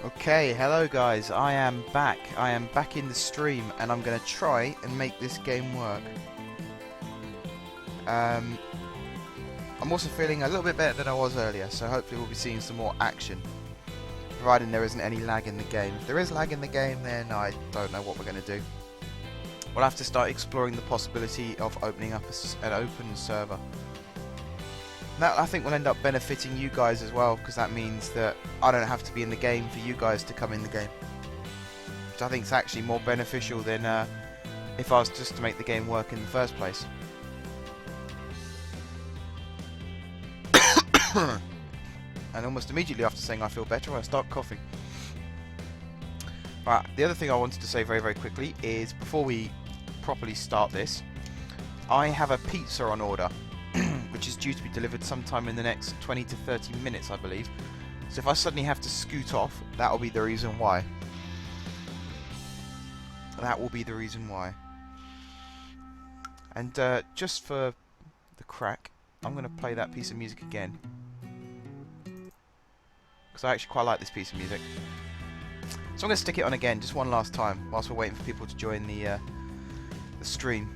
Okay, hello guys, I am back. I am back in the stream and I'm going to try and make this game work. I'm also feeling a little bit better than I was earlier, so hopefully we'll be seeing some more action. Providing there isn't any lag in the game. If there is lag in the game, then I don't know what we're going to do. We'll have to start exploring the possibility of opening up an open server. That, I think, will end up benefiting you guys as well, because that means that I don't have to be in the game for you guys to come in the game. Which I think is actually more beneficial than if I was just to make the game work in the first place. And almost immediately after saying I feel better, I start coughing. Right, the other thing I wanted to say very, very quickly is before we properly start this, I have a pizza on order. Which is due to be delivered sometime in the next 20 to 30 minutes, I believe. So if I suddenly have to scoot off, that'll be the reason why. That will be the reason why. And just for the crack, I'm going to play that piece of music again. Because I actually quite like this piece of music. So I'm going to stick it on again, just one last time, whilst we're waiting for people to join the stream.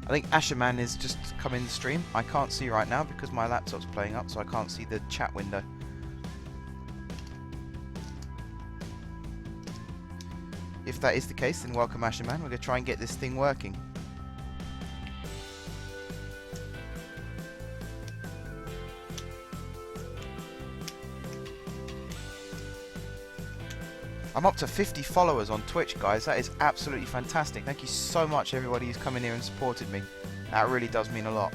I think Asherman is just come in the stream. I can't see right now because my laptop's playing up, so I can't see the chat window. If that is the case, then welcome Asherman. We're going to try and get this thing working. I'm up to 50 followers on Twitch, guys. That is absolutely fantastic. Thank you so much, everybody who's come in here and supported me. That really does mean a lot.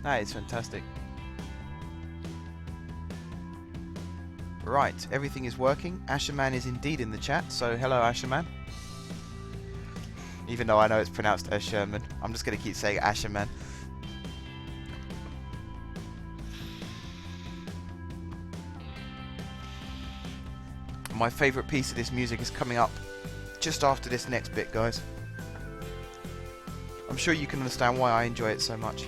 That is fantastic. Right, everything is working. Asherman is indeed in the chat, so hello Asherman. Even though I know it's pronounced Asherman, I'm just going to keep saying Asherman. My favourite piece of this music is coming up just after this next bit, guys. I'm sure you can understand why I enjoy it so much.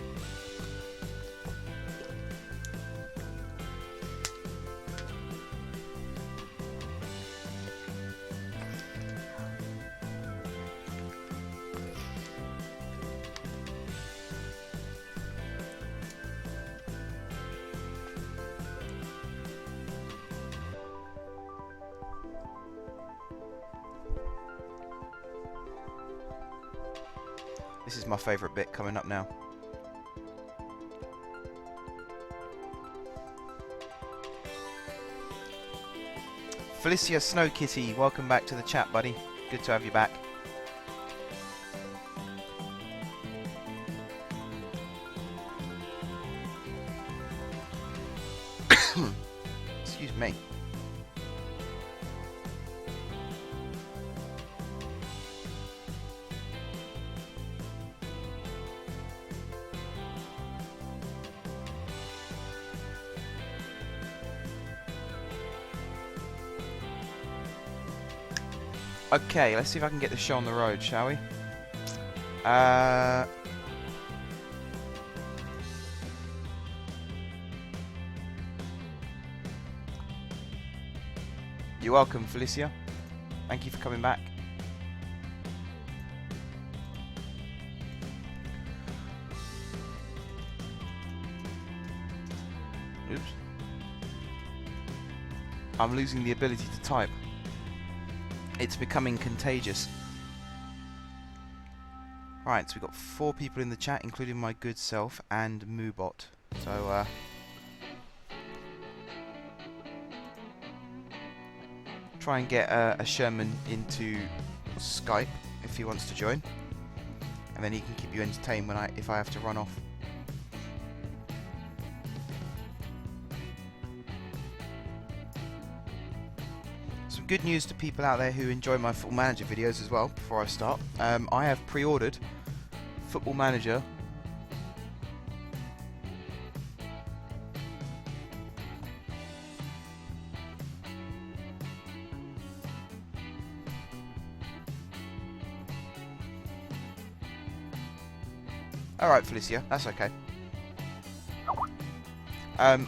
This is my favourite bit coming up now. Felicia Snow Kitty, welcome back to the chat, buddy. Good to have you back. Excuse me. Okay, let's see if I can get the show on the road, shall we? You're welcome, Felicia. Thank you for coming back. Oops. I'm losing the ability to type. It's becoming contagious. Right, so we've got 4 people in the chat, including my good self and Moobot. So, try and get a Sherman into Skype if he wants to join, and then he can keep you entertained when if I have to run off. Some good news to people out there who enjoy my Football Manager videos as well, before I start. I have pre-ordered Football Manager Alright, Felicia, that's okay.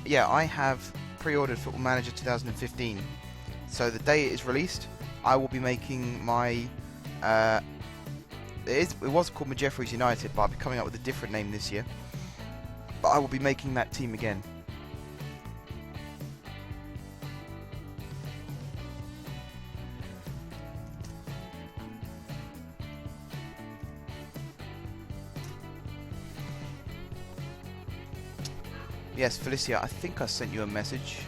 Yeah, I have pre-ordered Football Manager 2015. So the day it is released, I will be making my... it was called Majeffries United, but I'll be coming up with a different name this year. But I will be making that team again. Yes, Felicia, I think I sent you a message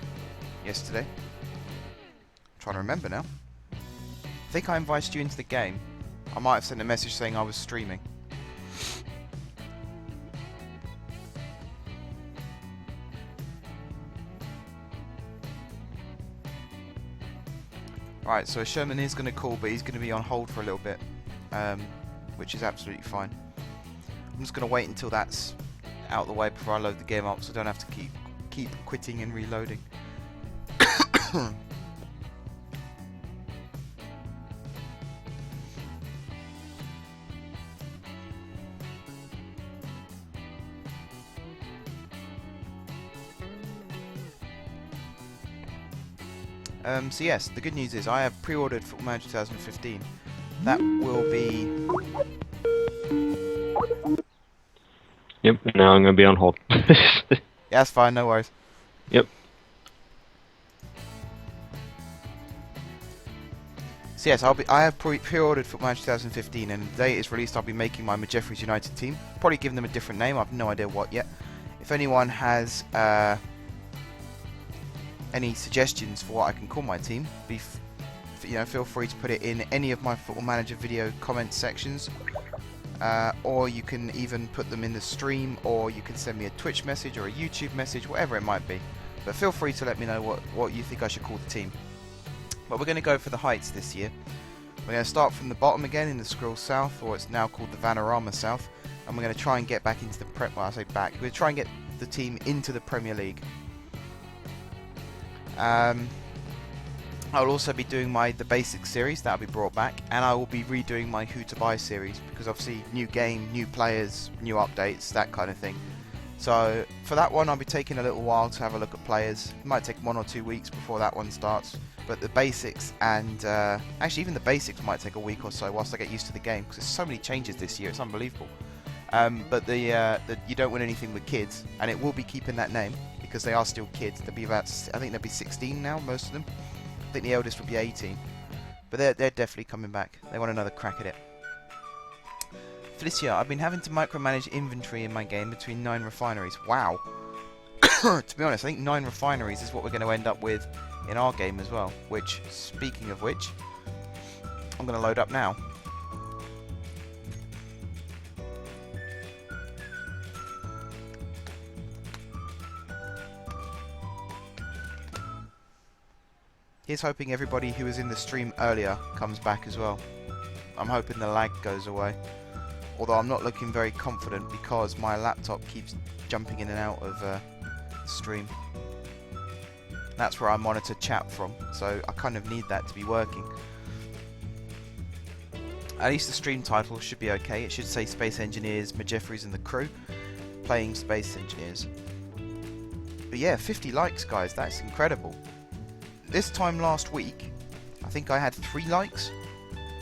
yesterday. I'm trying to remember now. I think I invited you into the game. I might have sent a message saying I was streaming. Right, so Sherman is going to call, but he's going to be on hold for a little bit, which is absolutely fine. I'm just going to wait until that's out of the way before I load the game up, so I don't have to keep quitting and reloading. So yes, the good news is I have pre-ordered Football Manager 2015. That will be... Yep, now I'm going to be on hold. Yeah, that's fine, no worries. Yep. So yes, I have pre-ordered Football Manager 2015, and the day it's released I'll be making my Majeffries United team. Probably giving them a different name, I have no idea what yet. If anyone has any suggestions for what I can call my team, feel free to put it in any of my Football Manager video comment sections. Or you can even put them in the stream, or you can send me a Twitch message or a YouTube message, whatever it might be. But feel free to let me know what you think I should call the team. But we're going to go for the heights this year. We're going to start from the bottom again in the Skrill South, or it's now called the Vanarama South, and we're going to try and get back into the well, I say back. We're going to try and get the team into the Premier League. I will also be doing the Basics series, that will be brought back, and I will be redoing my Who to Buy series, because obviously new game, new players, new updates, that kind of thing. So for that one I'll be taking a little while to have a look at players. It might take 1 or 2 weeks before that one starts, but the Basics and actually even the Basics might take a week or so whilst I get used to the game, because there's so many changes this year, it's unbelievable. But the You Don't Win Anything with Kids, and it will be keeping that name because they are still kids. They'll be about, I think they'll be 16 now, most of them. I think the eldest will be 18, but they're definitely coming back. They want another crack at it. Felicia, I've been having to micromanage inventory in my game between 9 refineries. Wow. To be honest, I think 9 refineries is what we're going to end up with in our game as well. Which, speaking of which, I'm going to load up now. Here's hoping everybody who was in the stream earlier comes back as well. I'm hoping the lag goes away. Although I'm not looking very confident because my laptop keeps jumping in and out of the stream. That's where I monitor chat from, so I kind of need that to be working. At least the stream title should be okay. It should say Space Engineers, Majeffries and the crew playing Space Engineers. But yeah, 50 likes guys, that's incredible. This time last week, I think I had 3 likes.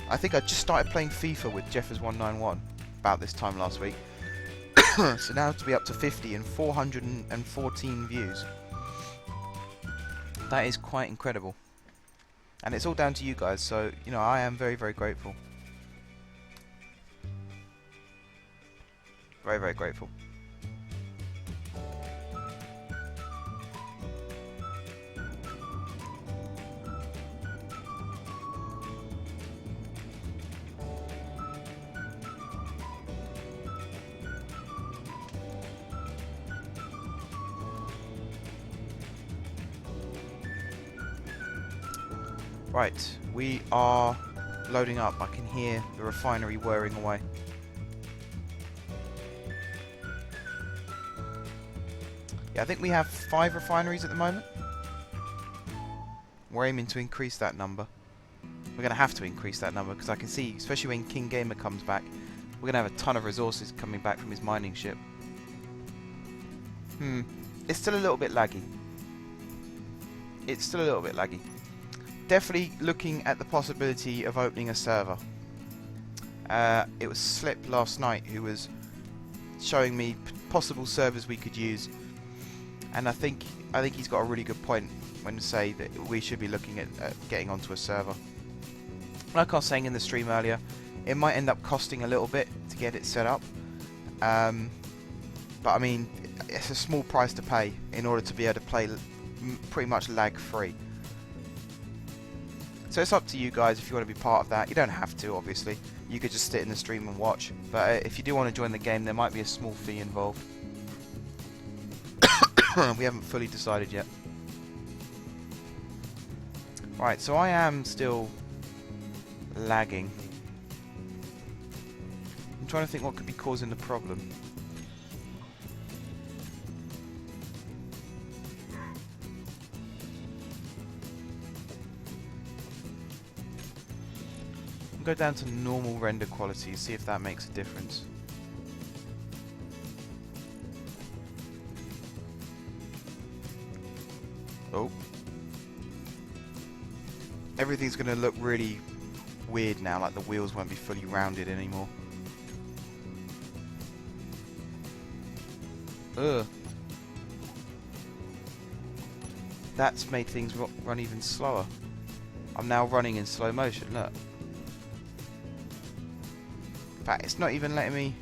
I think I just started playing FIFA with Jeffers191 about this time last week. So now to be up to 50 and 414 views. That is quite incredible. And it's all down to you guys, so, you know, I am very, very grateful. Very, very grateful. Right, we are loading up. I can hear the refinery whirring away. Yeah, I think we have 5 refineries at the moment. We're aiming to increase that number. We're going to have to increase that number because I can see, especially when King Gamer comes back, we're going to have a ton of resources coming back from his mining ship. It's still a little bit laggy. It's still a little bit laggy. Definitely looking at the possibility of opening a server. It was Slip last night who was showing me possible servers we could use, and I think he's got a really good point when to say that we should be looking at getting onto a server. Like I was saying in the stream earlier, it might end up costing a little bit to get it set up, but I mean, it's a small price to pay in order to be able to play pretty much lag free. So it's up to you guys if you want to be part of that. You don't have to, obviously. You could just sit in the stream and watch. But if you do want to join the game, there might be a small fee involved. We haven't fully decided yet. Right, so I am still lagging. I'm trying to think what could be causing the problem. Go down to normal render quality, see if that makes a difference. Oh. Everything's going to look really weird now, like the wheels won't be fully rounded anymore. Ugh. That's made things run even slower. I'm now running in slow motion, look. In fact, it's not even letting me...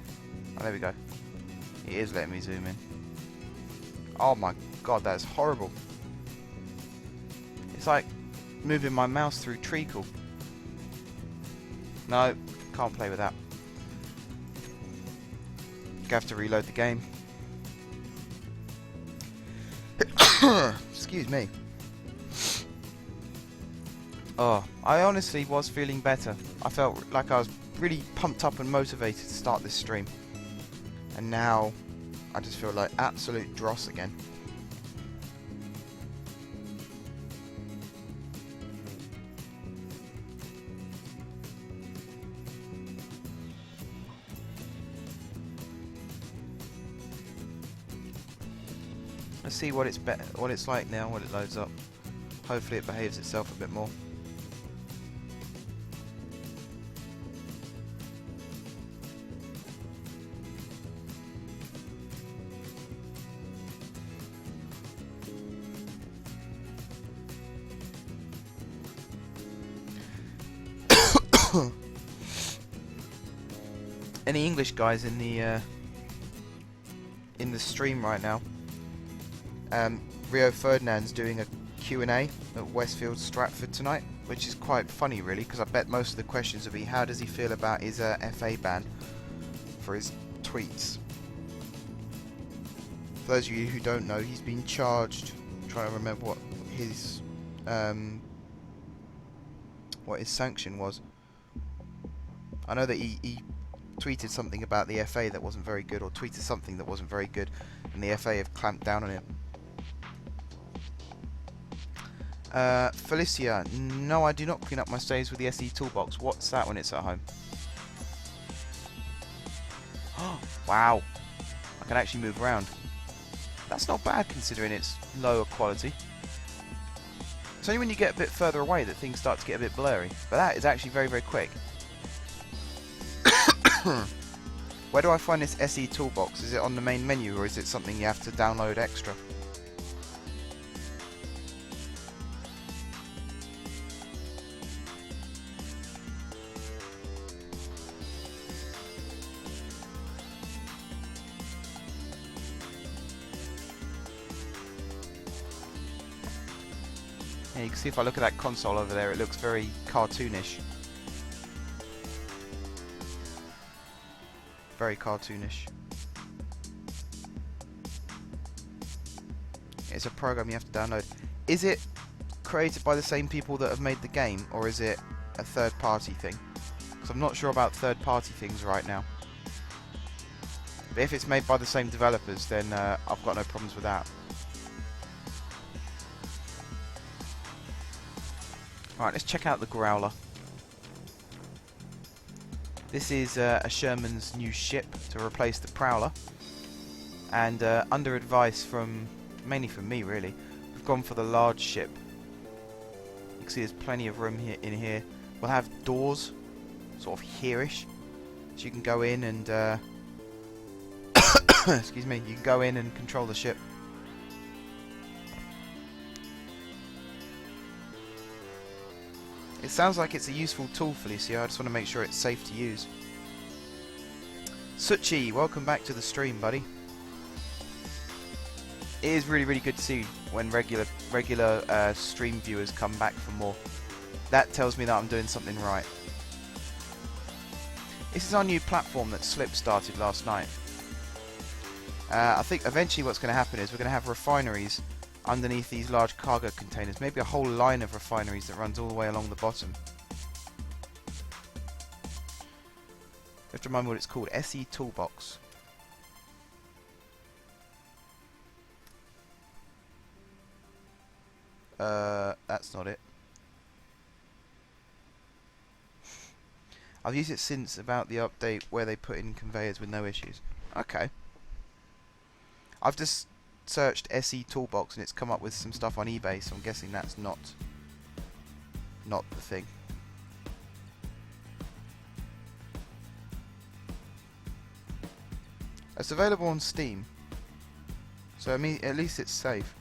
Oh, there we go. It is letting me zoom in. Oh my god, that's horrible. It's like moving my mouse through treacle. No, can't play with that. You have to reload the game. Excuse me. Oh, I honestly was feeling better. I felt like I was really pumped up and motivated to start this stream. And now, I just feel like absolute dross again. Let's see what it's like now when it loads up. Hopefully it behaves itself a bit more. Any English guys in the stream right now? Rio Ferdinand's doing a Q&A at Westfield Stratford tonight, which is quite funny really, because I bet most of the questions will be how does he feel about his FA ban for his tweets. For those of you who don't know, he's been charged, I'm trying to remember what his sanction was. I know that he tweeted something about the FA that wasn't very good, or tweeted something that wasn't very good, and the FA have clamped down on it. Felicia, no, I do not clean up my saves with the SE Toolbox. What's that when it's at home? Wow, I can actually move around. That's not bad considering it's lower quality. It's only when you get a bit further away that things start to get a bit blurry, but that is actually very, very quick. Where do I find this SE Toolbox? Is it on the main menu, or is it something you have to download extra? Yeah, you can see if I look at that console over there, it looks very cartoonish. Very cartoonish. It's a program you have to download. Is it created by the same people that have made the game, or is it a third-party thing? Because I'm not sure about third-party things right now. But if it's made by the same developers, then I've got no problems with that. Alright, let's check out the Growler. This is a Sherman's new ship to replace the Prowler. And under advice from, mainly from me really, we've gone for the large ship. You can see there's plenty of room here in here. We'll have doors, sort of here-ish, so you can go in and excuse me, you can go in and control the ship. It sounds like it's a useful tool, Felicia. I just want to make sure it's safe to use. Suchi, welcome back to the stream, buddy. It is really, really good to see when regular stream viewers come back for more. That tells me that I'm doing something right. This is our new platform that Slip started last night. I think eventually what's going to happen is we're going to have refineries underneath these large cargo containers. Maybe a whole line of refineries that runs all the way along the bottom. You have to remember what it's called. SE Toolbox. That's not it. I've used it since about the update where they put in conveyors with no issues. Okay. I've just searched SE Toolbox and it's come up with some stuff on eBay, so I'm guessing that's not the thing. It's available on Steam, so I mean at least it's safe.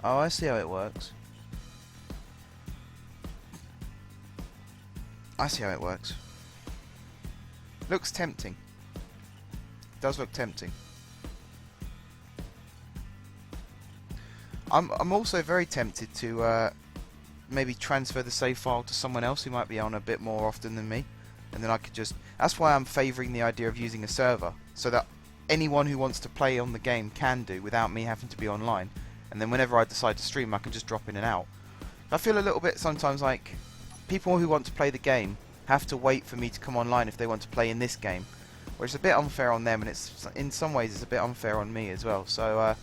Oh, I see how it works. I see how it works. Looks tempting. Does look tempting. I'm also very tempted to maybe transfer the save file to someone else who might be on a bit more often than me, and then I could just. That's why I'm favouring the idea of using a server, so that anyone who wants to play on the game can do without me having to be online. And then whenever I decide to stream, I can just drop in and out. I feel a little bit sometimes like people who want to play the game have to wait for me to come online if they want to play in this game, which is a bit unfair on them, and it's in some ways it's a bit unfair on me as well. So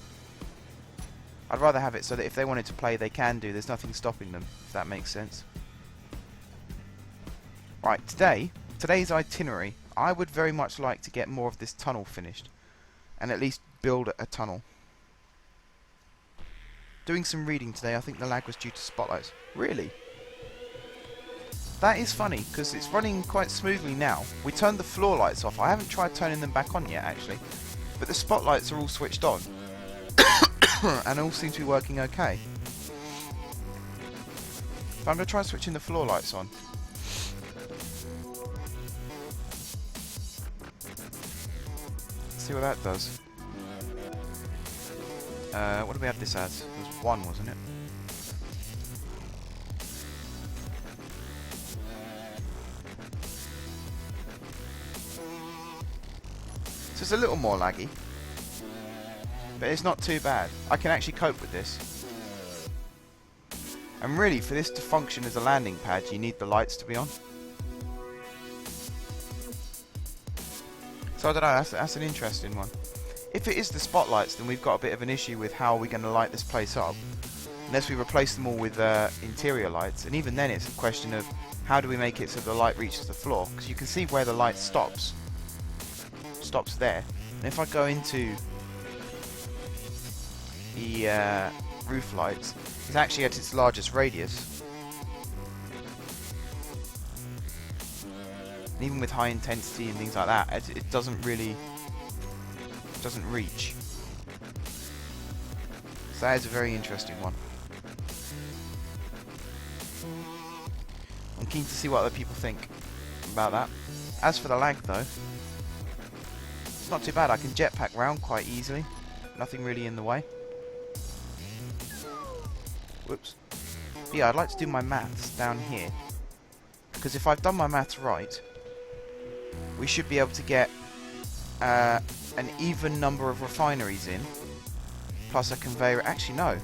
I'd rather have it so that if they wanted to play, they can do. There's nothing stopping them, if that makes sense. Right, today's itinerary. I would very much like to get more of this tunnel finished, and at least build a tunnel. Doing some reading today, I think the lag was due to spotlights. Really? That is funny, because it's running quite smoothly now. We turned the floor lights off. I haven't tried turning them back on yet, actually. But the spotlights are all switched on. And all seem to be working okay. So I'm going to try switching the floor lights on. See what that does. What do we have this as? It was 1, wasn't it? So it's a little more laggy, but it's not too bad. I can actually cope with this. And really, for this to function as a landing pad, you need the lights to be on. So I don't know, that's an interesting one. If it is the spotlights, then we've got a bit of an issue with how we're going to light this place up. Unless we replace them all with interior lights. And even then it's a question of how do we make it so the light reaches the floor. Because you can see where the light stops. Stops there. And if I go into the roof lights, it's actually at its largest radius. And even with high intensity and things like that, it doesn't really... doesn't reach. So that is a very interesting one. I'm keen to see what other people think about that. As for the lag though, it's not too bad. I can jetpack round quite easily. Nothing really in the way. Whoops. But yeah, I'd like to do my maths down here. Because if I've done my maths right, we should be able to get an even number of refineries in, plus a conveyor. Actually, no.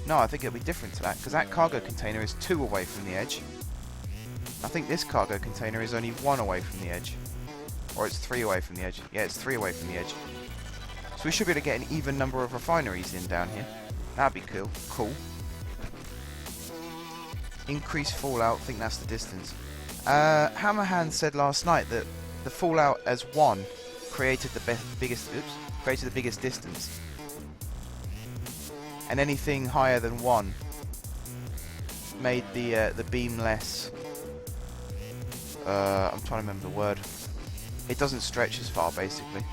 No, I think it'll be different to that, because that cargo container is 2 away from the edge. I think this cargo container is only 1 away from the edge. Or it's 3 away from the edge. Yeah, it's 3 away from the edge. So we should be able to get an even number of refineries in down here. That'd be cool. Increase fallout, I think that's the distance. Hammerhand said last night that the fallout as 1 created the biggest distance. And anything higher than 1 made the beam less. I'm trying to remember the word. It doesn't stretch as far, basically.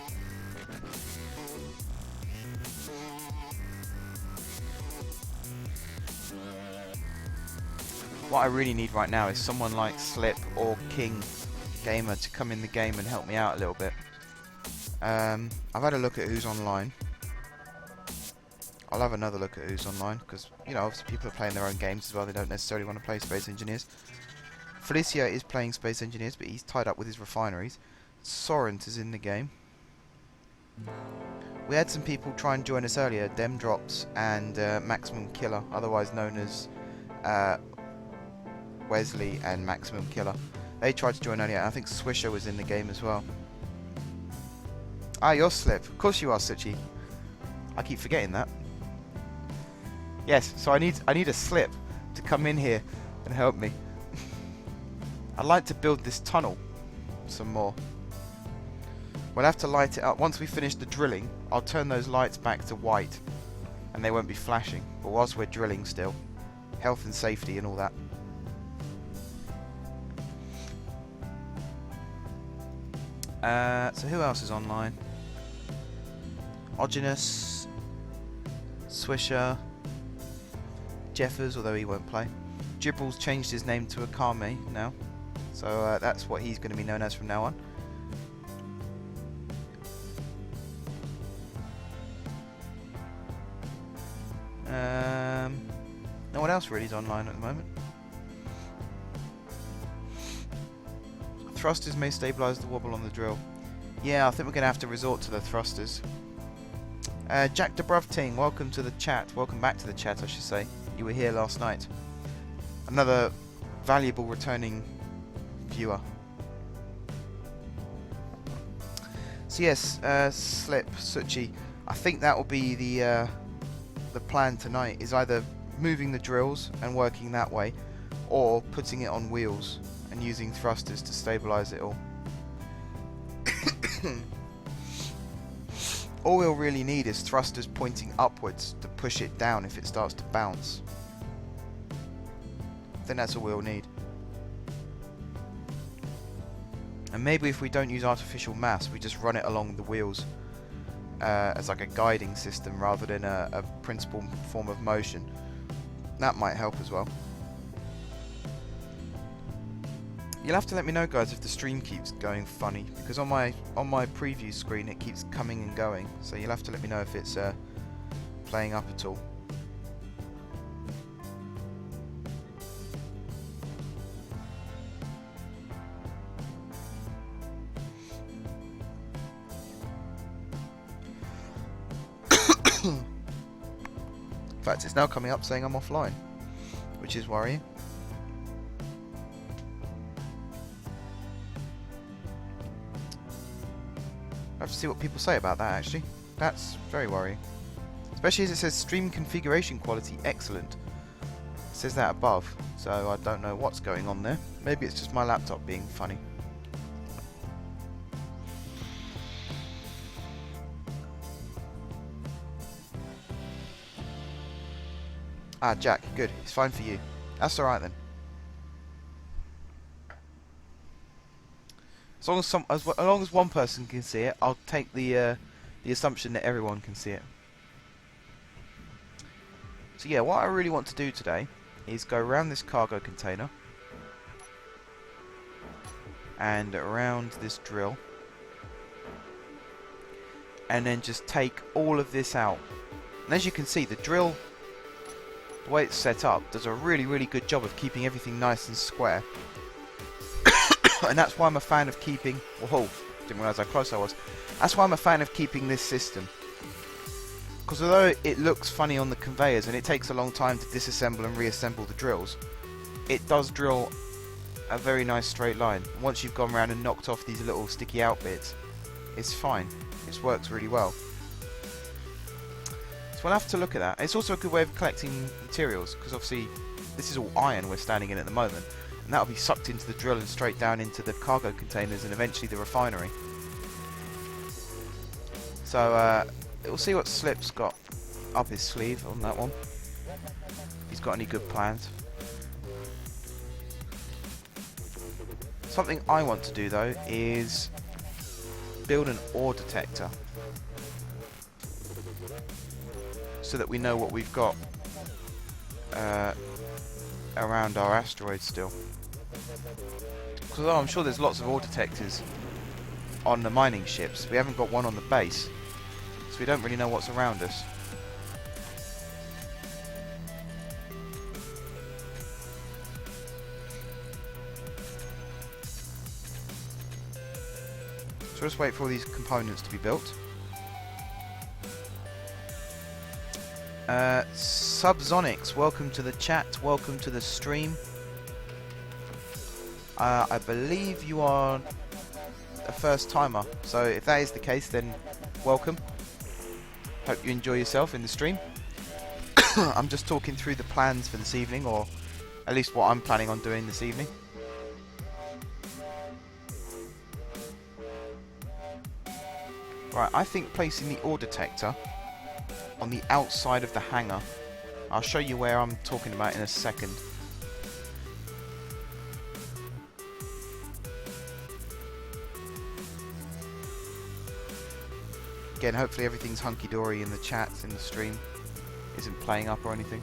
What I really need right now is someone like Slip or King Gamer to come in the game and help me out a little bit. I've had a look at who's online. I'll have another look at who's online, because, you know, obviously people are playing their own games as well. They don't necessarily want to play Space Engineers. Felicia is playing Space Engineers, but he's tied up with his refineries. Sorrent is in the game. We had some people try and join us earlier. Demdrops and Maximum Killer, otherwise known as Wesley and Maximum Killer. They tried to join earlier. I think Swisher was in the game as well. Ah, you're Slip. Of course you are, Suchi. I keep forgetting that. Yes, so I need a Slip to come in here and help me. I'd like to build this tunnel some more. We'll have to light it up. Once we finish the drilling, I'll turn those lights back to white and they won't be flashing. But whilst we're drilling still, health and safety and all that. So who else is online? Ogenus, Swisher, Jeffers, although he won't play. Gibbral's changed his name to Akame now, so that's what he's going to be known as from now on. No one else really is online at the moment. Thrusters may stabilise the wobble on the drill. Yeah, I think we're going to have to resort to the thrusters. Jack Dubrovting, welcome to the chat. Welcome back to the chat, I should say. You were here last night. Another valuable returning viewer. So yes, Slip, Suchi. I think that will be the plan tonight. Is either moving the drills and working that way, or putting it on wheels and using thrusters to stabilise it all. All we'll really need is thrusters pointing upwards to push it down if it starts to bounce. I think that's all we'll need. And maybe if we don't use artificial mass, we just run it along the wheels as like a guiding system rather than a principal form of motion. That might help as well. You'll have to let me know, guys, if the stream keeps going funny, because on my preview screen it keeps coming and going. So you'll have to let me know if it's playing up at all. In fact, it's now coming up saying I'm offline, which is worrying. I have to see what people say about that, actually. That's very worrying. Especially as it says stream configuration quality excellent. It says that above, so I don't know what's going on there. Maybe it's just my laptop being funny. Ah, Jack, good. It's fine for you. That's alright then. As long as one person can see it, I'll take the assumption that everyone can see it. So yeah, what I really want to do today is go around this cargo container and around this drill, and then just take all of this out. And as you can see, the drill, the way it's set up, does a really, really good job of keeping everything nice and square. And that's why I'm a fan of keeping... Whoa, didn't realise how close I was. That's why I'm a fan of keeping this system. Because although it looks funny on the conveyors and it takes a long time to disassemble and reassemble the drills, it does drill a very nice straight line. Once you've gone around and knocked off these little sticky out bits, it's fine. It works really well. So we'll have to look at that. It's also a good way of collecting materials, because obviously this is all iron we're standing in at the moment, and that'll be sucked into the drill and straight down into the cargo containers and eventually the refinery. So we'll see what Slip's got up his sleeve on that one. If he's got any good plans. Something I want to do though is build an ore detector, so that we know what we've got around our asteroid still. Because although I'm sure there's lots of ore detectors on the mining ships, we haven't got one on the base, so we don't really know what's around us. So we'll just wait for all these components to be built. Subsonics, welcome to the chat, welcome to the stream. I believe you are a first timer, so if that is the case, then welcome. Hope you enjoy yourself in the stream. I'm just talking through the plans for this evening, or at least what I'm planning on doing this evening. Right, I think placing the ore detector on the outside of the hangar. I'll show you where I'm talking about in a second. Again, hopefully everything's hunky-dory in the chat, in the stream. Isn't playing up or anything.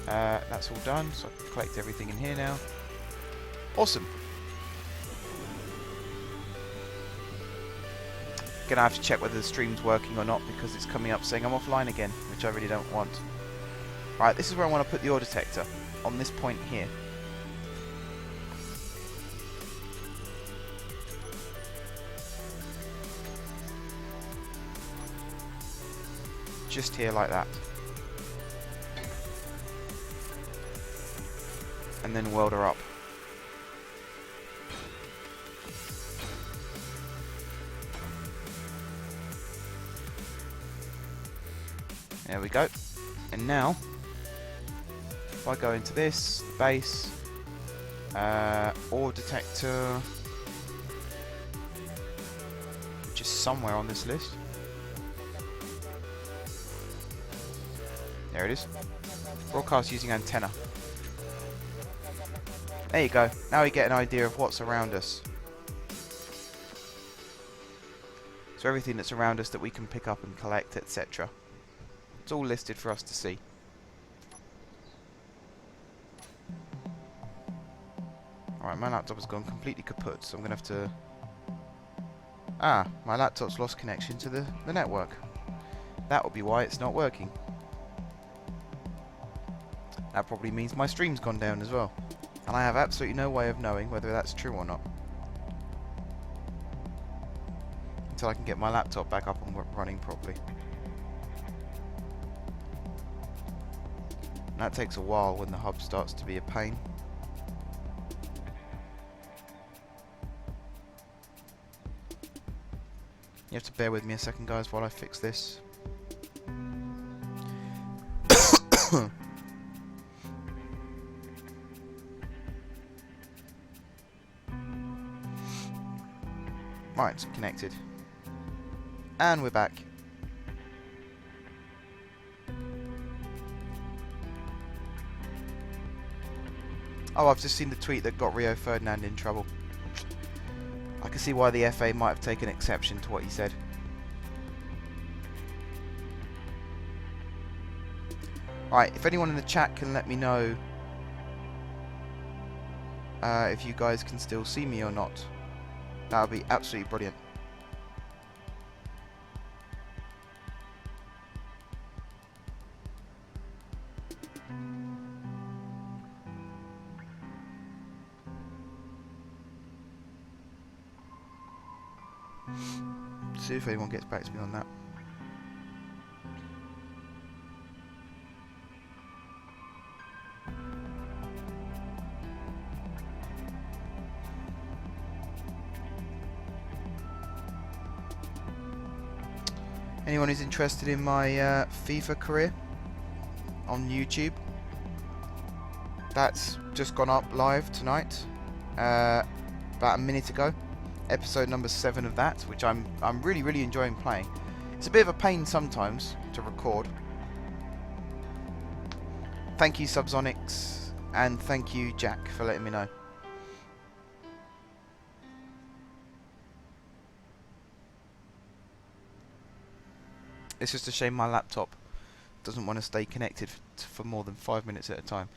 That's all done, so I can collect everything in here now. Awesome. Gonna have to check whether the stream's working or not, because it's coming up saying I'm offline again, which I really don't want. Right, this is where I want to put the ore detector, on this point here. Just here like that. And then weld her up. There we go. And now, if I go into this, base, ore detector, which is somewhere on this list. There it is. Broadcast using antenna. There you go. Now we get an idea of what's around us. So everything that's around us that we can pick up and collect, etc. It's all listed for us to see. Alright, my laptop has gone completely kaput, so I'm going to have to... Ah, my laptop's lost connection to the network. That will be why it's not working. That probably means my stream's gone down as well. And I have absolutely no way of knowing whether that's true or not. Until I can get my laptop back up and running properly. And that takes a while when the hub starts to be a pain. You have to bear with me a second, guys, while I fix this. Right, it's connected. And we're back. Oh, I've just seen the tweet that got Rio Ferdinand in trouble. I can see why the FA might have taken exception to what he said. Right, if anyone in the chat can let me know if you guys can still see me or not, that would be absolutely brilliant. See if anyone gets back to me on that. Anyone who's interested in my FIFA career on YouTube, that's just gone up live tonight, about a minute ago. Episode number 7 of that, which I'm really enjoying playing. It's a bit of a pain sometimes to record. Thank you Subsonics, and thank you Jack for letting me know. It's just a shame my laptop doesn't want to stay connected for more than 5 minutes at a time.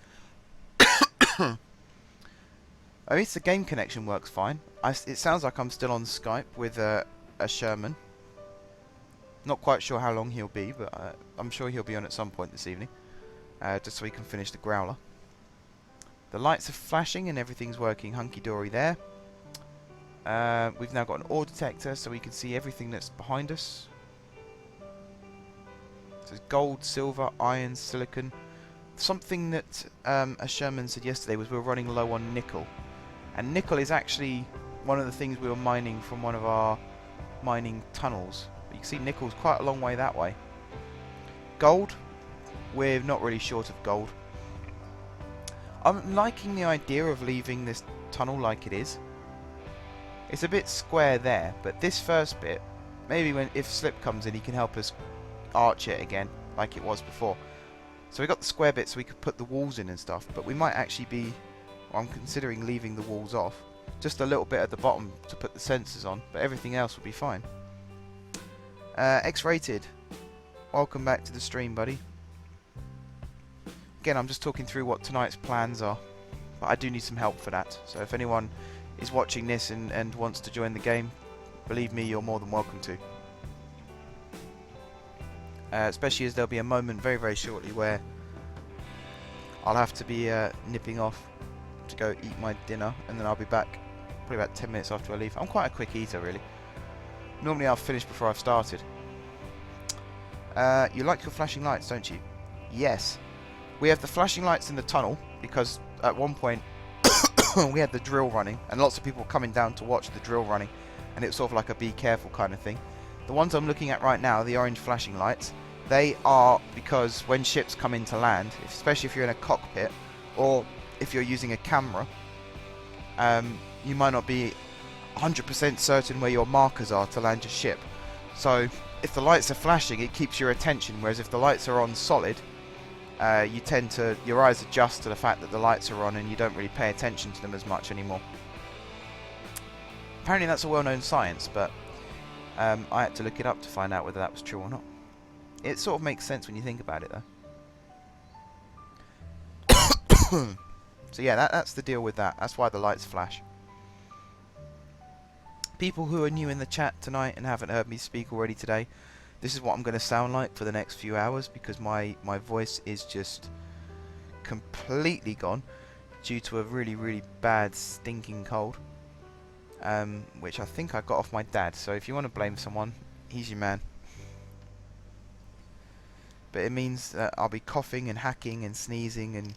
At least the game connection works fine. It sounds like I'm still on Skype with a Sherman. Not quite sure how long he'll be, but I'm sure he'll be on at some point this evening. Just so we can finish the growler. The lights are flashing and everything's working hunky-dory there. We've now got an ore detector so we can see everything that's behind us. So there's gold, silver, iron, silicon. Something that a Sherman said yesterday was we were running low on nickel. And nickel is actually one of the things we were mining from one of our mining tunnels. But you can see nickel's quite a long way that way. Gold, we're not really short of gold. I'm liking the idea of leaving this tunnel like it is. It's a bit square there, but this first bit, maybe if Slip comes in he can help us arch it again like it was before. So we got the square bit so we could put the walls in and stuff, but we might actually be, I'm considering leaving the walls off. Just a little bit at the bottom to put the sensors on, but everything else will be fine. X-Rated, welcome back to the stream, buddy. Again, I'm just talking through what tonight's plans are, but I do need some help for that. So if anyone is watching this and wants to join the game, believe me, you're more than welcome to. Especially as there'll be a moment very shortly where I'll have to be nipping off to go eat my dinner, and then I'll be back probably about 10 minutes after I leave. I'm quite a quick eater, really. Normally I'll finish before I've started. You like your flashing lights, don't you? Yes. We have the flashing lights in the tunnel because at one point we had the drill running and lots of people coming down to watch the drill running, and it's sort of like a be careful kind of thing. The ones I'm looking at right now, the orange flashing lights, they are because when ships come into land, especially if you're in a cockpit or if you're using a camera, you might not be 100% certain where your markers are to land your ship. So if the lights are flashing, it keeps your attention, whereas if the lights are on solid, your eyes adjust to the fact that the lights are on and you don't really pay attention to them as much anymore. Apparently that's a well-known science, but I had to look it up to find out whether that was true or not. It sort of makes sense when you think about it, though. So yeah, that's the deal with that. That's why the lights flash. People who are new in the chat tonight and haven't heard me speak already today, this is what I'm going to sound like for the next few hours because my voice is just completely gone due to a really bad stinking cold, which I think I got off my dad. So if you want to blame someone, he's your man. But it means that I'll be coughing and hacking and sneezing and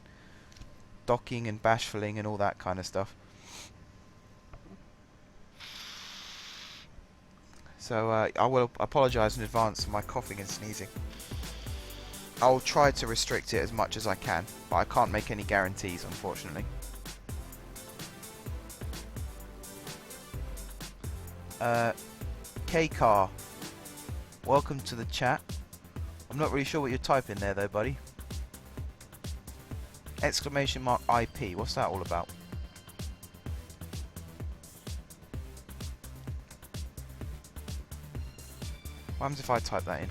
docking and bashfuling and all that kind of stuff. So I will apologise in advance for my coughing and sneezing. I'll try to restrict it as much as I can, but I can't make any guarantees, unfortunately. K-Car, welcome to the chat. I'm not really sure what you're typing there though, buddy. Exclamation mark IP, what's that all about? What happens if I type that in?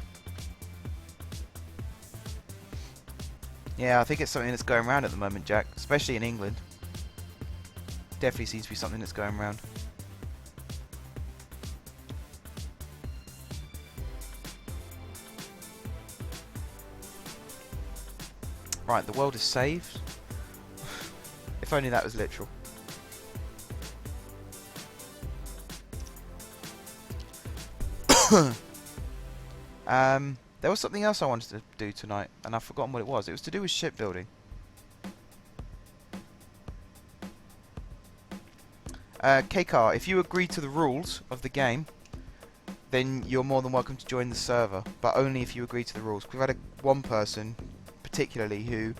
Yeah, I think it's something that's going around at the moment, Jack, especially in England. Definitely seems to be something that's going around. Right, the world is saved. If only that was literal. There was something else I wanted to do tonight, and I've forgotten what it was. It was to do with shipbuilding. K-Car, if you agree to the rules of the game, then you're more than welcome to join the server, but only if you agree to the rules. We've had one person, particularly, who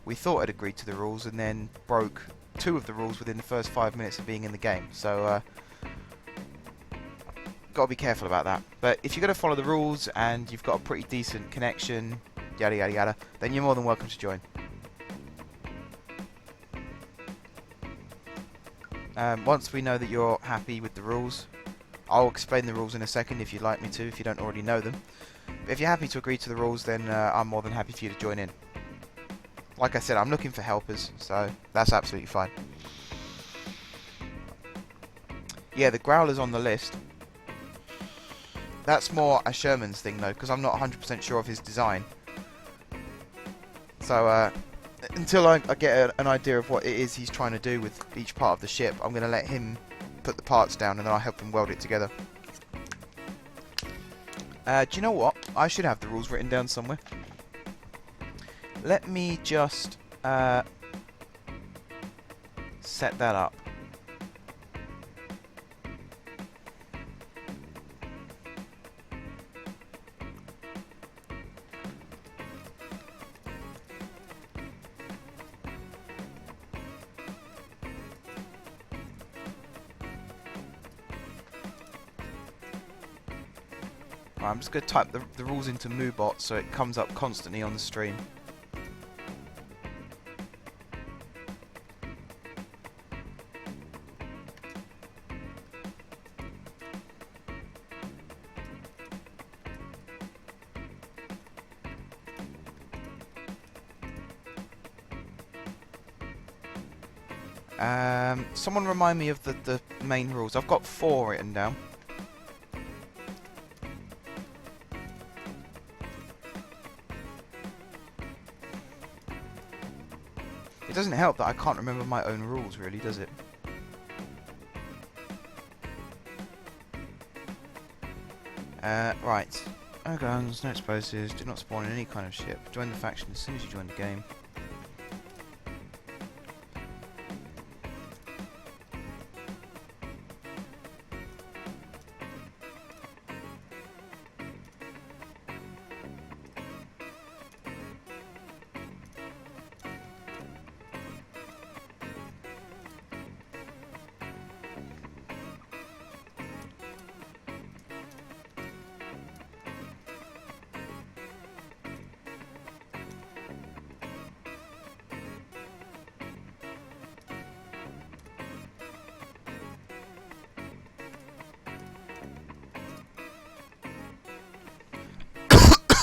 we thought had agreed to the rules and then broke 2 of the rules within the first 5 minutes of being in the game. So, got to be careful about that. But if you're going to follow the rules and you've got a pretty decent connection, yada yada yada, then you're more than welcome to join. Once we know that you're happy with the rules, I'll explain the rules in a second if you'd like me to, if you don't already know them. But if you're happy to agree to the rules, then I'm more than happy for you to join in. Like I said, I'm looking for helpers, so that's absolutely fine. Yeah, the Growler's on the list. That's more a Sherman's thing though, because I'm not 100% sure of his design. So, until I get an idea of what it is he's trying to do with each part of the ship, I'm going to let him put the parts down and then I'll help him weld it together. Do you know what? I should have the rules written down somewhere. Let me just set that up. Right, I'm just going to type the rules into MooBot so it comes up constantly on the stream. Someone remind me of the main rules. I've got 4 written down. It doesn't help that I can't remember my own rules, really, does it? Right. No guns, no explosives, do not spawn in any kind of ship. Join the faction as soon as you join the game.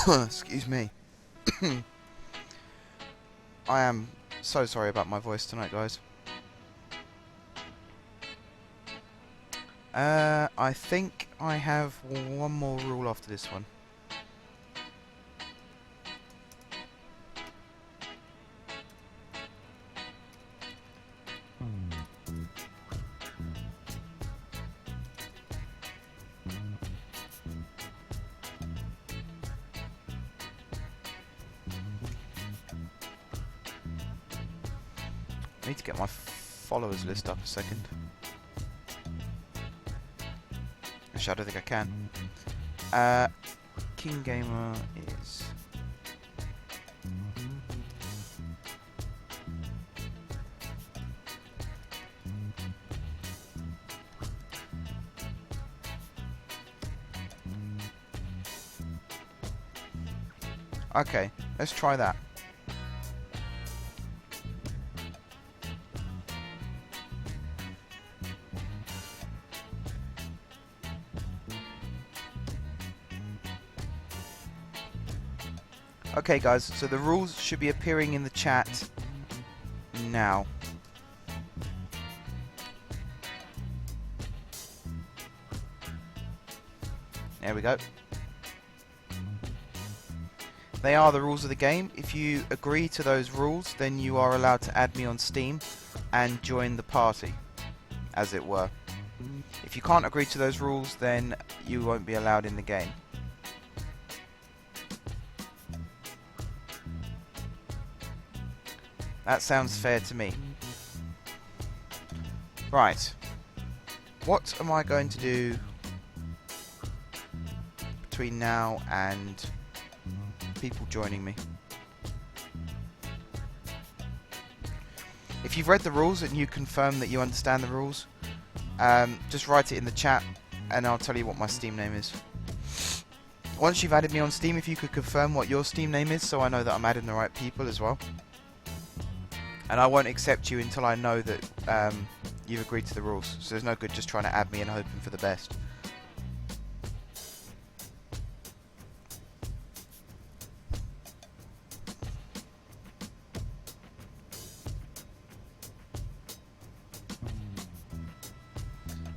Excuse me. I am so sorry about my voice tonight, guys. I think I have one more rule after this one. I need to get my followers list up a second. Actually, I don't think I can. King Gamer is... Okay, let's try that. Okay guys, so the rules should be appearing in the chat now. There we go. They are the rules of the game. If you agree to those rules, then you are allowed to add me on Steam and join the party, as it were. If you can't agree to those rules, then you won't be allowed in the game. That sounds fair to me. Right. What am I going to do between now and people joining me. If you've read the rules and you confirm that you understand the rules, just write it in the chat and I'll tell you what my Steam name is. Once you've added me on Steam, if you could confirm what your Steam name is so I know that I'm adding the right people as well. And I won't accept you until I know that you've agreed to the rules. So there's no good just trying to add me and hoping for the best.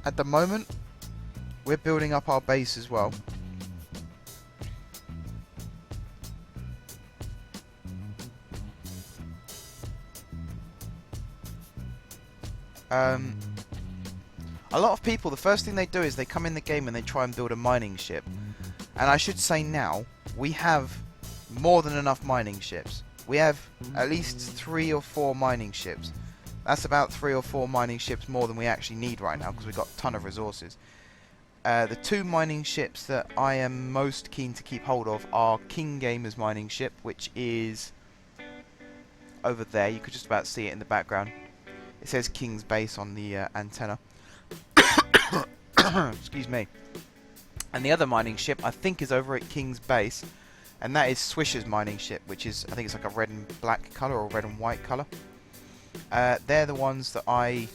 At the moment, we're building up our base as well. A lot of people, the first thing they do is they come in the game and they try and build a mining ship. And I should say now, we have more than enough mining ships. We have at least 3 or 4 mining ships. That's about 3 or 4 mining ships more than we actually need right now because we've got a ton of resources. The 2 mining ships that I am most keen to keep hold of are King Gamer's mining ship, which is over there. You could just about see it in the background. It says King's Base on the antenna. Excuse me. And the other mining ship I think is over at King's Base, and that is Swisher's mining ship, which is, I think it's like a red and black colour or red and white colour. They're the ones that I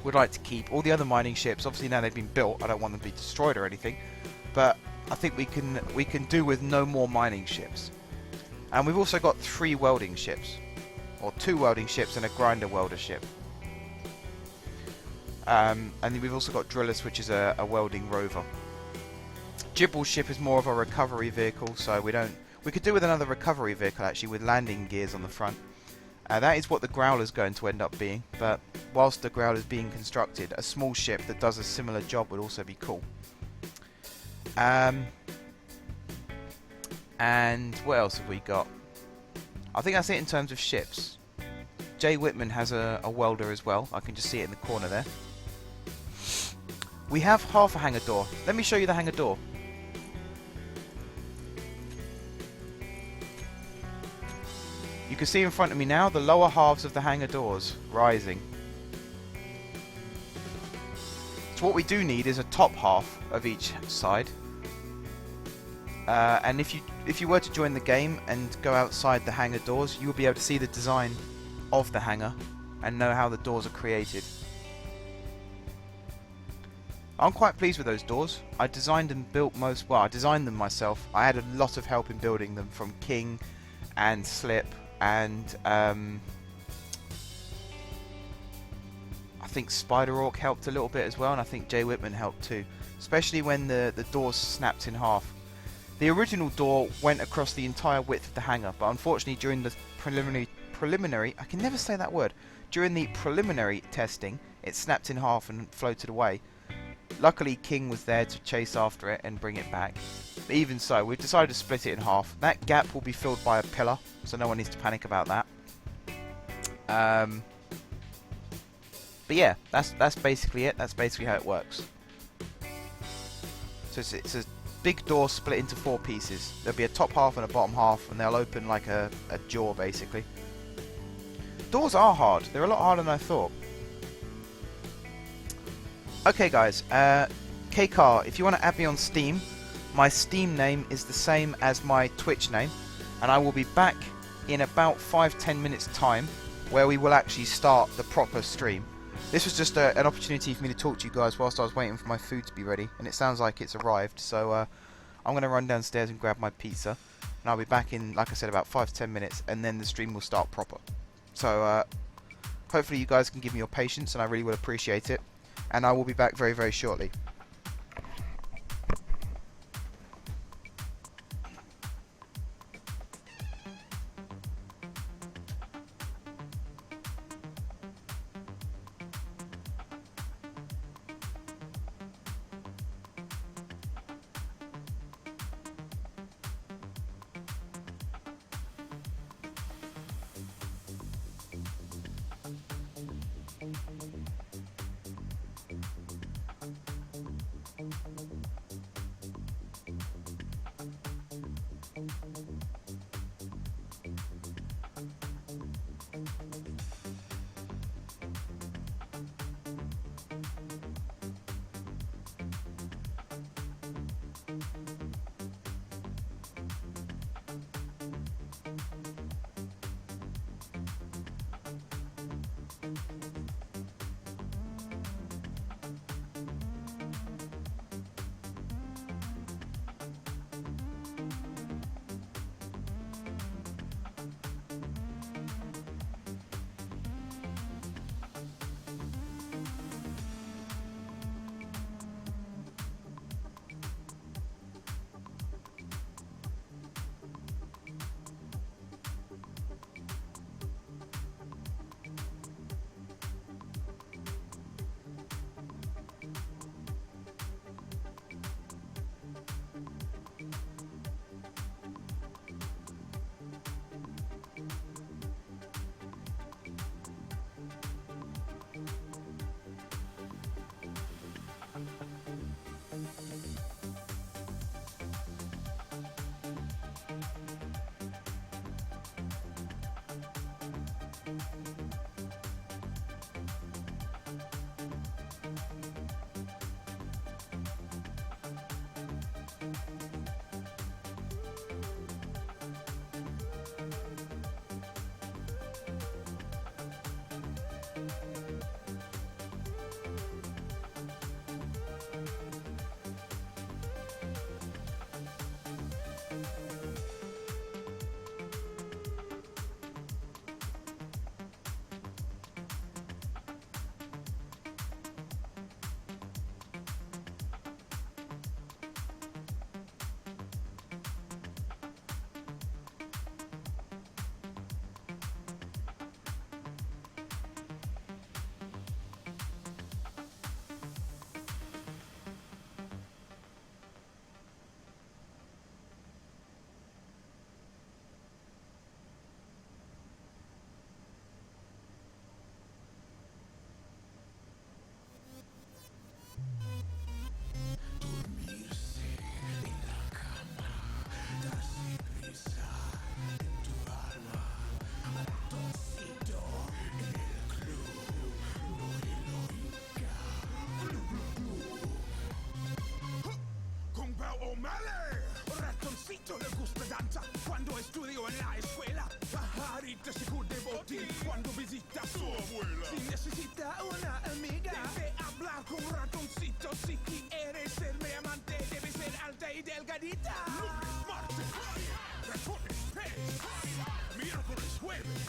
would like to keep. All the other mining ships, obviously now they've been built, I don't want them to be destroyed or anything, but I think we can do with no more mining ships. And we've also got 3 welding ships, or 2 welding ships and a grinder welder ship. And we've also got Drillus, which is a welding rover. Gibbal's ship is more of a recovery vehicle, so we could do with another recovery vehicle actually, with landing gears on the front. That is what the Growler's going to end up being, but whilst the Growler's being constructed, a small ship that does a similar job would also be cool. And what else have we got? I think that's it in terms of ships. Jay Whitman has a welder as well. I can just see it in the corner there. We have half a hangar door. Let me show you the hangar door. You can see in front of me now the lower halves of the hangar doors rising. So what we do need is a top half of each side. And if you were to join the game and go outside the hangar doors, you will be able to see the design of the hangar and know how the doors are created. I'm quite pleased with those doors. I designed and built I designed them myself. I had a lot of help in building them from King and Slip and I think Spider Orc helped a little bit as well, and I think Jay Whitman helped too, especially when the doors snapped in half. The original door went across the entire width of the hangar, but unfortunately during the preliminary I can never say that word, during the preliminary testing it snapped in half and floated away. Luckily King was there to chase after it and bring it back. But even so, we've decided to split it in half. That gap will be filled by a pillar, so no one needs to panic about that. But yeah, that's basically it. That's basically how it works. So it's a big door split into 4 pieces. There'll be a top half and a bottom half, and they'll open like a jaw basically. Doors are hard. They're a lot harder than I thought. Okay guys, KCar, if you want to add me on Steam, my Steam name is the same as my Twitch name, and I will be back in about 5-10 minutes time where we will actually start the proper stream. This was just an opportunity for me to talk to you guys whilst I was waiting for my food to be ready, and it sounds like it's arrived, so I'm going to run downstairs and grab my pizza, and I'll be back in, like I said, about 5-10 minutes, and then the stream will start proper. So hopefully you guys can give me your patience, and I really would appreciate it. And I will be back very, very shortly. la danza quando studio en la escuela. Pajarita se cuide botín cuando visita su abuela. Si necesita una amiga, debe hablar con un ratoncito. Si quieres ser mi amante, debe ser alta y delgadita. Lunes, martes, ratones, pez. Miércoles, jueves,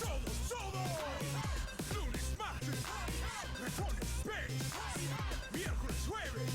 todo. Lunes, martes, ratones, pez. Miércoles, jueves.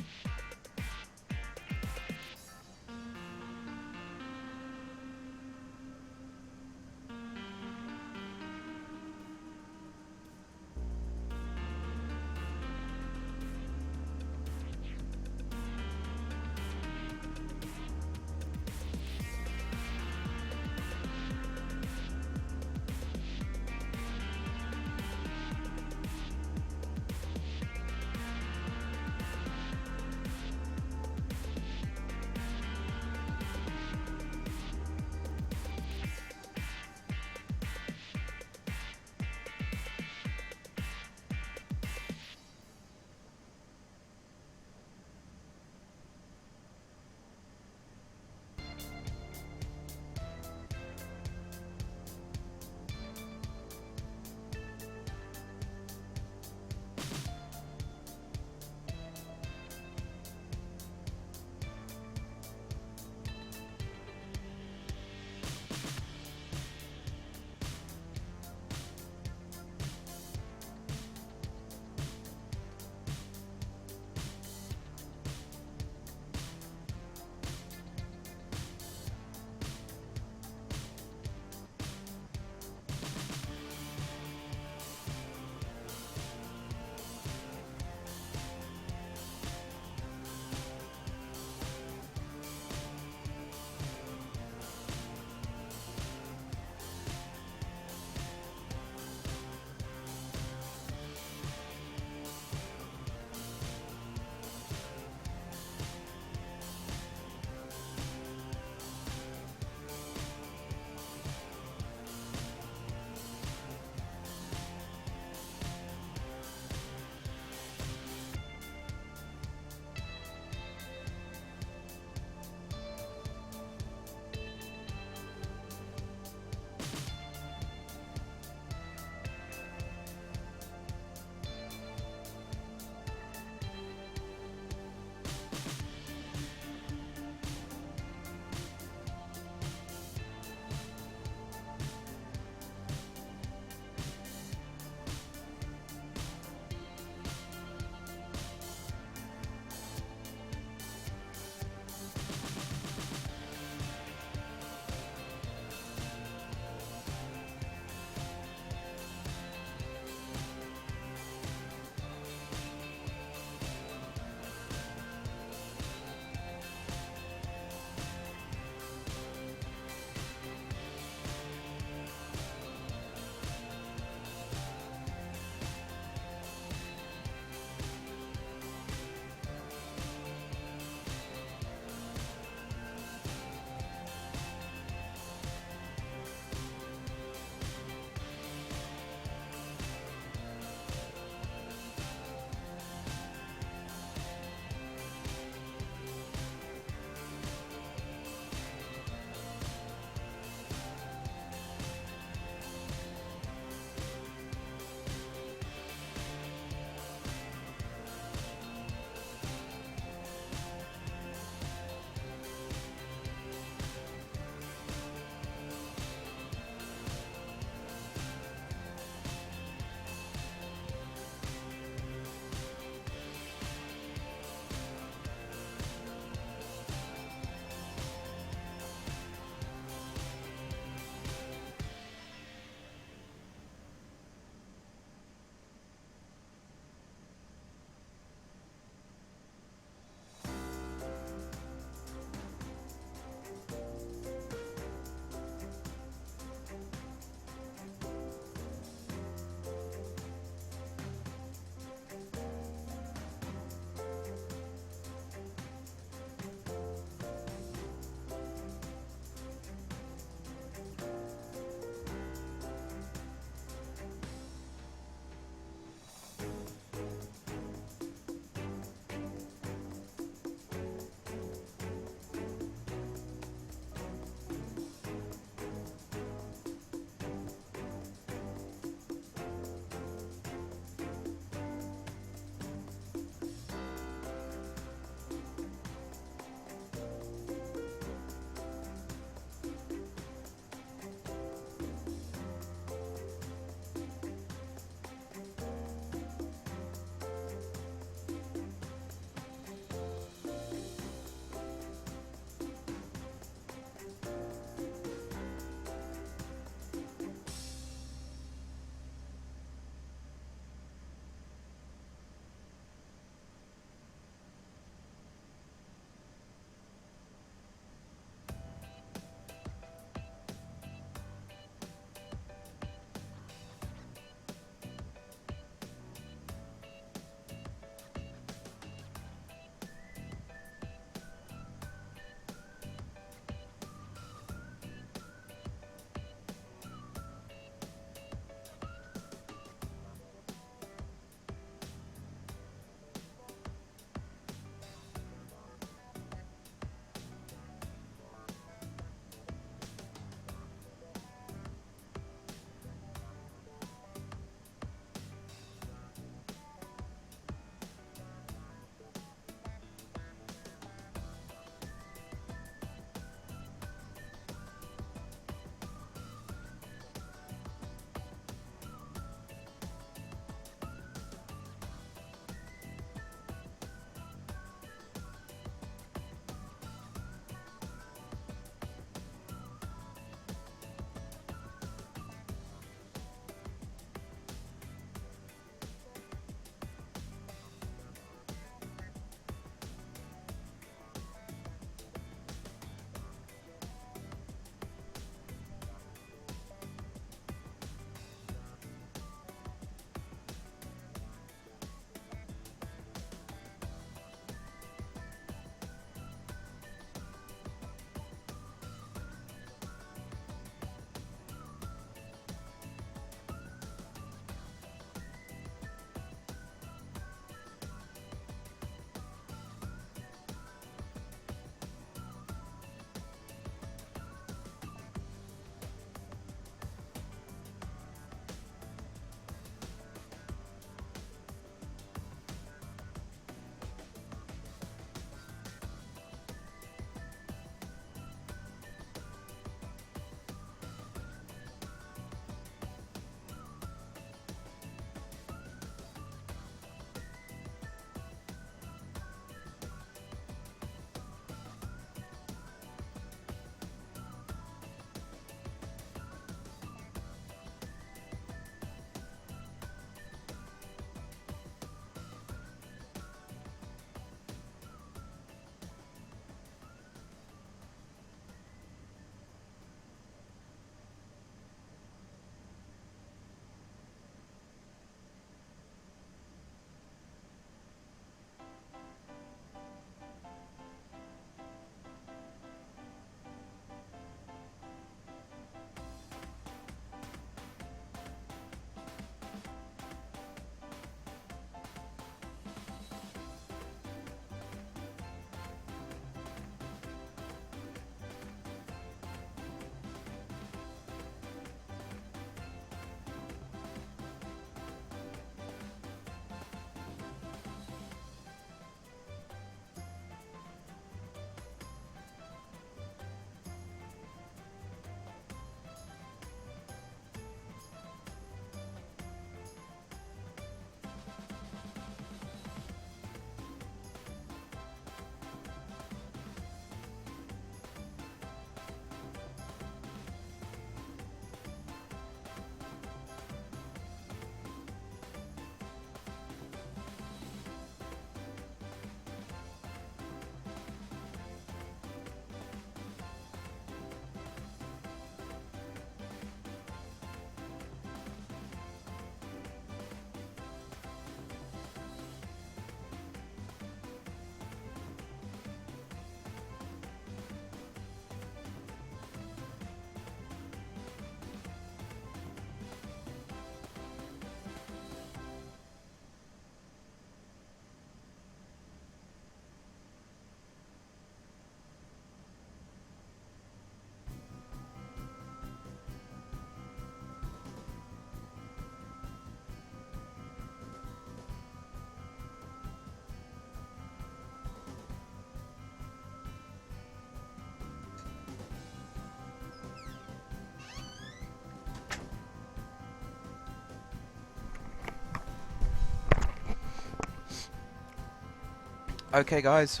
Okay guys,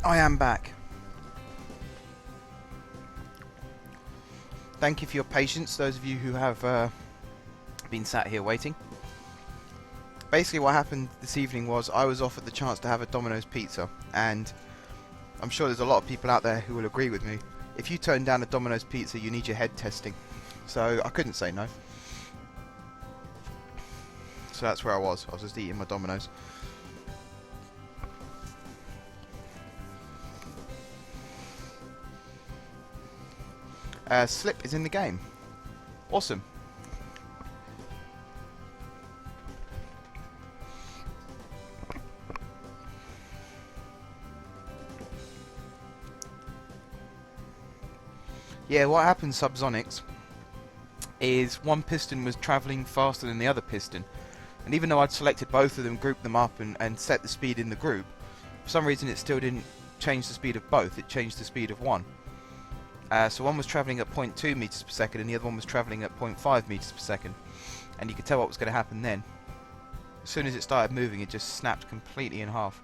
I am back. Thank you for your patience, those of you who have been sat here waiting. Basically what happened this evening was I was offered the chance to have a Domino's pizza, and I'm sure there's a lot of people out there who will agree with me. If you turn down a Domino's pizza, you need your head testing. So I couldn't say no. So that's where I was just eating my Domino's. Slip is in the game. Awesome. Yeah, what happened, Subsonics, is one piston was travelling faster than the other piston. And even though I'd selected both of them, grouped them up and set the speed in the group, for some reason it still didn't change the speed of both, it changed the speed of one. So one was travelling at 0.2 meters per second and the other one was travelling at 0.5 meters per second. And you could tell what was going to happen then. As soon as it started moving, it just snapped completely in half.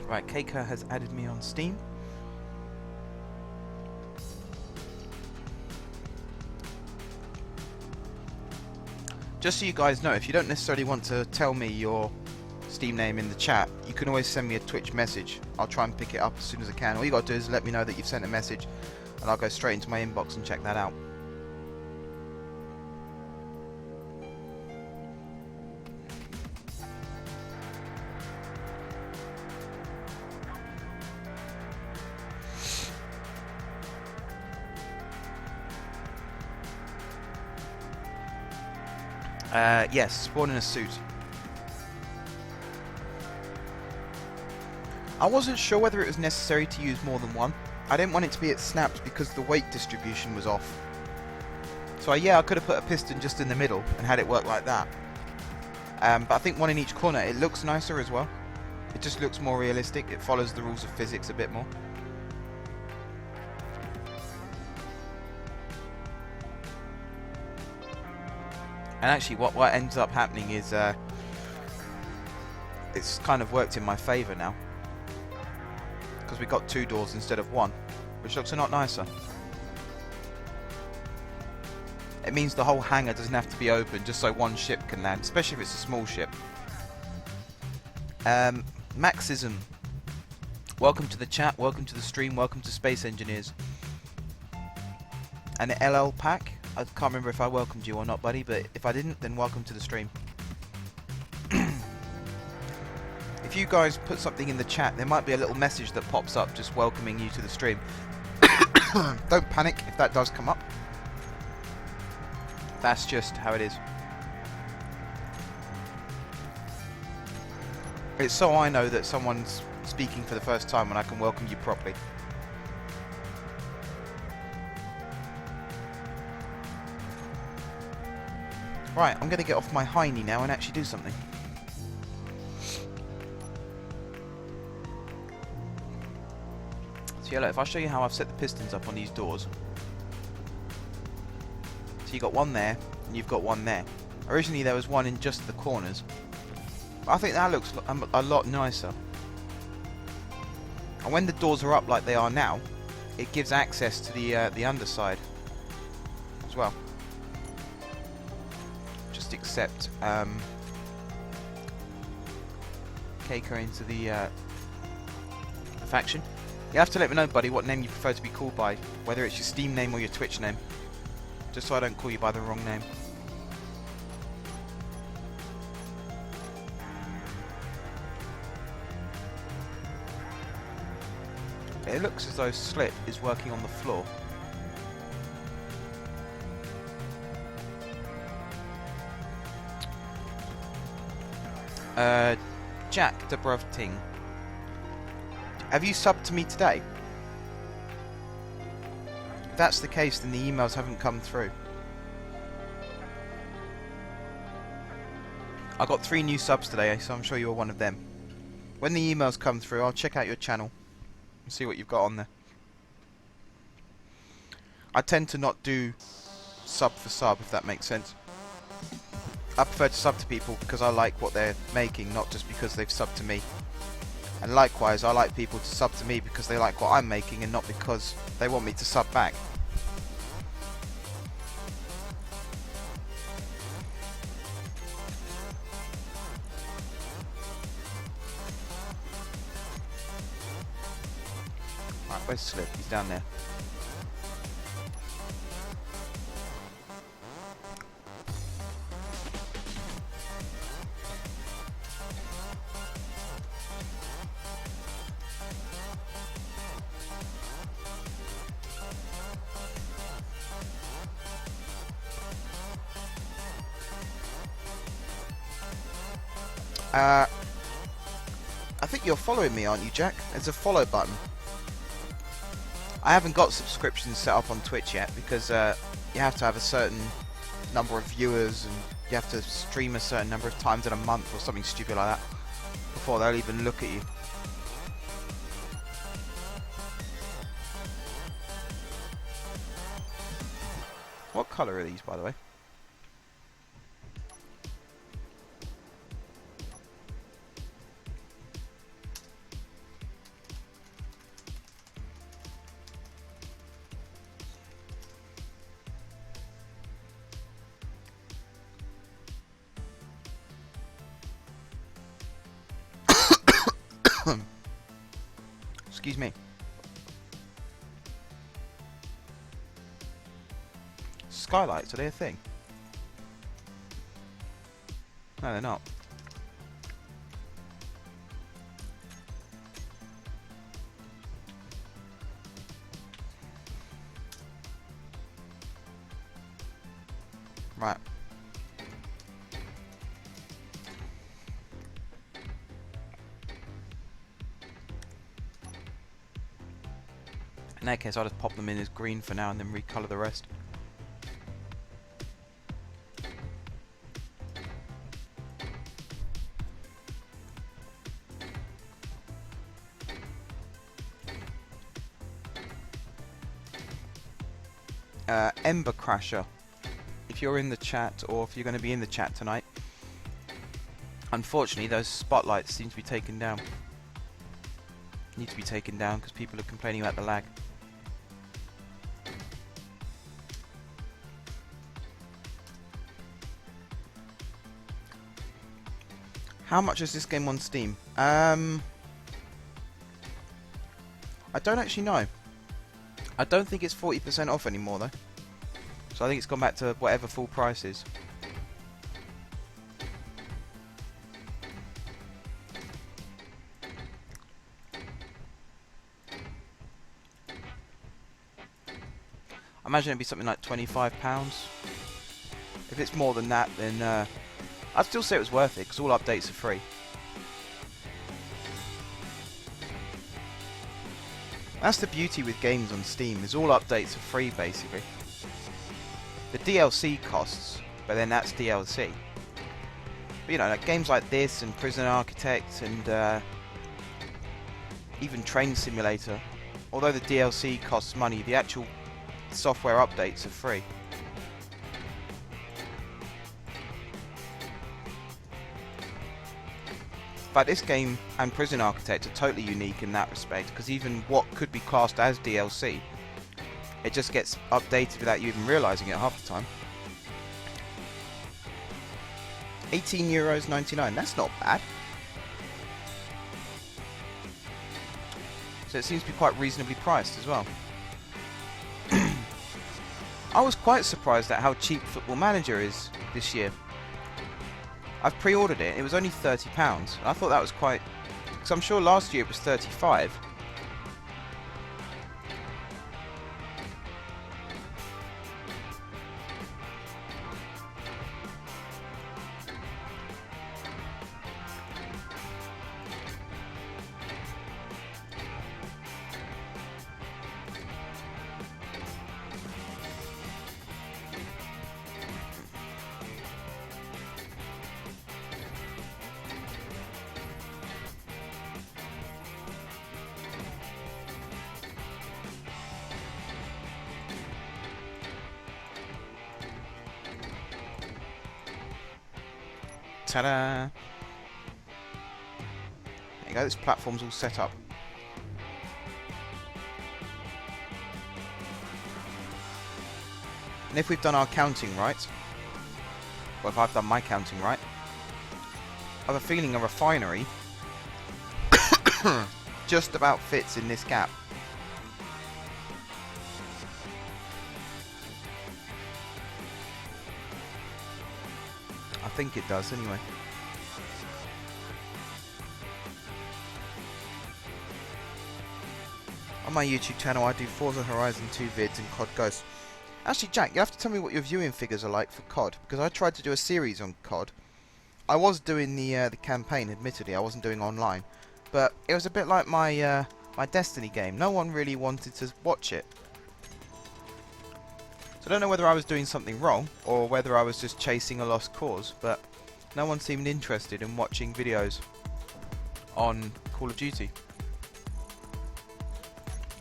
Right, Keika has added me on Steam. Just so you guys know, if you don't necessarily want to tell me your Steam name in the chat, you can always send me a Twitch message. I'll try and pick it up as soon as I can. All you got to do is let me know that you've sent a message, and I'll go straight into my inbox and check that out. Yes, spawn in a suit. I wasn't sure whether it was necessary to use more than one. I didn't want it to be at snaps because the weight distribution was off. So yeah, I could have put a piston just in the middle and had it work like that. But I think one in each corner, it looks nicer as well. It just looks more realistic. It follows the rules of physics a bit more. And actually what ends up happening is it's kind of worked in my favour now, because we got 2 doors instead of 1, which looks a lot nicer. It means the whole hangar doesn't have to be open just so one ship can land, especially if it's a small ship. Maxism, welcome to the chat, welcome to the stream, welcome to Space Engineers. And LL Pack, I can't remember if I welcomed you or not, buddy, but if I didn't, then welcome to the stream. If you guys put something in the chat, there might be a little message that pops up just welcoming you to the stream. Don't panic if that does come up. That's just how it is. It's so I know that someone's speaking for the first time and I can welcome you properly. Right, I'm going to get off my hiney now and actually do something. So yeah, look, if I show you how I've set the pistons up on these doors. So you've got one there, and you've got one there. Originally there was one in just the corners. But I think that looks a lot nicer. And when the doors are up like they are now, it gives access to the underside as well. Accept Keiko into the faction. You have to let me know, buddy, what name you prefer to be called by, whether it's your Steam name or your Twitch name, just so I don't call you by the wrong name. It looks as though Slip is working on the floor. Jack Dubrovting, have you subbed to me today? If that's the case, then the emails haven't come through. I got 3 new subs today, so I'm sure you're one of them. When the emails come through, I'll check out your channel and see what you've got on there. I tend to not do sub for sub, if that makes sense. I prefer to sub to people because I like what they're making, not just because they've subbed to me. And likewise, I like people to sub to me because they like what I'm making and not because they want me to sub back. Right, where's Slip? He's down there. I think you're following me, aren't you, Jack? There's a follow button. I haven't got subscriptions set up on Twitch yet because you have to have a certain number of viewers and you have to stream a certain number of times in a month or something stupid like that before they'll even look at you. What colour are these, by the way? Excuse me. Skylights, are they a thing? No, they're not. Right. In that case, I'll just pop them in as green for now and then recolour the rest. Ember Crasher, if you're in the chat or if you're going to be in the chat tonight, unfortunately those spotlights seem to be taken down. Need to be taken down because people are complaining about the lag. How much is this game on Steam? I don't actually know. I don't think it's 40% off anymore though. So I think it's gone back to whatever full price is. I imagine it'd be something like £25. If it's more than that, then I'd still say it was worth it because all updates are free. That's the beauty with games on Steam, is all updates are free basically. The DLC costs, but then that's DLC. But, you know, like games like this and Prison Architect and even Train Simulator, although the DLC costs money, the actual software updates are free. But this game and Prison Architect are totally unique in that respect, because even what could be classed as DLC, it just gets updated without you even realising it half the time. €18.99, that's not bad. So it seems to be quite reasonably priced as well. I was quite surprised at how cheap Football Manager is this year. I've pre-ordered it, it was only £30. I thought that was quite... because I'm sure last year it was 35. Ta-da! There you go, this platform's all set up. And if we've done our counting right, or if I've done my counting right, I have a feeling a refinery just about fits in this gap. I think it does anyway. On my YouTube channel I do Forza Horizon 2 vids and COD Ghosts. Actually, Jack, you have to tell me what your viewing figures are like for COD, because I tried to do a series on COD. I was doing the campaign, admittedly, I wasn't doing online, but it was a bit like my my Destiny game. No one really wanted to watch it. So I don't know whether I was doing something wrong, or whether I was just chasing a lost cause, but no one seemed interested in watching videos on Call of Duty.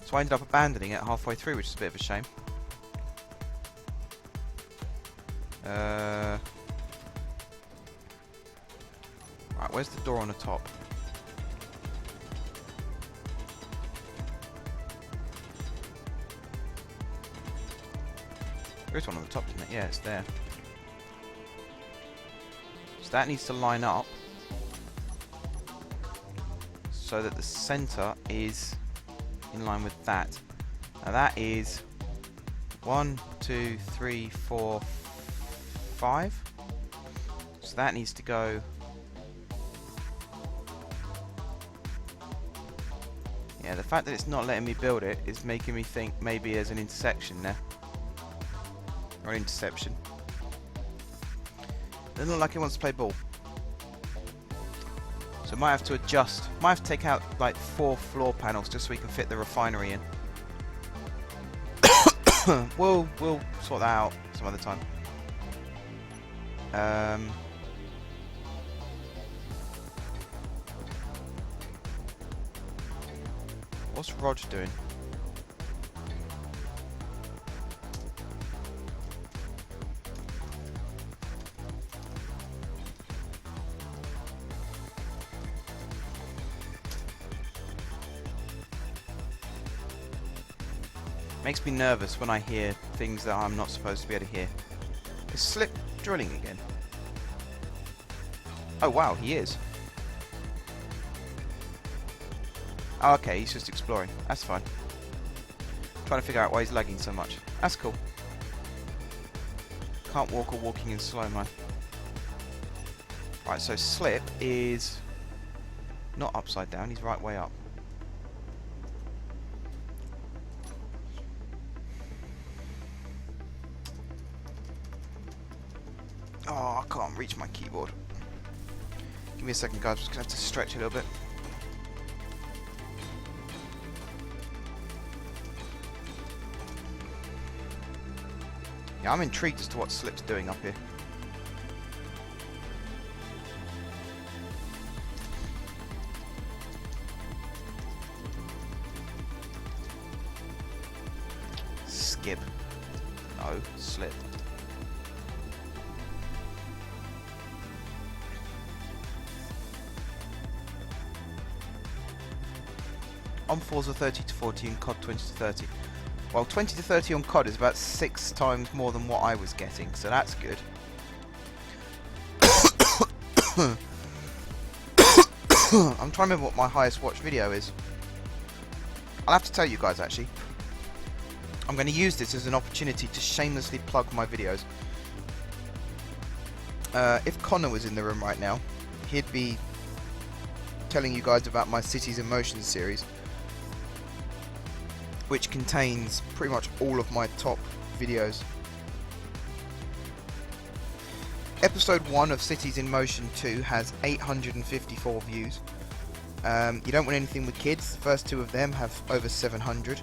So I ended up abandoning it halfway through, which is a bit of a shame. Right, where's the door on the top? There is one on the top, isn't it? Yeah, it's there. So that needs to line up so that the center is in line with that. Now that is 1, 2, 3, 4, 5. So that needs to go. Yeah, the fact that it's not letting me build it is making me think maybe there's an intersection there. Or an interception. Doesn't look like it wants to play ball. So I might have to adjust. Might have to take out like 4 floor panels just so we can fit the refinery in. We'll sort that out some other time. What's Rog doing? Makes me nervous when I hear things that I'm not supposed to be able to hear. Is Slip drilling again? Oh wow, he is. Oh, okay, he's just exploring. That's fine. Trying to figure out why he's lagging so much. That's cool. Can't walk or walking in slow-mo. Right, so Slip is not upside down, he's right way up. Oh, I can't reach my keyboard. Give me a second, guys. I'm just going to have to stretch a little bit. Yeah, I'm intrigued as to what Slip's doing up here. Skip. No, Slip. On Forza 30 to 40 and COD 20 to 30. Well, 20 to 30 on COD is about 6 times more than what I was getting, so that's good. I'm trying to remember what my highest watched video is. I'll have to tell you guys, actually. I'm going to use this as an opportunity to shamelessly plug my videos. If Connor was in the room right now, he'd be telling you guys about my Cities in Motion series, which contains pretty much all of my top videos. Episode 1 of Cities in Motion 2 has 854 views. You don't want anything with kids. The first 2 of them have over 700.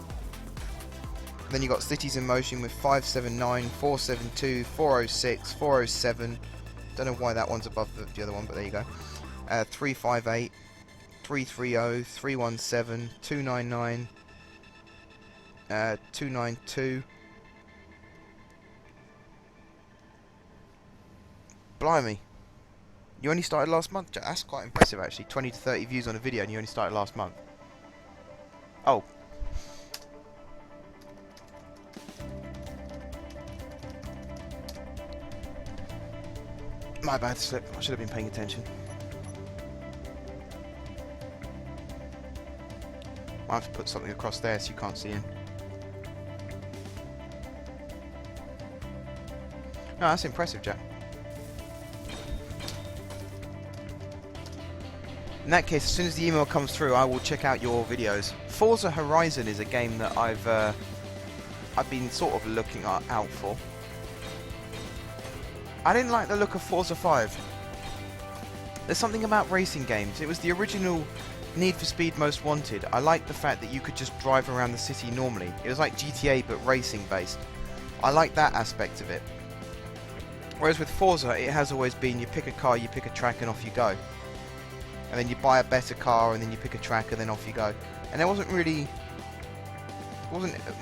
Then you got Cities in Motion with 579, 472, 406, 407. Don't know why that one's above the other one, but there you go. 358, 330, 317, 299, 292. Blimey. You only started last month? That's quite impressive, actually. 20 to 30 views on a video and you only started last month. Oh. My bad slip. I should have been paying attention. I have to put something across there so you can't see in. No, that's impressive, Jack. In that case, as soon as the email comes through, I will check out your videos. Forza Horizon is a game that I've been sort of looking out for. I didn't like the look of Forza 5. There's something about racing games. It was the original Need for Speed Most Wanted. I liked the fact that you could just drive around the city normally. It was like GTA but racing based. I like that aspect of it. Whereas with Forza, it has always been you pick a car, you pick a track and off you go. And then you buy a better car and then you pick a track and then off you go. And there wasn't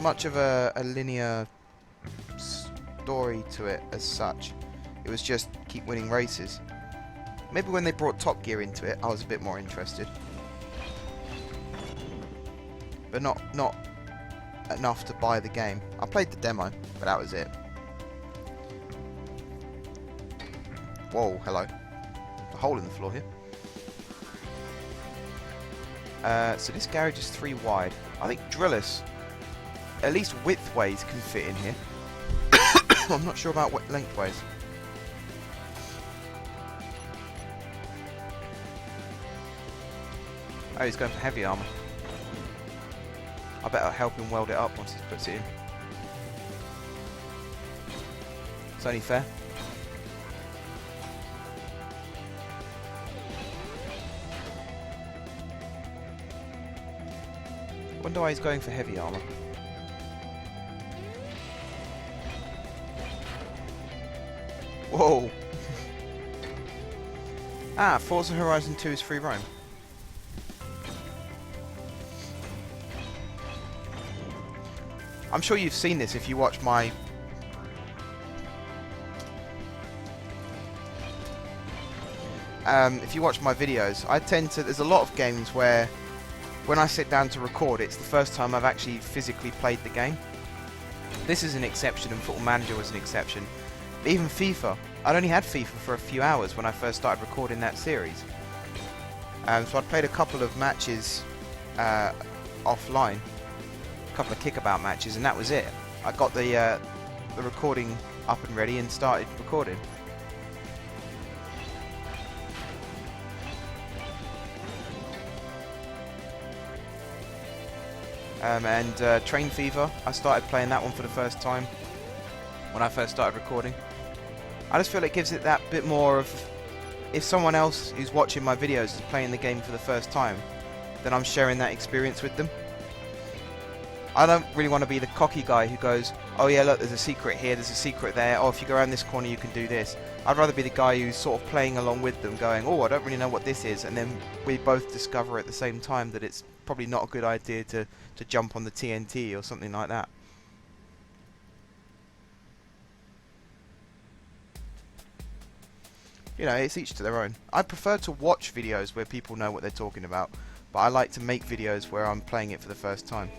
much of a linear story to it as such. It was just keep winning races. Maybe when they brought Top Gear into it, I was a bit more interested. But not enough to buy the game. I played the demo, but that was it. Whoa, hello. A hole in the floor here. So this garage is 3 wide. I think Drillus, at least widthways, can fit in here. I'm not sure about what lengthways. Oh, he's going for heavy armor. I better help him weld it up once he puts it in. It's only fair. Wonder why he's going for heavy armor. Whoa! Ah, Forza Horizon 2 is free roam. I'm sure you've seen this if you watch my... if you watch my videos, I tend to... There's a lot of games where when I sit down to record, it's the first time I've actually physically played the game. This is an exception, and Football Manager was an exception. But even FIFA, I'd only had FIFA for a few hours when I first started recording that series. So I'd played a couple of matches offline. A couple of kickabout matches, and that was it. I got the recording up and ready and started recording. And Train Fever, I started playing that one for the first time when I first started recording. I just feel it gives it that bit more of, if someone else who's watching my videos is playing the game for the first time, then I'm sharing that experience with them. I don't really want to be the cocky guy who goes, oh yeah, look, there's a secret here, there's a secret there, oh, if you go around this corner you can do this. I'd rather be the guy who's sort of playing along with them, going, oh, I don't really know what this is, and then we both discover at the same time that it's probably not a good idea to jump on the TNT or something like that. You know, it's each to their own. I prefer to watch videos where people know what they're talking about, but I like to make videos where I'm playing it for the first time.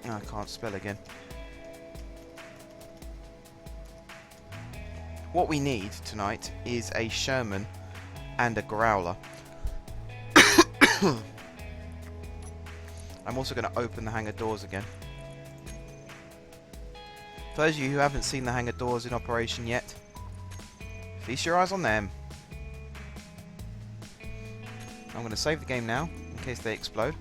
Oh, I can't spell again. What we need tonight is a Sherman and a Growler. I'm also going to open the hangar doors again. For those of you who haven't seen the hangar doors in operation yet, feast your eyes on them. I'm going to save the game now, in case they explode.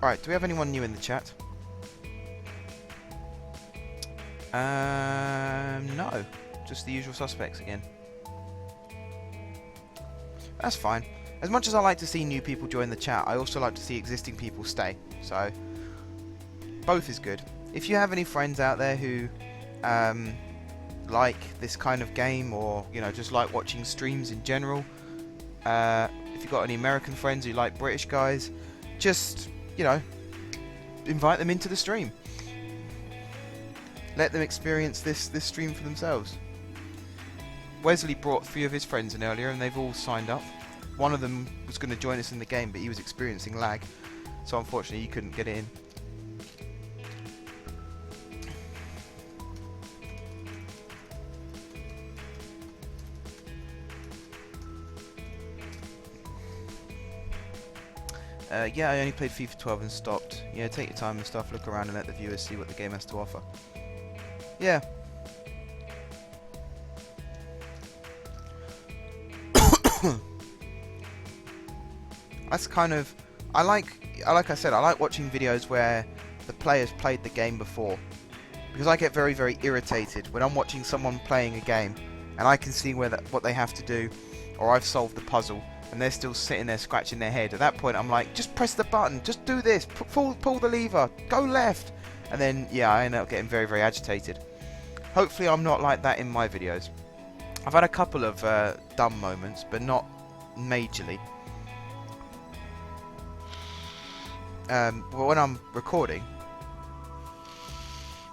Alright, do we have anyone new in the chat? No. Just the usual suspects again. That's fine. As much as I like to see new people join the chat, I also like to see existing people stay. So, both is good. If you have any friends out there who like this kind of game, or you know, just like watching streams in general, if you've got any American friends who like British guys, just, you know, invite them into the stream. Let them experience this stream for themselves. Wesley brought a few of his friends in earlier and they've all signed up. One of them was going to join us in the game, but he was experiencing lag, so unfortunately he couldn't get in. Yeah, I only played FIFA 12 and stopped. Yeah, take your time and stuff, look around and let the viewers see what the game has to offer. Yeah. That's kind of... like I said, I like watching videos where the players played the game before. Because I get very, very irritated when I'm watching someone playing a game and I can see what they have to do, or I've solved the puzzle, and they're still sitting there scratching their head. At that point I'm like, just press the button, just do this, pull the lever, go left. And then, yeah, I end up getting very, very agitated. Hopefully I'm not like that in my videos. I've had a couple of dumb moments, but not majorly. But when I'm recording,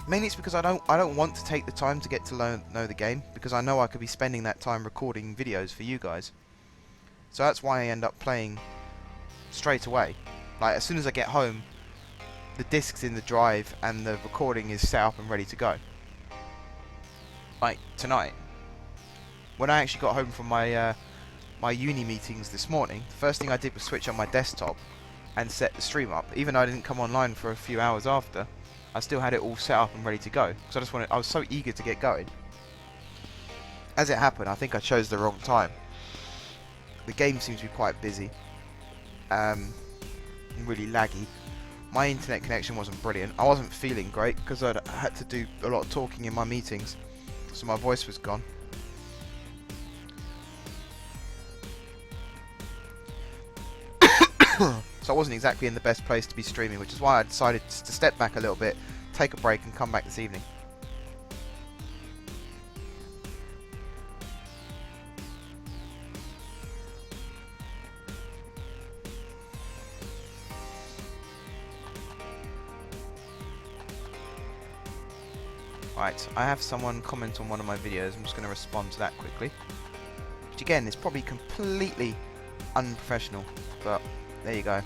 mainly it's because I don't want to take the time to get to know the game, because I know I could be spending that time recording videos for you guys. So that's why I end up playing straight away. Like, as soon as I get home, the disc's in the drive and the recording is set up and ready to go. Like tonight, when I actually got home from my my uni meetings this morning, the first thing I did was switch on my desktop and set the stream up. Even though I didn't come online for a few hours after, I still had it all set up and ready to go. So I was so eager to get going. As it happened, I think I chose the wrong time. The game seems to be quite busy, really laggy. My internet connection wasn't brilliant. I wasn't feeling great because I had to do a lot of talking in my meetings, so my voice was gone. So I wasn't exactly in the best place to be streaming, which is why I decided to step back a little bit, take a break and come back this evening. Right, I have someone comment on one of my videos. I'm just going to respond to that quickly. Which again is probably completely unprofessional, but there you go.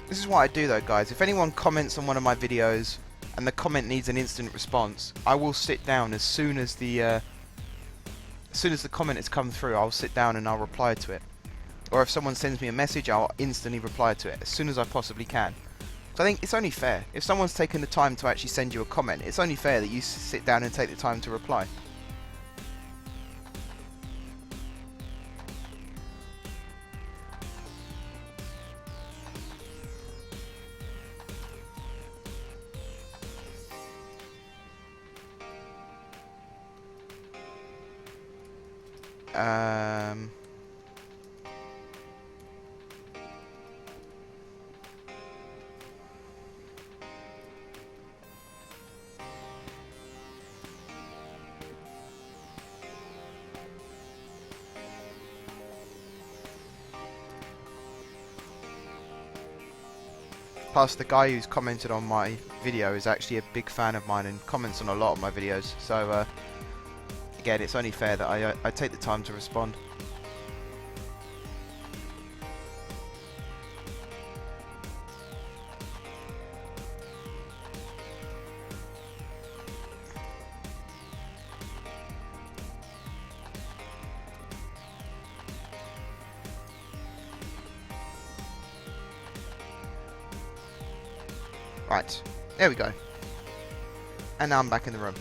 This is what I do though, guys. If anyone comments on one of my videos and the comment needs an instant response, I will sit down as soon as the comment has come through. I'll sit down and I'll reply to it. Or if someone sends me a message, I'll instantly reply to it as soon as I possibly can. So I think it's only fair. If someone's taken the time to actually send you a comment, it's only fair that you sit down and take the time to reply. Plus, the guy who's commented on my video is actually a big fan of mine and comments on a lot of my videos. So, again, it's only fair that I take the time to respond. Right, there we go. And now I'm back in the room.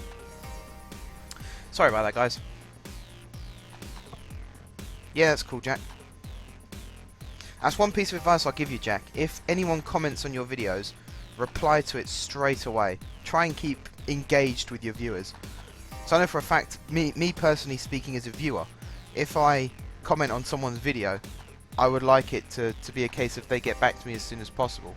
Sorry about that, guys. Yeah, that's cool, Jack. That's one piece of advice I'll give you, Jack. If anyone comments on your videos, reply to it straight away. Try and keep engaged with your viewers. So I know for a fact, me personally speaking as a viewer, if I comment on someone's video, I would like it to be a case of they get back to me as soon as possible.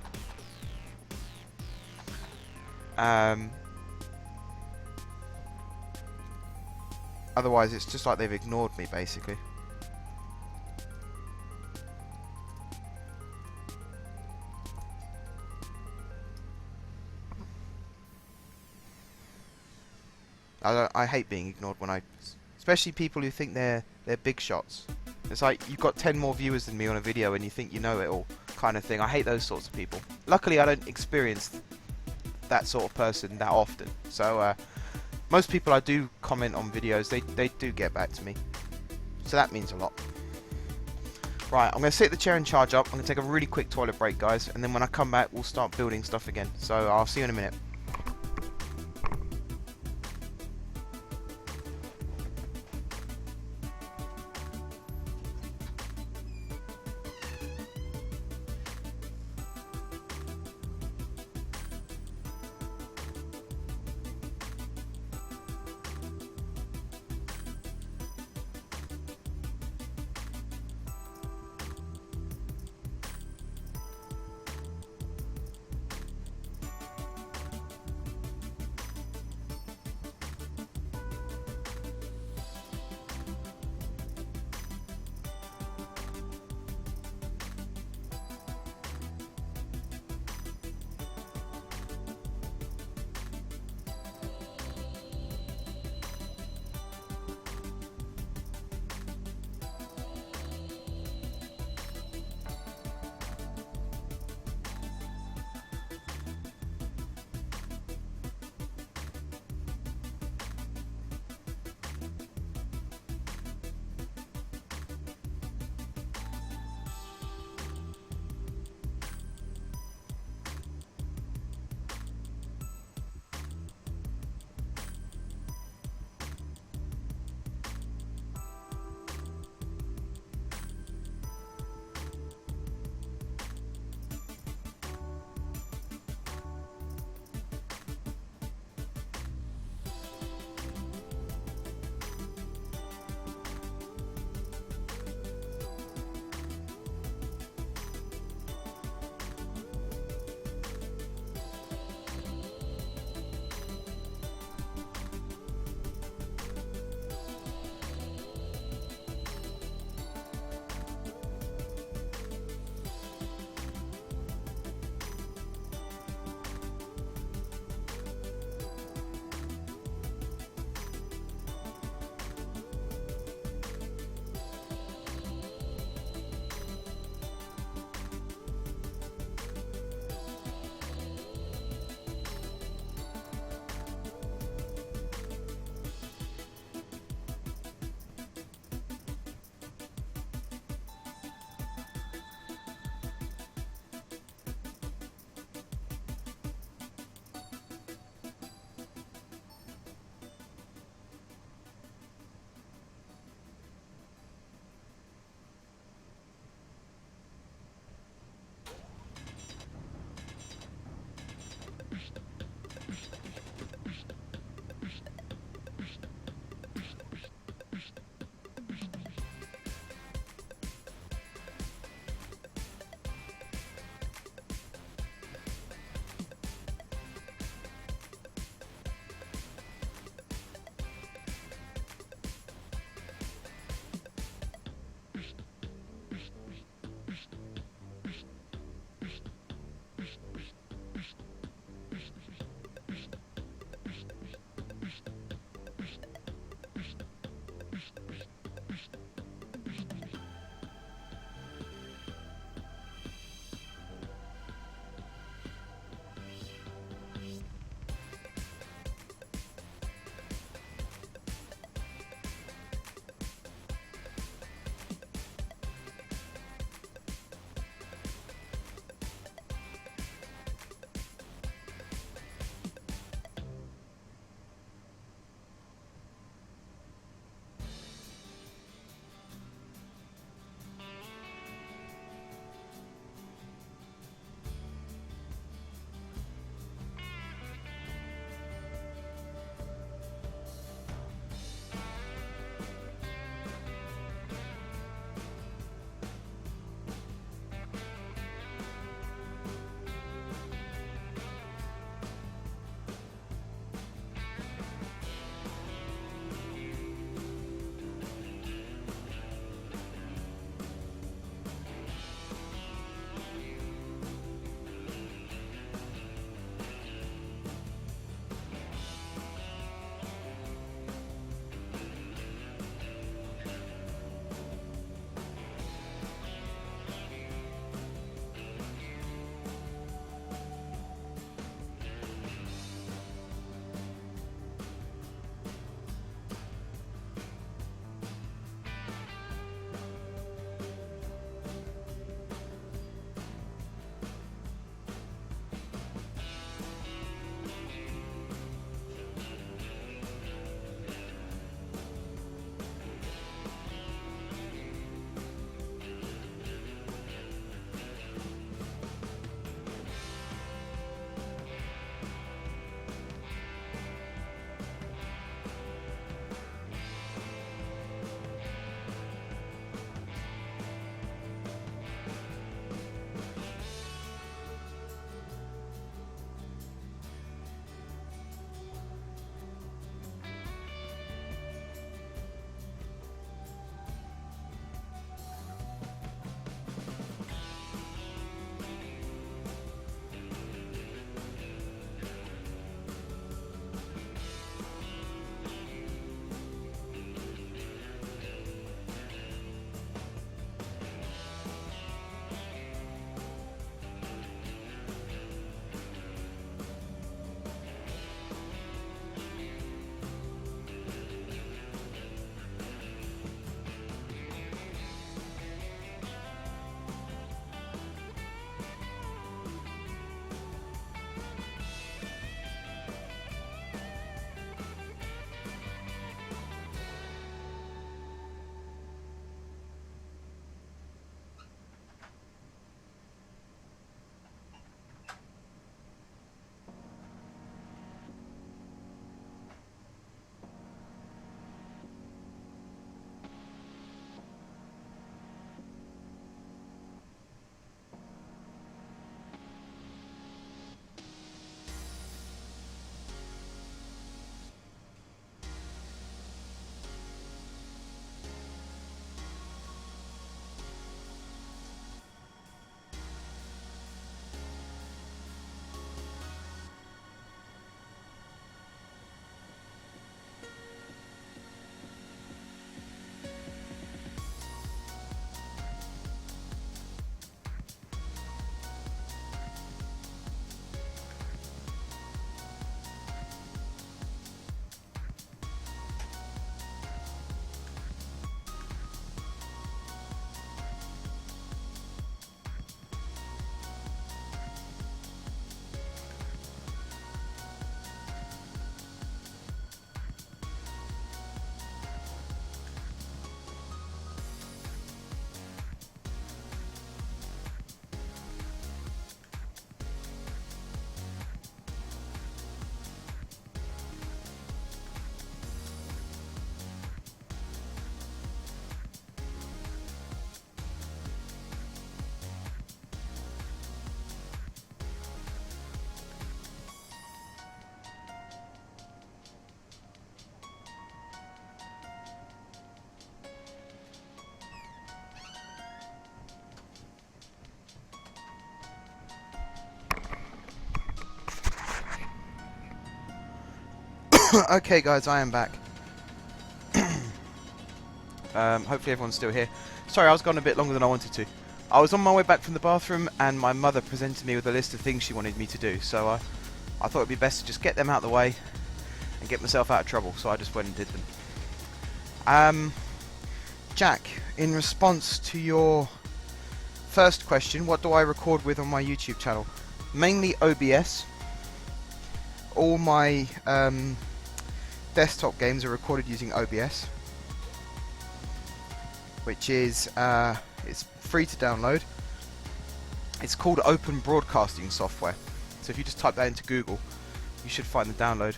Otherwise, it's just like they've ignored me, basically. I hate being ignored when especially people who think they're big shots. It's like you've got 10 more viewers than me on a video and you think you know it all, kind of thing. I hate those sorts of people. Luckily, I don't experience that sort of person that often. So most people I do comment on videos, they do get back to me. So that means a lot. Right, I'm going to sit the chair and charge up. I'm going to take a really quick toilet break, guys, and then when I come back, we'll start building stuff again. So I'll see you in a minute. Okay guys, I am back. Hopefully everyone's still here. Sorry, I was gone a bit longer than I wanted to. I was on my way back from the bathroom and my mother presented me with a list of things she wanted me to do, so I thought it'd be best to just get them out of the way and get myself out of trouble, so I just went and did them. Jack, in response to your first question, what do I record with on my YouTube channel? Mainly OBS. All my desktop games are recorded using OBS, which is it's free to download. It's called Open Broadcasting Software. So if you just type that into Google, you should find the download.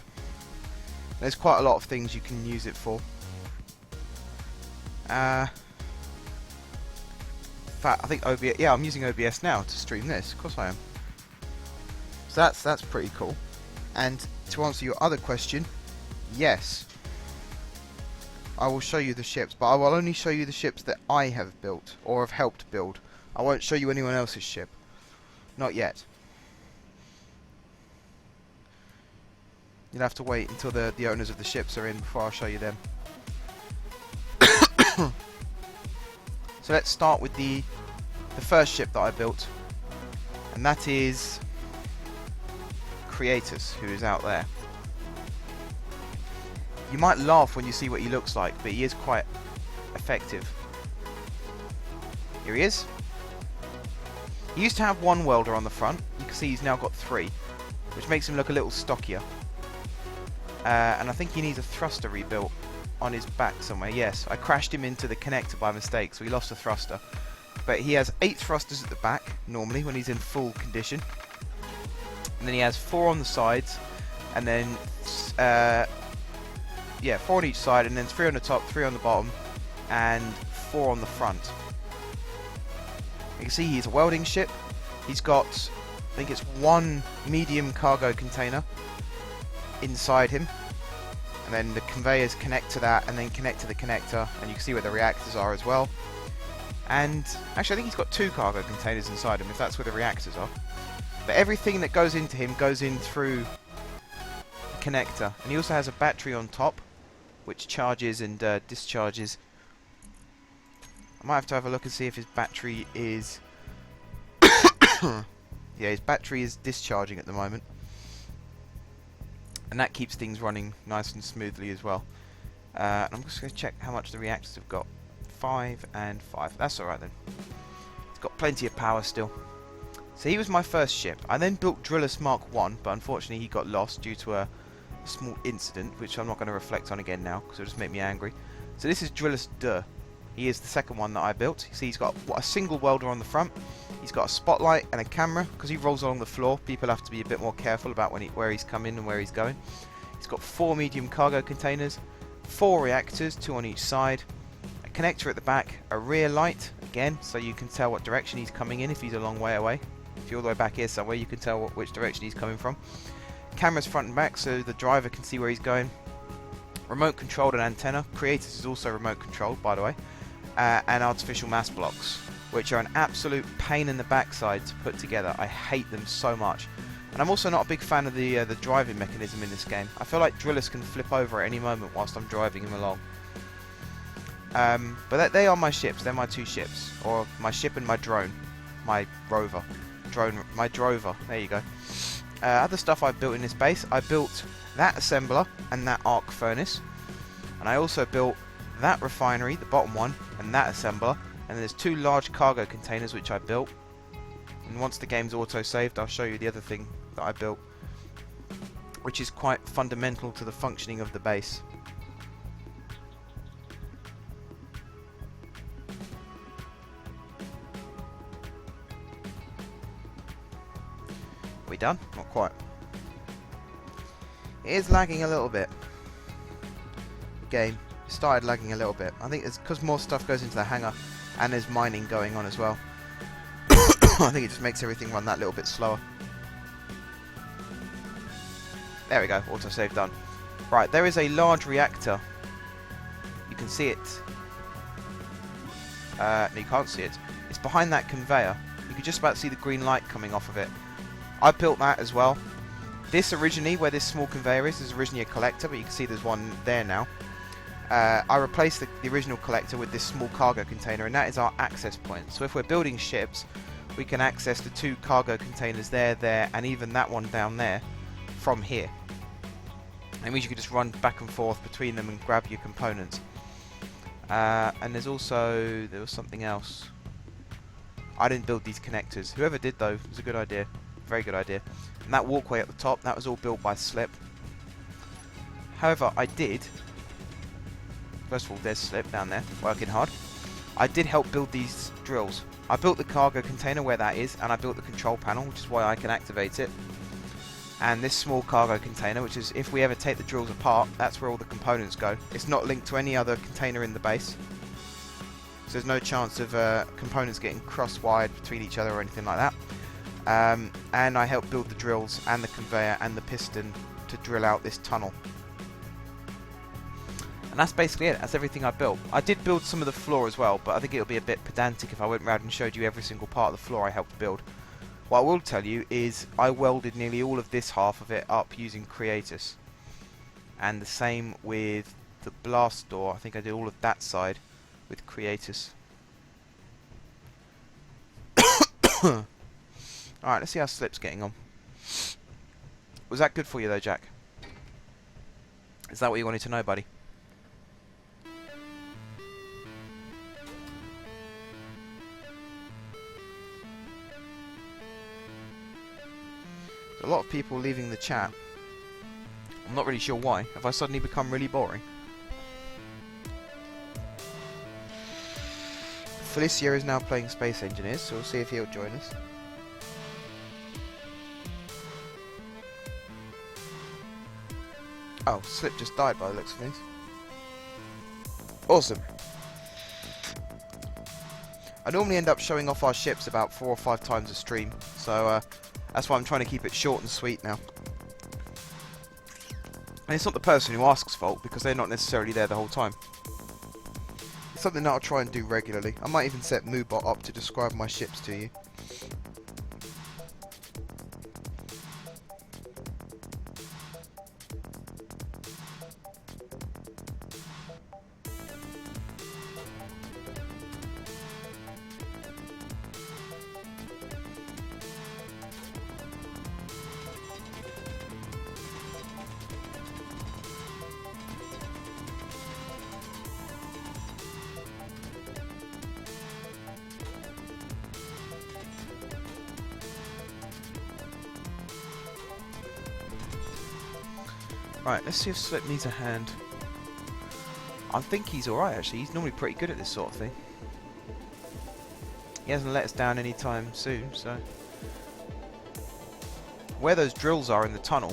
There's quite a lot of things you can use it for. In fact, I think OBS. Yeah, I'm using OBS now to stream this. Of course I am. So that's pretty cool. And to answer your other question, yes, I will show you the ships, but I will only show you the ships that I have built or have helped build. I won't show you anyone else's ship. Not yet. You'll have to wait until the owners of the ships are in before I'll show you them. So let's start with the first ship that I built, and that is Creatus, who is out there. You might laugh when you see what he looks like, but he is quite effective. Here he is. He used to have one welder on the front. You can see he's now got 3, which makes him look a little stockier. And I think he needs a thruster rebuilt on his back somewhere. Yes, I crashed him into the connector by mistake, so he lost a thruster. But he has 8 thrusters at the back, normally, when he's in full condition. And then he has 4 on the sides, and then, yeah, 4 on each side, and then 3 on the top, 3 on the bottom, and 4 on the front. You can see he's a welding ship. He's got, I think it's 1 medium cargo container inside him. And then the conveyors connect to that, and then connect to the connector, and you can see where the reactors are as well. And actually I think he's got 2 cargo containers inside him, if that's where the reactors are. But everything that goes into him goes in through the connector. And he also has a battery on top, which charges and discharges. I might have a look and see if his battery is... yeah, his battery is discharging at the moment. And that keeps things running nice and smoothly as well. And I'm just going to check how much the reactors have got. 5 and 5. That's alright then. It's got plenty of power still. So he was my first ship. I then built Drillus Mark 1, but unfortunately he got lost due to a small incident, which I'm not going to reflect on again now, because it'll just make me angry. So this is Drillus 2. He is the second one that I built. You see he's got a single welder on the front. He's got a spotlight and a camera. Because he rolls along the floor, people have to be a bit more careful about where he's coming and where he's going. He's got 4 medium cargo containers, 4 reactors, 2 on each side, a connector at the back, a rear light, again, so you can tell what direction he's coming in if he's a long way away. If you're all the way back here somewhere, you can tell which direction he's coming from. Cameras front and back, so the driver can see where he's going. Remote controlled an antenna. Creatus is also remote controlled, by the way. And artificial mass blocks, which are an absolute pain in the backside to put together. I hate them so much. And I'm also not a big fan of the driving mechanism in this game. I feel like Drillus can flip over at any moment whilst I'm driving him along. But they are my ships. They're my 2 ships, or my ship and my drone, my rover, my drover. There you go. Other stuff I've built in this base. I built that assembler and that arc furnace, and I also built that refinery, the bottom one, and that assembler. And there's 2 large cargo containers which I built. And once the game's auto-saved, I'll show you the other thing that I built, which is quite fundamental to the functioning of the base. We done? Not quite. It is lagging a little bit. The game started lagging a little bit. I think it's because more stuff goes into the hangar and there's mining going on as well. I think it just makes everything run that little bit slower. There we go, autosave done. Right, there is a large reactor. You can see it. No, you can't see it. It's behind that conveyor. You can just about see the green light coming off of it. I built that as well. This originally, where this small conveyor is originally a collector, but you can see there's one there now. I replaced the original collector with this small cargo container, and that is our access point. So if we're building ships, we can access the 2 cargo containers there, and even that one down there from here. It means you can just run back and forth between them and grab your components. And there was something else. I didn't build these connectors. Whoever did though, it was a good idea. Very good idea. And that walkway at the top, that was all built by Slip. However, I did... First of all, there's Slip down there, working hard. I did help build these drills. I built the cargo container where that is, and I built the control panel, which is why I can activate it. And this small cargo container, which is, if we ever take the drills apart, that's where all the components go. It's not linked to any other container in the base. So there's no chance of components getting cross-wired between each other or anything like that. And I helped build the drills and the conveyor and the piston to drill out this tunnel. And that's basically it. That's everything I built. I did build some of the floor as well, but I think it would be a bit pedantic if I went round and showed you every single part of the floor I helped build. What I will tell you is I welded nearly all of this half of it up using Creatus. And the same with the blast door. I think I did all of that side with Creatus. Alright, let's see how Slip's getting on. Was that good for you though, Jack? Is that what you wanted to know, buddy? A lot of people leaving the chat. I'm not really sure why. Have I suddenly become really boring? Felicia is now playing Space Engineers, so we'll see if he'll join us. Oh, Slip just died by the looks of things. Awesome. I normally end up showing off our ships about 4 or 5 times a stream, so that's why I'm trying to keep it short and sweet now. And it's not the person who asks fault, because they're not necessarily there the whole time. It's something that I'll try and do regularly. I might even set Moobot up to describe my ships to you. Right, let's see if Slip needs a hand. I think he's alright actually, he's normally pretty good at this sort of thing. He hasn't let us down anytime soon, so... Where those drills are in the tunnel,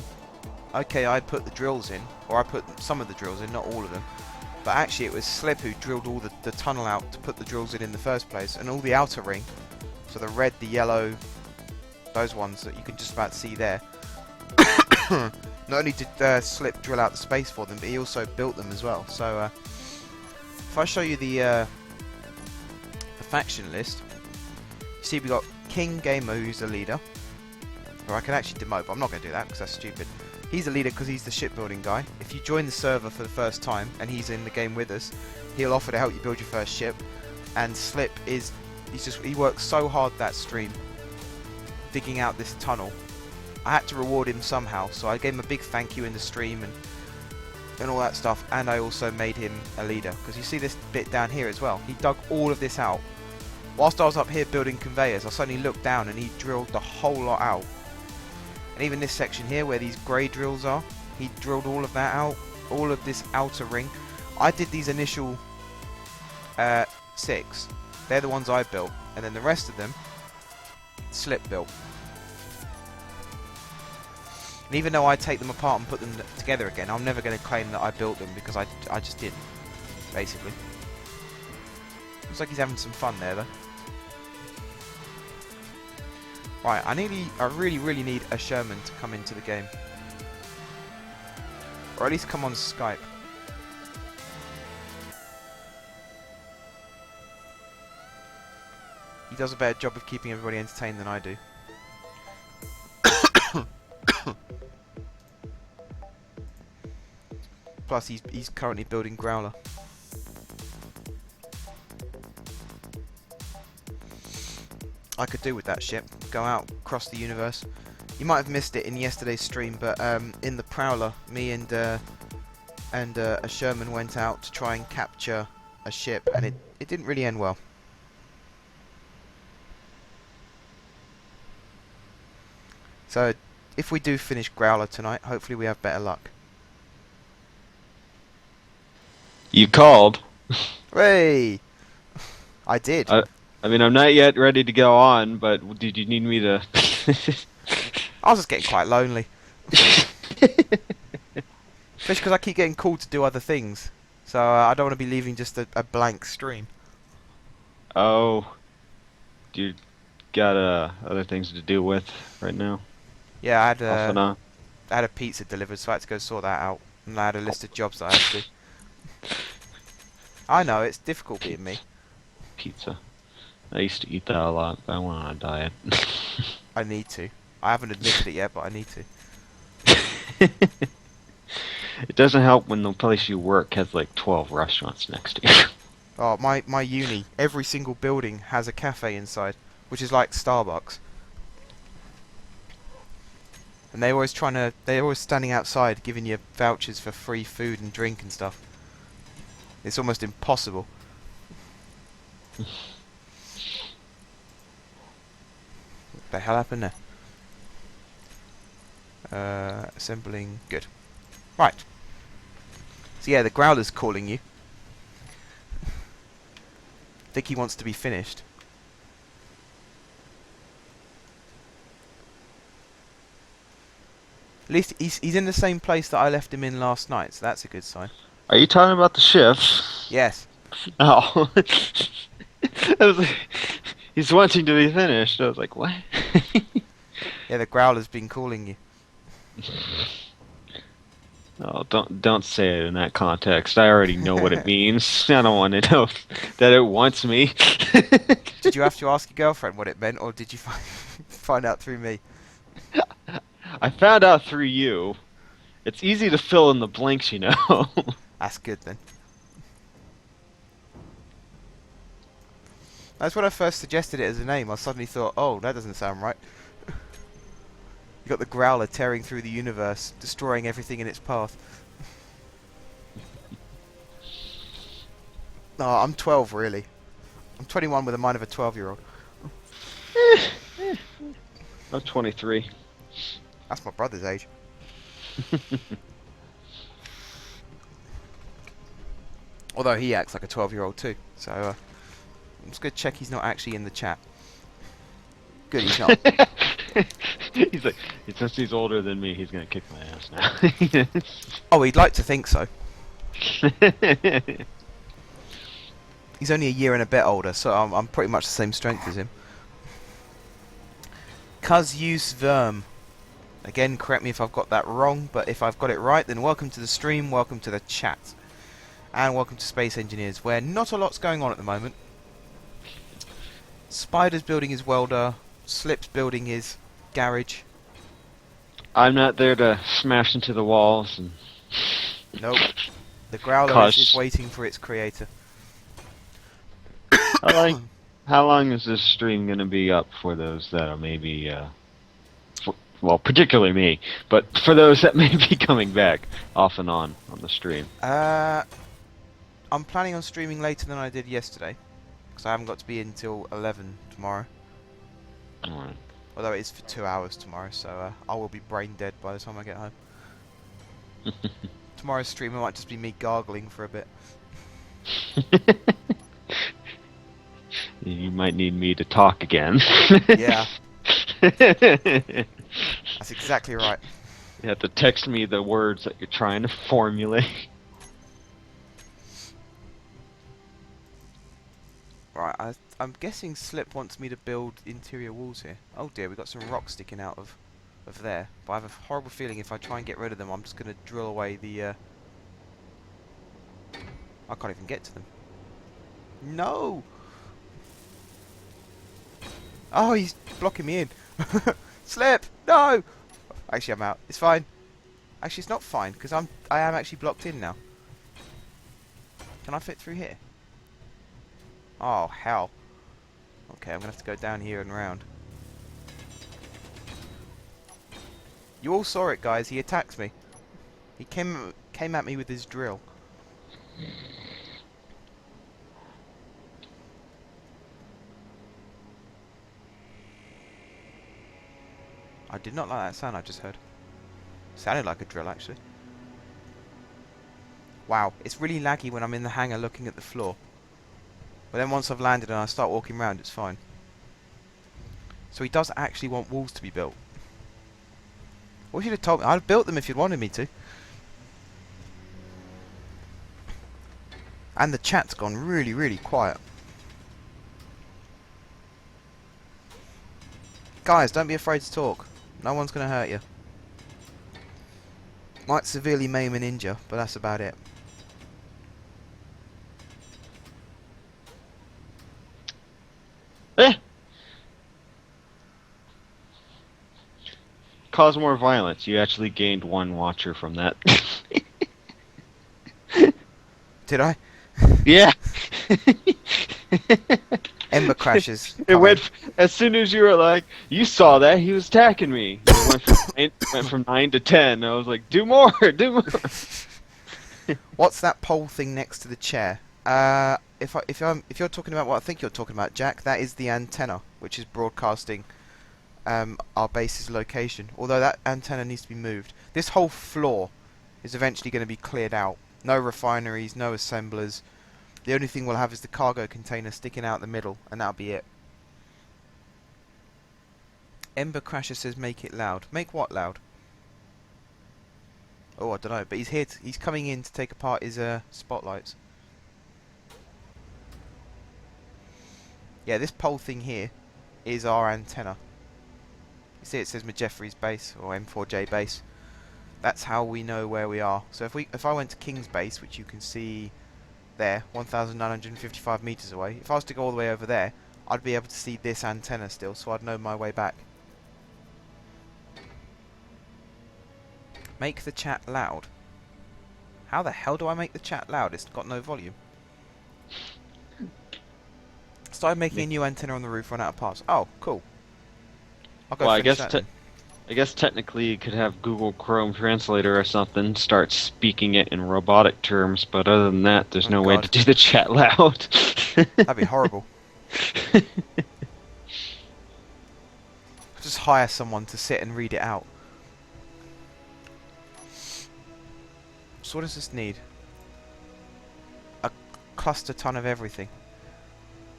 okay, I put the drills in, or I put some of the drills in, not all of them. But actually it was Slip who drilled all the tunnel out to put the drills in the first place, and all the outer ring, so the red, the yellow, those ones that you can just about see there. Not only did Slip drill out the space for them, but he also built them as well. So, if I show you the faction list, you see we got King Gamer, who's the leader. Or I can actually demote, but I'm not going to do that because that's stupid. He's a leader because he's the shipbuilding guy. If you join the server for the first time and he's in the game with us, he'll offer to help you build your first ship. And Slip is, he works so hard that stream, digging out this tunnel. I had to reward him somehow, so I gave him a big thank you in the stream and all that stuff, and I also made him a leader, because you see this bit down here as well. He dug all of this out. Whilst I was up here building conveyors, I suddenly looked down and he drilled the whole lot out. And even this section here where these grey drills are, he drilled all of that out, all of this outer ring. I did these initial 6. They're the ones I built, and then the rest of them Slip built. And even though I take them apart and put them together again, I'm never going to claim that I built them, because I just didn't, basically. Looks like he's having some fun there, though. Right, I really need a Sherman to come into the game. Or at least come on Skype. He does a better job of keeping everybody entertained than I do. Plus, he's currently building Growler. I could do with that ship. Go out, across the universe. You might have missed it in yesterday's stream, but in the Prowler, me and a Sherman went out to try and capture a ship, and it didn't really end well. So, if we do finish Growler tonight, hopefully we have better luck. You called. Hey! I did. I mean, I'm not yet ready to go on, but did you need me to... I was just getting quite lonely. Especially because I keep getting called to do other things. So I don't want to be leaving just a blank stream. Oh. You got other things to deal with right now? Yeah, Off and on. I had a pizza delivered, so I had to go sort that out. And I had a list of jobs that I had to do. I know, it's difficult being me. Pizza. I used to eat that a lot, but I went on a diet. I need to. I haven't admitted it yet, but I need to. It doesn't help when the place you work has like 12 restaurants next to you. Oh, my uni, every single building has a cafe inside, which is like Starbucks. And they're always standing outside giving you vouchers for free food and drink and stuff. It's almost impossible. What the hell happened there? Assembling. Good. Right. So yeah, the Growler's calling you. I think he wants to be finished. At least he's in the same place that I left him in last night, so that's a good sign. Are you talking about the shift? Yes. Oh. I was like, he's wanting to be finished. I was like, what? Yeah, the Growler's been calling you. Oh, don't say it in that context. I already know what it means. I don't want to know that it wants me. Did you have to ask your girlfriend what it meant, or did you find out through me? I found out through you. It's easy to fill in the blanks, you know. That's good then. That's when I first suggested it as a name. I suddenly thought, oh, that doesn't sound right. You got the Growler tearing through the universe, destroying everything in its path. No, I'm 12 really. I'm 21 with the mind of a 12-year-old. I'm 23. That's my brother's age. Although he acts like a 12-year-old too. So I'm just going to check he's not actually in the chat. Good, he's not. He's like, since he's older than me, he's gonna kick my ass now. Oh, he'd like to think so. He's only a year and a bit older, so I'm pretty much the same strength as him. Cuz use Verm. Again, correct me if I've got that wrong, but if I've got it right, then welcome to the stream, welcome to the chat. And welcome to Space Engineers, where not a lot's going on at the moment. Spider's building his welder, Slip's building his garage. I'm not there to smash into the walls and... Nope. The Growler is waiting for its creator. How long is this stream going to be up for those that are maybe... well, particularly me, but for those that may be coming back off and on the stream? I'm planning on streaming later than I did yesterday, because I haven't got to be in until 11 tomorrow. Alright. Although it is for 2 hours tomorrow, so I will be brain dead by the time I get home. Tomorrow's stream might just be me gargling for a bit. You might need me to talk again. Yeah. That's exactly right. You have to text me the words that you're trying to formulate. Right, I'm guessing Slip wants me to build interior walls here. Oh dear, we've got some rocks sticking out of there. But I have a horrible feeling if I try and get rid of them, I'm just going to drill away the... I can't even get to them. No! Oh, he's blocking me in. Slip! No! Actually, I'm out. It's fine. Actually, it's not fine, because I am actually blocked in now. Can I fit through here? Oh, hell. Okay, I'm going to have to go down here and round. You all saw it, guys. He attacked me. He came at me with his drill. I did not like that sound I just heard. Sounded like a drill, actually. Wow, it's really laggy when I'm in the hangar looking at the floor. But then once I've landed and I start walking around, it's fine. So he does actually want walls to be built. What should have told me? I'd have built them if you'd wanted me to. And the chat's gone really, really quiet. Guys, don't be afraid to talk. No one's going to hurt you. Might severely maim and injure, but that's about it. Eh! Cause more violence. You actually gained 1 watcher from that. Did I? Yeah. Ember crashes. It went as soon as you were like, you saw that he was attacking me. It went from 9 to 10. I was like, do more, do more. What's that pole thing next to the chair? If you're talking about what I think you're talking about, Jack, that is the antenna, which is broadcasting our base's location. Although that antenna needs to be moved. This whole floor is eventually going to be cleared out. No refineries, no assemblers. The only thing we'll have is the cargo container sticking out the middle, and that'll be it. Ember Crasher says make it loud. Make what loud? Oh, I don't know, but he's here. He's coming in to take apart his spotlights. Yeah, this pole thing here is our antenna. You see, it says Majeffrey's base or M4J base. That's how we know where we are. So if I went to King's base, which you can see there, 1,955 meters away. If I was to go all the way over there, I'd be able to see this antenna still, so I'd know my way back. Make the chat loud. How the hell do I make the chat loud? It's got no volume. Started making a new antenna on the roof, run out of parts. Oh, cool. I'll go Well, finish that then. I guess technically you could have Google Chrome Translator or something start speaking it in robotic terms, but other than that, there's no way to do the chat loud. That'd be horrible. Just hire someone to sit and read it out. So what does this need? A cluster ton of everything.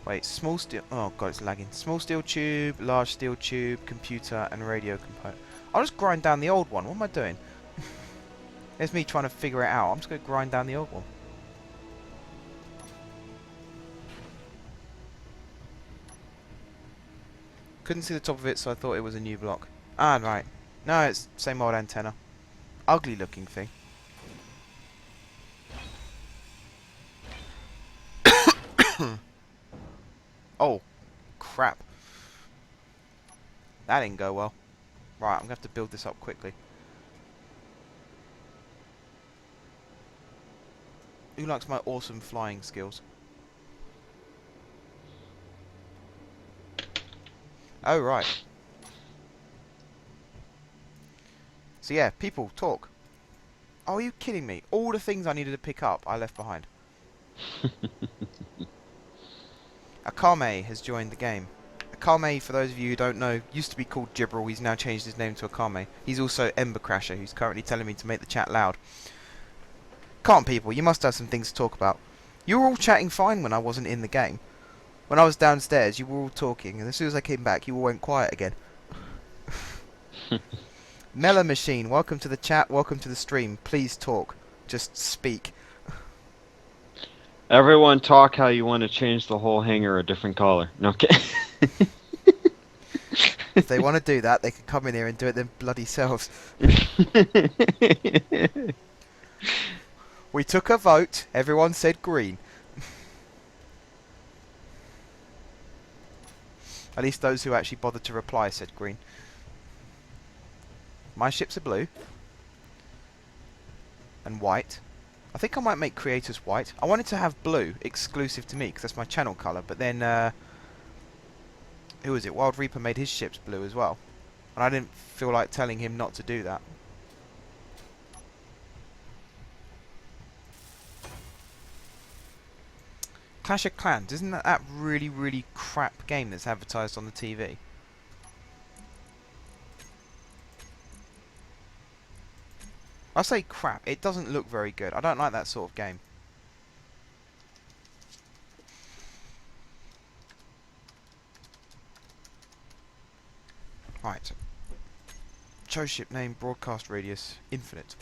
Wait, small steel... Oh god, it's lagging. Small steel tube, large steel tube, computer, and radio component. I'll just grind down the old one. What am I doing? There's me trying to figure it out. I'm just going to grind down the old one. Couldn't see the top of it, so I thought it was a new block. Ah, right. No, it's same old antenna. Ugly looking thing. Oh, crap. That didn't go well. Right, I'm going to have to build this up quickly. Who likes my awesome flying skills? Oh, right. So yeah, people, talk. Oh, are you kidding me? All the things I needed to pick up, I left behind. Akame has joined the game. Akame, for those of you who don't know, used to be called Gibral. He's now changed his name to Akame. He's also Ember Crasher, who's currently telling me to make the chat loud. Can't people, you must have some things to talk about. You were all chatting fine when I wasn't in the game. When I was downstairs, you were all talking, and as soon as I came back, you all went quiet again. Mela Machine, welcome to the chat, welcome to the stream. Please talk. Just speak. Everyone talk how you want to change the whole hangar a different color. No, okay. If they want to do that, they can come in here and do it their bloody selves. We took a vote. Everyone said green. At least those who actually bothered to reply said green. My ships are blue. and white. I think I might make creators white. I wanted to have blue, exclusive to me, because that's my channel colour. But then, who was it? Wild Reaper made his ships blue as well. And I didn't feel like telling him not to do that. Clash of Clans, isn't that really, really crap game that's advertised on the TV? I say crap, it doesn't look very good. I don't like that sort of game. Right. Chose ship name, broadcast radius, infinite.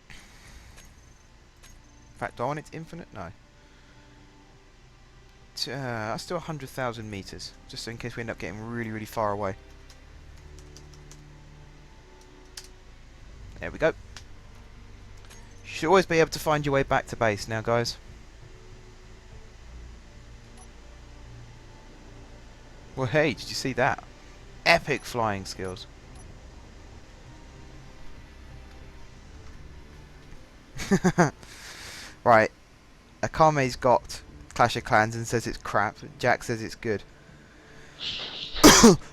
In fact, do I want it infinite? No. That's still 100,000 meters, just in case we end up getting really, really far away. There we go. You should always be able to find your way back to base now, guys. Well, hey, did you see that? Epic flying skills. Right. Akame's got Clash of Clans and says it's crap. Jack says it's good.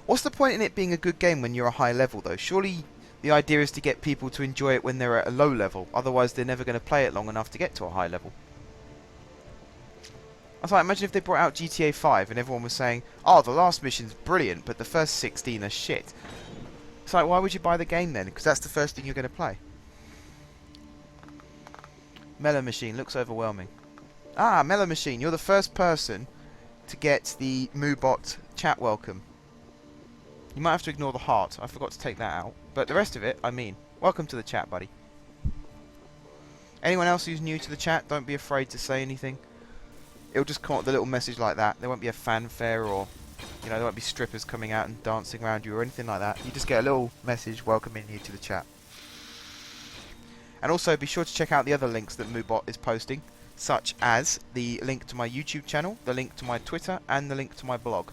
What's the point in it being a good game when you're a high level, though? Surely the idea is to get people to enjoy it when they're at a low level. Otherwise, they're never going to play it long enough to get to a high level. I was like, imagine if they brought out GTA 5 and everyone was saying, oh, the last mission's brilliant, but the first 16 are shit. It's like, why would you buy the game then? Because that's the first thing you're going to play. Mellow Machine looks overwhelming. Ah, Mellow Machine, you're the first person to get the Moobot chat welcome. You might have to ignore the heart. I forgot to take that out. But the rest of it, I mean. Welcome to the chat, buddy. Anyone else who's new to the chat, don't be afraid to say anything. It'll just come up with a little message like that. There won't be a fanfare or, you know, there won't be strippers coming out and dancing around you or anything like that. You just get a little message welcoming you to the chat. And also be sure to check out the other links that Moobot is posting, such as the link to my YouTube channel, the link to my Twitter, and the link to my blog.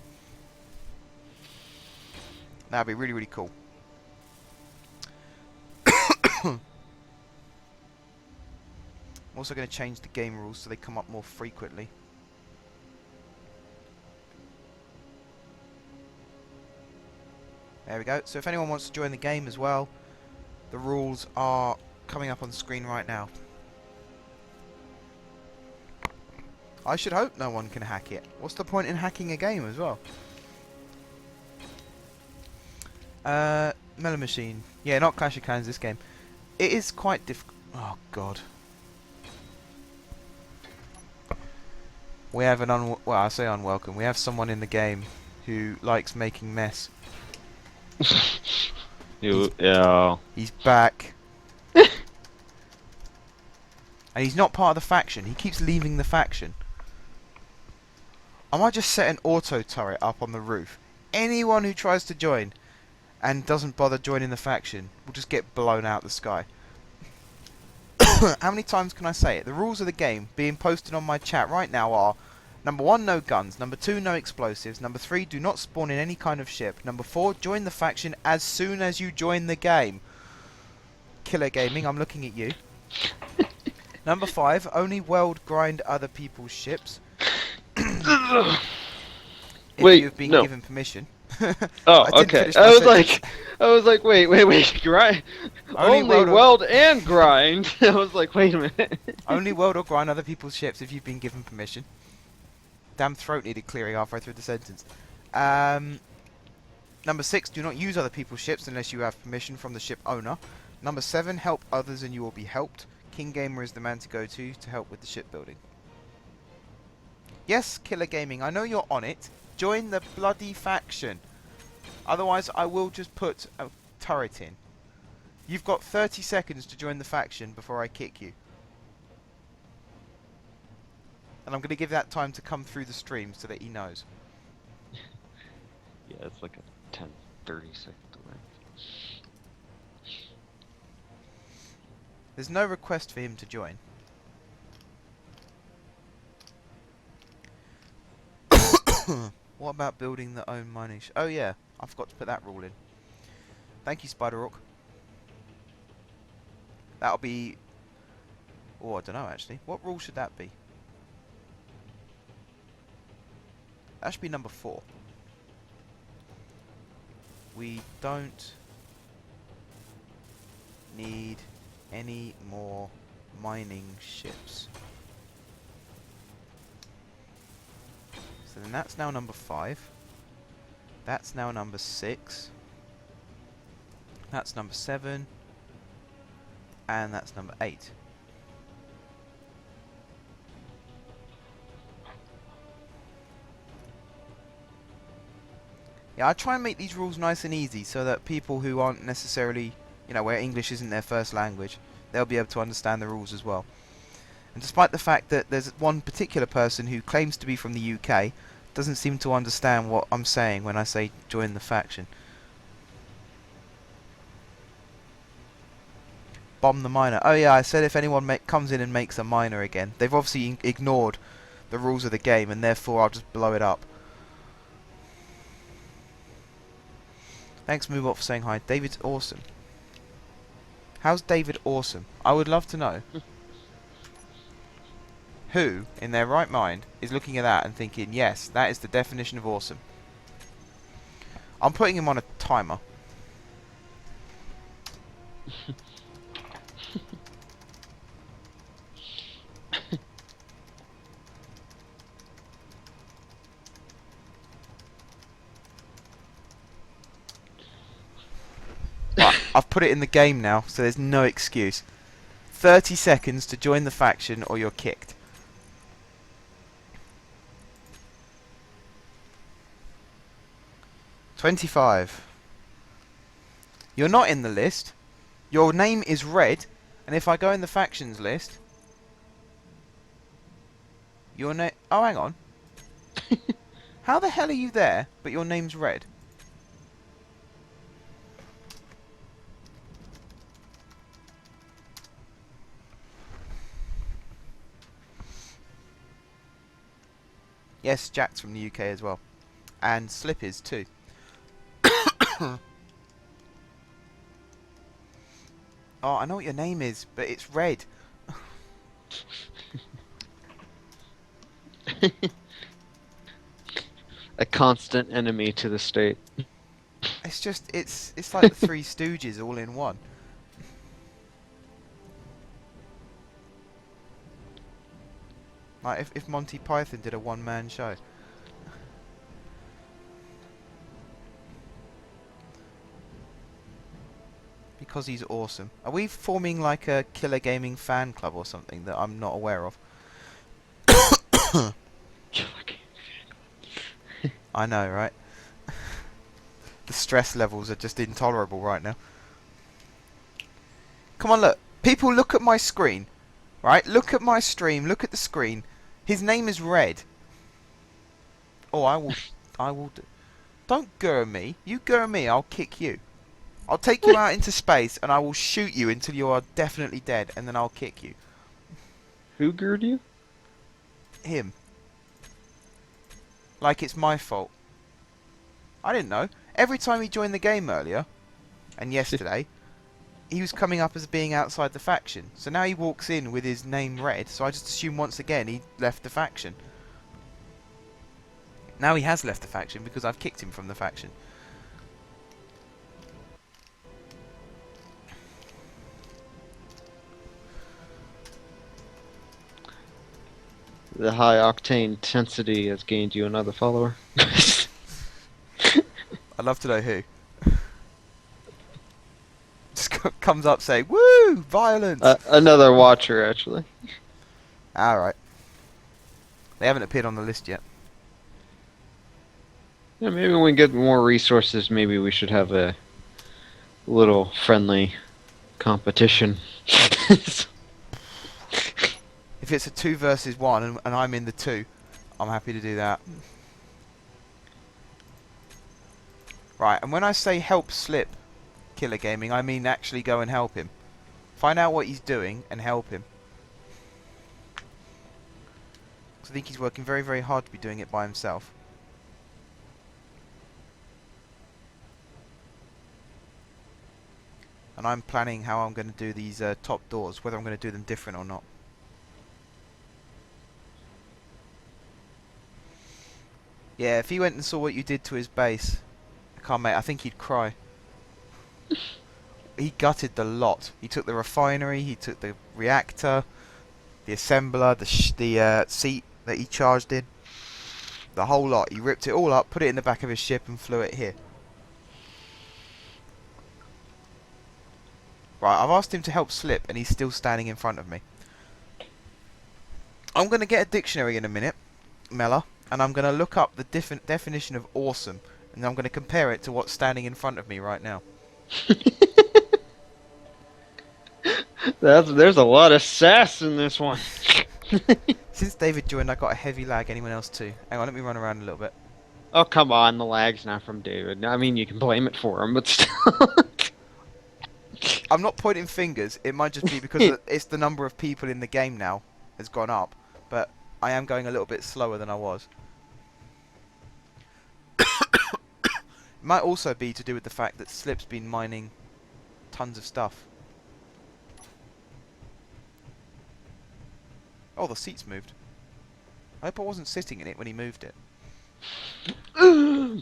That'd be really, really cool. I'm also going to change the game rules so they come up more frequently. There we go. So if anyone wants to join the game as well, the rules are coming up on the screen right now. I should hope no one can hack it. What's the point in hacking a game as well? Mellow Machine. Yeah, not Clash of Clans, this game. It is quite difficult. Oh, God. We have an well, I say unwelcome. We have someone in the game who likes making mess. Yeah. He's back. And he's not part of the faction. He keeps leaving the faction. I might just set an auto turret up on the roof. Anyone who tries to join and doesn't bother joining the faction will just get blown out the sky. How many times can I say it? The rules of the game being posted on my chat right now are: number 1, no guns. Number 2, no explosives. Number 3, do not spawn in any kind of ship. Number 4, join the faction as soon as you join the game. Killer Gaming, I'm looking at you. Number 5, only world grind other people's ships. If Wait, you've been no. given permission. Oh, I didn't okay. finish my I sentence. was like, wait, grind. Only weld and grind. I was like, wait a minute. Only weld or grind other people's ships if you've been given permission. Damn throat needed clearing halfway through the sentence. Number 6, do not use other people's ships unless you have permission from the ship owner. Number 7, help others and you will be helped. King Gamer is the man to go to help with the shipbuilding. Yes, Killer Gaming, I know you're on it. Join the bloody faction. Otherwise, I will just put a turret in. You've got 30 seconds to join the faction before I kick you. And I'm going to give that time to come through the stream so that he knows. Yeah, it's like a 10-30 second delay. There's no request for him to join. What about building their own mining oh yeah, I forgot to put that rule in. Thank you, Spider-Orc. That'll be... Oh, I don't know actually. What rule should that be? That should be number 4. We don't need any more mining ships. So then that's now number 5. That's now number 6. That's number 7. And that's number 8. Yeah, I try and make these rules nice and easy so that people who aren't necessarily, you know, where English isn't their first language, they'll be able to understand the rules as well. And despite the fact that there's one particular person who claims to be from the UK, doesn't seem to understand what I'm saying when I say join the faction. Bomb the miner. Oh yeah, I said if anyone comes in and makes a miner again. They've obviously ignored the rules of the game and therefore I'll just blow it up. Thanks Moobot for saying hi. David's awesome. How's David awesome? I would love to know. Who, in their right mind, is looking at that and thinking, yes, that is the definition of awesome. I'm putting him on a timer. Right, I've put it in the game now, so there's no excuse. 30 seconds to join the faction or you're kicked. $25. You're not in the list. Your name is red, and if I go in the factions list, your name... Oh, hang on. How the hell are you there, but your name's red? Yes, Jack's from the UK as well. And Slip is too. Oh, I know what your name is, but it's red. A constant enemy to the state. It's just, it's like the Three Stooges all in one. Like if Monty Python did a one-man show. Because he's awesome. Are we forming like a Killer Gaming fan club or something that I'm not aware of? I know, right? The stress levels are just intolerable right now. Come on, look. People, look at my screen. Right? Look at my stream. Look at the screen. His name is Red. Oh, I will don't gurr me. You gurr me, I'll kick you. I'll take you out into space and I will shoot you until you are definitely dead and then I'll kick you. Who gurred you? Him. Like it's my fault. I didn't know. Every time he joined the game earlier, and yesterday, he was coming up as being outside the faction. So now he walks in with his name red, so I just assume once again he left the faction. Now he has left the faction because I've kicked him from the faction. The high octane intensity has gained you another follower. I'd love to know who. Just comes up saying, "Woo! Violence!" Another watcher, actually. Alright. They haven't appeared on the list yet. Yeah, maybe when we get more resources, maybe we should have a little friendly competition. If it's a 2 versus 1 and I'm in the 2, I'm happy to do that. Right, and when I say help Slip Killer Gaming, I mean actually go and help him. Find out what he's doing and help him. 'Cause I think he's working very, very hard to be doing it by himself. and I'm planning how I'm going to do these top doors, whether I'm going to do them different or not. Yeah, if he went and saw what you did to his base, I think he'd cry. He gutted the lot. He took the refinery, he took the reactor, the assembler, the seat that he charged in, the whole lot. He ripped it all up, put it in the back of his ship, and flew it here. Right, I've asked him to help Slip, and he's still standing in front of me. I'm going to get a dictionary in a minute, Mella, and I'm going to look up the definition of awesome, and I'm going to compare it to what's standing in front of me right now. There's a lot of sass in this one. Since David joined, I got a heavy lag. Anyone else too? Hang on, let me run around a little bit. Oh, come on, the lag's not from David. I mean, you can blame it for him, but still. I'm not pointing fingers. It might just be because it's the number of people in the game now has gone up, but I am going a little bit slower than I was. It might also be to do with the fact that Slip's been mining tons of stuff. Oh, the seat's moved. I hope I wasn't sitting in it when he moved it.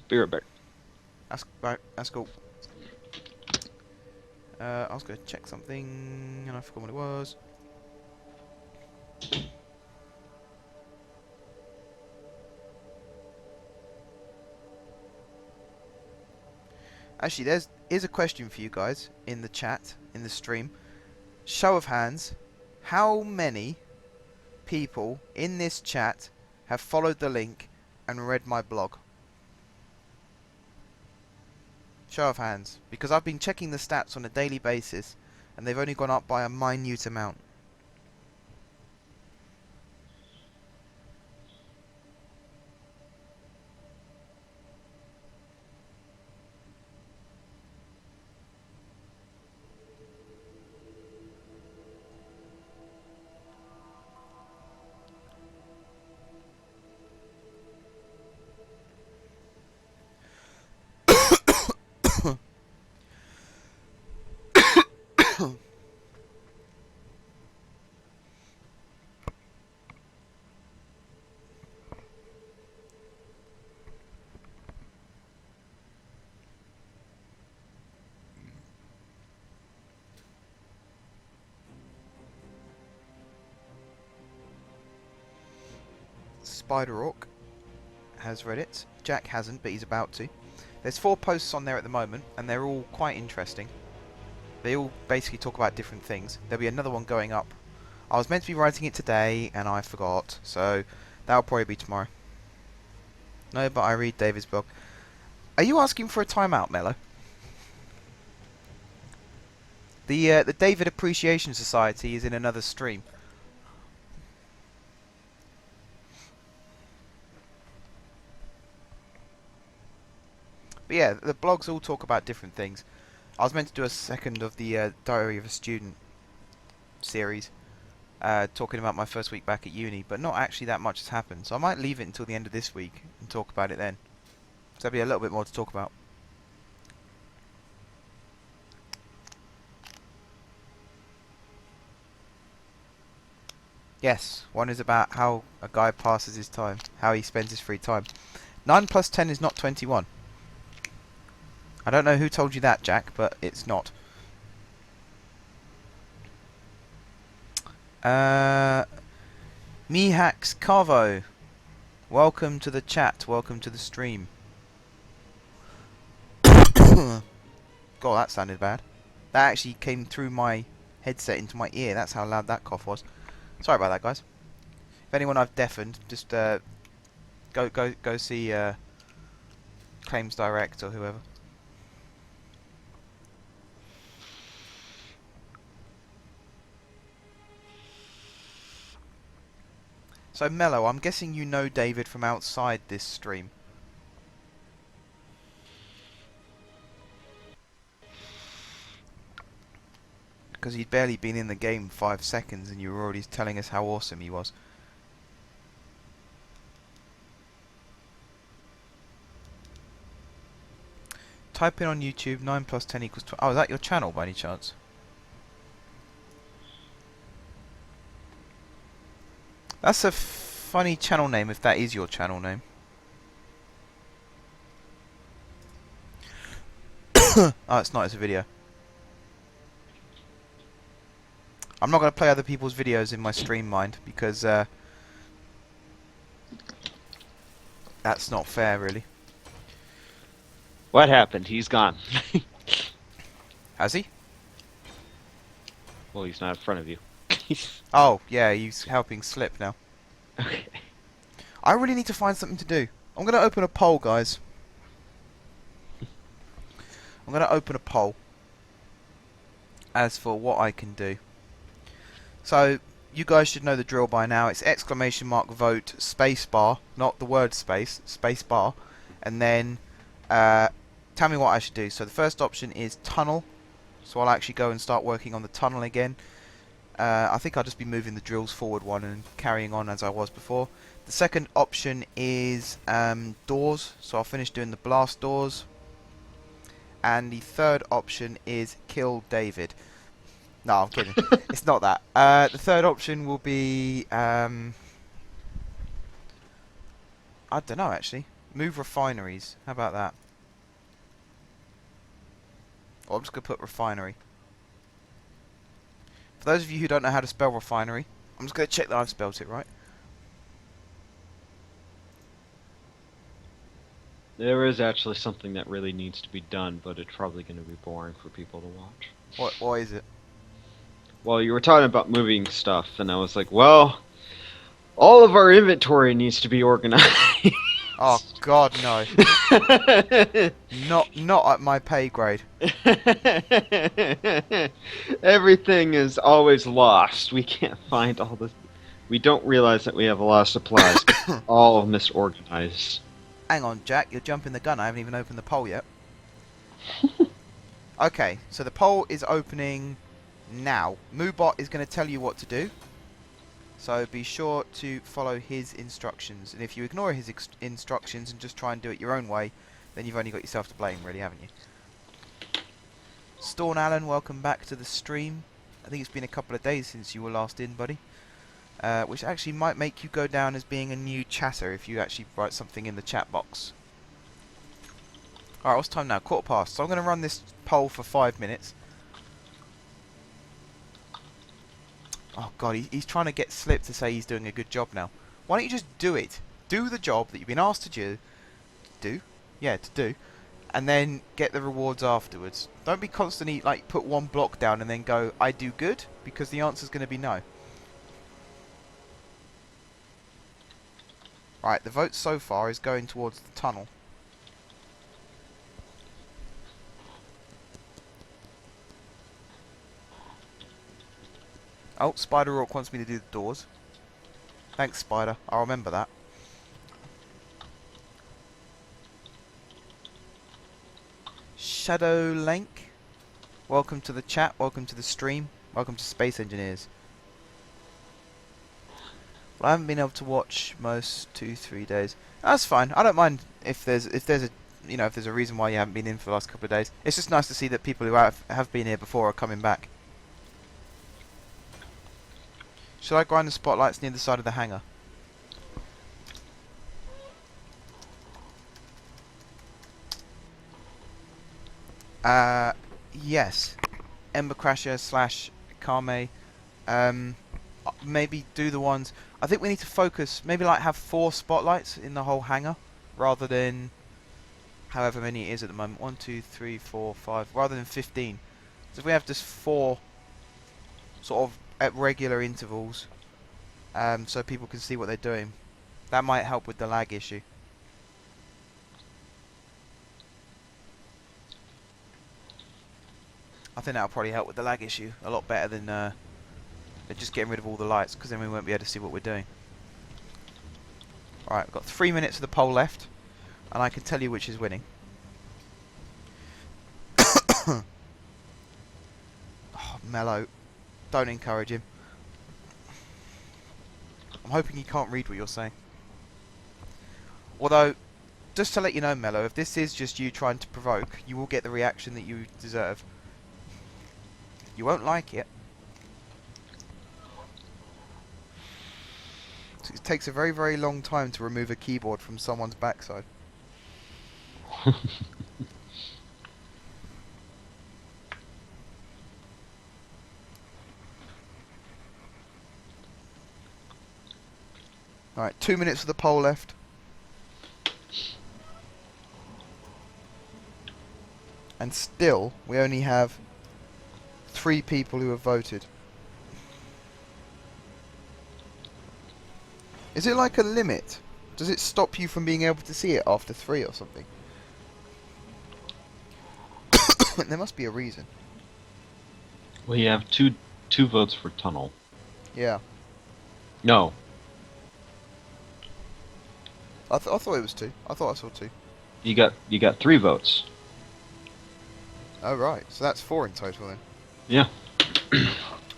Be right back. That's right. That's cool. I was going to check something, and I forgot what it was. Actually, here's a question for you guys in the chat, in the stream. Show of hands, how many people in this chat have followed the link and read my blog? Show of hands, because I've been checking the stats on a daily basis, and they've only gone up by a minute amount. Spider Orc has read it. Jack hasn't, but he's about to. There's 4 posts on there at the moment, and they're all quite interesting. They all basically talk about different things. There'll be another one going up. I was meant to be writing it today, and I forgot, so that'll probably be tomorrow. No, but I read David's blog. Are you asking for a timeout, Mello? The David Appreciation Society is in another stream. But yeah, the blogs all talk about different things. I was meant to do a second of the Diary of a Student series, talking about my first week back at uni, but not actually that much has happened, so I might leave it until the end of this week and talk about it then. So there'll be a little bit more to talk about. Yes, one is about how a guy passes his time, how he spends his free time. 9 plus 10 is not 21. I don't know who told you that, Jack, but it's not. Mihax Carvo, welcome to the chat, welcome to the stream. God, that sounded bad. That actually came through my headset into my ear, that's how loud that cough was. Sorry about that, guys. If anyone I've deafened, just go see Claims Direct or whoever. So Mello, I'm guessing you know David from outside this stream. Because he'd barely been in the game 5 seconds and you were already telling us how awesome he was. Type in on YouTube 9 plus 10 equals 12. Oh, is that your channel by any chance? That's a funny channel name if that is your channel name. Oh, it's not. It's a video. I'm not going to play other people's videos in my stream, mind, because that's not fair, really. What happened? He's gone. Has he? Well, he's not in front of you. Oh, yeah, he's helping Slip now. Okay. I really need to find something to do. I'm going to open a poll, guys. I'm going to open a poll as for what I can do. So, you guys should know the drill by now. It's !vote spacebar, not the word space, spacebar, and then tell me what I should do. So the first option is tunnel. So I'll actually go and start working on the tunnel again. I think I'll just be moving the drills forward one and carrying on as I was before. The second option is doors. So I'll finish doing the blast doors. And the third option is kill David. No, I'm kidding. It's not that. The third option will be I don't know actually. Move refineries. How about that? Or I'm just going to put refinery. For those of you who don't know how to spell refinery, I'm just going to check that I've spelt it right. There is actually something that really needs to be done, but it's probably going to be boring for people to watch. What is it? Well, you were talking about moving stuff, and I was like, well, all of our inventory needs to be organized. Oh God, no! Not at my pay grade. Everything is always lost. We can't find all the. We don't realize that we have a lot of supplies. All misorganized. Hang on, Jack. You're jumping the gun. I haven't even opened the poll yet. Okay, so the poll is opening now. Moobot is going to tell you what to do. So be sure to follow his instructions. And if you ignore his instructions and just try and do it your own way, then you've only got yourself to blame, really, haven't you? Storn Allen, welcome back to the stream. I think it's been a couple of days since you were last in, buddy. Which actually might make you go down as being a new chatter if you actually write something in the chat box. Alright, what's time now? 1:15. So I'm going to run this poll for 5 minutes. Oh God, he's trying to get Slip to say he's doing a good job now. Why don't you just do it? Do the job that you've been asked to do. Yeah, to do. And then get the rewards afterwards. Don't be constantly, like, put one block down and then go, I do good, because the answer's going to be no. Right, the vote so far is going towards the tunnel. Oh, Spider Rock wants me to do the doors. Thanks, Spider. I'll remember that. Shadow Link, welcome to the chat, welcome to the stream, welcome to Space Engineers. Well, I haven't been able to watch most 2-3 days. That's fine. I don't mind if there's a reason why you haven't been in for the last couple of days. It's just nice to see that people who have been here before are coming back. Should I grind the spotlights near the side of the hangar? Yes. Ember Crasher / Kame. Maybe do the ones. I think we need to focus. Maybe like have 4 spotlights in the whole hangar, rather than however many it is at the moment. 1, 2, 3, 4, 5. Rather than 15. So if we have just 4, sort of at regular intervals, so people can see what they're doing, that might help with the lag issue. I think that'll probably help with the lag issue a lot better than just getting rid of all the lights, because then we won't be able to see what we're doing. Alright, we've got 3 minutes of the poll left, and I can tell you which is winning. Oh, Mello. Don't encourage him. I'm hoping he can't read what you're saying. Although, just to let you know, Mello, if this is just you trying to provoke, you will get the reaction that you deserve. You won't like it. It takes a very, very long time to remove a keyboard from someone's backside. Alright, 2 minutes of the poll left. And still, we only have 3 people who have voted. Is it like a limit? Does it stop you from being able to see it after 3 or something? There must be a reason. Well, you have two votes for tunnel. Yeah. No. I thought it was 2. I thought I saw 2. You got 3 votes. Oh right, so that's 4 in total then. Yeah.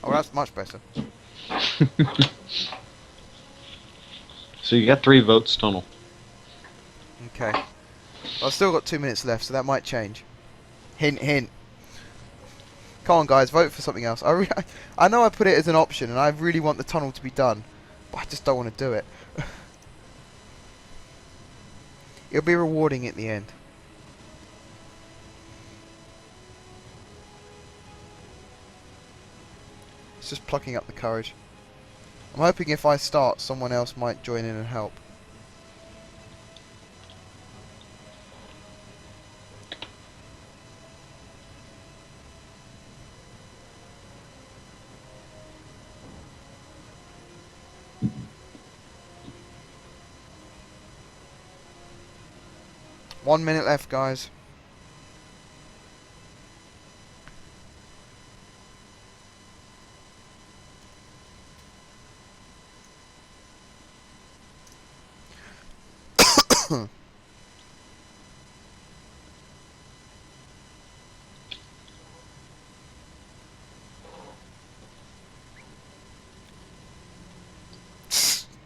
Oh, that's much better. So you got 3 votes tunnel. Okay. Well, I've still got 2 minutes left, so that might change. Hint, hint. Come on, guys, vote for something else. I know I put it as an option, and I really want the tunnel to be done, but I just don't want to do it. It'll be rewarding at the end. It's just plucking up the courage. I'm hoping if I start, someone else might join in and help. One minute left, guys.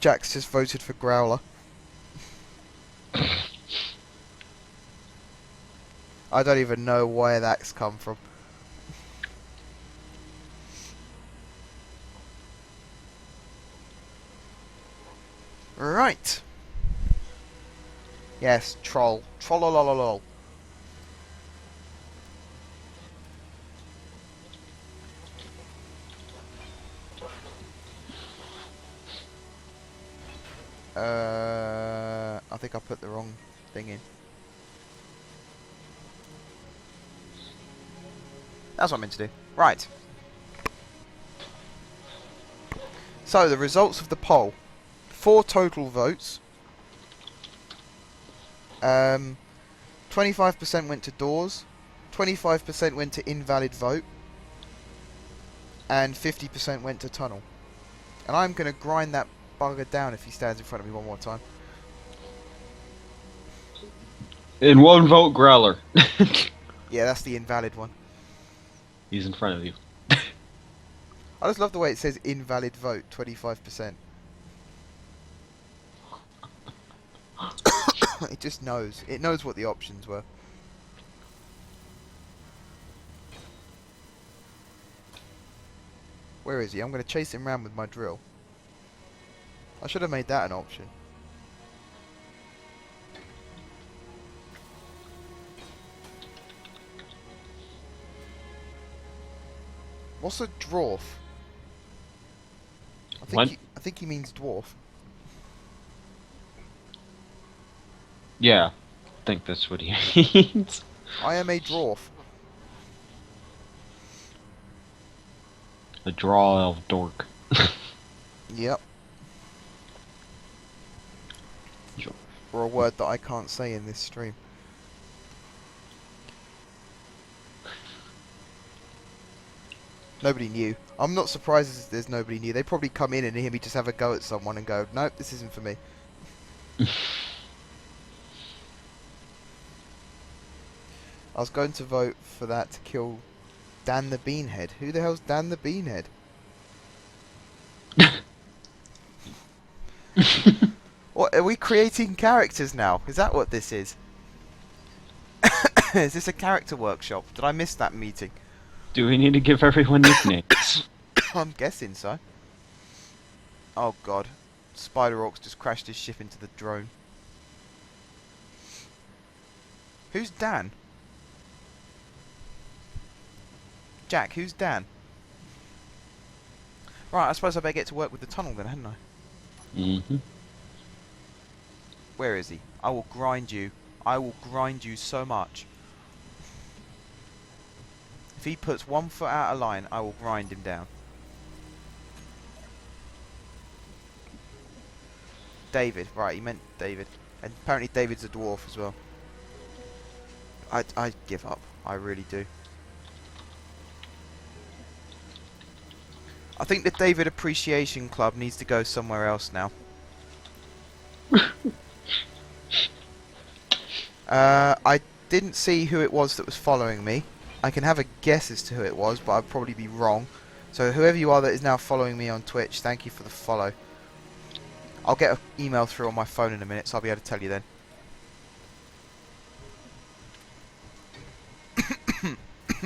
Jack's just voted for Growler. I don't even know where that's come from. Right. Yes, troll. Trollolololol. I think I put the wrong thing in. That's what I meant to do. Right. So, the results of the poll. 4 total votes. 25% went to doors. 25% went to invalid vote. And 50% went to tunnel. And I'm going to grind that bugger down if he stands in front of me one more time. In 1 vote, Growler. Yeah, that's the invalid one. He's in front of you. I just love the way it says invalid vote, 25%. It just knows. It knows what the options were. Where is he? I'm going to chase him around with my drill. I should have made that an option. What's a dwarf? What? I think he means dwarf. Yeah, I think that's what he means. I am a dwarf. A draw elf dork. Yep. Or a word that I can't say in this stream. Nobody knew. I'm not surprised there's nobody new. They probably come in and hear me just have a go at someone and go, nope, this isn't for me. I was going to vote for that to kill Dan the Beanhead. Who the hell's Dan the Beanhead? What, are we creating characters now? Is that what this is? Is this a character workshop? Did I miss that meeting? Do we need to give everyone nicknames? I'm guessing so. Oh god. Spider Orcs just crashed his ship into the drone. Who's Dan? Jack, who's Dan? Right, I suppose I better get to work with the tunnel then, hadn't I? Mm-hmm. Where is he? I will grind you. I will grind you so much. If he puts 1 foot out of line, I will grind him down. David, right, he meant David. And apparently David's a dwarf as well. I give up. I really do. I think the David Appreciation Club needs to go somewhere else now. I didn't see who it was that was following me. I can have a guess as to who it was, but I'd probably be wrong. So whoever you are that is now following me on Twitch, thank you for the follow. I'll get an email through on my phone in a minute, so I'll be able to tell you then.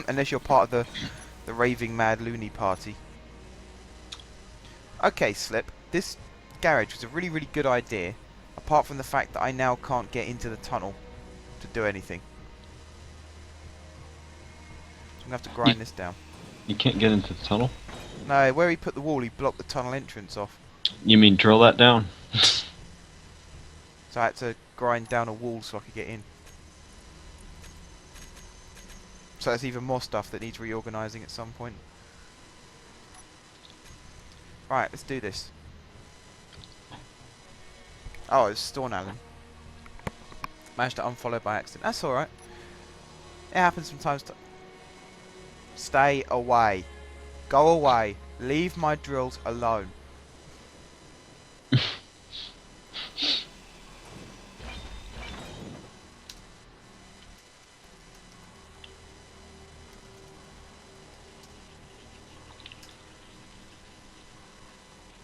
Unless you're part of the raving mad loony party. Okay, Slip. This garage was a really, really good idea. Apart from the fact that I now can't get into the tunnel to do anything. So I'm going to have to grind this down. You can't get into the tunnel? No, where he put the wall, he blocked the tunnel entrance off. You mean drill that down? So I had to grind down a wall so I could get in. So there's even more stuff that needs reorganising at some point. Right, let's do this. Oh, it's Storm Allen. Managed to unfollow by accident. That's alright. It happens from time to time. Stay away. Go away. Leave my drills alone.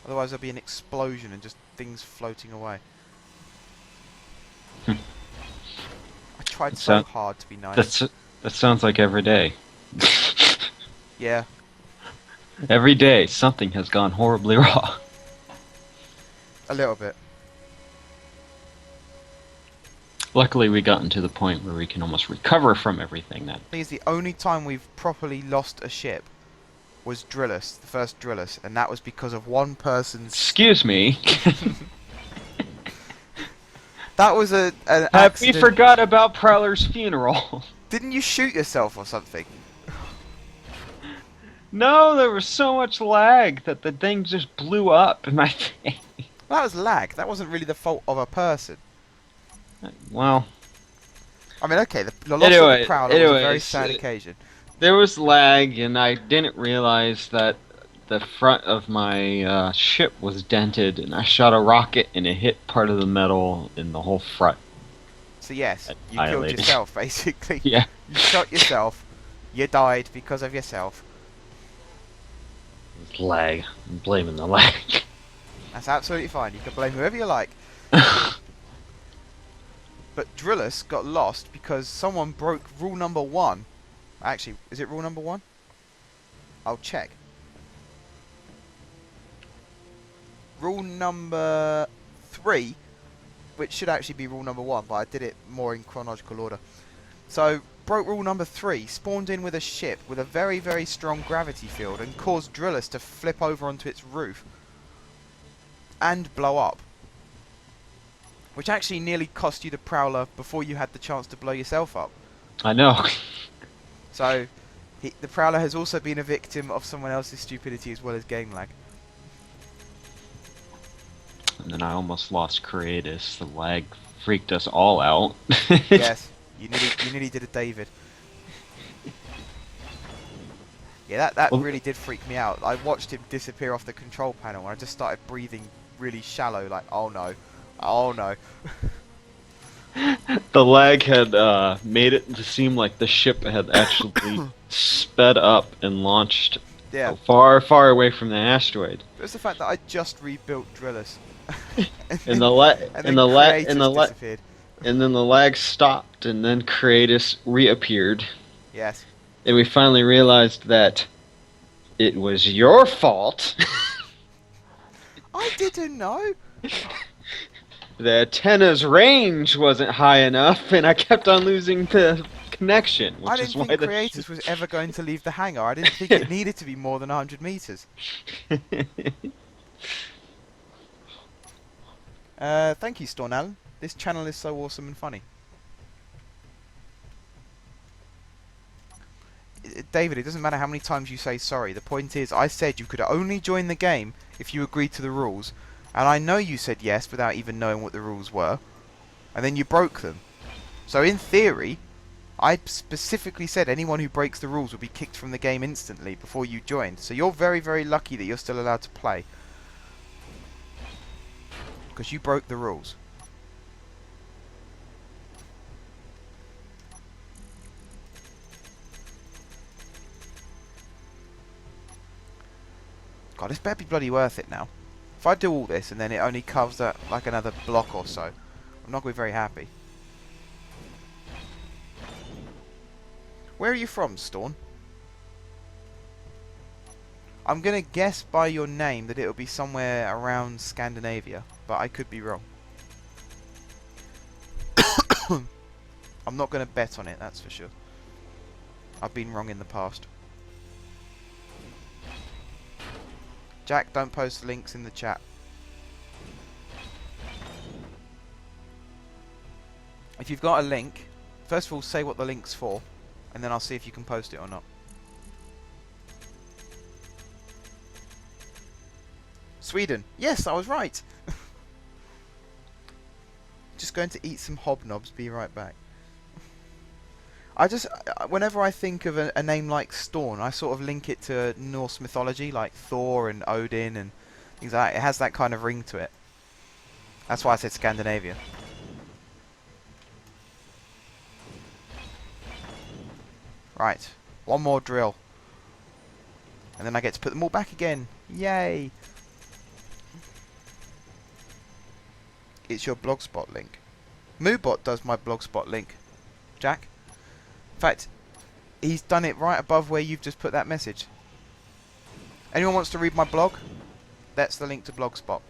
Otherwise there'll be an explosion and just things floating away. I tried so hard to be nice. That sounds like every day. Yeah. Every day something has gone horribly wrong. A little bit. Luckily we gotten to the point where we can almost recover from everything then. I think it's the only time we've properly lost a ship was Drillus, the first Drillus, and that was because of one person's... Excuse me. That was an Have accident. we forgot about Prowler's funeral? Didn't you shoot yourself or something? No, there was so much lag that the thing just blew up in my face. Well, that was lag. That wasn't really the fault of a person. Well, I mean, okay, the loss of the Prowler was a very anyways, sad occasion. there was lag, and I didn't realize that the front of my ship was dented, and I shot a rocket, and it hit part of the metal in the whole front. So yes, you killed Annihilated. yourself, basically. Yeah. You shot yourself. You died because of yourself. It's lag. I'm blaming the lag. That's absolutely fine. You can blame whoever you like. But Drillus got lost because someone broke rule number 1. Actually, is it rule number 1? I'll check. Rule number 3, which should actually be rule number 1, but I did it more in chronological order. So, broke rule number 3, spawned in with a ship with a very, very strong gravity field and caused Drillus to flip over onto its roof and blow up. Which actually nearly cost you the Prowler before you had the chance to blow yourself up. I know. So, the Prowler has also been a victim of someone else's stupidity as well as game lag. And then I almost lost Creatus. The lag freaked us all out. Yes, you nearly did a David. Yeah, that Well, really did freak me out. I watched him disappear off the control panel and I just started breathing really shallow, like, oh no, oh no. The lag had made it to seem like the ship had actually sped up and launched Yeah, far, far away from the asteroid. but it's the fact that I just rebuilt Drillus. And the la- and and then the la- creators and the la- disappeared. and then the lag stopped, and then Creatus reappeared, Yes. and we finally realized that it was your fault. I didn't know. The antenna's range wasn't high enough, and I kept on losing the connection, I which didn't is why think the Creators was ever going to leave the hangar. I didn't think it needed to be more than 100 meters. Thank you, Storn Allen. This channel is so awesome and funny. David, it doesn't matter how many times you say sorry. The point is, I said you could only join the game if you agreed to the rules. And I know you said yes without even knowing what the rules were. And then you broke them. So in theory, I specifically said anyone who breaks the rules will be kicked from the game instantly before you joined. So you're very, very lucky that you're still allowed to play. Because you broke the rules. God, this better be bloody worth it now. If I do all this and then it only covers like another block or so, I'm not going to be very happy. Where are you from, Storn? I'm going to guess by your name that it'll be somewhere around Scandinavia, but I could be wrong. I'm not going to bet on it, that's for sure. I've been wrong in the past. Jack, don't post links in the chat. If you've got a link, first of all say what the link's for, and then I'll see if you can post it or not. Sweden. Yes, I was right. Just going to eat some hobnobs, be right back. Whenever I think of a name like Storn, I sort of link it to Norse mythology, like Thor and Odin and things like that. It has that kind of ring to it. That's why I said Scandinavia. Right, one more drill. And then I get to put them all back again. Yay! It's your Blogspot link. Moobot does my Blogspot link, Jack. In fact, he's done it right above where you've just put that message. Anyone wants to read my blog? That's the link to Blogspot.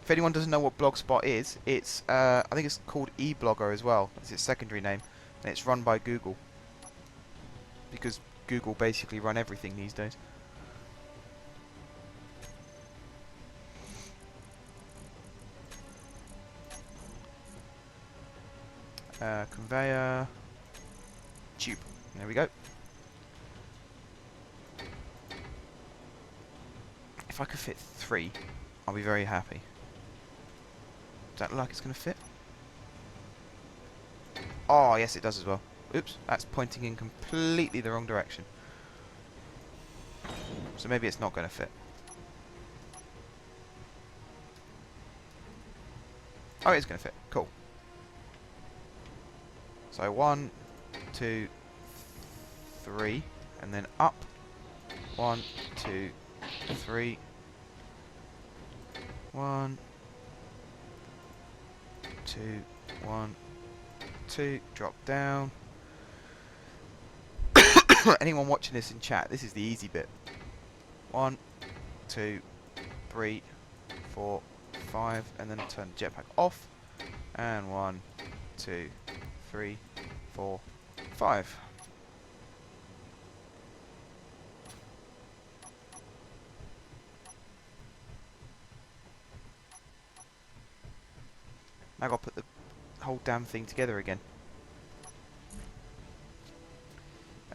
If anyone doesn't know what Blogspot is, it's I think it's called eBlogger as well. That's its secondary name, and it's run by Google. Because Google basically run everything these days. Conveyor, tube. There we go. If I could fit 3, I'll be very happy. Does that look like it's going to fit? Oh, yes, it does as well. Oops, that's pointing in completely the wrong direction. So maybe it's not going to fit. Oh, it's going to fit. Cool. So 1, 2, 3, and then up. 1, 2, 3. 1, 2, 1, 2. Drop down. Anyone watching this in chat, this is the easy bit. 1, 2, 3, 4, 5, and then turn the jetpack off. And 1, 2, 3, 4, 5. Now I've got to put the whole damn thing together again.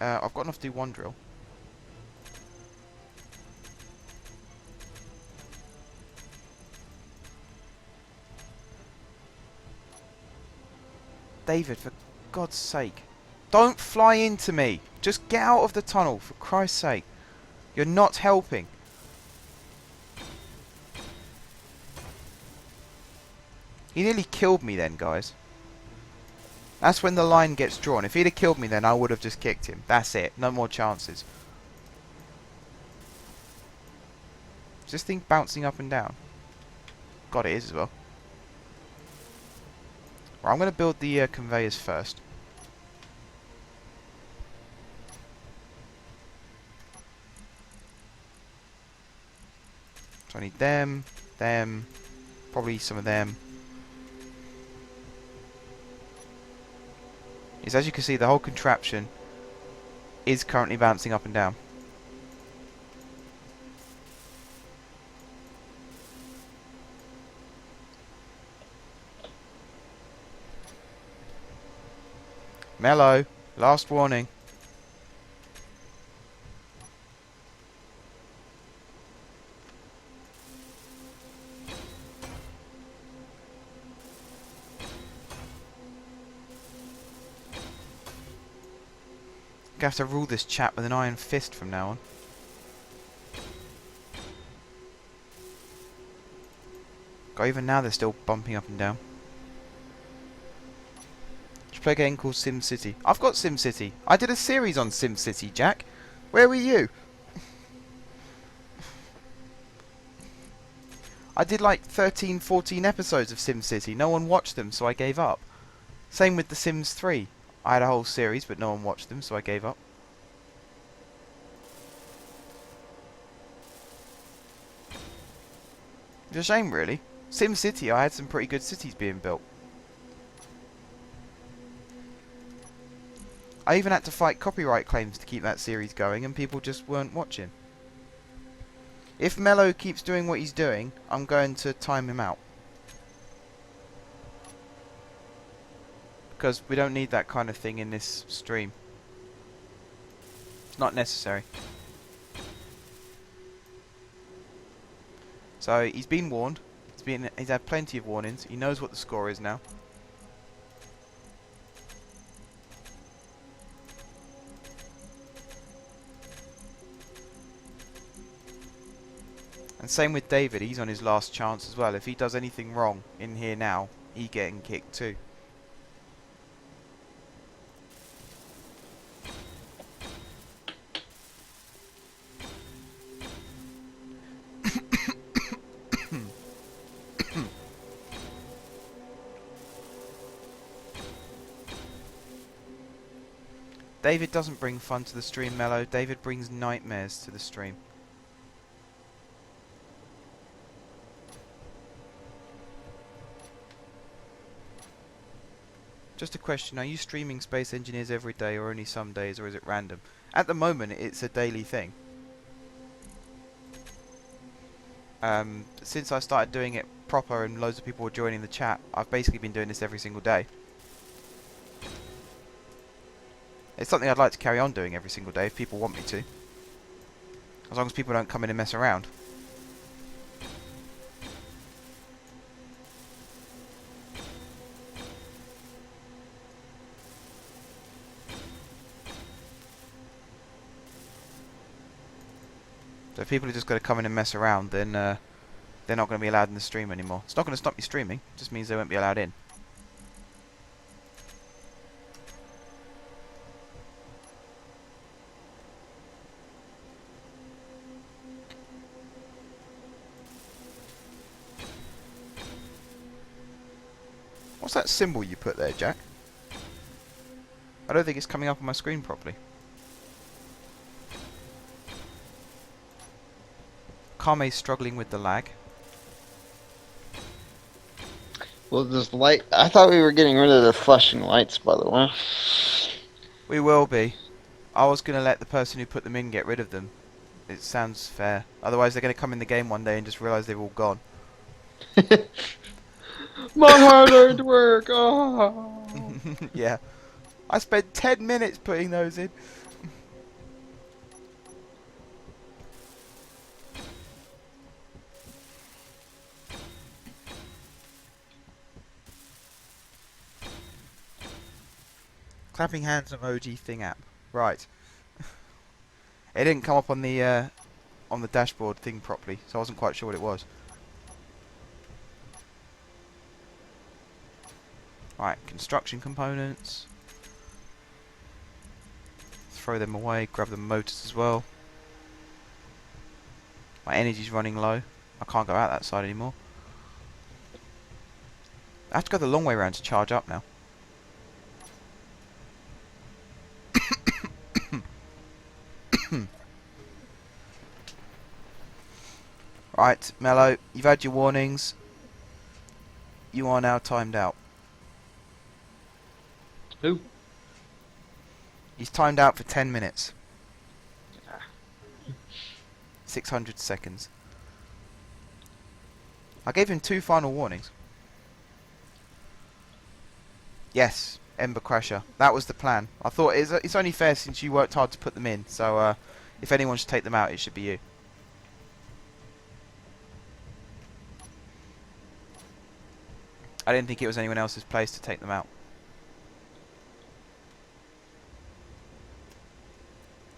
I've got enough to do one drill. David, for God's sake. Don't fly into me. Just get out of the tunnel, for Christ's sake. You're not helping. He nearly killed me then, guys. That's when the line gets drawn. If he'd have killed me then, I would have just kicked him. That's it. No more chances. Is this thing bouncing up and down? God, it is as well. Right, I'm going to build the conveyors first. So I need them, them, probably some of them. Yes, as you can see, the whole contraption is currently bouncing up and down. Mellow, last warning. I'm gonna have to rule this chap with an iron fist from now on. God, even now they're still bumping up and down. Should play a game called SimCity. I've got SimCity. I did a series on SimCity, Jack. Where were you? I did like 13, 14 episodes of SimCity. No one watched them, so I gave up. Same with The Sims 3. I had a whole series, but no one watched them, so I gave up. It's a shame, really. SimCity, I had some pretty good cities being built. I even had to fight copyright claims to keep that series going, and people just weren't watching. If Mello keeps doing what he's doing, I'm going to time him out. Because we don't need that kind of thing in this stream. It's not necessary. So he's been warned. He's had plenty of warnings. He knows what the score is now. And same with David, he's on his last chance as well. If he does anything wrong in here now, he getting kicked too. David doesn't bring fun to the stream, Mello. David brings nightmares to the stream. Just a question, are you streaming Space Engineers every day or only some days, or is it random? At the moment, it's a daily thing. Since I started doing it proper and loads of people were joining the chat, I've basically been doing this every single day. It's something I'd like to carry on doing every single day if people want me to. As long as people don't come in and mess around. So if people are just going to come in and mess around, then they're not going to be allowed in the stream anymore. It's not going to stop me streaming, it just means they won't be allowed in. What's that symbol you put there, Jack? I don't think it's coming up on my screen properly. Kame's struggling with the lag. Well, this light. I thought we were getting rid of the flashing lights, by the way. We will be. I was going to let the person who put them in get rid of them. It sounds fair. Otherwise they're going to come in the game one day and just realise they've all gone. My hard-earned work. Oh. Yeah. I spent 10 minutes putting those in. Clapping hands emoji thing app. Right. It didn't come up on the dashboard thing properly, so I wasn't quite sure what it was. Right, construction components. Throw them away, grab the motors as well. My energy's running low. I can't go out that side anymore. I have to go the long way around to charge up now. Right, Mello, you've had your warnings. You are now timed out. Who? He's timed out for 10 minutes. 600 seconds. I gave him 2 final warnings. Yes, Ember Crasher. That was the plan. I thought it's only fair since you worked hard to put them in. So if anyone should take them out, it should be you. I didn't think it was anyone else's place to take them out.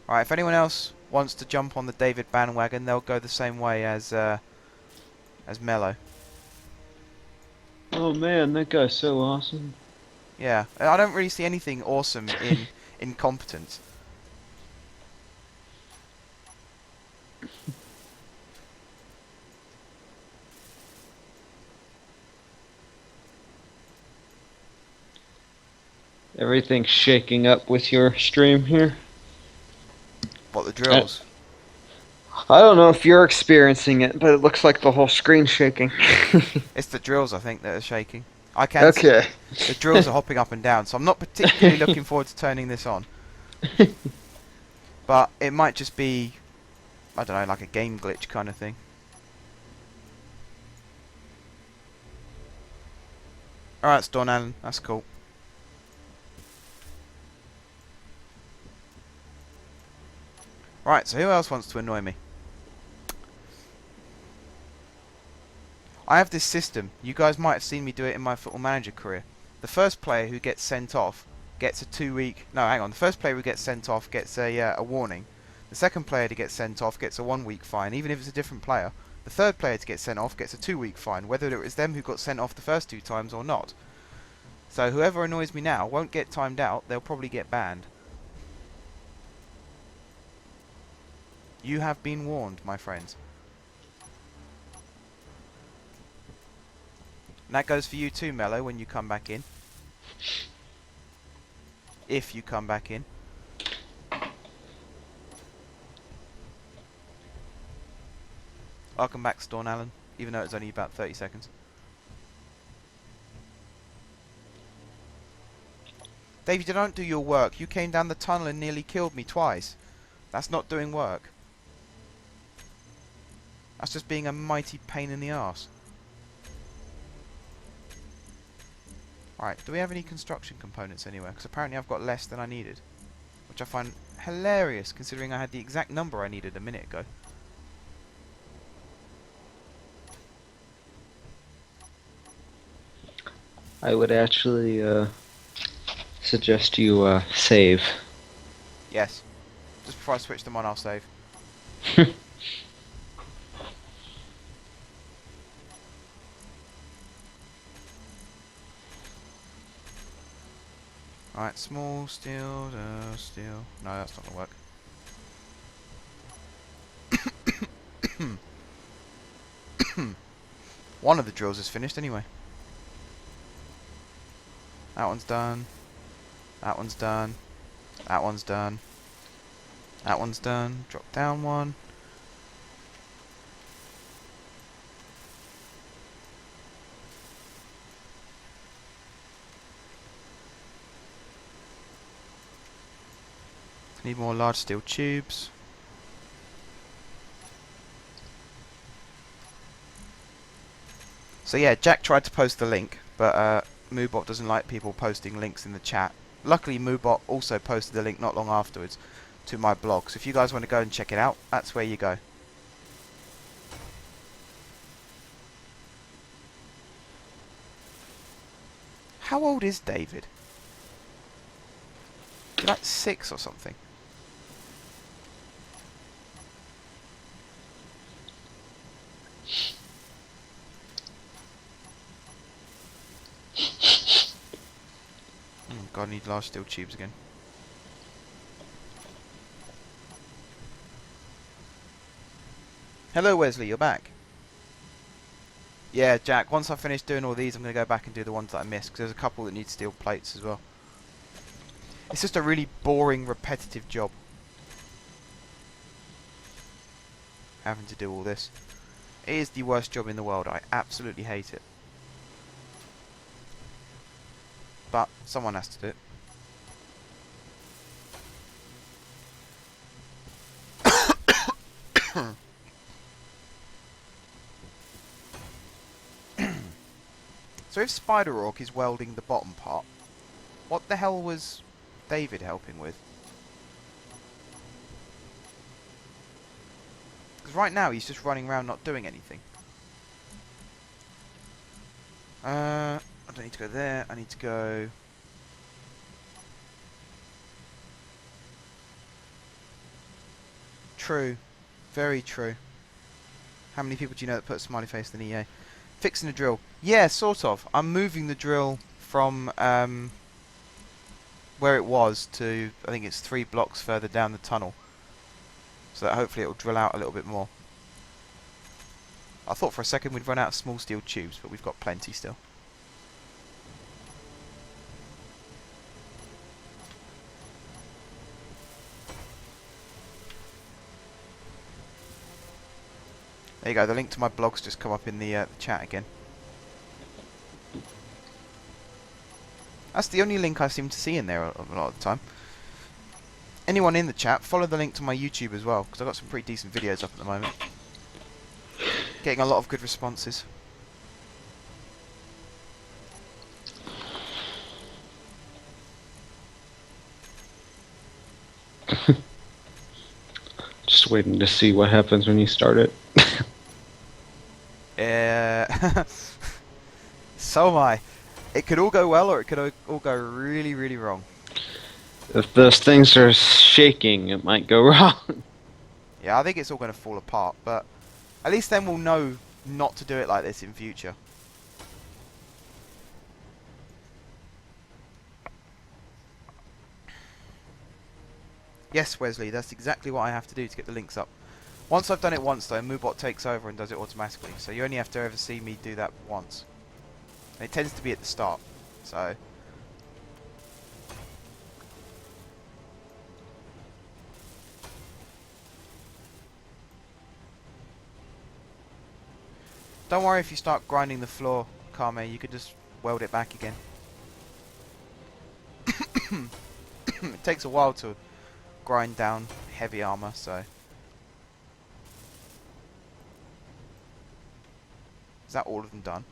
Alright, if anyone else wants to jump on the David bandwagon, they'll go the same way as Mello. Oh man, that guy's so awesome. Yeah, I don't really see anything awesome in incompetence. Everything's shaking up with your stream here. What, the drills? I don't know if you're experiencing it, but it looks like the whole screen's shaking. It's the drills, I think, that are shaking. I can see Okay. the drills are hopping up and down, so I'm not particularly looking forward to turning this on. But it might just be, I don't know, like a game glitch kind of thing. Alright, Storm Allen, that's cool. Right, so who else wants to annoy me? I have this system. You guys might have seen me do it in my Football Manager career. The first player who gets sent off gets a 2-week... No, hang on. The first player who gets sent off gets a warning. The second player to get sent off gets a 1-week fine, even if it's a different player. The third player to get sent off gets a 2-week fine, whether it was them who got sent off the first 2 times or not. So whoever annoys me now won't get timed out. They'll probably get banned. You have been warned, my friends. And that goes for you too, Mello, when you come back in. If you come back in. Welcome back, Storm Allen, even though it's only about 30 seconds. David, you don't do your work. You came down the tunnel and nearly killed me twice. That's not doing work. That's just being a mighty pain in the arse. Alright, do we have any construction components anywhere? Because apparently I've got less than I needed. Which I find hilarious, considering I had the exact number I needed a minute ago. I would actually suggest you save. Yes. Just before I switch them on, I'll save. Alright, small steel, steel. No, that's not gonna work. One of the drills is finished anyway. That one's done. That one's done. That one's done. That one's done. Drop down one. Need more large steel tubes. So yeah, Jack tried to post the link, but Moobot doesn't like people posting links in the chat. Luckily, Moobot also posted the link not long afterwards to my blog. So if you guys want to go and check it out, that's where you go. How old is David? He's like 6 or something. God, I need large steel tubes again. Hello, Wesley. You're back. Yeah, Jack. Once I finish doing all these, I'm going to go back and do the ones that I missed, because there's a couple that need steel plates as well. It's just a really boring, repetitive job. Having to do all this. It is the worst job in the world. I absolutely hate it. But someone has to do it. So if Spider-Orc is welding the bottom part, what the hell was David helping with? Because right now he's just running around not doing anything. I don't need to go there, I need to go... True. Very true. How many people do you know that put a smiley face in EA? Fixing the drill. Yeah, sort of. I'm moving the drill from where it was to, I think it's 3 blocks further down the tunnel. So that hopefully it will drill out a little bit more. I thought for a second we'd run out of small steel tubes, but we've got plenty still. There you go, the link to my blog's just come up in the chat again. That's the only link I seem to see in there a lot of the time. Anyone in the chat, follow the link to my YouTube as well, because I've got some pretty decent videos up at the moment. Getting a lot of good responses. Just waiting to see what happens when you start it. So am I. It could all go well, or it could all go really, really wrong. If those things are shaking, it might go wrong. Yeah, I think it's all going to fall apart, but at least then we'll know not to do it like this in future. Yes, Wesley, that's exactly what I have to do to get the links up. Once I've done it once, though, Moobot takes over and does it automatically, so you only have to ever see me do that once. And it tends to be at the start, so... Don't worry if you start grinding the floor, Kame, you could just weld it back again. It takes a while to grind down heavy armor, so... Is that all of them done?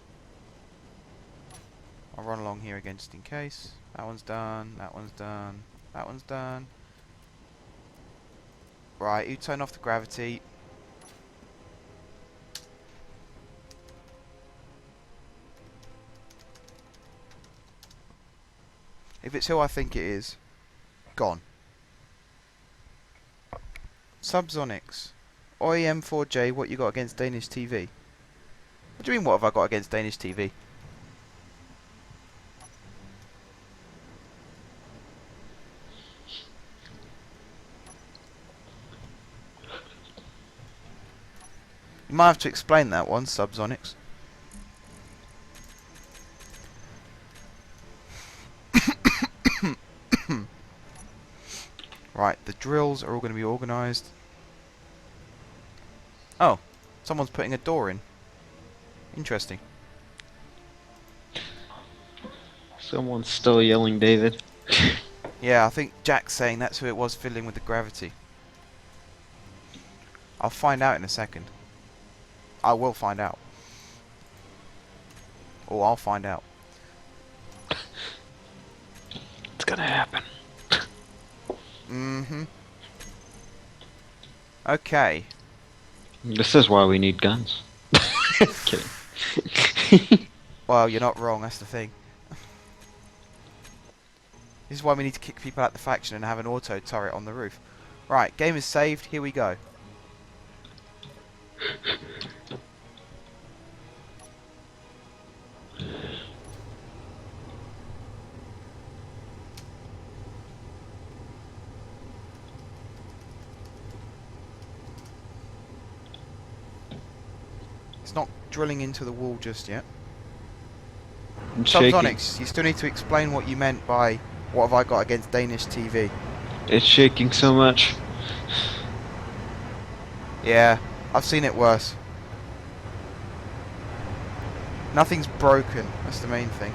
I'll run along here again just in case. That one's done, that one's done, that one's done. Right, you turn off the gravity. If it's who I think it is, gone. Subsonics. OEM4J, what you got against Danish TV? What do you mean, what have I got against Danish TV? You might have to explain that one, Subsonics. Right, the drills are all going to be organised. Oh, someone's putting a door in. Interesting. Someone's still yelling David. Yeah, I think Jack's saying that's who it was fiddling with the gravity. I'll find out in a second. I will find out. Or I'll find out. It's gonna happen. Mm-hmm. Okay. This is why we need guns. Kidding. Well, you're not wrong, that's the thing. This is why we need to kick people out the faction and have an auto turret on the roof. Right, game is saved, here we go. It's not drilling into the wall just yet. I'm shaking. Subsonics, you still need to explain what you meant by what have I got against Danish TV. It's shaking so much. Yeah, I've seen it worse. Nothing's broken, that's the main thing.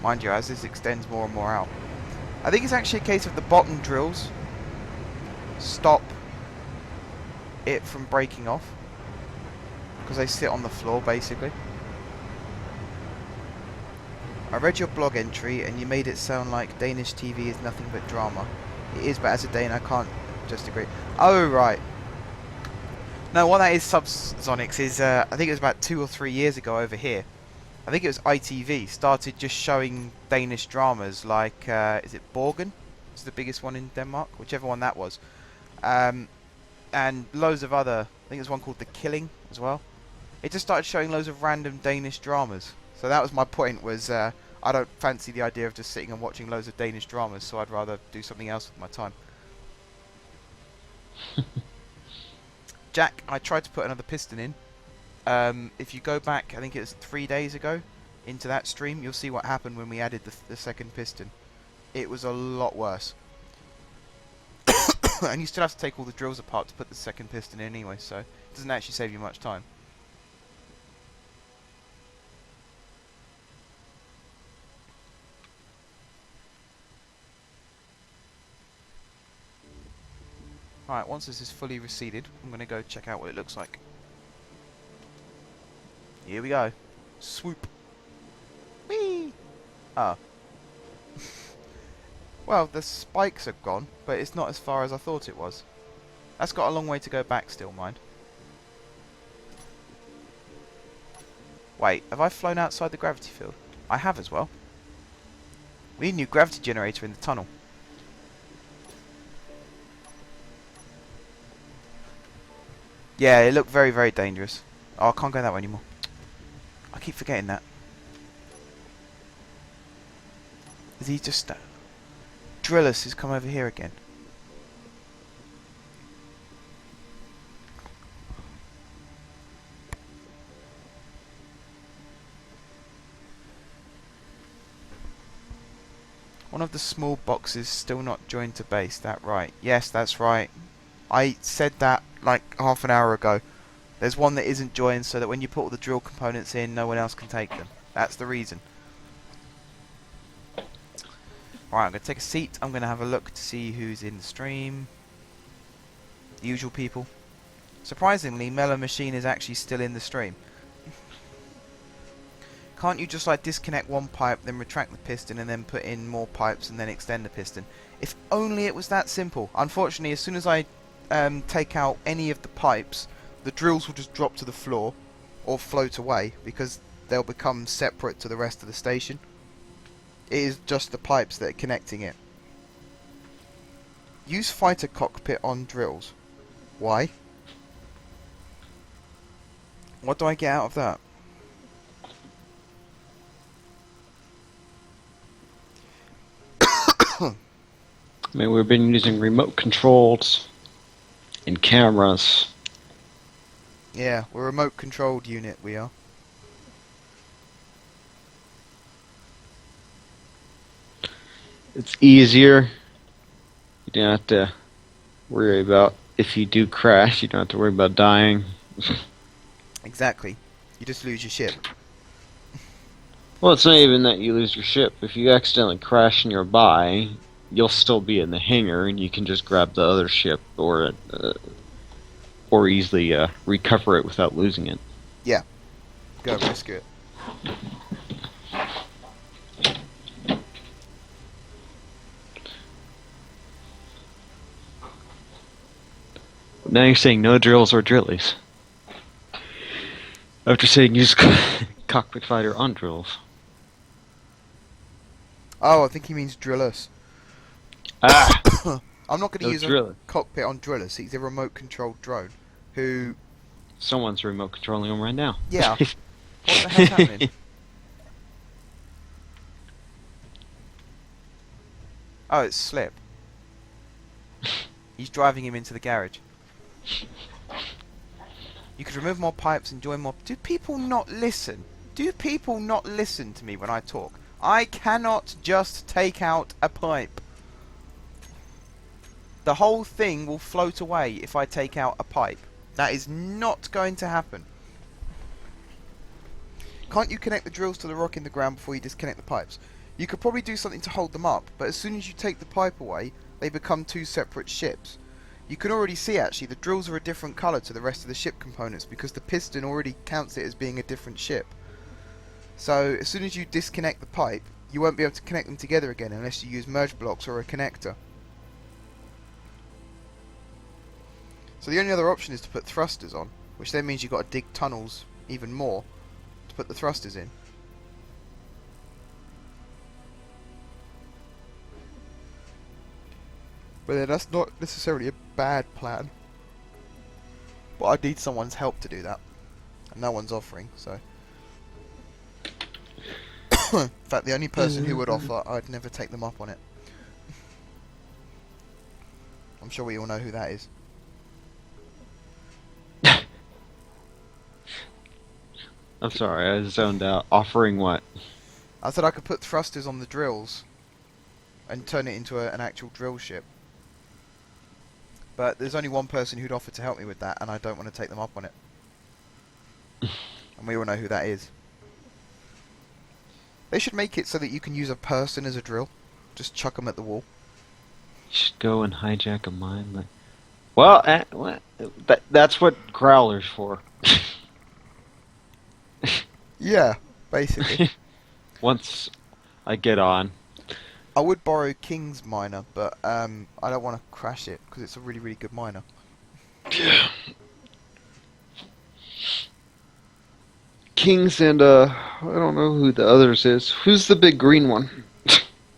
Mind you, as this extends more and more out. I think it's actually a case of the bottom drills stop it from breaking off. Because they sit on the floor, basically. I read your blog entry and you made it sound like Danish TV is nothing but drama. It is, but as a Dane I can't just agree. Oh, right. No, what that is, Subsonics, is I think it was about 2 or 3 years ago over here. I think it was ITV started just showing Danish dramas like, is it Borgen? It's the biggest one in Denmark, whichever one that was. And loads of other, I think there's one called The Killing as well. It just started showing loads of random Danish dramas. So that was my point, was I don't fancy the idea of just sitting and watching loads of Danish dramas, so I'd rather do something else with my time. Jack, I tried to put another piston in. If you go back, I think it was 3 days ago, into that stream, you'll see what happened when we added the second piston. It was a lot worse. And you still have to take all the drills apart to put the second piston in anyway, so it doesn't actually save you much time. Alright, once this is fully reseated, I'm going to go check out what it looks like. Here we go. Swoop. Whee! Oh. Well, the spikes are gone, but it's not as far as I thought it was. That's got a long way to go back still, mind. Wait, have I flown outside the gravity field? I have as well. We need a new gravity generator in the tunnel. Yeah, it looked very, very dangerous. Oh, I can't go that way anymore. I keep forgetting that. Is he just... Drillus has come over here again. One of the small boxes still not joined to base, that right? Yes, that's right. I said that like half an hour ago. There's one that isn't joined so that when you put all the drill components in, no one else can take them. That's the reason. Right, I'm going to take a seat. I'm going to have a look to see who's in the stream. The usual people. Surprisingly, Mellow Machine is actually still in the stream. Can't you just like disconnect one pipe, then retract the piston, and then put in more pipes and then extend the piston? If only it was that simple. Unfortunately, as soon as I take out any of the pipes, the drills will just drop to the floor or float away because they'll become separate to the rest of the station. It is just the pipes that are connecting it. Use fighter cockpit on drills. Why? What do I get out of that? I mean, we've been using remote controls and cameras. Yeah, we're a remote controlled unit, we are. It's easier. You don't have to worry about if you do crash, you don't have to worry about dying. Exactly. You just lose your ship. Well, it's not even that you lose your ship. If you accidentally crash nearby, you'll still be in the hangar, and you can just grab the other ship or easily recover it without losing it. Yeah. Go rescue it. Now you're saying no drills or drillies. After saying use cockpit fighter on drills. Oh, I think he means drill us. Ah! I'm not going to No use a driller. cockpit on Drillers. He's a remote-controlled drone who... Someone's remote controlling him right now. Yeah. What the hell's happening? Oh, it's Slip. He's driving him into the garage. You could remove more pipes and join more... Do people not listen? Do people not listen to me when I talk? I cannot just take out a pipe. The whole thing will float away if I take out a pipe. That is not going to happen. Can't you connect the drills to the rock in the ground before you disconnect the pipes? You could probably do something to hold them up, but as soon as you take the pipe away, they become two separate ships. You can already see actually the drills are a different colour to the rest of the ship components because the piston already counts it as being a different ship. So as soon as you disconnect the pipe, you won't be able to connect them together again unless you use merge blocks or a connector. So the only other option is to put thrusters on, which then means you've got to dig tunnels even more to put the thrusters in. But then that's not necessarily a bad plan. But I need someone's help to do that. And no one's offering, so... In fact, the only person who would offer, I'd never take them up on it. I'm sure we all know who that is. I'm sorry, I zoned out. Offering what? I said I could put thrusters on the drills and turn it into an actual drill ship. But there's only one person who'd offer to help me with that, and I don't want to take them up on it. And we all know who that is. They should make it so that you can use a person as a drill. Just chuck them at the wall. You should go and hijack a mine. Like, well, that's what Growler's for. Yeah, basically. Once I get on. I would borrow King's miner, but I don't want to crash it because it's a really, really good miner. Kings and I don't know who the others is. Who's the big green one?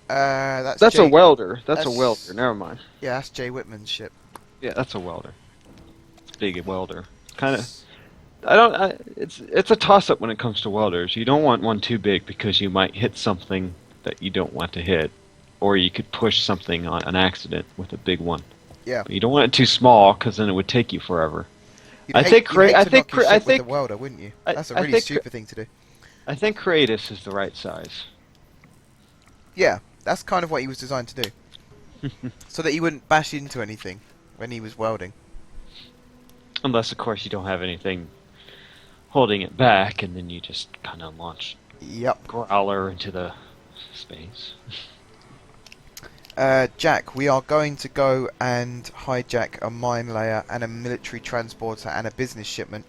That's a Jay, welder. That's a that's- welder. Never mind. Yeah, that's Jay Whitman's ship. Yeah, that's a welder. It's a big welder. Kind of. It's a toss-up when it comes to welders. You don't want one too big because you might hit something that you don't want to hit, or you could push something on an accident with a big one. Yeah. But you don't want it too small because then it would take you forever. You'd I hate- think you'd Cra- hate I to think knock your Cra- I ship with think- the welder, wouldn't you? I- That's a I really think stupid thing to do. I think Kratos is the right size. Yeah, that's kind of what he was designed to do. So that he wouldn't bash into anything when he was welding. Unless, of course, you don't have anything holding it back, and then you just kind of launch Yep. Growler into the space. Jack, we are going to go and hijack a mine layer and a military transporter and a business shipment.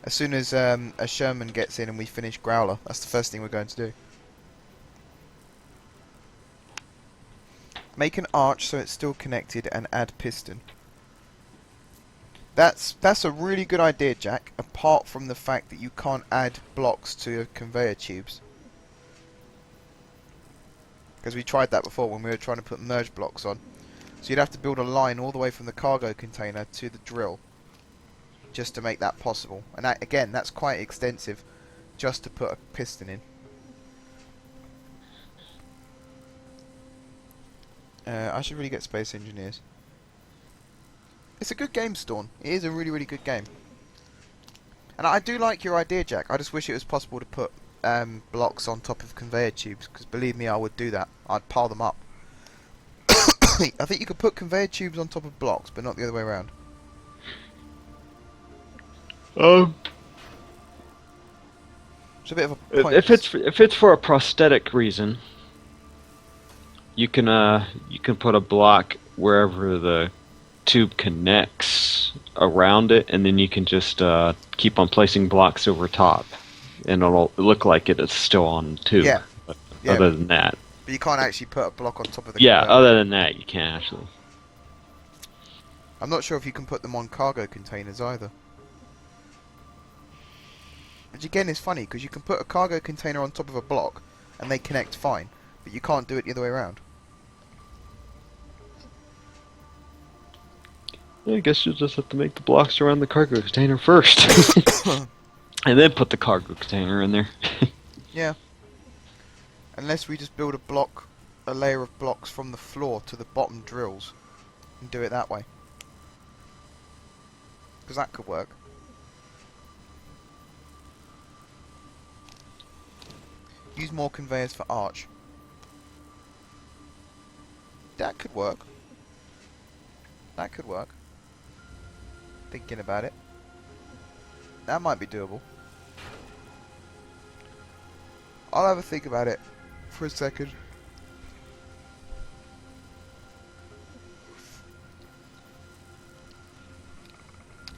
As soon as a Sherman gets in and we finish Growler, that's the first thing we're going to do. Make an arch so it's still connected and add piston. That's a really good idea, Jack, apart from the fact that you can't add blocks to conveyor tubes. Because we tried that before when we were trying to put merge blocks on. So you'd have to build a line all the way from the cargo container to the drill just to make that possible. And that, again, that's quite extensive just to put a piston in. I should really get Space Engineers. It's a good game, Storm. It is a really, really good game. And I do like your idea, Jack. I just wish it was possible to put blocks on top of conveyor tubes, because believe me, I would do that. I'd pile them up. I think you could put conveyor tubes on top of blocks, but not the other way around. It's a bit of a point. If it's for a prosthetic reason, you can put a block wherever the tube connects around it, and then you can just keep on placing blocks over top, and it'll look like it is still on the tube. Yeah. But Yeah. other than that, But you can't actually put a block on top of the yeah. conveyor. Other than that, you can't actually. I'm not sure if you can put them on cargo containers either. Which again is funny, because you can put a cargo container on top of a block, and they connect fine, but you can't do it the other way around. I guess you'll just have to make the blocks around the cargo container first. And then put the cargo container in there. Yeah. Unless we just build a layer of blocks from the floor to the bottom drills and do it that way. Because that could work. Use more conveyors for arch. That could work. That could work. Thinking about it. That might be doable. I'll have a think about it for a second.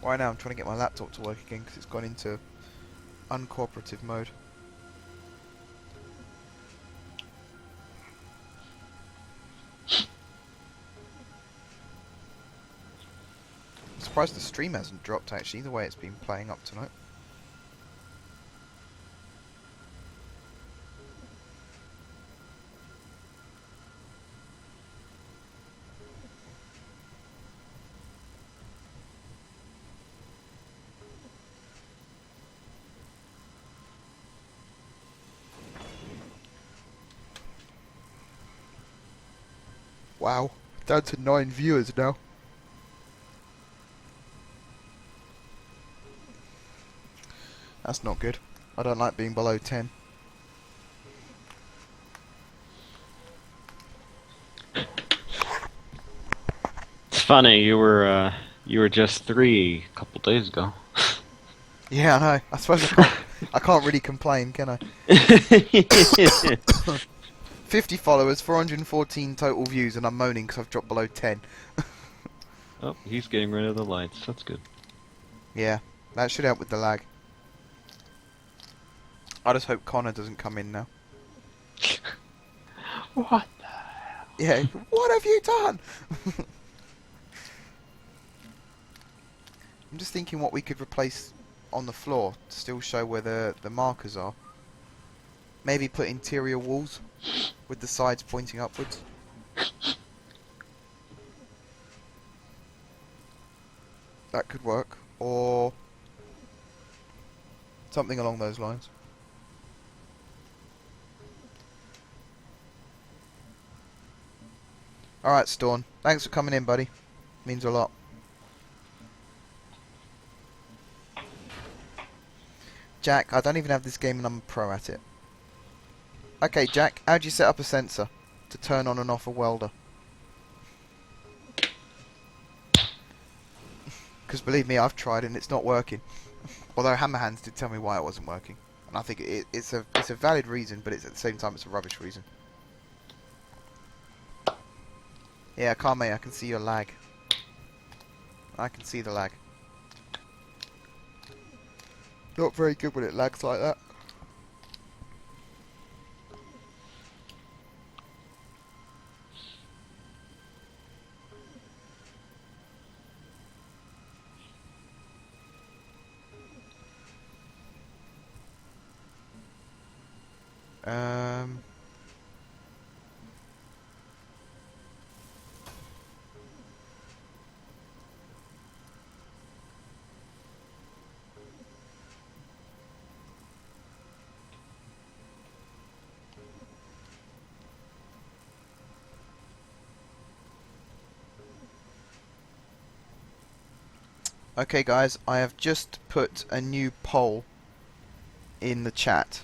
Right now I'm trying to get my laptop to work again because it's gone into uncooperative mode. I'm surprised the stream hasn't dropped actually, the way it's been playing up tonight. Wow, down to 9 viewers now. That's not good. I don't like being below 10. It's funny, you were just 3 a couple days ago. Yeah, I know. I suppose I can't really complain, can I? 50 followers, 414 total views, and I'm moaning because I've dropped below 10. Oh, he's getting rid of the lights. That's good. Yeah, that should help with the lag. I just hope Connor doesn't come in now. What? Yeah, what have you done? I'm just thinking what we could replace on the floor to still show where the markers are. Maybe put interior walls with the sides pointing upwards. That could work, or something along those lines. Alright, Storm. Thanks for coming in, buddy. Means a lot. Jack, I don't even have this game and I'm a pro at it. Okay, Jack, how do you set up a sensor to turn on and off a welder? Because believe me, I've tried and it's not working. Although Hammerhands did tell me why it wasn't working. And I think it's a valid reason, but it's at the same time it's a rubbish reason. Yeah, Kame, I can see your lag. I can see the lag. Not very good when it lags like that. Okay guys, I have just put a new poll in the chat.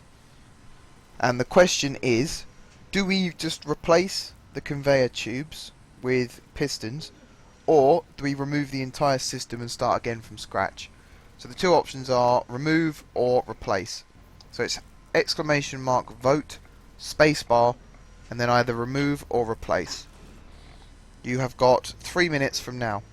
And the question is, do we just replace the conveyor tubes with pistons, or do we remove the entire system and start again from scratch? So the two options are remove or replace. So it's exclamation mark vote, spacebar, and then either remove or replace. You have got 3 minutes from now.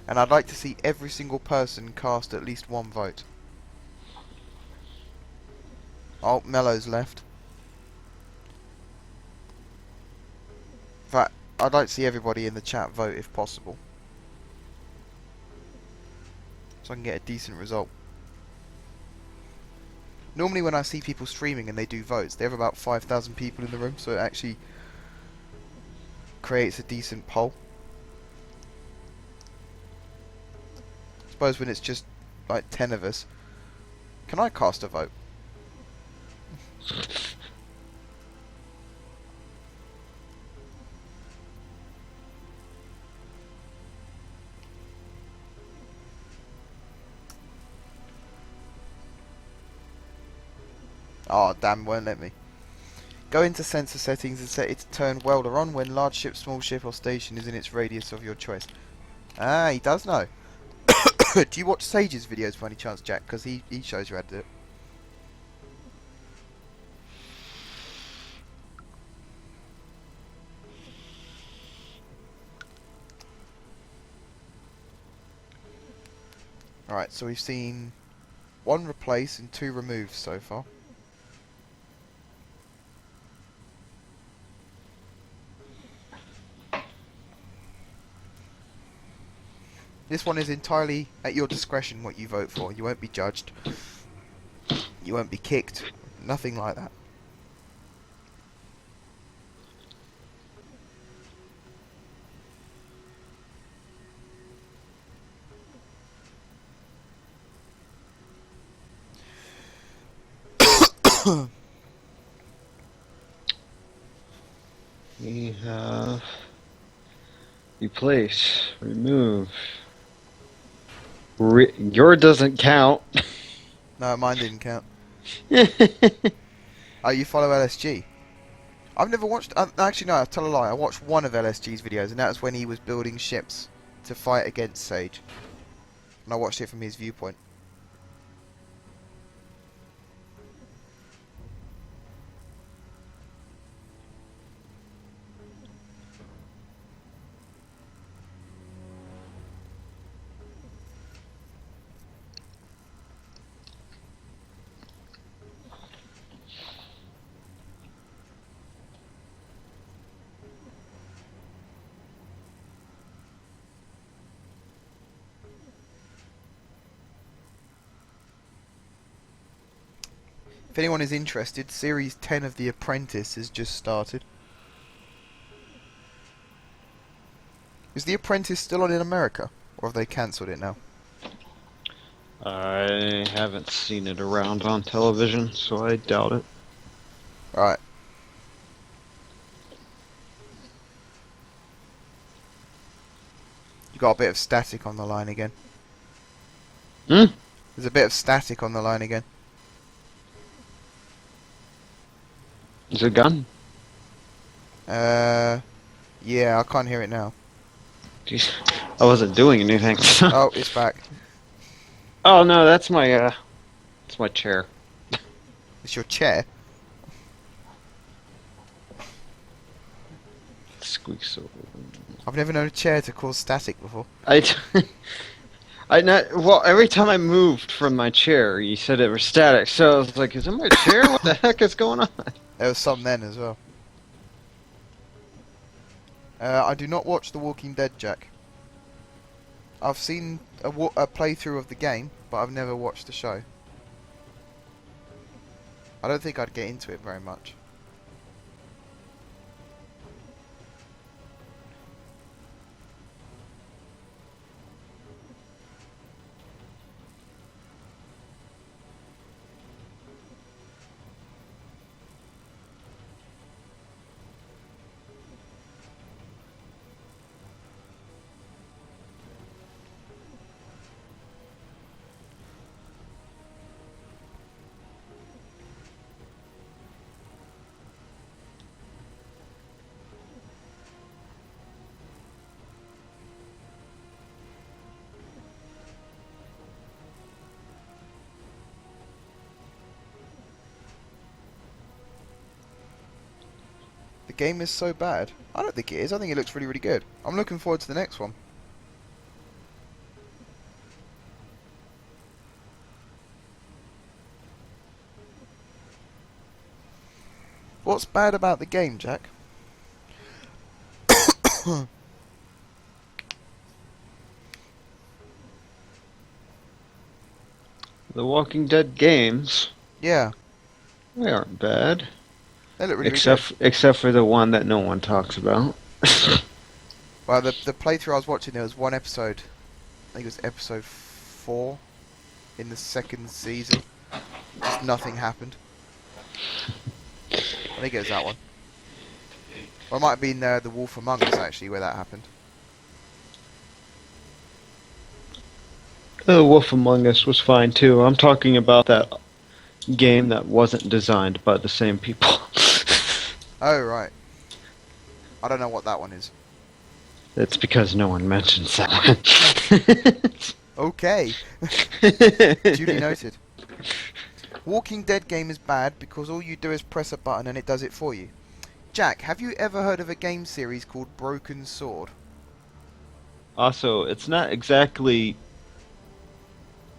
And I'd like to see every single person cast at least one vote. Oh, Mello's left. In fact, I'd like to see everybody in the chat vote if possible. So I can get a decent result. Normally when I see people streaming and they do votes, they have about 5,000 people in the room, so it actually creates a decent poll. I suppose when it's just like 10 of us, can I cast a vote? Oh damn, won't let me. Go into sensor settings and set it to turn welder on when large ship, small ship or station is in its radius of your choice. Ah, he does know. Do you watch Sage's videos by any chance, Jack? Because he shows you how to do it. Alright, so we've seen 1 replace and 2 remove so far. This one is entirely at your discretion what you vote for. You won't be judged. You won't be kicked. Nothing like that. We have replace, remove. Your doesn't count. No, mine didn't count. Oh, you follow LSG? I've never watched... actually, no, I tell a lie. I watched one of LSG's videos, and that was when he was building ships to fight against Sage. And I watched it from his viewpoint. If anyone is interested, Series 10 of The Apprentice has just started. Is The Apprentice still on in America? Or have they cancelled it now? I haven't seen it around on television, so I doubt it. Right. You got a bit of static on the line again. Hmm? There's a bit of static on the line again. Is it gone? Yeah, I can't hear it now. Jeez, I wasn't doing anything. Oh, it's back. Oh no, that's my chair. It's your chair. Squeaks so. I've never known a chair to cause static before. Well, every time I moved from my chair, you said it was static, so I was like, is it my chair? What the heck is going on? There was some then as well. I do not watch The Walking Dead, Jack. I've seen a playthrough of the game, but I've never watched the show. I don't think I'd get into it very much. The game is so bad. I don't think it is. I think it looks really, really good. I'm looking forward to the next one. What's bad about the game, Jack? The Walking Dead games. Yeah, They aren't bad. they look really, really Except for the one that no one talks about. good. Well, the playthrough I was watching, there was one episode. I think it was episode 4 in the second season. Just nothing happened. I think it was that one. Or it might have been The Wolf Among Us, actually, where that happened. The Wolf Among Us was fine too. I'm talking about that game that wasn't designed by the same people. Oh, right. I don't know what that one is. It's because no one mentions that Okay. one. Duly noted. Walking Dead game is bad because all you do is press a button and it does it for you. Jack, have you ever heard of a game series called Broken Sword? Also, it's not exactly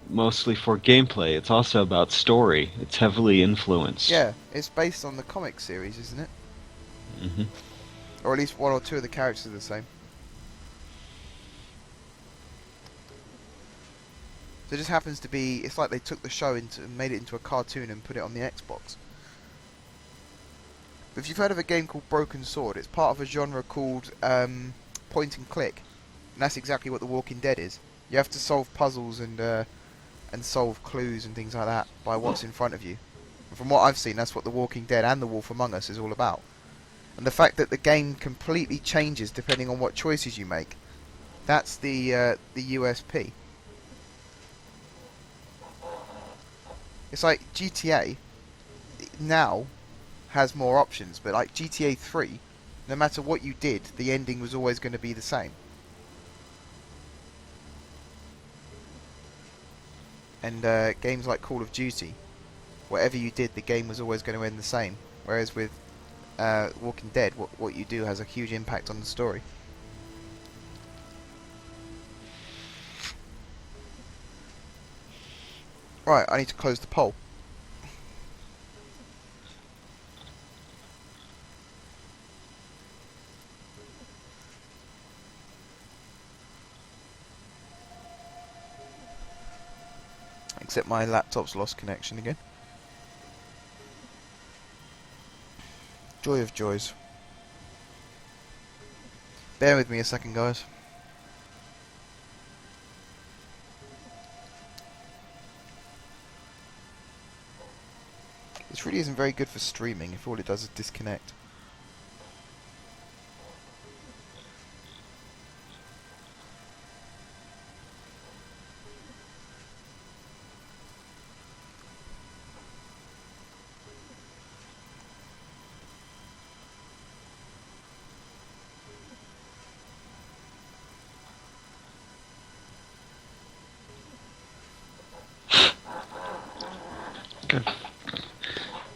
mostly for gameplay. It's also about story. It's heavily influenced. Yeah, it's based on the comic series, isn't it? Hmm. Or at least one or two of the characters are the same. So it just happens to be, it's like they took the show and made it into a cartoon and put it on the Xbox. But if you've heard of a game called Broken Sword, it's part of a genre called point and click. And that's exactly what The Walking Dead is. You have to solve puzzles and solve clues and things like that by what's in front of you. And from what I've seen, that's what The Walking Dead and The Wolf Among Us is all about. And the fact that the game completely changes depending on what choices you make, that's the USP. It's like GTA now has more options, but like GTA 3, no matter what you did, the ending was always going to be the same. And games like Call of Duty, whatever you did, the game was always going to end the same. Whereas with Walking Dead, what you do has a huge impact on the story. Right, I need to close the poll. Except my laptop's lost connection again. Joy of joys. Bear with me a second, guys. This really isn't very good for streaming if all it does is disconnect.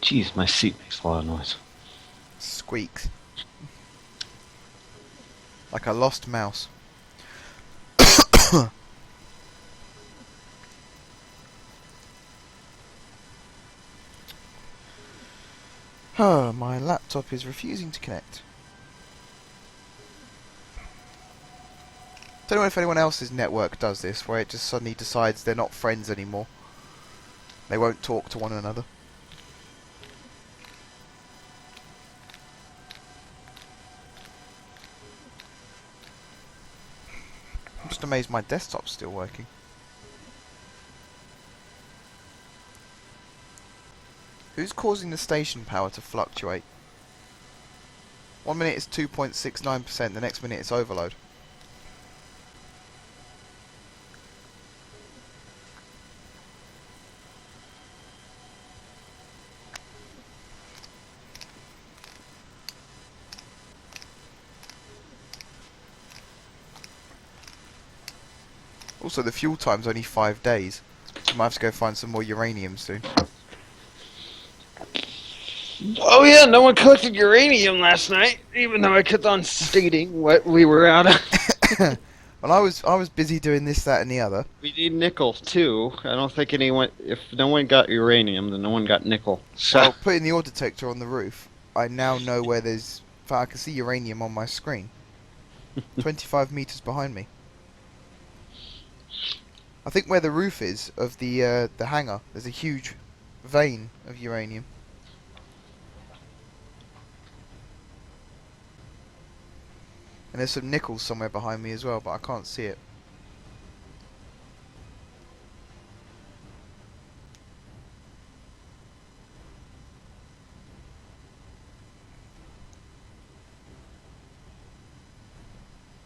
Jeez, my seat makes a lot of noise. Squeaks. Like a lost mouse. Oh, my laptop is refusing to connect. Don't know if anyone else's network does this, where it just suddenly decides they're not friends anymore. They won't talk to one another. I'm just amazed my desktop's still working. Who's causing the station power to fluctuate? 1 minute it's 2.69%, the next minute it's overload. Also, the fuel time's only 5 days. So I might have to go find some more uranium soon. Oh yeah, no one collected uranium last night, even though I kept on stating what we were out of. Well, I was busy doing this, that, and the other. We need nickel too. I don't think anyone. If no one got uranium, then no one got nickel. So Well, putting the ore detector on the roof, I now know where there's. In fact, I can see uranium on my screen. 25 meters behind me. I think where the roof is of the hangar, there's a huge vein of uranium. And there's some nickel somewhere behind me as well, but I can't see it.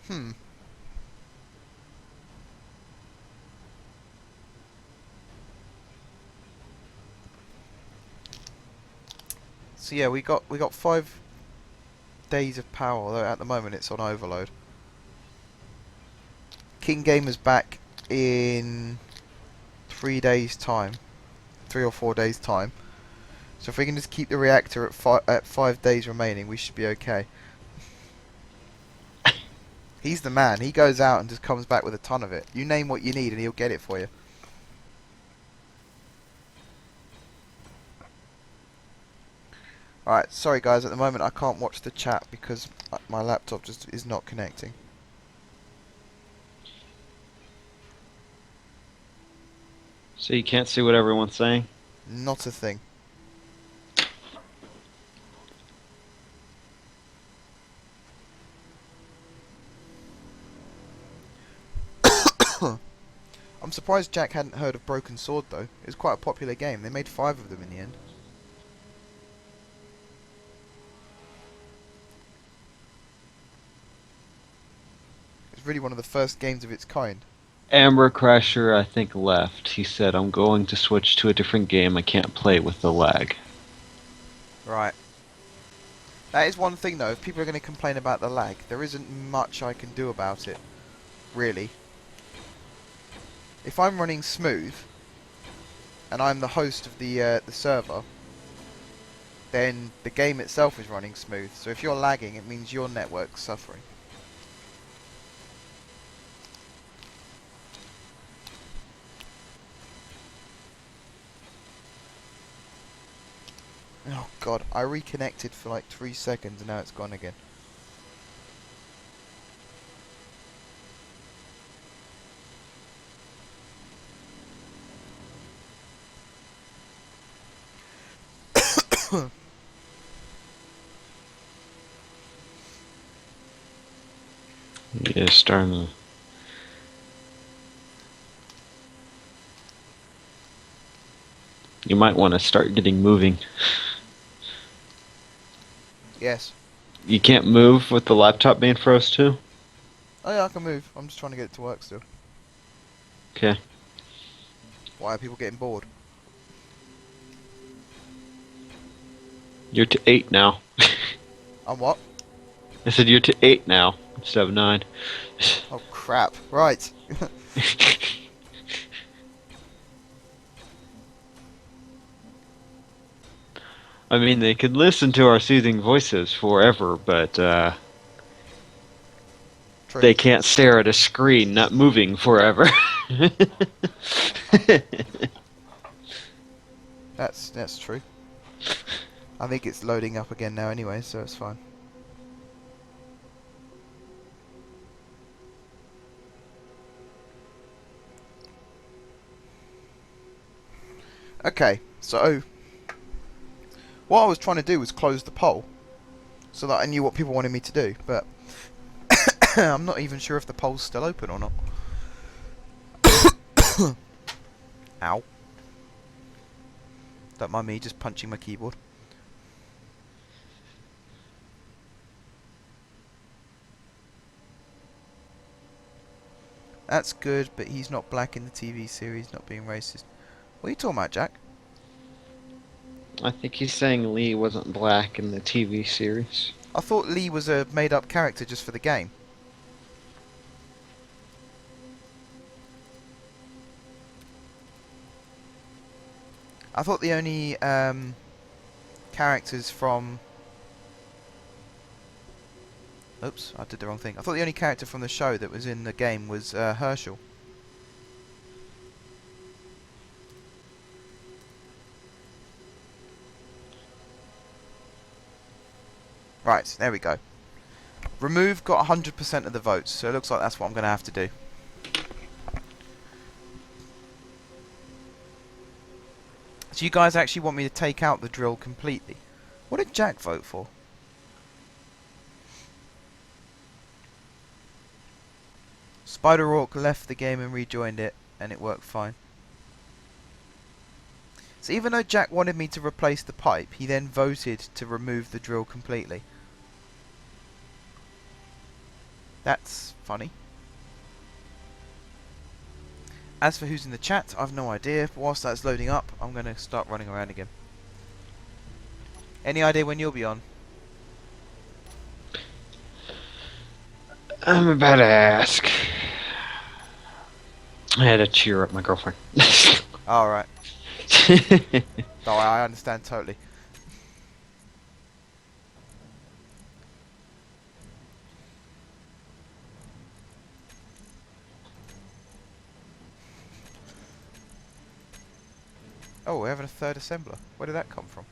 Hmm. So yeah, we got 5 days of power, although at the moment it's on overload. King Gamer's back in 3 days time, 3 or 4 days time. So if we can just keep the reactor at 5 days remaining, we should be okay. He's the man. He goes out and just comes back with a ton of it. You name what you need and he'll get it for you. Alright, sorry guys, at the moment I can't watch the chat because my laptop just is not connecting. So you can't see what everyone's saying? Not a thing. I'm surprised Jack hadn't heard of Broken Sword though. It was quite a popular game. They made 5 of them in the end. It's really one of the first games of its kind. Amber Crasher, I think, left. He said, I'm going to switch to a different game. I can't play with the lag. Right. That is one thing though, if people are going to complain about the lag, there isn't much I can do about it. Really. If I'm running smooth, and I'm the host of the server, then the game itself is running smooth. So if you're lagging, it means your network's suffering. Oh god, I reconnected for like 3 seconds and now it's gone again. Yeah, starting to... You might want to start getting moving. Yes. You can't move with the laptop being froze too? Oh yeah, I can move. I'm just trying to get it to work still. Okay. Why are people getting bored? You're to 8 now. I'm what? I said you're to 8 now instead of 9. Oh crap. Right. I mean, they could listen to our soothing voices forever, but True. they can't stare at a screen not moving forever. That's true. I think it's loading up again now anyway, so it's fine. Okay, so what I was trying to do was close the poll so that I knew what people wanted me to do, but I'm not even sure if the poll's still open or not. Ow. Don't mind me just punching my keyboard. That's good, but he's not black in the TV series, not being racist. What are you talking about, Jack? I think he's saying Lee wasn't black in the TV series. I thought Lee was a made-up character just for the game. I thought the only characters from... Oops, I did the wrong thing. I thought the only character from the show that was in the game was Herschel. Right, there we go. Remove got 100% of the votes, so it looks like that's what I'm going to have to do. So you guys actually want me to take out the drill completely? What did Jack vote for? Spider Orc left the game and rejoined it, and it worked fine. So even though Jack wanted me to replace the pipe, he then voted to remove the drill completely. That's funny. As for who's in the chat, I've no idea. Whilst that's loading up, I'm going to start running around again. Any idea when you'll be on? I'm about to ask. I had to cheer up my girlfriend. Alright. No, I understand totally. Oh, we're having a third assembler. Where did that come from?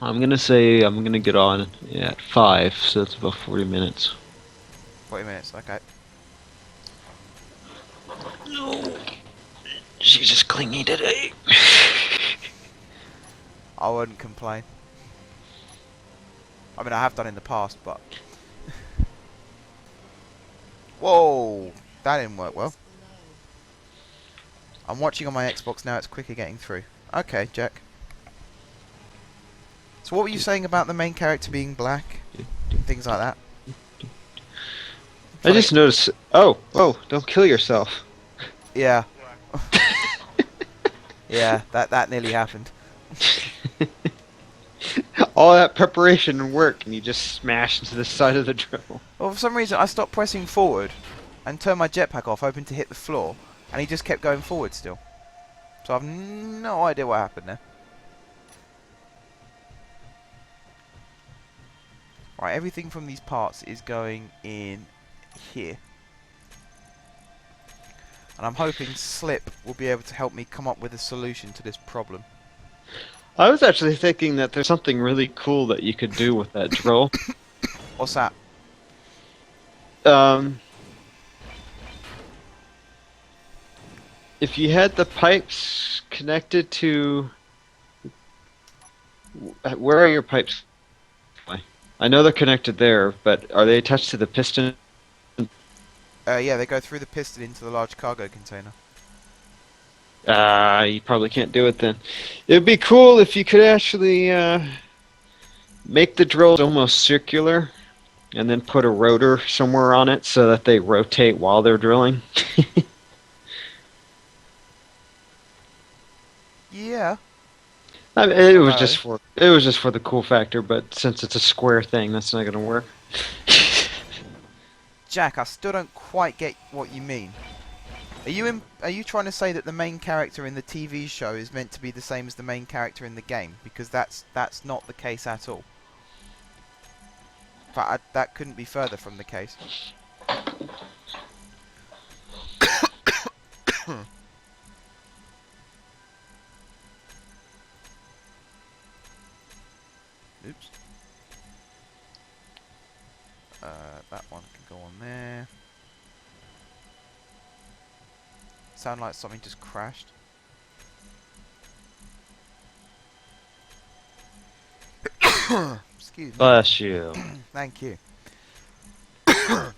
I'm gonna say I'm gonna get on at 5, so that's about 40 minutes. 40 minutes, okay. No, she's just clingy today. I wouldn't complain. I mean, I have done in the past, but... Whoa! That didn't work well. I'm watching on my Xbox now, it's quicker getting through. Okay, Jack. So what were you saying about the main character being black? Things like that? I just noticed. Oh, don't kill yourself. Yeah. Yeah, that nearly happened. All that preparation and work, and you just smash into the side of the drill. Well, for some reason I stopped pressing forward and turned my jetpack off, hoping to hit the floor, and he just kept going forward still. So I've no idea what happened there. Right, everything from these parts is going in here. And I'm hoping Slip will be able to help me come up with a solution to this problem. I was actually thinking that there's something really cool that you could do with that drill. What's that? If you had the pipes connected to... Where are your pipes? I know they're connected there, but are they attached to the piston? Yeah, they go through the piston into the large cargo container. You probably can't do it then. It would be cool if you could actually make the drills almost circular and then put a rotor somewhere on it so that they rotate while they're drilling. Yeah. I mean, it was just for the cool factor, but since it's a square thing, that's not going to work. Jack, I still don't quite get what you mean. Are you trying to say that the main character in the TV show is meant to be the same as the main character in the game? Because that's not the case at all. In fact, that couldn't be further from the case. Oops. That one can go on there. Sound like something just crashed. Excuse me. Bless you. Thank you. Would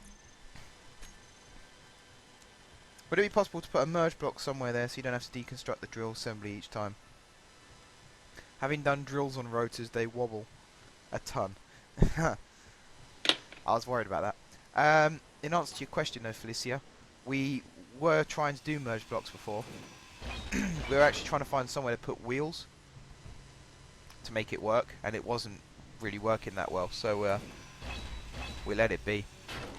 it be possible to put a merge block somewhere there so you don't have to deconstruct the drill assembly each time? Having done drills on rotors, they wobble a ton. I was worried about that. In answer to your question though, Felicia, we were trying to do merge blocks before. We were actually trying to find somewhere to put wheels to make it work, and it wasn't really working that well, so we let it be.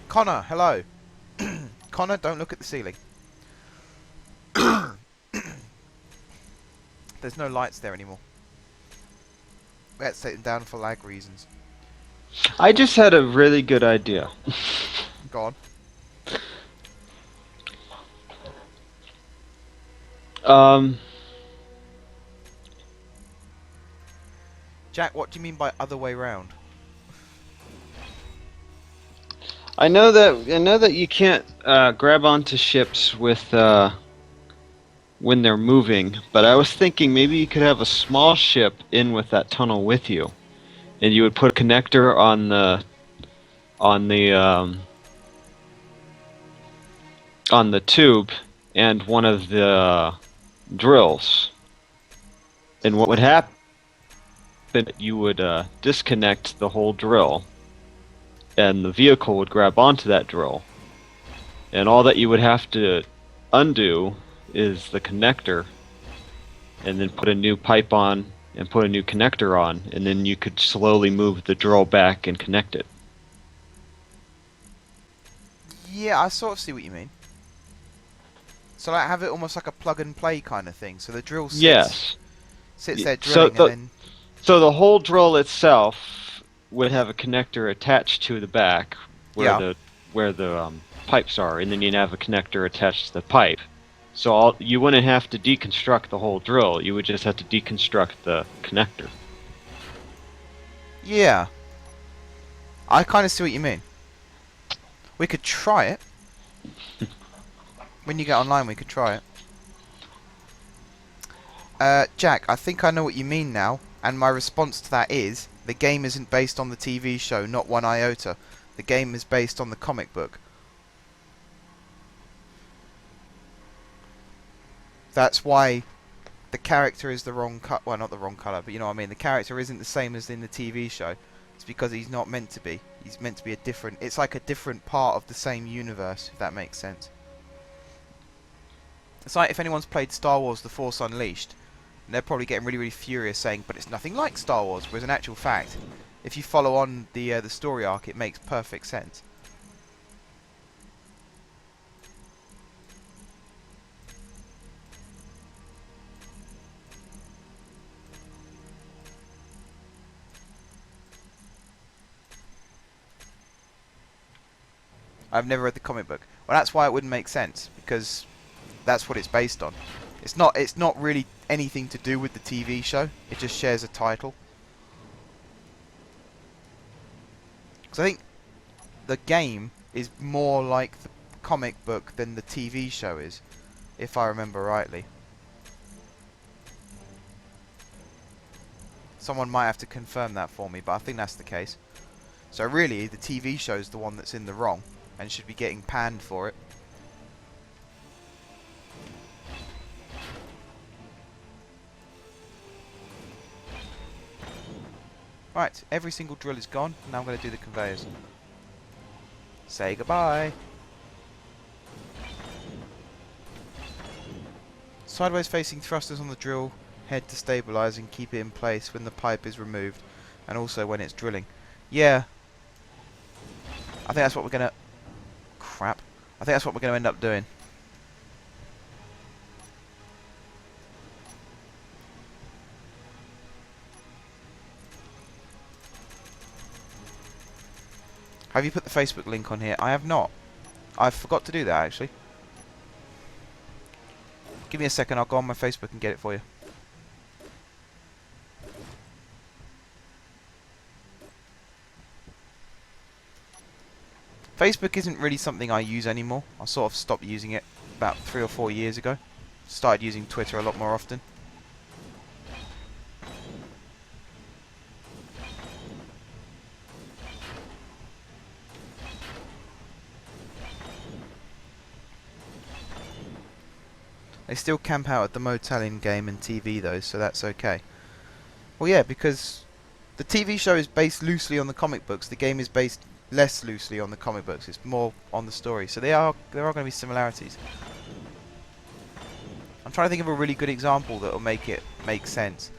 Connor, hello. Connor, don't look at the ceiling. There's no lights there anymore. Let's take them down for lag reasons. I just had a really good idea. Go on. Um, Jack, what do you mean by other way round? I know that you can't grab onto ships with when they're moving, but I was thinking maybe you could have a small ship in with that tunnel with you, and you would put a connector on the on the tube and one of the drills. And what would happen? You would disconnect the whole drill, and the vehicle would grab onto that drill. And all that you would have to undo is the connector, and then put a new pipe on and put a new connector on, and then you could slowly move the drill back and connect it. Yeah, I sort of see what you mean. So like have it almost like a plug and play kind of thing. So the drill Yes. sits there So drilling and then So the whole drill itself would have a connector attached to the back where Yeah. the pipes are, and then you'd have a connector attached to the pipe. So you wouldn't have to deconstruct the whole drill. You would just have to deconstruct the connector. yeah. I kind of see what you mean. We could try it. When you get online, we could try it. Jack, I think I know what you mean now, and my response to that is the game isn't based on the TV show, not one iota. The game is based on the comic book. That's why the character is the wrong cut. Well, not the wrong color, but you know what I mean. The character isn't the same as in the TV show. It's because he's not meant to be. He's meant to be a different. It's like a different part of the same universe, if that makes sense. It's like if anyone's played Star Wars: The Force Unleashed, and they're probably getting really, really furious, saying, "But it's nothing like Star Wars." Whereas in actual fact, if you follow on the story arc, it makes perfect sense. I've never read the comic book. Well, that's why it wouldn't make sense, because that's what it's based on. It's not really anything to do with the TV show. It just shares a title. Because I think the game is more like the comic book than the TV show is, if I remember rightly. Someone might have to confirm that for me, but I think that's the case. So really, the TV show is the one that's in the wrong and should be getting panned for it. Right, every single drill is gone. Now I'm going to do the conveyors. Say goodbye. Sideways facing thrusters on the drill head to stabilise and keep it in place when the pipe is removed, and also when it's drilling. Yeah. I think that's what we're going to... Crap. I think that's what we're going to end up doing. Have you put the Facebook link on here? I have not. I forgot to do that, actually. Give me a second, I'll go on my Facebook and get it for you. Facebook isn't really something I use anymore. I sort of stopped using it about 3 or 4 years ago. Started using Twitter a lot more often. They still camp out at the motel in game and TV though, so that's okay. Well, yeah, because the TV show is based loosely on the comic books. The game is based less loosely on the comic books. It's more on the story. So there are going to be similarities. I'm trying to think of a really good example that will make it make sense.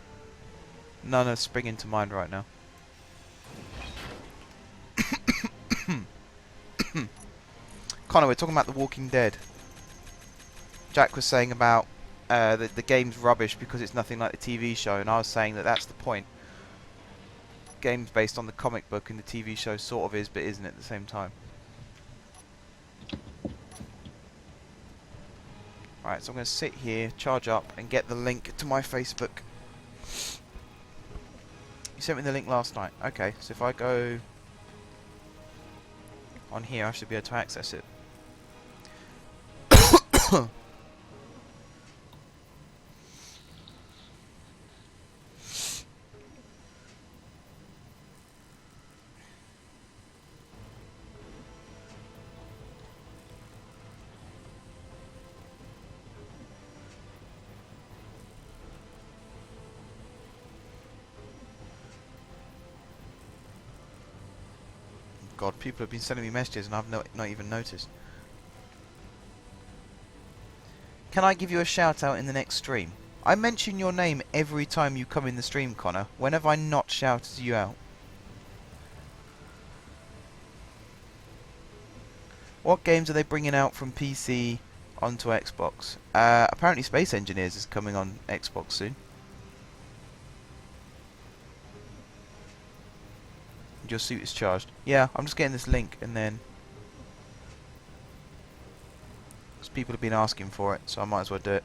None are springing to mind right now. Connor, we're talking about The Walking Dead. Jack was saying about that the game's rubbish because it's nothing like the TV show, and I was saying that that's the point. Game's based on the comic book, and the TV show sort of is, but isn't at the same time. Right, so I'm going to sit here, charge up, and get the link to my Facebook. You sent me the link last night. Okay, so if I go on here, I should be able to access it. God, people have been sending me messages and I've not even noticed. Can I give you a shout out in the next stream? I mention your name every time you come in the stream, Connor. When have I not shouted you out? What games are they bringing out from PC onto Xbox? Apparently Space Engineers is coming on Xbox soon. Your suit is charged. Yeah, I'm just getting this link and then... because people have been asking for it, so I might as well do it.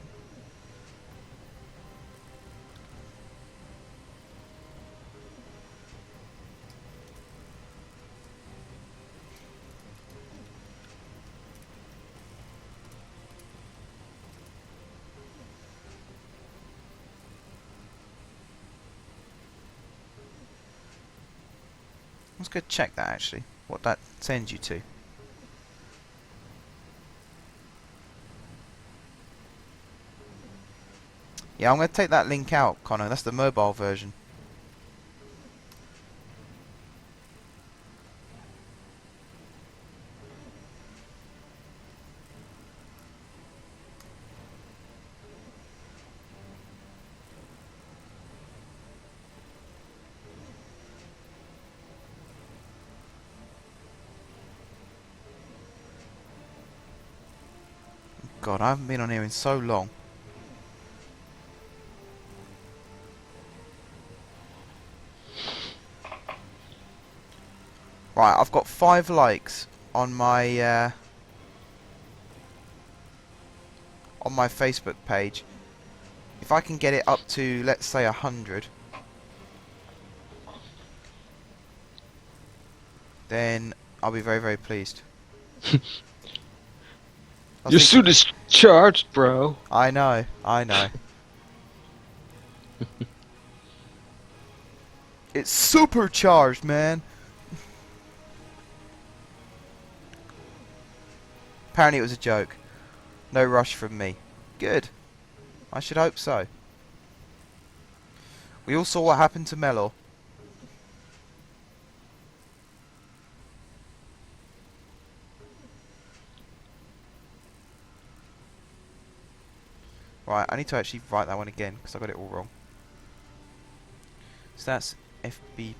Let's go check that actually, what that sends you to. Yeah, I'm going to take that link out, Connor. That's the mobile version. God, I haven't been on here in so long. Right, I've got 5 likes on my Facebook page. If I can get it up to, let's say, 100, then I'll be very, very pleased. Your suit is charged, bro. I know, I know. It's supercharged, man. Apparently it was a joke. No rush from me. Good. I should hope so. We all saw what happened to Melor. Right, I need to actually write that one again because I got it all wrong. So that's FBP.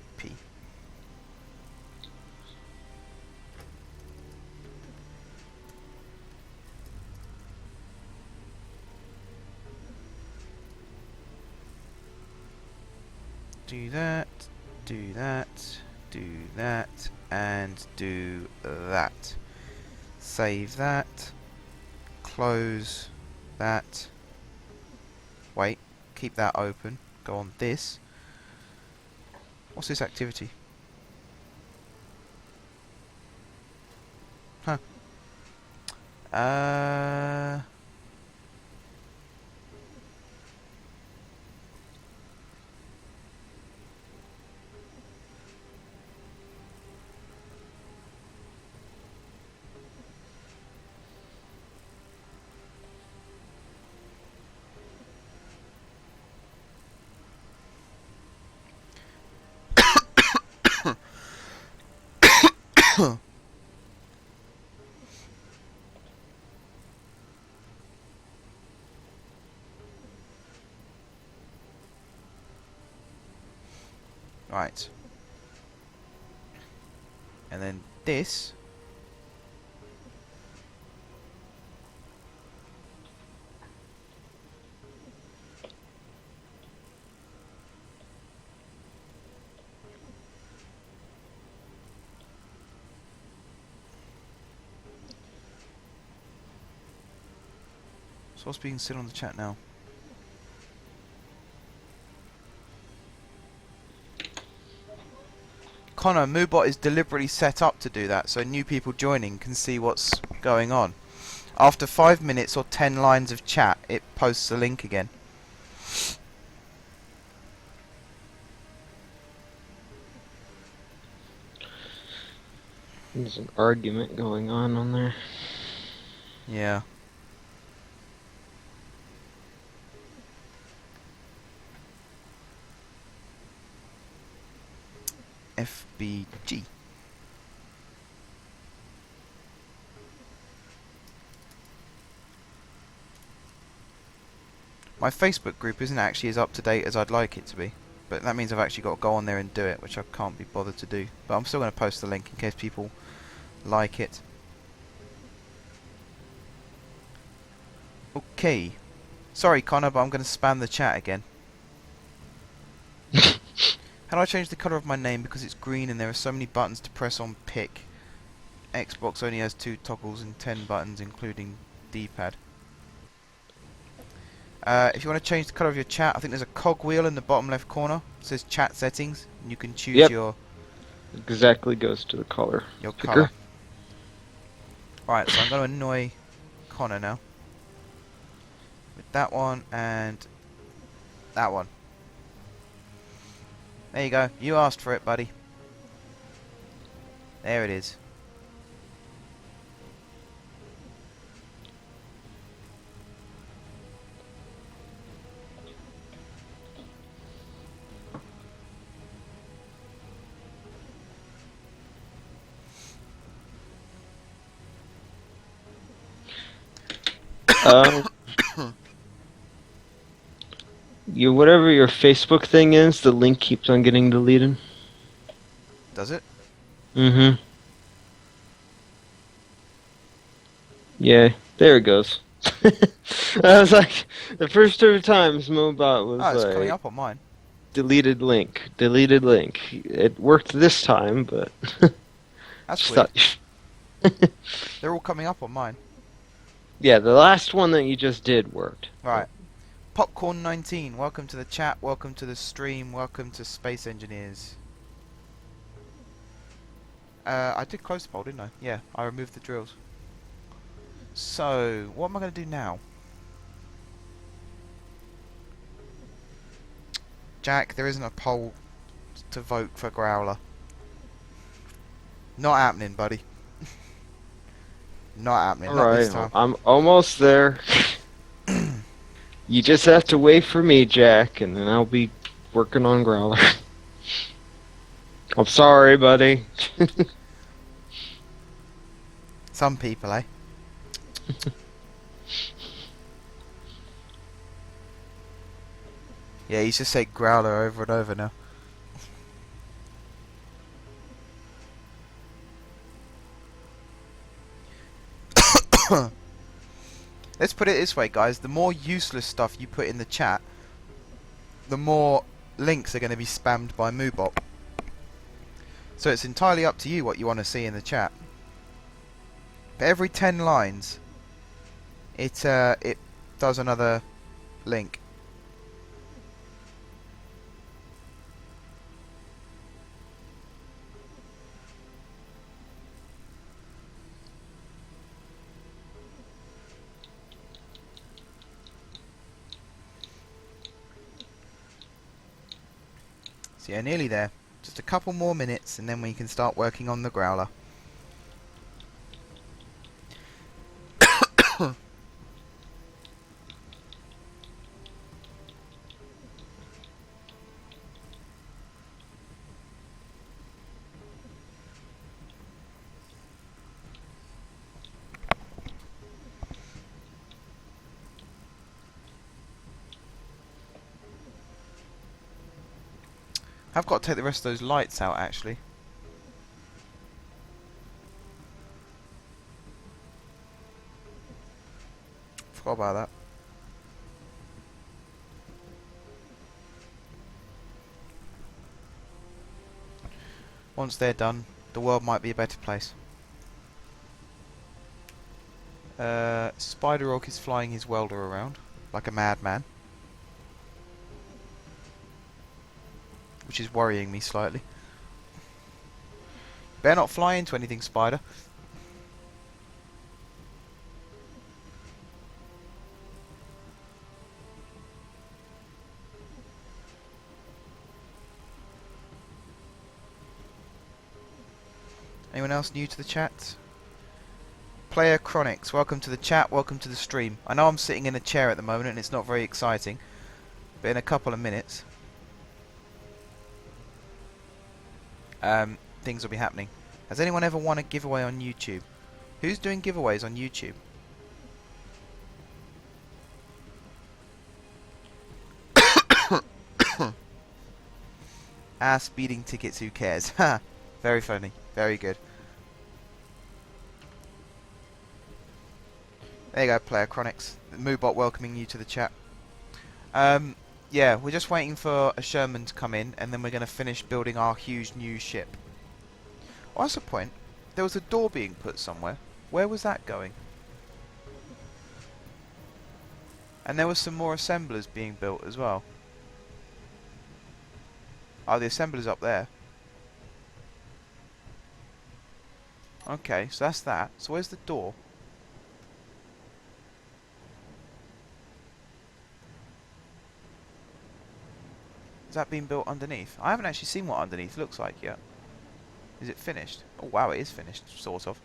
Do that, do that, do that, and do that. Save that. Close that. Wait, keep that open. Go on this. What's this activity? Huh. Right. And then this. So what's being said on the chat now? Connor, Moobot is deliberately set up to do that, so new people joining can see what's going on. After 5 minutes or 10 lines of chat, it posts a link again. There's an argument going on there. Yeah. FBG. My Facebook group isn't actually as up to date as I'd like it to be, but that means I've actually got to go on there and do it, which I can't be bothered to do. But I'm still going to post the link in case people like it. Okay. Sorry, Connor, but I'm going to spam the chat again. How do I change the colour of my name because it's green and there are so many buttons to press on pick? Xbox only has 2 toggles and 10 buttons including D-pad. If you want to change the colour of your chat, I think there's a cogwheel in the bottom left corner. It says chat settings and you can choose Yep. your Exactly goes to the color. colour. Picker. Right, so I'm going to annoy Connor now. With that one and that one. There you go. You asked for it, buddy. There it is. Whatever your Facebook thing is, the link keeps on getting deleted. Does it? Mm-hmm. Yeah, there it goes. I was like, the first 2 times Mobot was Oh, it's coming like, up on mine. deleted link, deleted link. It worked this time, but That's just weird. thought- They're all coming up on mine. yeah, the last one that you just did worked. Right. Popcorn19, welcome to the chat, welcome to the stream, welcome to Space Engineers. I did close the poll, didn't I? Yeah, I removed the drills. So, what am I going to do now? Jack, there isn't a poll to vote for Growler. Not happening, buddy. Not happening, not this time. Alright, I'm almost there. You just have to wait for me, Jack, and then I'll be working on Growler. I'm sorry, buddy. Some people, eh? Yeah, he's just said Growler over and over now. Let's put it this way, guys. The more useless stuff you put in the chat, the more links are going to be spammed by Moobot. So it's entirely up to you what you want to see in the chat. But every 10 lines, it does another link. So yeah, nearly there. Just a couple more minutes and then we can start working on the Growler. I've got to take the rest of those lights out actually. Forgot about that. Once they're done, the world might be a better place. Spider-Rock is flying his welder around like a madman, which is worrying me slightly. Better not fly into anything, Spider. Anyone else new to the chat? Player Chronics, welcome to the chat, welcome to the stream. I know I'm sitting in a chair at the moment and it's not very exciting, but in a couple of minutes, things will be happening. Has anyone ever won a giveaway on YouTube? Who's doing giveaways on YouTube? Speeding tickets, who cares? Ha! Very funny, very good. There you go, Player Chronics. Moobot welcoming you to the chat. Yeah, we're just waiting for a Sherman to come in, and then we're going to finish building our huge new ship. Oh, that's a point. There was a door being put somewhere. Where was that going? And there was some more assemblers being built as well. Oh, the assembler's up there. Okay, so that's that. So where's the door? Is that being built underneath? I haven't actually seen what underneath looks like yet. Is it finished? Oh wow, it is finished, sort of.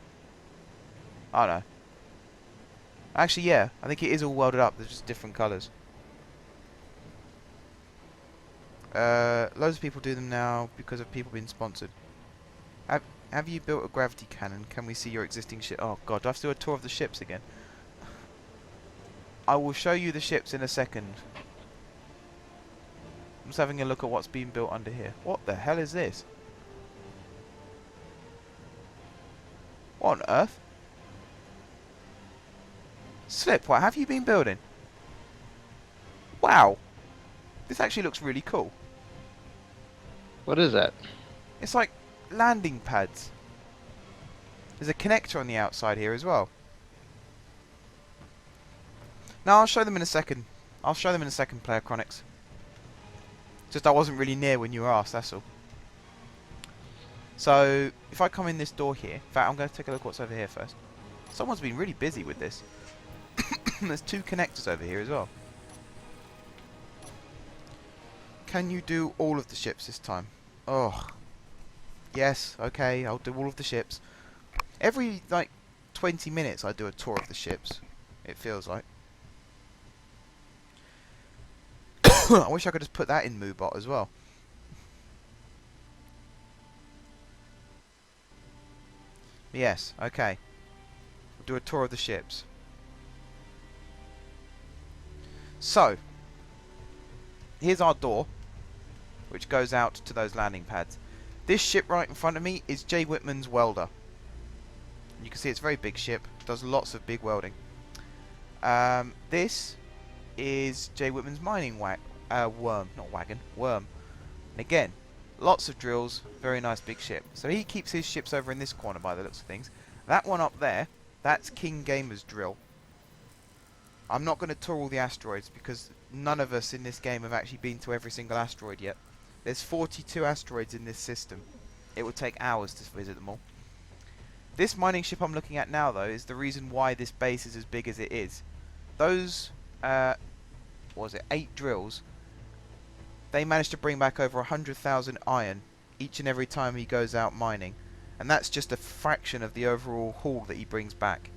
Oh no. Actually, yeah, I think it is all welded up. There's just different colours. Loads of people do them now because of people being sponsored. Have you built a gravity cannon? Can we see your existing ship? Oh god, do I have to do a tour of the ships again? I will show you the ships in a second. I'm just having a look at what's being built under here. What the hell is this? What on earth? Slip, what have you been building? Wow. This actually looks really cool. What is that? It's like landing pads. There's a connector on the outside here as well. Now I'll show them in a second. I'll show them in a second, Player Chronics. Just I wasn't really near when you were asked, that's all. So, if I come in this door here... In fact, I'm going to take a look what's over here first. Someone's been really busy with this. There's two connectors over here as well. Can you do all of the ships this time? Oh. Yes, okay, I'll do all of the ships. Every, like, 20 minutes I do a tour of the ships. It feels like. I wish I could just put that in Moobot as well. Yes, okay. We'll do a tour of the ships. So, here's our door, which goes out to those landing pads. This ship right in front of me is Jay Whitman's welder. You can see it's a very big ship, does lots of big welding. This is Jay Whitman's mining worm. And again, lots of drills, very nice big ship. So he keeps his ships over in this corner by the looks of things. That one up there, that's King Gamer's drill. I'm not going to tour all the asteroids because none of us in this game have actually been to every single asteroid yet. There's 42 asteroids in this system. It will take hours to visit them all. This mining ship I'm looking at now, though, is the reason why this base is as big as it is. Those, what was it, 8 drills, they managed to bring back over 100,000 iron each and every time he goes out mining. And that's just a fraction of the overall haul that he brings back.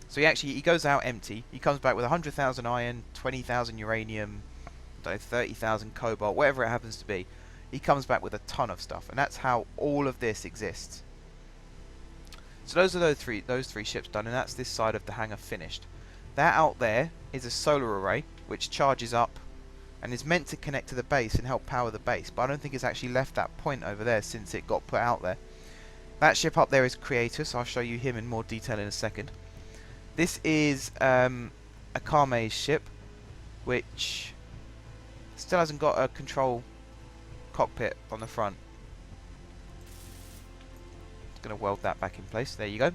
So he goes out empty, he comes back with 100,000 iron, 20,000 uranium, I don't know, 30,000 cobalt, whatever it happens to be. He comes back with a ton of stuff, and that's how all of this exists. So those are those three ships done, and that's this side of the hangar finished. That out there is a solar array, which charges up, and is meant to connect to the base and help power the base, but I don't think it's actually left that point over there since it got put out there. That ship up there is Creatus, I'll show you him in more detail in a second. This is a Carmaze ship, which still hasn't got a control cockpit on the front. Just going to weld that back in place. There you go.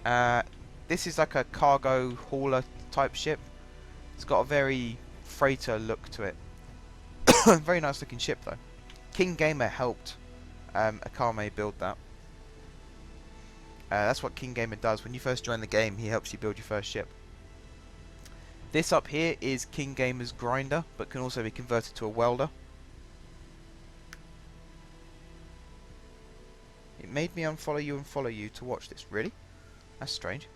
This is like a cargo hauler type ship. It's got a very freighter look to it. Very nice looking ship though. King Gamer helped Akame build that. That's what King Gamer does. When you first join the game, he helps you build your first ship. This up here is King Gamer's grinder, but can also be converted to a welder. It made me unfollow you and follow you to watch this. Really? That's strange.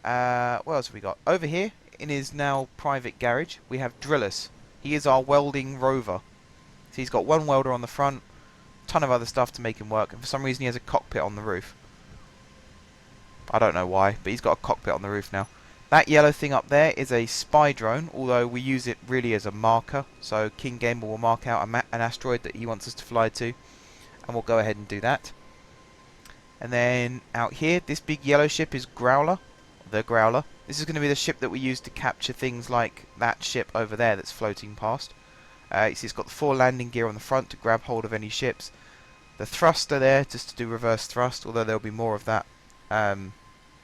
What else have we got? Over here, in his now private garage, we have Drillus. He is our welding rover. So he's got one welder on the front, ton of other stuff to make him work, and for some reason he has a cockpit on the roof. I don't know why, but he's got a cockpit on the roof now. That yellow thing up there is a spy drone, although we use it really as a marker. So King Gamer will mark out an asteroid that he wants us to fly to, and we'll go ahead and do that. And then out here, this big yellow ship is Growler, the Growler. This is going to be the ship that we use to capture things like that ship over there that's floating past. You see it's got the 4 landing gear on the front to grab hold of any ships. The thruster there, just to do reverse thrust, although there'll be more of that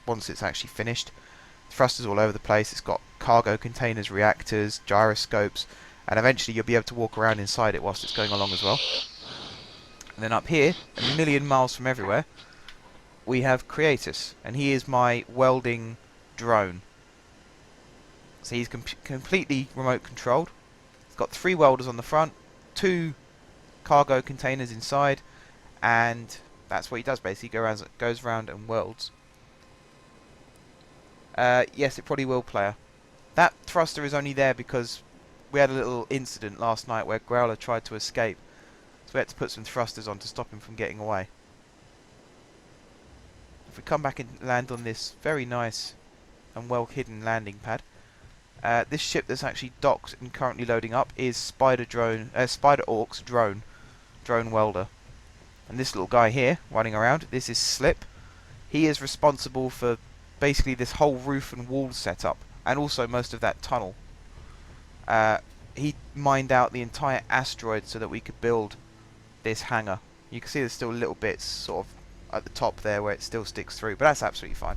once it's actually finished. Thrusters all over the place. It's got cargo containers, reactors, gyroscopes, and eventually you'll be able to walk around inside it whilst it's going along as well. And then up here, a million miles from everywhere, we have Creatus, and he is my welding drone. So he's completely remote controlled. He's got 3 welders on the front, 2 cargo containers inside, and that's what he does basically. Goes around and welds. Yes, it probably will, player. That thruster is only there because we had a little incident last night where Growler tried to escape. So we had to put some thrusters on to stop him from getting away. If we come back and land on this very nice and well hidden landing pad, this ship that's actually docked and currently loading up is Spider Orc's drone welder. And this little guy here running around, this is Slip. He is responsible for basically this whole roof and wall setup, and also most of that tunnel. He mined out the entire asteroid so that we could build this hangar. You can see there's still little bits sort of at the top there where it still sticks through, but that's absolutely fine.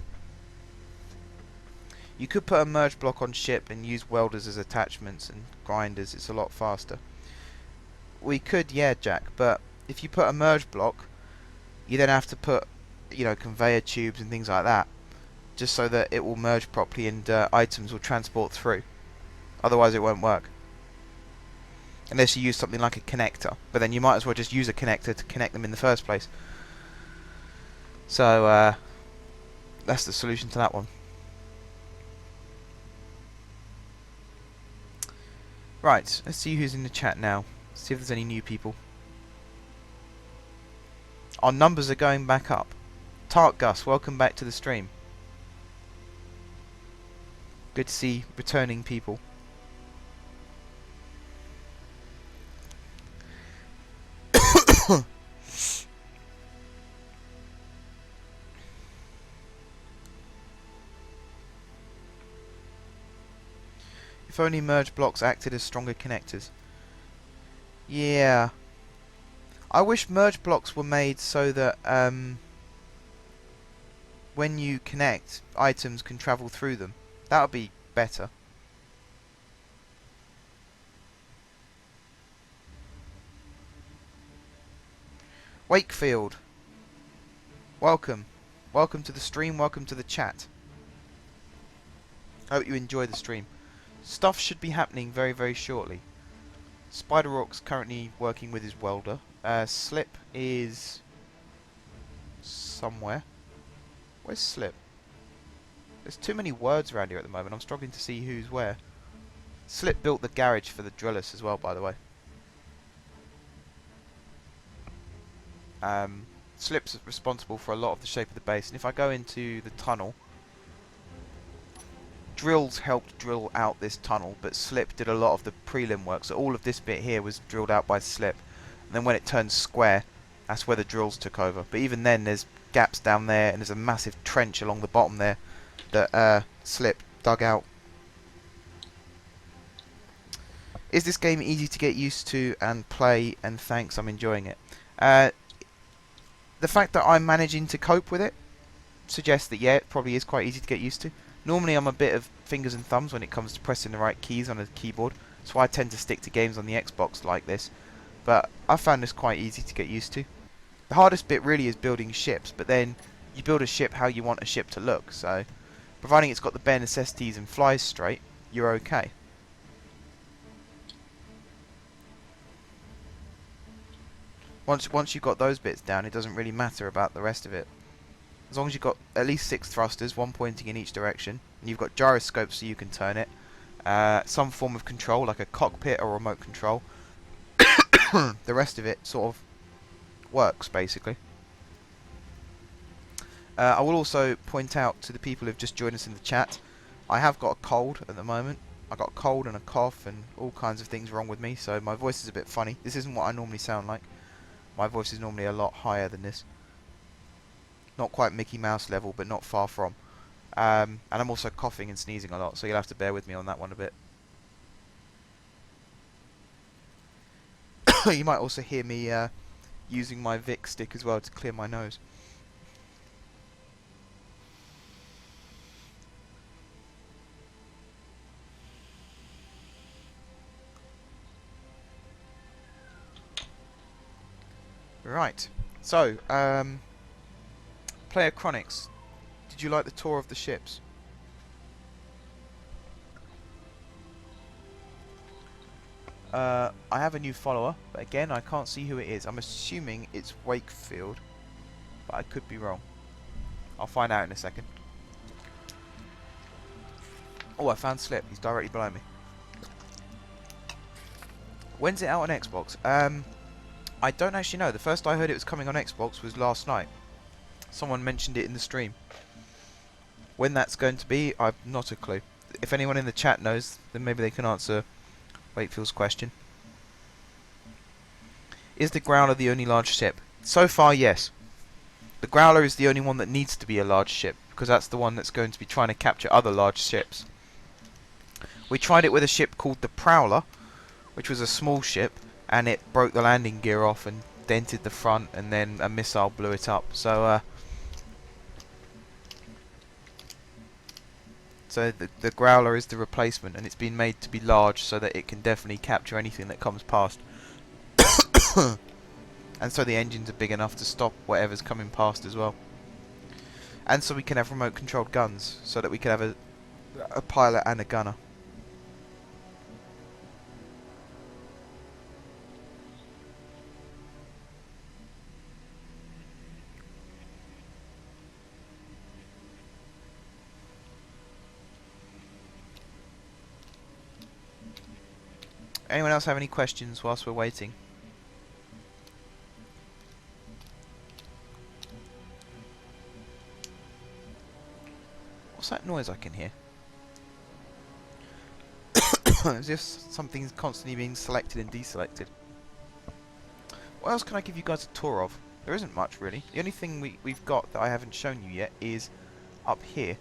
You could put a merge block on ship and use welders as attachments and grinders. It's a lot faster. We could, yeah, Jack, but if you put a merge block, you then have to put, conveyor tubes and things like that, just so that it will merge properly and items will transport through. Otherwise it won't work. Unless you use something like a connector, but then you might as well just use a connector to connect them in the first place. So that's the solution to that one. Right, let's see who's in the chat now. See if there's any new people. Our numbers are going back up. Tart Gus, welcome back to the stream. Good to see returning people. If only merge blocks acted as stronger connectors. Yeah. I wish merge blocks were made so that when you connect, items can travel through them. That would be better. Wakefield. Welcome. Welcome to the stream, welcome to the chat. I hope you enjoy the stream. Stuff should be happening very, very shortly. Spider Orc's currently working with his welder. Slip is somewhere. Where's Slip? There's too many words around here at the moment. I'm struggling to see who's where. Slip built the garage for the Drillus as well, by the way. Slip's responsible for a lot of the shape of the base. And if I go into the tunnel, Drills helped drill out this tunnel, but Slip did a lot of the prelim work. So all of this bit here was drilled out by Slip. And then when it turned square, that's where the drills took over. But even then, there's gaps down there, and there's a massive trench along the bottom there that Slip dug out. Is this game easy to get used to and play? And thanks, I'm enjoying it. The fact that I'm managing to cope with it suggest that, yeah, it probably is quite easy to get used to. Normally I'm a bit of fingers and thumbs when it comes to pressing the right keys on a keyboard, so I tend to stick to games on the Xbox like this. But I found this quite easy to get used to. The hardest bit really is building ships, but then you build a ship how you want a ship to look, so providing it's got the bare necessities and flies straight, you're okay. Once you've got those bits down, it doesn't really matter about the rest of it. As long as you've got at least 6 thrusters, one pointing in each direction, and you've got gyroscopes so you can turn it, some form of control, like a cockpit or remote control, the rest of it sort of works, basically. I will also point out to the people who've just joined us in the chat, I have got a cold at the moment. I got a cold and a cough and all kinds of things wrong with me, so my voice is a bit funny. This isn't what I normally sound like. My voice is normally a lot higher than this. Not quite Mickey Mouse level, but not far from. And I'm also coughing and sneezing a lot, so you'll have to bear with me on that one a bit. You might also hear me using my Vic stick as well to clear my nose. Right, so, Player Chronics, did you like the tour of the ships? I have a new follower, but again, I can't see who it is. I'm assuming it's Wakefield, but I could be wrong. I'll find out in a second. Oh, I found Slip. He's directly below me. When's it out on Xbox? I don't actually know. The first I heard it was coming on Xbox was last night. Someone mentioned it in the stream. When that's going to be, I've not a clue. If anyone in the chat knows, then maybe they can answer Wakefield's question. Is the Growler the only large ship? So far, yes. The Growler is the only one that needs to be a large ship, because that's the one that's going to be trying to capture other large ships. We tried it with a ship called the Prowler, which was a small ship, and it broke the landing gear off and dented the front, and then a missile blew it up. So the Growler is the replacement, and it's been made to be large so that it can definitely capture anything that comes past. And so the engines are big enough to stop whatever's coming past as well. And so we can have remote controlled guns, so that we can have a pilot and a gunner. Anyone else have any questions whilst we're waiting? What's that noise I can hear? As if something's constantly being selected and deselected. What else can I give you guys a tour of? There isn't much really. The only thing we've got that I haven't shown you yet is up here.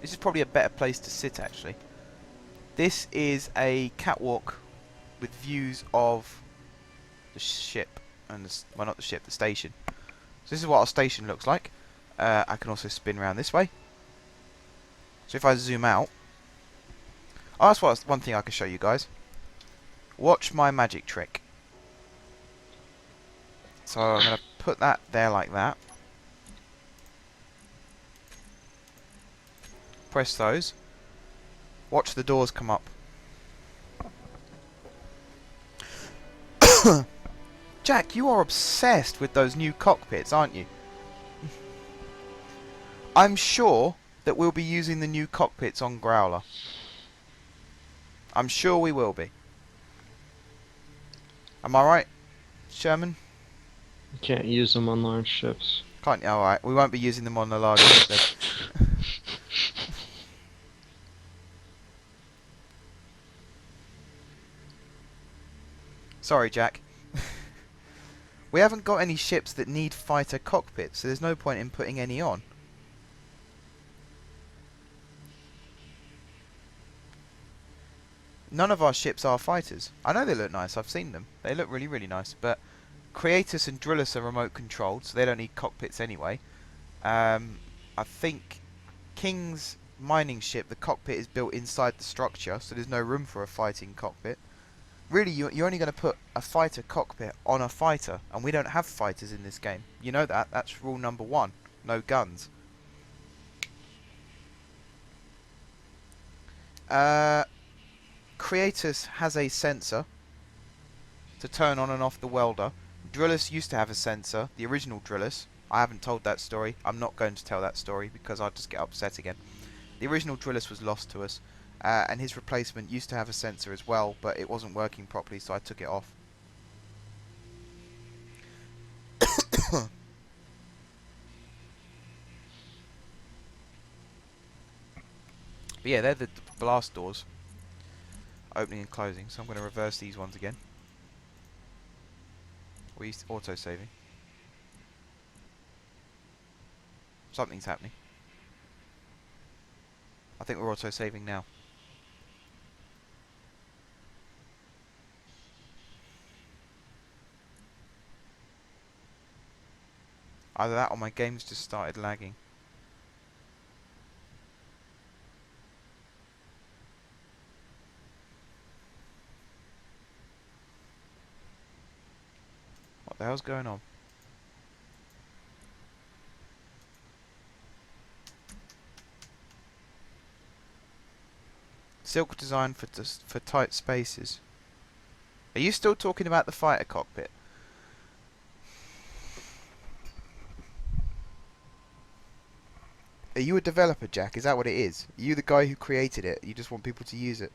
This is probably a better place to sit actually. This is a catwalk with views of the ship and well, not the ship, the station. So this is what our station looks like. I can also spin around this way. So if I zoom out, oh, that's one thing I can show you guys. Watch my magic trick. So I'm going to put that there like that. Press those. Watch the doors come up. Jack, you are obsessed with those new cockpits, aren't you? I'm sure that we'll be using the new cockpits on Growler. I'm sure we will be. Am I right, Sherman? You can't use them on large ships. Can't you? Alright, we won't be using them on the large ship then. Sorry, Jack. We haven't got any ships that need fighter cockpits, so there's no point in putting any on. None of our ships are fighters. I know they look nice, I've seen them. They look really, really nice, but Creatus and Drillus are remote controlled, so they don't need cockpits anyway. I think King's mining ship, the cockpit is built inside the structure, so there's no room for a fighting cockpit. Really, you're only going to put a fighter cockpit on a fighter, and we don't have fighters in this game. You know that. That's rule number 1. No guns. Creatus has a sensor to turn on and off the welder. Drillus used to have a sensor, the original Drillus. I haven't told that story. I'm not going to tell that story because I'll just get upset again. The original Drillus was lost to us, and his replacement used to have a sensor as well, but it wasn't working properly, so I took it off. But yeah, they're the blast doors, opening and closing. So I'm going to reverse these ones again. We're auto-saving. Something's happening. I think we're auto-saving now. Either that or my game's just started lagging. What the hell's going on? Silk design for tight spaces. Are you still talking about the fighter cockpit? Are you a developer, Jack? Is that what it is? Are you the guy who created it? You just want people to use it?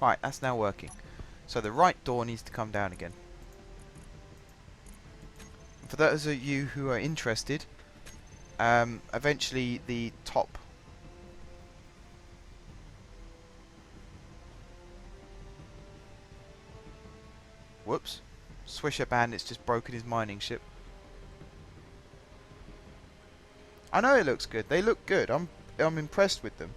Right, that's now working. So the right door needs to come down again. For those of you who are interested, eventually the top whoops, Swisher Bandit's just broken his mining ship. I know it looks good. They look good. I'm impressed with them.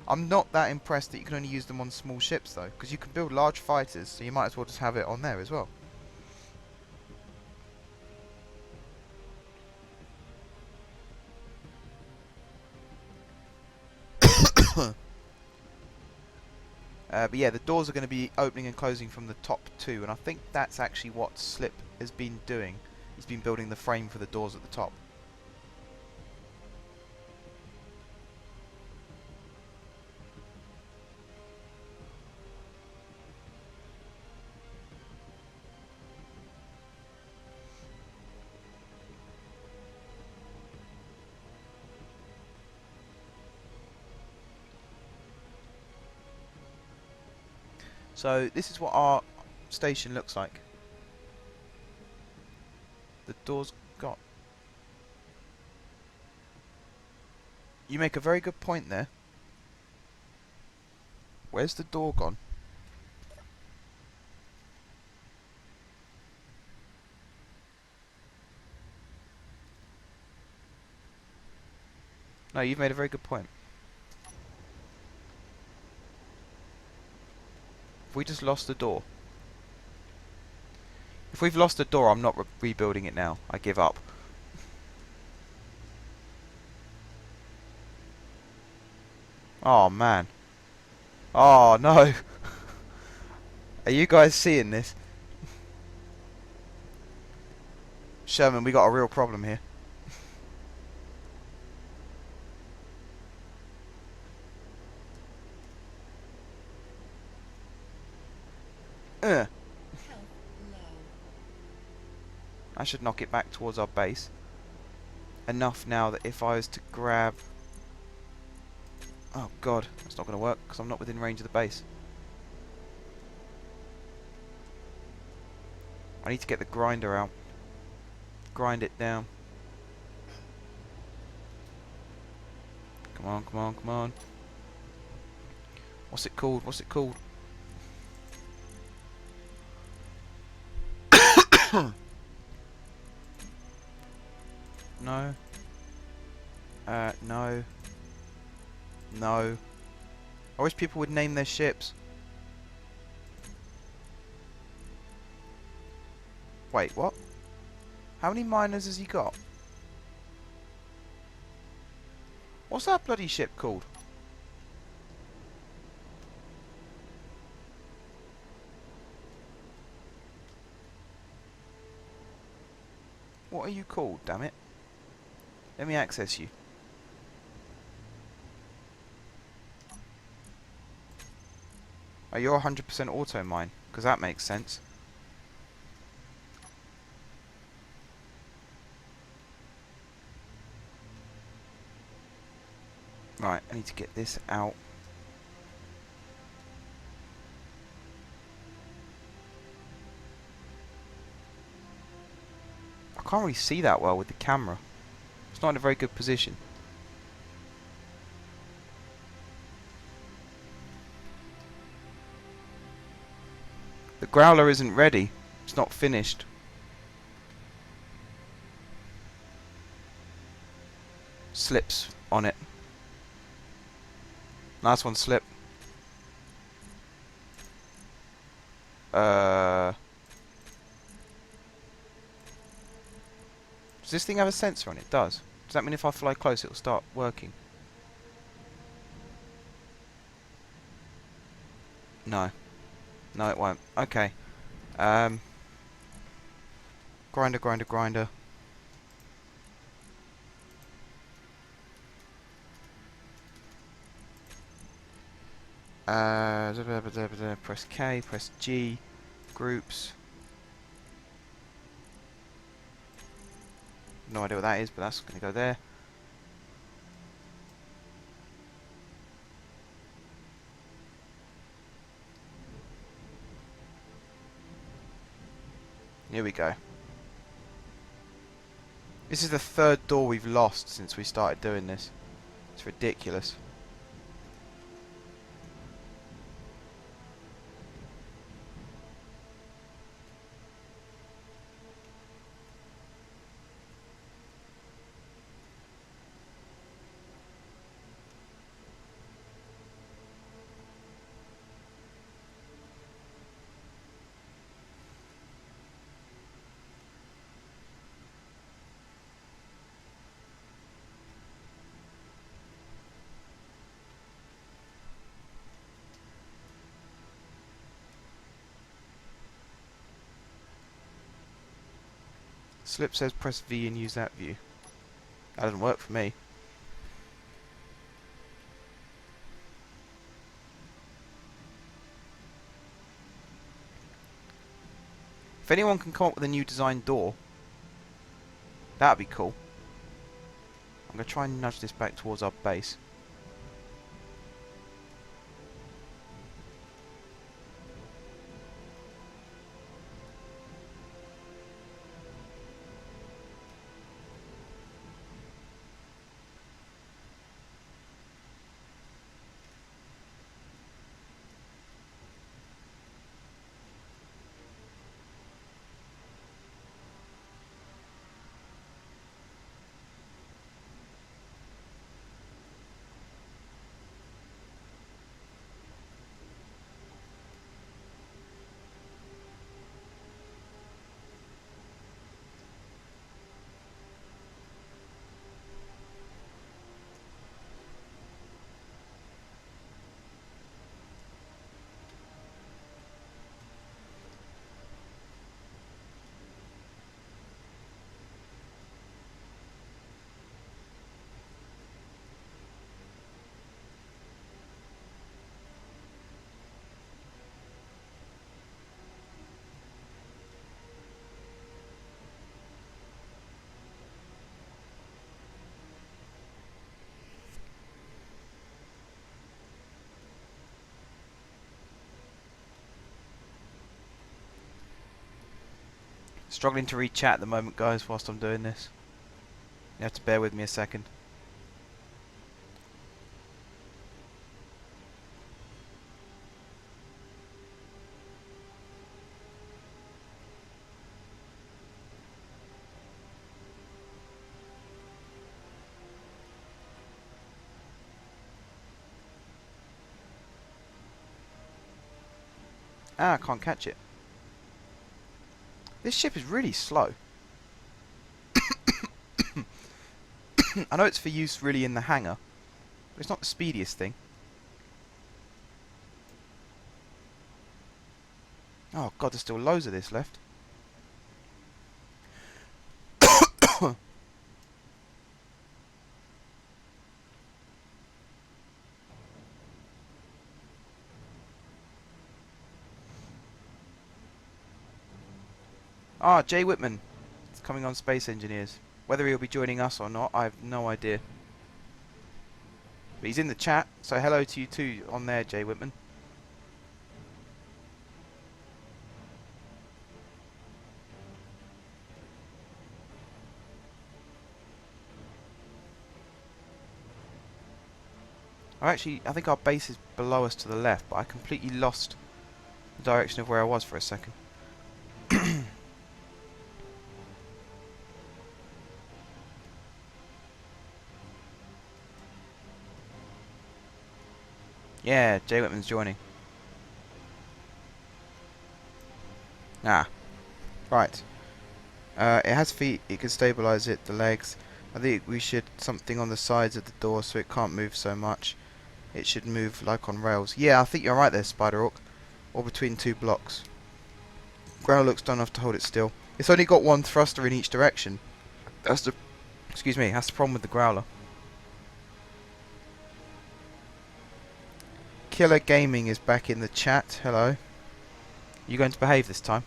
I'm not that impressed that you can only use them on small ships though, because you can build large fighters, so you might as well just have it on there as well. But yeah, the doors are going to be opening and closing from the top two, and I think that's actually what Slip has been doing. He's been building the frame for the doors at the top. So this is what our station looks like. The door's got... You make a very good point there. Where's the door gone? No, you've made a very good point. We just lost the door. If we've lost the door, I'm not rebuilding it now. I give up. Oh man. Oh no. Are you guys seeing this? Sherman, we got a real problem here. I should knock it back towards our base. Enough now that if I was to grab... Oh god, that's not going to work because I'm not within range of the base. I need to get the grinder out. grind it down. Come on, come on, come on. What's it called? What's it called? No. No. No. I wish people would name their ships. Wait, what? How many miners has he got? What's that bloody ship called? What are you called, damn it? Let me access you. Oh, you're 100% auto mine, because that makes sense. Right, I need to get this out. I can't really see that well with the camera. It's not in a very good position. The growler isn't ready. It's not finished. Slips on it. Nice one, slip. Does this thing have a sensor on it? It does. Does that mean if I fly close it'll start working? No. No, it won't. Okay. Grinder, grinder, grinder. Press K, press G, groups. No idea what that is, but that's going to go there. Here we go. This is the third door we've lost since we started doing this. It's ridiculous. Slip says press V and use that view. That doesn't work for me. If anyone can come up with a new design door, that'd be cool. I'm going to try and nudge this back towards our base. Struggling to read chat at the moment, guys, whilst I'm doing this. You have to bear with me a second. Ah, I can't catch it. This ship is really slow. I know it's for use really in the hangar, but it's not the speediest thing. Oh god, there's still loads of this left. Ah, Jay Whitman. It's coming on Space Engineers. Whether he'll be joining us or not, I have no idea. But he's in the chat, so hello to you too on there, Jay Whitman. I think our base is below us to the left, but I completely lost the direction of where I was for a second. Yeah, Jay Whitman's joining. Ah, right. It has feet, it can stabilise it, the legs. I think we should something on the sides of the door so it can't move so much. It should move like on rails. Yeah, I think you're right there, Spider-Hawk. Or between two blocks. Ground looks done enough to hold it still. It's only got one thruster in each direction. That's the that's the problem with the Growler. Killer Gaming is back in the chat. Hello. You going to behave this time?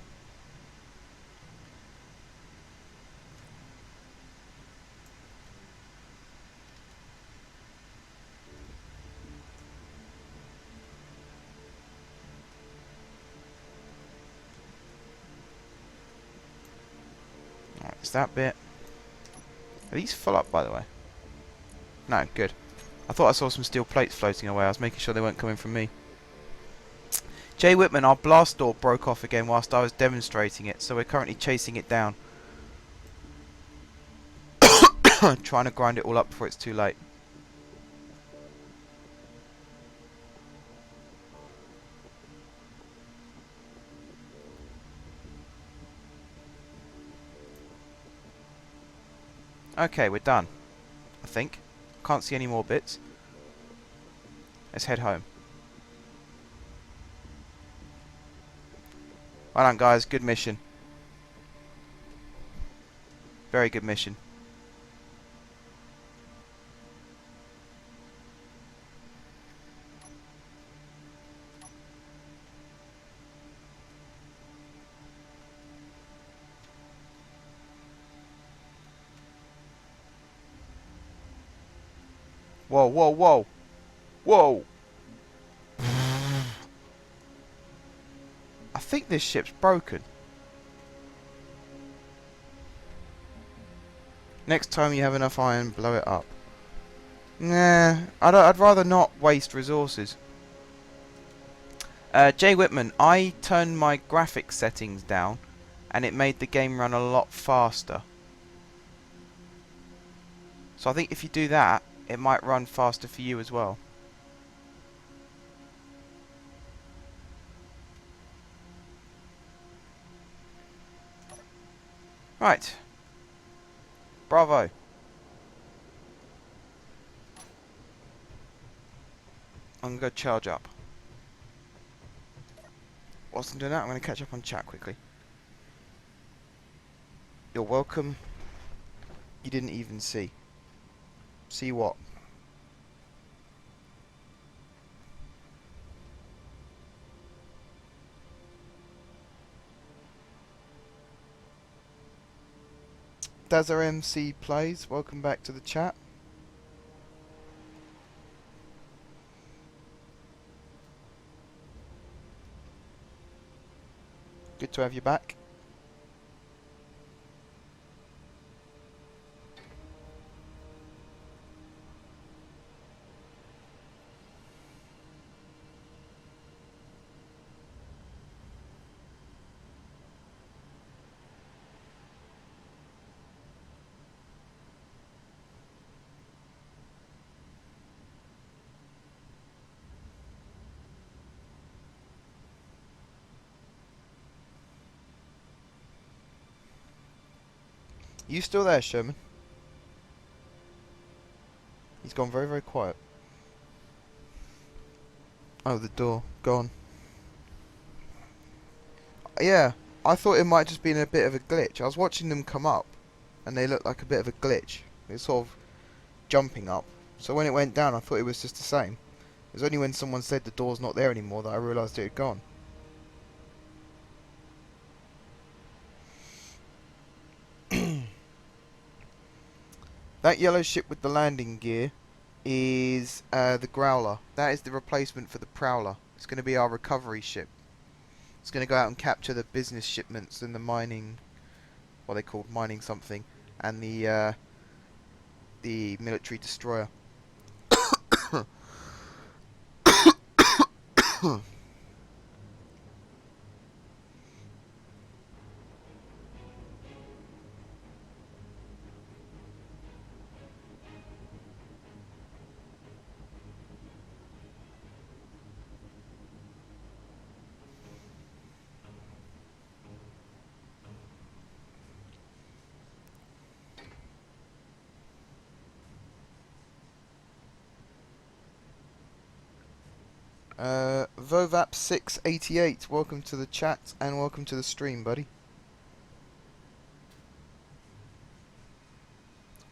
Alright, it's that bit. Are these full up, by the way? No, good. I thought I saw some steel plates floating away. I was making sure they weren't coming from me. Jay Whitman, our blast door broke off again whilst I was demonstrating it, so we're currently chasing it down. Trying to grind it all up before it's too late. Okay, we're done. I think. Can't see any more bits. Let's head home. Well done, guys. Good mission. Very good mission. Whoa, whoa, whoa. Whoa. I think this ship's broken. Next time you have enough iron, blow it up. Nah, I'd rather not waste resources. Jay Whitman, I turned my graphics settings down and it made the game run a lot faster. So I think if you do that, it might run faster for you as well. Right. Bravo. I'm going to go charge up. Whilst I'm doing that, I'm going to catch up on chat quickly. You're welcome. You didn't even see. See what? Dazza MC plays. Welcome back to the chat. Good to have you back. You still there, Sherman? He's gone very, very quiet. Oh, the door. Gone. Yeah, I thought it might just been a bit of a glitch. I was watching them come up, and they looked like a bit of a glitch. It's sort of jumping up. So when it went down, I thought it was just the same. It was only when someone said the door's not there anymore that I realised it had gone. That yellow ship with the landing gear is the Growler. That is the replacement for the Prowler. It's going to be our recovery ship. It's going to go out and capture the business shipments and the mining, what they called mining something, and the military destroyer. Vovap688, welcome to the chat and welcome to the stream, buddy.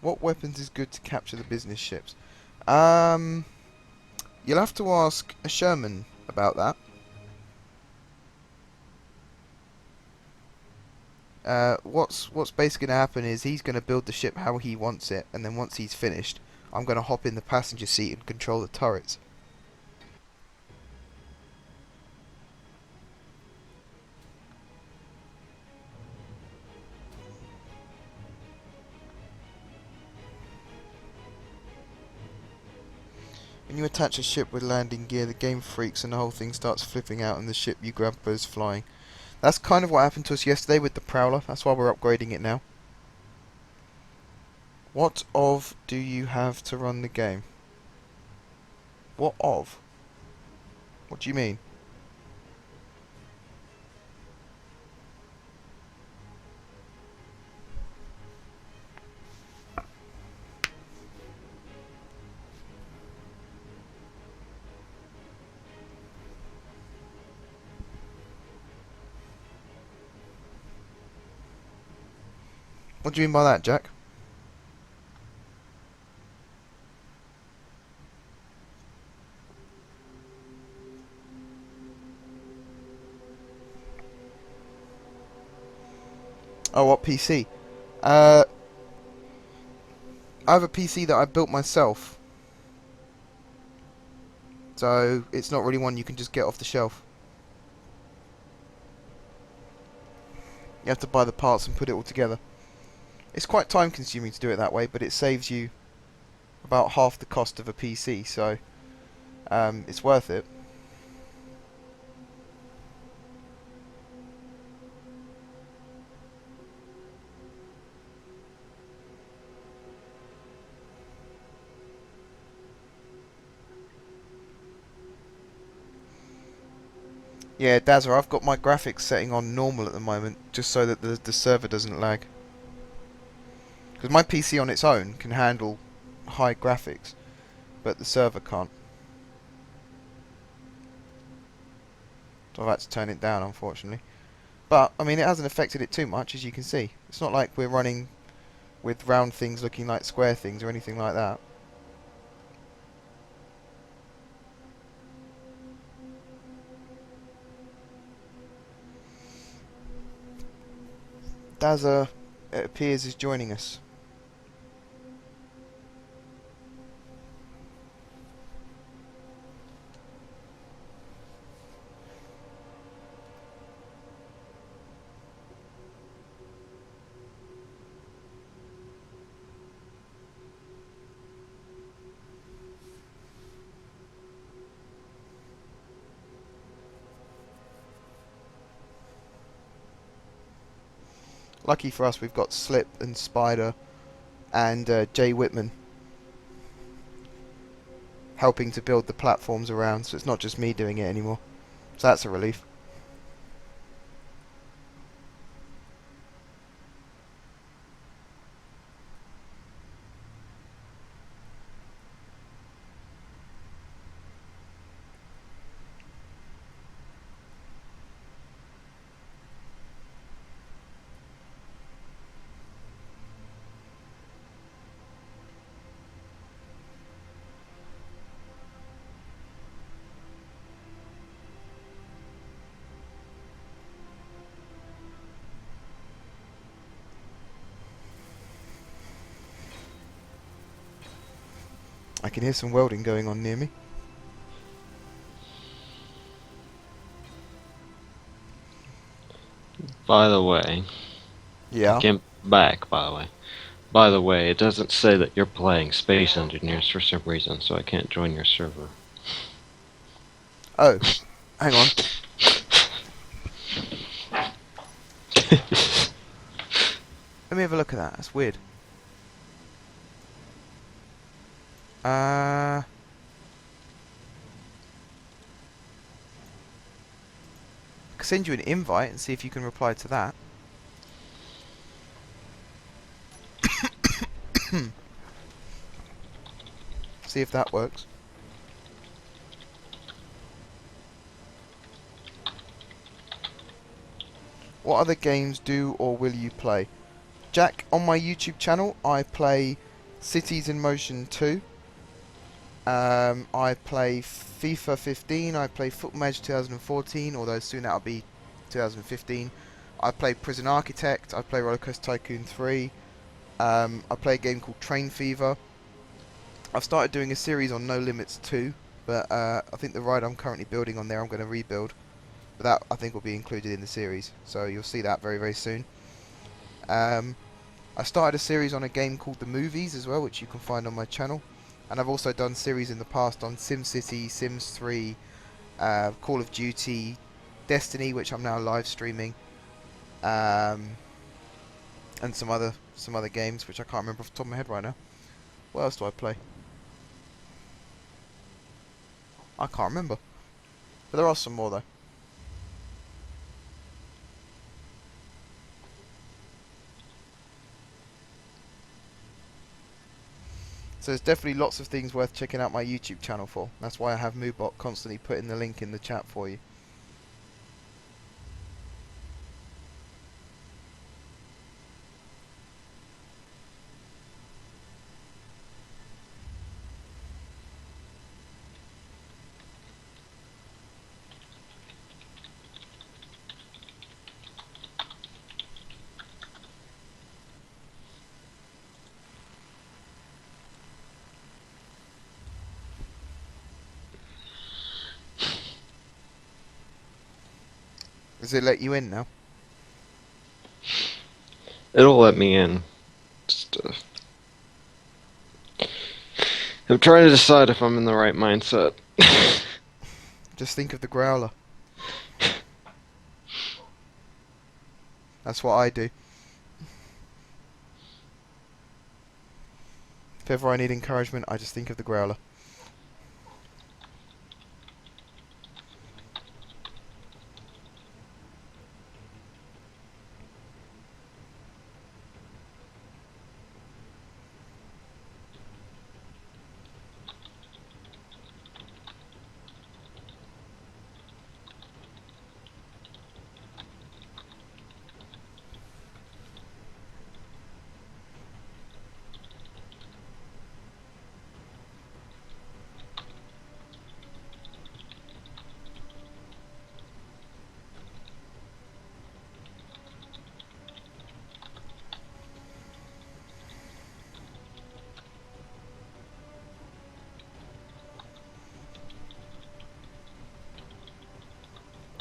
What weapons is good to capture the business ships? You'll have to ask a Sherman about that. What's basically going to happen is he's going to build the ship how he wants it, and then once he's finished, I'm going to hop in the passenger seat and control the turrets. When you attach a ship with landing gear, the game freaks and the whole thing starts flipping out and the ship you grab goes flying. That's kind of what happened to us yesterday with the Prowler. That's why we're upgrading it now. What of do you have to run the game? What of? What do you mean? What do you mean by that, Jack? Oh, what PC? I have a PC that I built myself. So, it's not really one you can just get off the shelf. You have to buy the parts and put it all together. It's quite time consuming to do it that way, but it saves you about half the cost of a PC, so it's worth it. Yeah, Dazza, I've got my graphics setting on normal at the moment, just so that the server doesn't lag. Because my PC on its own can handle high graphics, but the server can't. So I've had to turn it down, unfortunately. But, I mean, it hasn't affected it too much, as you can see. It's not like we're running with round things looking like square things or anything like that. Dazza, it appears, is joining us. Lucky for us, we've got Slip and Spider and Jay Whitman helping to build the platforms around, so it's not just me doing it anymore. So that's a relief. I can hear some welding going on near me. By the way, Yeah. get back. By the way, it doesn't say that you're playing Space Engineers for some reason, so I can't join your server. Oh, hang on. Let me have a look at that. That's weird. I can send you an invite and see if you can reply to that. See if that works. What other games do or will you play? Jack, on my YouTube channel, I play Cities in Motion 2. I play FIFA 15. I play Football Manager 2014, although soon that'll be 2015. I play Prison Architect. I play Roller Coaster Tycoon 3. I play a game called Train Fever. I've started doing a series on No Limits 2, but I think the ride I'm currently building on there I'm going to rebuild. But that I think will be included in the series, so you'll see that very, very soon. I started a series on a game called The Movies as well, which you can find on my channel. And I've also done series in the past on SimCity, Sims 3, Call of Duty, Destiny, which I'm now live streaming, and some other games which I can't remember off the top of my head right now. What else do I play? I can't remember. But there are some more though. So there's definitely lots of things worth checking out my YouTube channel for. That's why I have Moobot constantly putting the link in the chat for you. Does it let you in now? It'll let me in. Just, I'm trying to decide if I'm in the right mindset. Just think of the growler. That's what I do. If ever I need encouragement, I just think of the growler.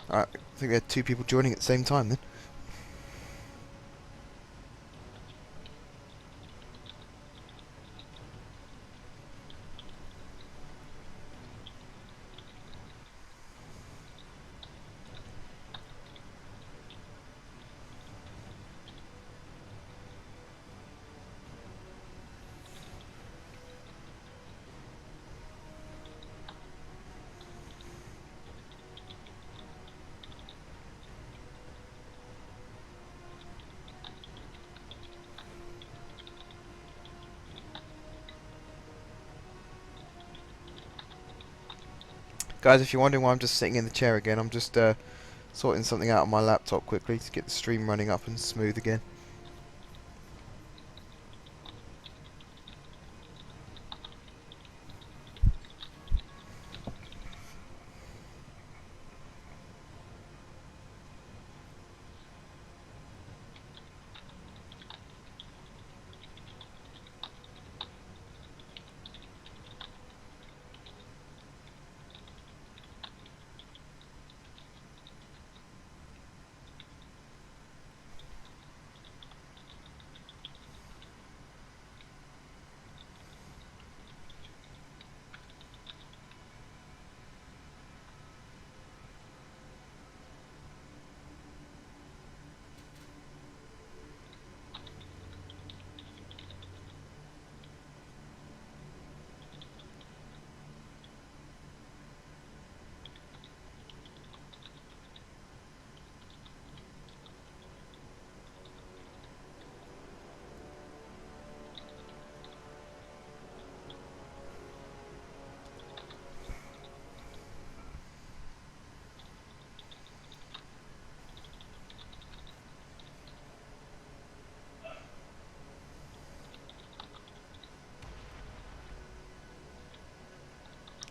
Alright, I think we had 2 people joining at the same time then. Guys, if you're wondering why I'm just sitting in the chair again, I'm just sorting something out on my laptop quickly to get the stream running up and smooth again.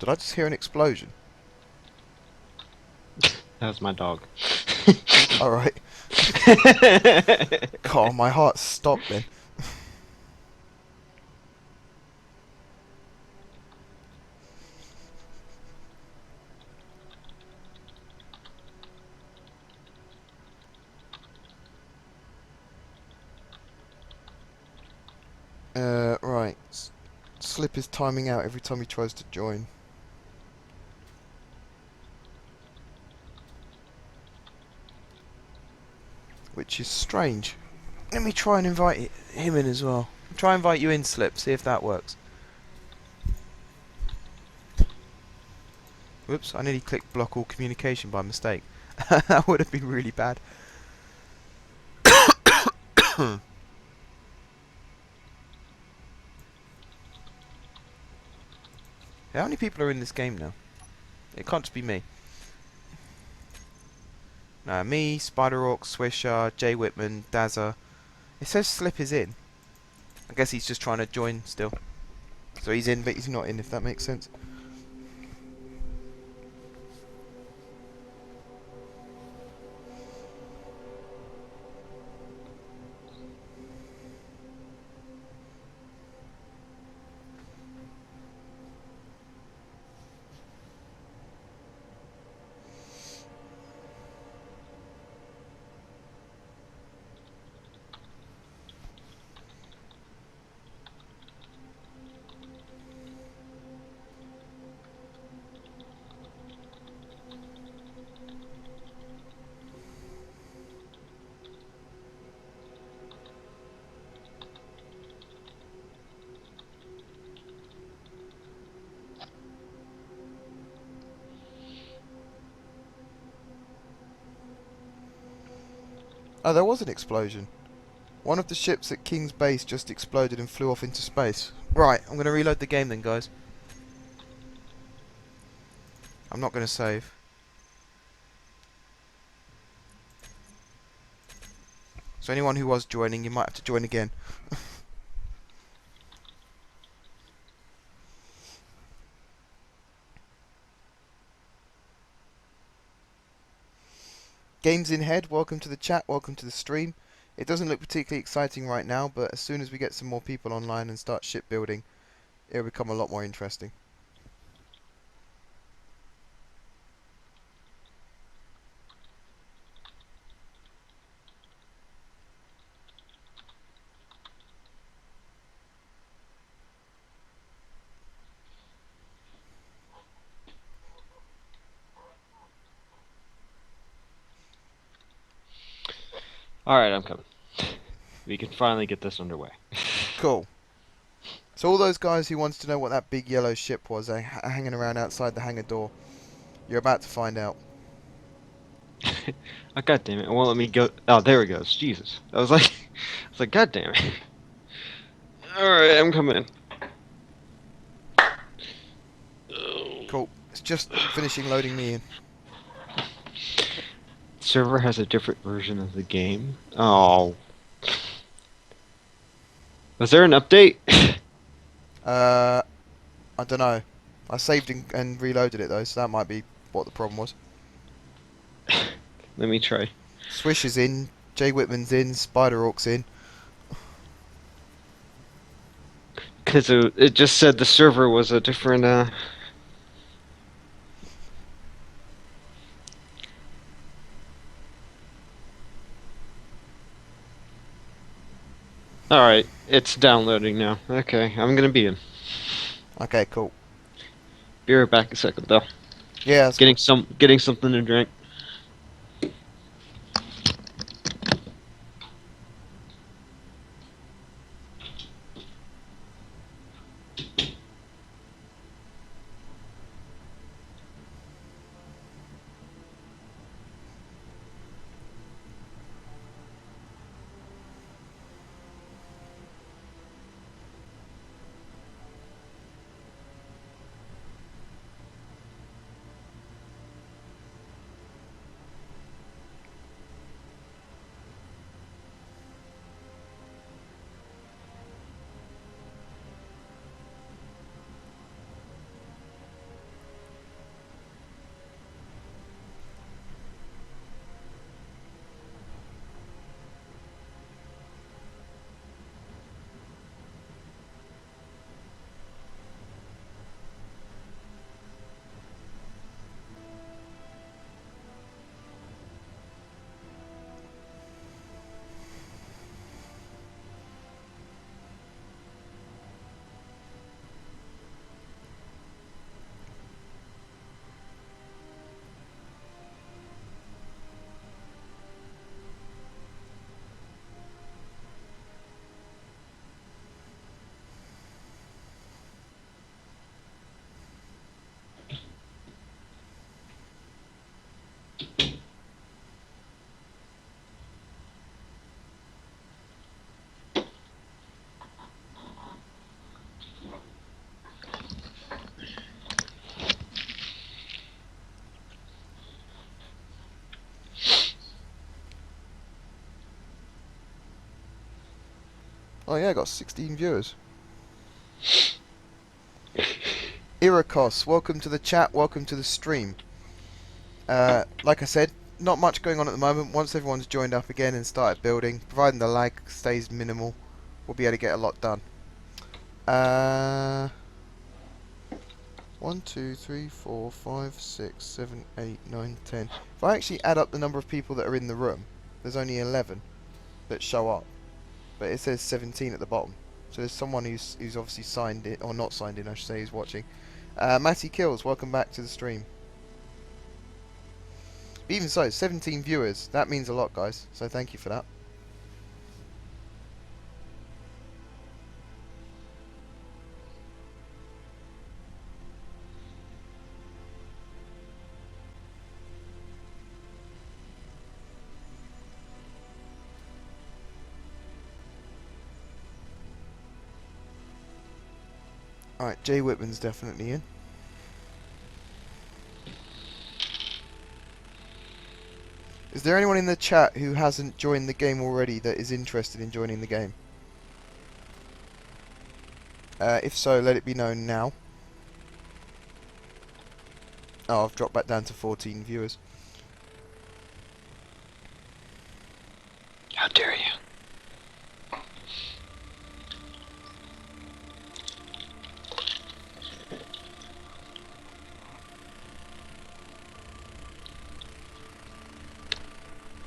Did I just hear an explosion? That was my dog. Alright. God, my heart stopped then. Right. Slip is timing out every time he tries to join. Which is strange. Let me try and invite him in as well. Try and invite you in, Slip, see if that works. Whoops, I nearly clicked block all communication by mistake. That would have been really bad. How many people are in this game now? It can't just be me. No, me, Spider-Orc, Swisher, Jay Whitman, Dazza. It says Slip is in. I guess he's just trying to join still. So he's in, but he's not in, if that makes sense. Oh, there was an explosion. One of the ships at King's base just exploded and flew off into space. Right, I'm going to reload the game then, guys. I'm not going to save. So anyone who was joining, you might have to join again. Games in Head, welcome to the chat, welcome to the stream. It doesn't look particularly exciting right now, but as soon as we get some more people online and start shipbuilding, it'll become a lot more interesting. Alright, I'm coming. We can finally get this underway. Cool. So all those guys who wanted to know what that big yellow ship was hanging around outside the hangar door, you're about to find out. Oh, God damn it. It won't let me go. Oh, there it goes. Jesus. I was like, God damn it. Alright, I'm coming in. Cool. It's just finishing loading me in. Server has a different version of the game. Oh. Was there an update? I don't know. I saved and reloaded it though, so that might be what the problem was. Let me try. Swish is in, Jay Whitman's in, Spider-Orc's in. Because it just said the server was a different, Alright, it's downloading now. Okay, I'm gonna be in. Okay, cool. Be right back a second, though. Yeah, that's Getting something to drink. Oh yeah, I got 16 viewers. Irakos, welcome to the chat, welcome to the stream. Like I said, not much going on at the moment. Once everyone's joined up again and started building, providing the lag stays minimal, we'll be able to get a lot done. 1, 2, 3, 4, 5, 6, 7, 8, 9, 10. If I actually add up the number of people that are in the room, there's only 11 that show up. But it says 17 at the bottom. So there's someone who's obviously signed in, or not signed in, I should say, who's watching. Matty Kills, welcome back to the stream. Even so, 17 viewers. That means a lot, guys. So thank you for that. Alright, Jay Whitman's definitely in. Is there anyone in the chat who hasn't joined the game already that is interested in joining the game? If so, let it be known now. Oh, I've dropped back down to 14 viewers. How dare you?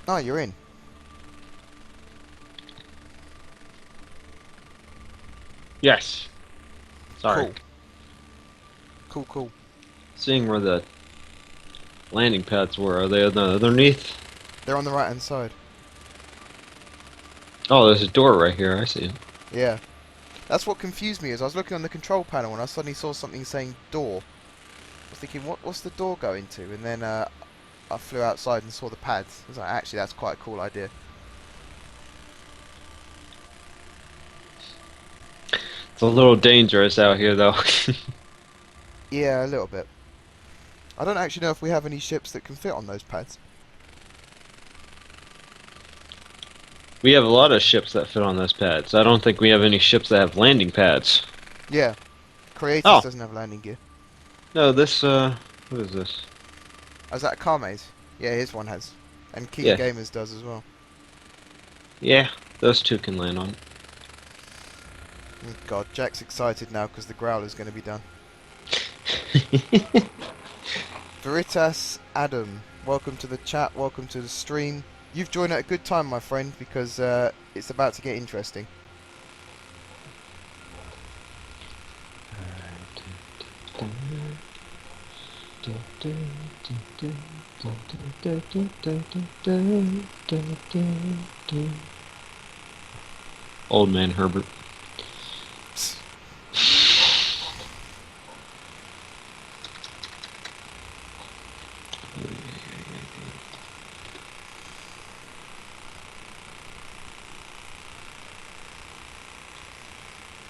Oh, you're in. Yes. Sorry. Cool. Cool. Seeing where the landing pads were, are they underneath? They're on the right hand side. Oh, there's a door right here. I see it. Yeah. That's what confused me, is I was looking on the control panel and I suddenly saw something saying door. I was thinking, what's the door going to? And then I flew outside and saw the pads. I was like, actually, that's quite a cool idea. It's a little dangerous out here, though. Yeah, a little bit. I don't actually know if we have any ships that can fit on those pads. We have a lot of ships that fit on those pads. I don't think we have any ships that have landing pads. Yeah. Creators Oh. doesn't have landing gear. No, this, what is this? Oh, is that a Carmes? Yeah, his one has. And King Yeah. Gamers does as well. Yeah, those two can land on. Oh, God, Jack's excited now because the Growler's going to be done. Veritas Adam, welcome to the chat, welcome to the stream. You've joined at a good time, my friend, because it's about to get interesting. Old man Herbert.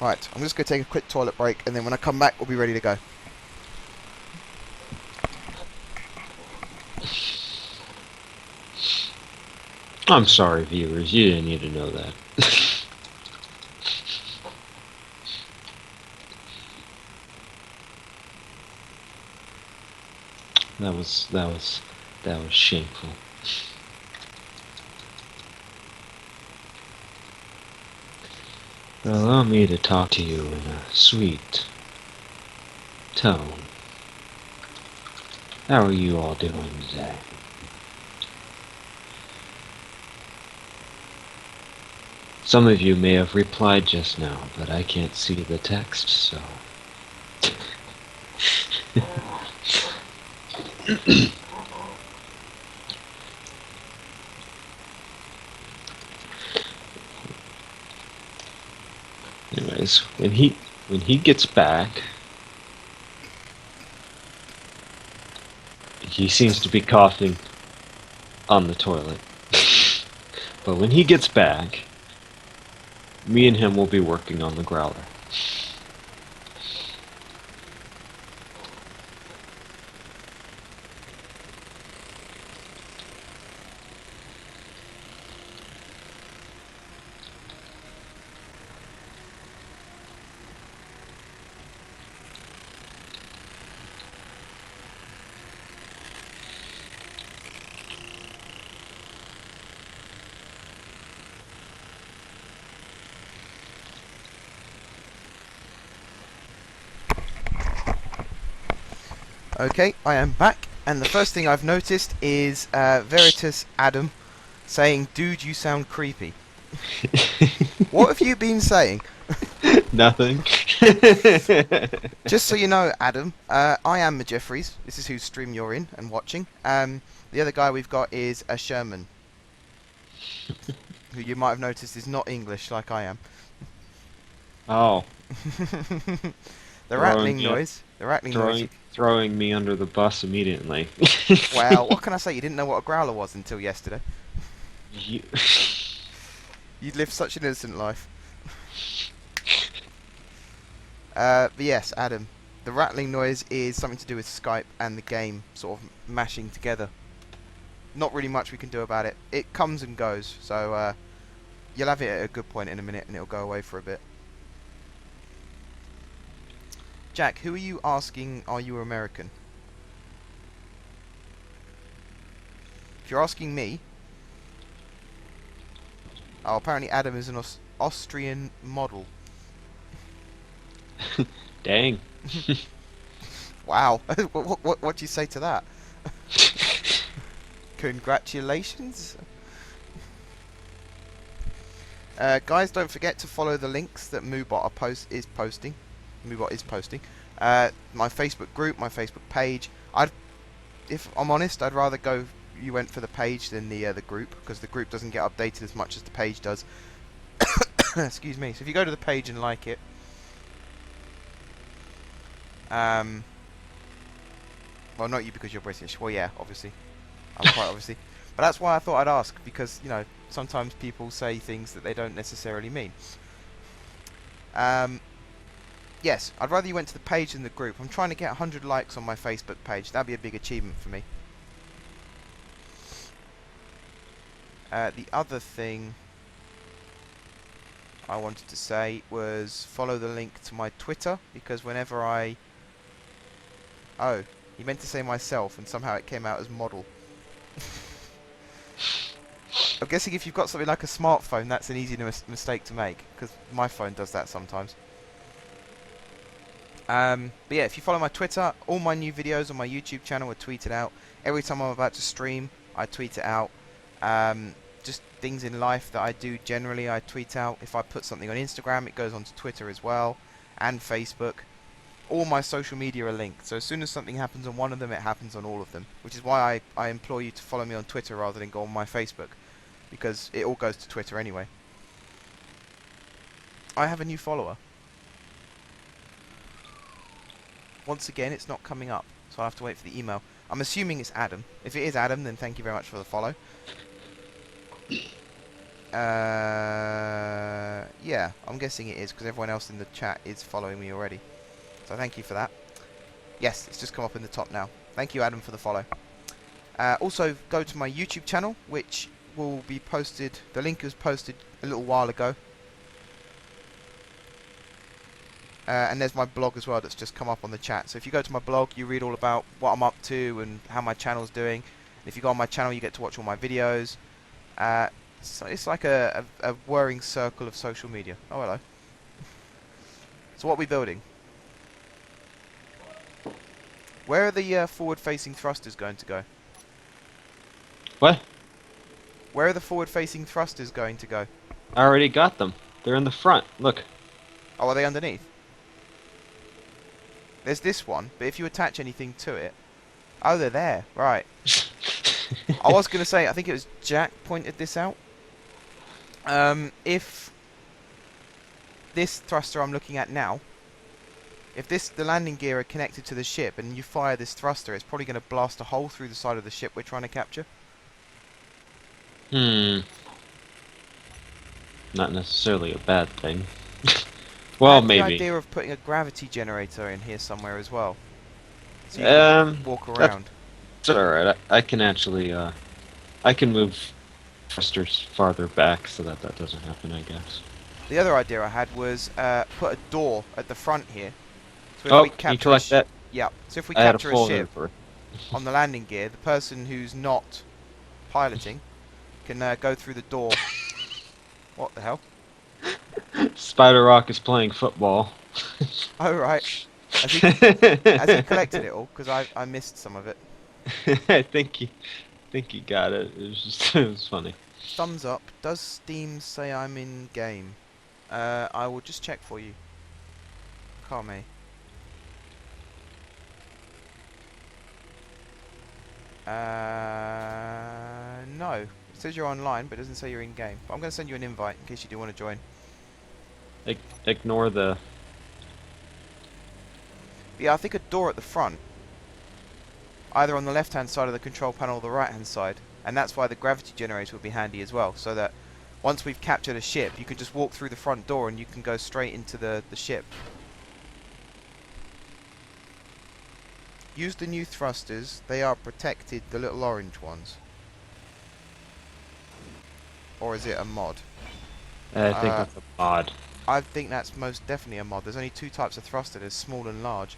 Right, I'm just going to take a quick toilet break, and then when I come back, we'll be ready to go. I'm sorry, viewers. You didn't need to know that. that was shameful. Allow me to talk to you in a sweet tone. How are you all doing today? Some of you may have replied just now, but I can't see the text, so... Anyways, when he gets back, he seems to be coughing on the toilet. But when he gets back, me and him will be working on the growler. Okay, I am back, and the first thing I've noticed is Veritas Adam saying, "Dude, you sound creepy." What have you been saying? Nothing. Just so you know, Adam, I am Jeffries. This is whose stream you're in and watching. The other guy we've got is a Sherman, who you might have noticed is not English like I am. Oh, The rattling noise. The rattling noise. throwing me under the bus immediately. Well, what can I say? You didn't know what a growler was until yesterday. You- You'd lived such an innocent life. But yes, Adam, the rattling noise is something to do with Skype and the game sort of mashing together. Not really much we can do about it. It comes and goes, so you'll have it at a good point in a minute and it'll go away for a bit. Jack, who are you asking, are you American? If you're asking me... Oh, apparently Adam is an Austrian model. Dang. Wow. What do you say to that? Congratulations. Guys, don't forget to follow the links that Moobot is posting. Moobot is posting. My Facebook group, my Facebook page. If I'm honest, I'd rather you went for the page than the group, because the group doesn't get updated as much as the page does. Excuse me. So if you go to the page and like it, well, not you because you're British. Well, yeah, obviously, I'm quite obviously, but that's why I thought I'd ask, because you know sometimes people say things that they don't necessarily mean. Yes, I'd rather you went to the page than the group. I'm trying to get 100 likes on my Facebook page. That'd be a big achievement for me. The other thing I wanted to say was follow the link to my Twitter, because whenever I... Oh, you meant to say myself and somehow it came out as model. I'm guessing if you've got something like a smartphone, that's an easy mistake to make, because my phone does that sometimes. But yeah, if you follow my Twitter, all my new videos on my YouTube channel are tweeted out. Every time I'm about to stream, I tweet it out. Just things in life that I do generally, I tweet out. If I put something on Instagram, it goes onto Twitter as well, and Facebook. All my social media are linked, so as soon as something happens on one of them, it happens on all of them. Which is why I implore you to follow me on Twitter rather than go on my Facebook, because it all goes to Twitter anyway. I have a new follower. Once again, it's not coming up, so I'll have to wait for the email. I'm assuming it's Adam. If it is Adam, then thank you very much for the follow. Yeah, I'm guessing it is, because everyone else in the chat is following me already. So thank you for that. Yes, it's just come up in the top now. Thank you, Adam, for the follow. Also, go to my YouTube channel, which will be posted... The link was posted a little while ago. And there's my blog as well that's just come up on the chat. So if you go to my blog, you read all about what I'm up to and how my channel's doing. And if you go on my channel, you get to watch all my videos. So it's like a whirring circle of social media. Oh, hello. So what are we building? Where are the forward-facing thrusters going to go? What? Where are the forward-facing thrusters going to go? I already got them. They're in the front. Look. Oh, are they underneath? There's this one, but if you attach anything to it... Oh, they're there. Right. I was going to say, I think it was Jack pointed this out. If this thruster I'm looking at now, if the landing gear are connected to the ship and you fire this thruster, it's probably going to blast a hole through the side of the ship we're trying to capture. Hmm. Not necessarily a bad thing. I Well, had the maybe. idea of putting a gravity generator in here somewhere as well, so you Um, could walk that's around. alright. I can actually, I can move thrusters farther back so that that doesn't happen, I guess. The other idea I had was put a door at the front here. So if Oh, we can you capture a collect that? yeah, so if we I had a capture a full ship inventory. on the landing gear, the person who's not piloting can go through the door. What the hell? Spider Rock is playing football. Oh right. Has he collected it all? Because I missed some of it. I think he got it. It was just it was funny. Thumbs up. Does Steam say I'm in game? I will just check for you. Kame. No. It says you're online, but it doesn't say you're in game. But I'm going to send you an invite in case you do want to join. Ignore the. But yeah, I think a door at the front, either on the left-hand side of the control panel or the right-hand side, and that's why the gravity generator would be handy as well, so that once we've captured a ship, you can just walk through the front door and you can go straight into the ship. Use the new thrusters. They are protected, the little orange ones. Or is it a mod? I think it's a mod. I think that's most definitely a mod. There's only two types of thruster. There's small and large.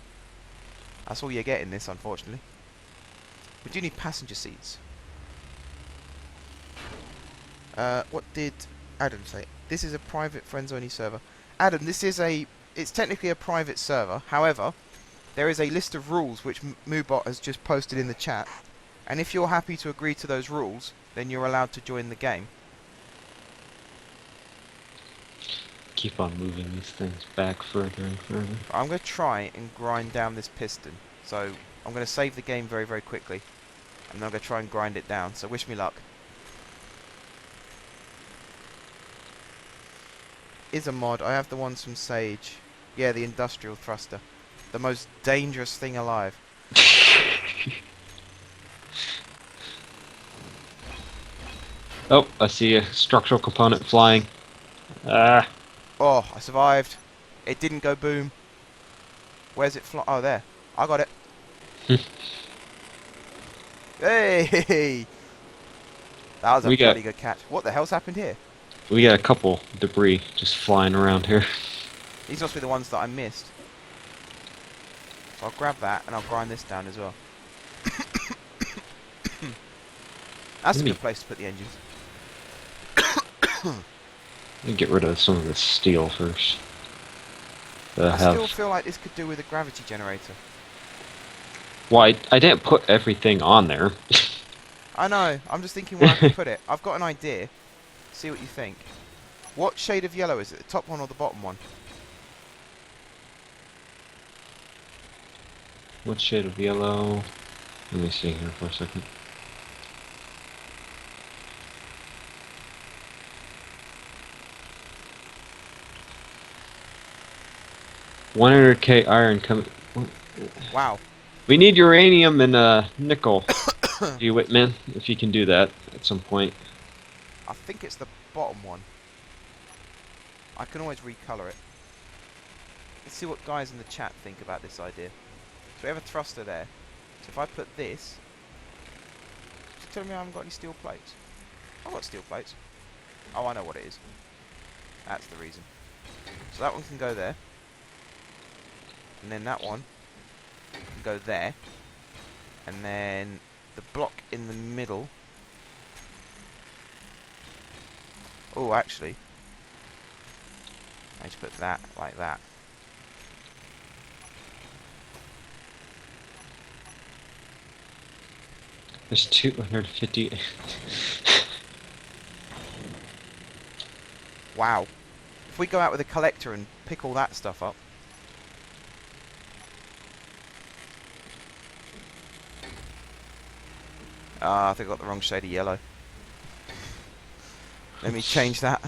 That's all you get in this, unfortunately. We do need passenger seats. What did Adam say? This is a private friends-only server. Adam, this is it's technically a private server. However, there is a list of rules which Moobot has just posted in the chat. And if you're happy to agree to those rules, then you're allowed to join the game. Keep on moving these things back further and further. I'm going to try and grind down this piston. So I'm going to save the game very, very quickly. And then I'm going to try and grind it down. So wish me luck. Is a mod. I have the ones from Sage. Yeah, the industrial thruster. The most dangerous thing alive. Oh, I see a structural component flying. Ah, Oh, I survived. It didn't go boom. Where's it fly? Oh, there. I got it. Hey! That was a We got- bloody good catch. What the hell's happened here? we got a couple debris just flying around here. These must be the ones that I missed. So I'll grab that and I'll grind this down as well. That's a Let me- good place to put the engines. Let me get rid of some of this steel first. I still feel like this could do with a gravity generator. Why? I didn't put everything on there. I know. I'm just thinking where I can put it. I've got an idea. See what you think. What shade of yellow is it? The top one or the bottom one? What shade of yellow? Let me see here for a second. $100K iron coming. Wow. We need uranium and nickel. You Whitman, if you can do that at some point. I think it's the bottom one. I can always recolor it. Let's see what guys in the chat think about this idea. So we have a thruster there. So if I put this... Just tell me I haven't got any steel plates. I've got steel plates. Oh, I know what it is. That's the reason. So that one can go there. And then that one can go there. And then the block in the middle... Oh, actually... I just put that like that. There's 250. Wow. If we go out with a collector and pick all that stuff up. Ah, I think I got the wrong shade of yellow. Let me change that.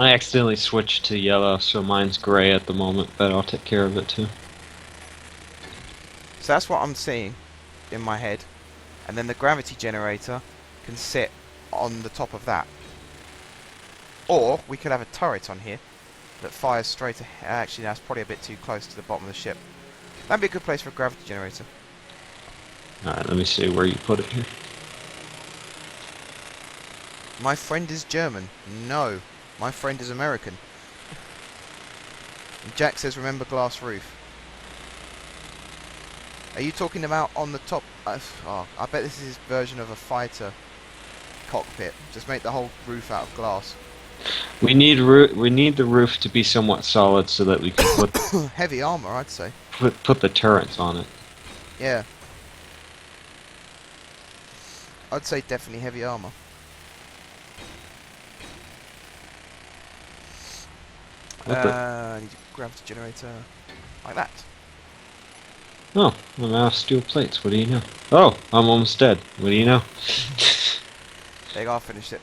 I accidentally switched to yellow, so mine's gray at the moment, but I'll take care of it too. So that's what I'm seeing in my head. and then the gravity generator can sit on the top of that. Or we could have a turret on here that fires straight ahead. Actually, that's probably a bit too close to the bottom of the ship. That'd be a good place for a gravity generator. Alright, let me see where you put it here. My friend is German. No, my friend is American. And Jack says, remember glass roof. Are you talking about on the top? Oh, I bet this is his version of a fighter cockpit. Just make the whole roof out of glass. We need the roof to be somewhat solid so that we can put Heavy armor, I'd say. put the turrets on it. Yeah. I'd say definitely heavy armor. I need a gravity generator. Like that. Oh, I'm out of steel plates. What do you know? Oh, I'm almost dead. What do you know? There you go, I finished it.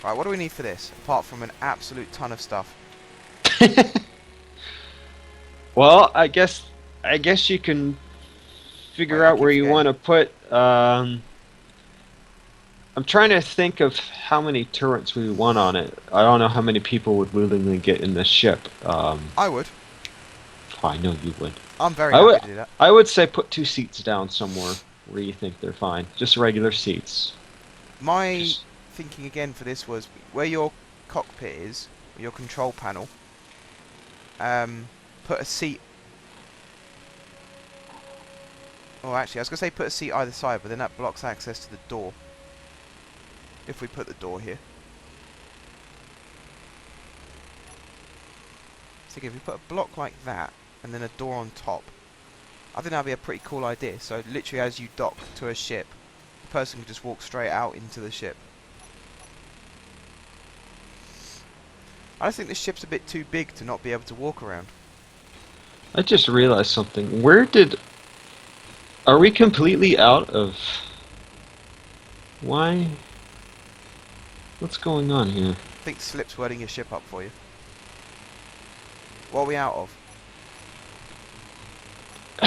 Right, what do we need for this? Apart from an absolute ton of stuff. Well, I guess you can figure Wait, I out keep where you forgetting. want to put. I'm trying to think of how many turrets we want on it. I don't know how many people would willingly get in the ship. I would. I know you would. I'm very I happy would- to do that. I would say put 2 seats down somewhere where you think they're fine. Just regular seats. My Just- thinking again for this was where your cockpit is, your control panel. Put a seat. Oh, actually, I was gonna say put a seat either side, but then that blocks access to the door. If we put the door here. So if we put a block like that and then a door on top, I think that'd be a pretty cool idea. So literally, as you dock to a ship, the person can just walk straight out into the ship. I just think this ship's a bit too big to not be able to walk around. I just realized something. Are we completely out of... Why? What's going on here? I think Slip's wording your ship up for you. What are we out of?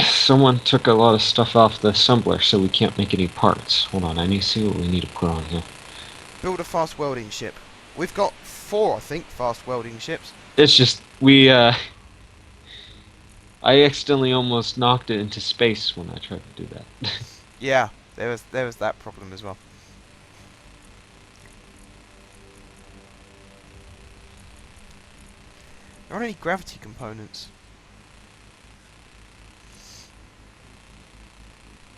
Someone took a lot of stuff off the assembler, so we can't make any parts. Hold on, I need to see what we need to put on here. Build a fast welding ship. We've got 4, I think, fast welding ships. It's just, I accidentally almost knocked it into space when I tried to do that. Yeah, there was that problem as well. There aren't any gravity components.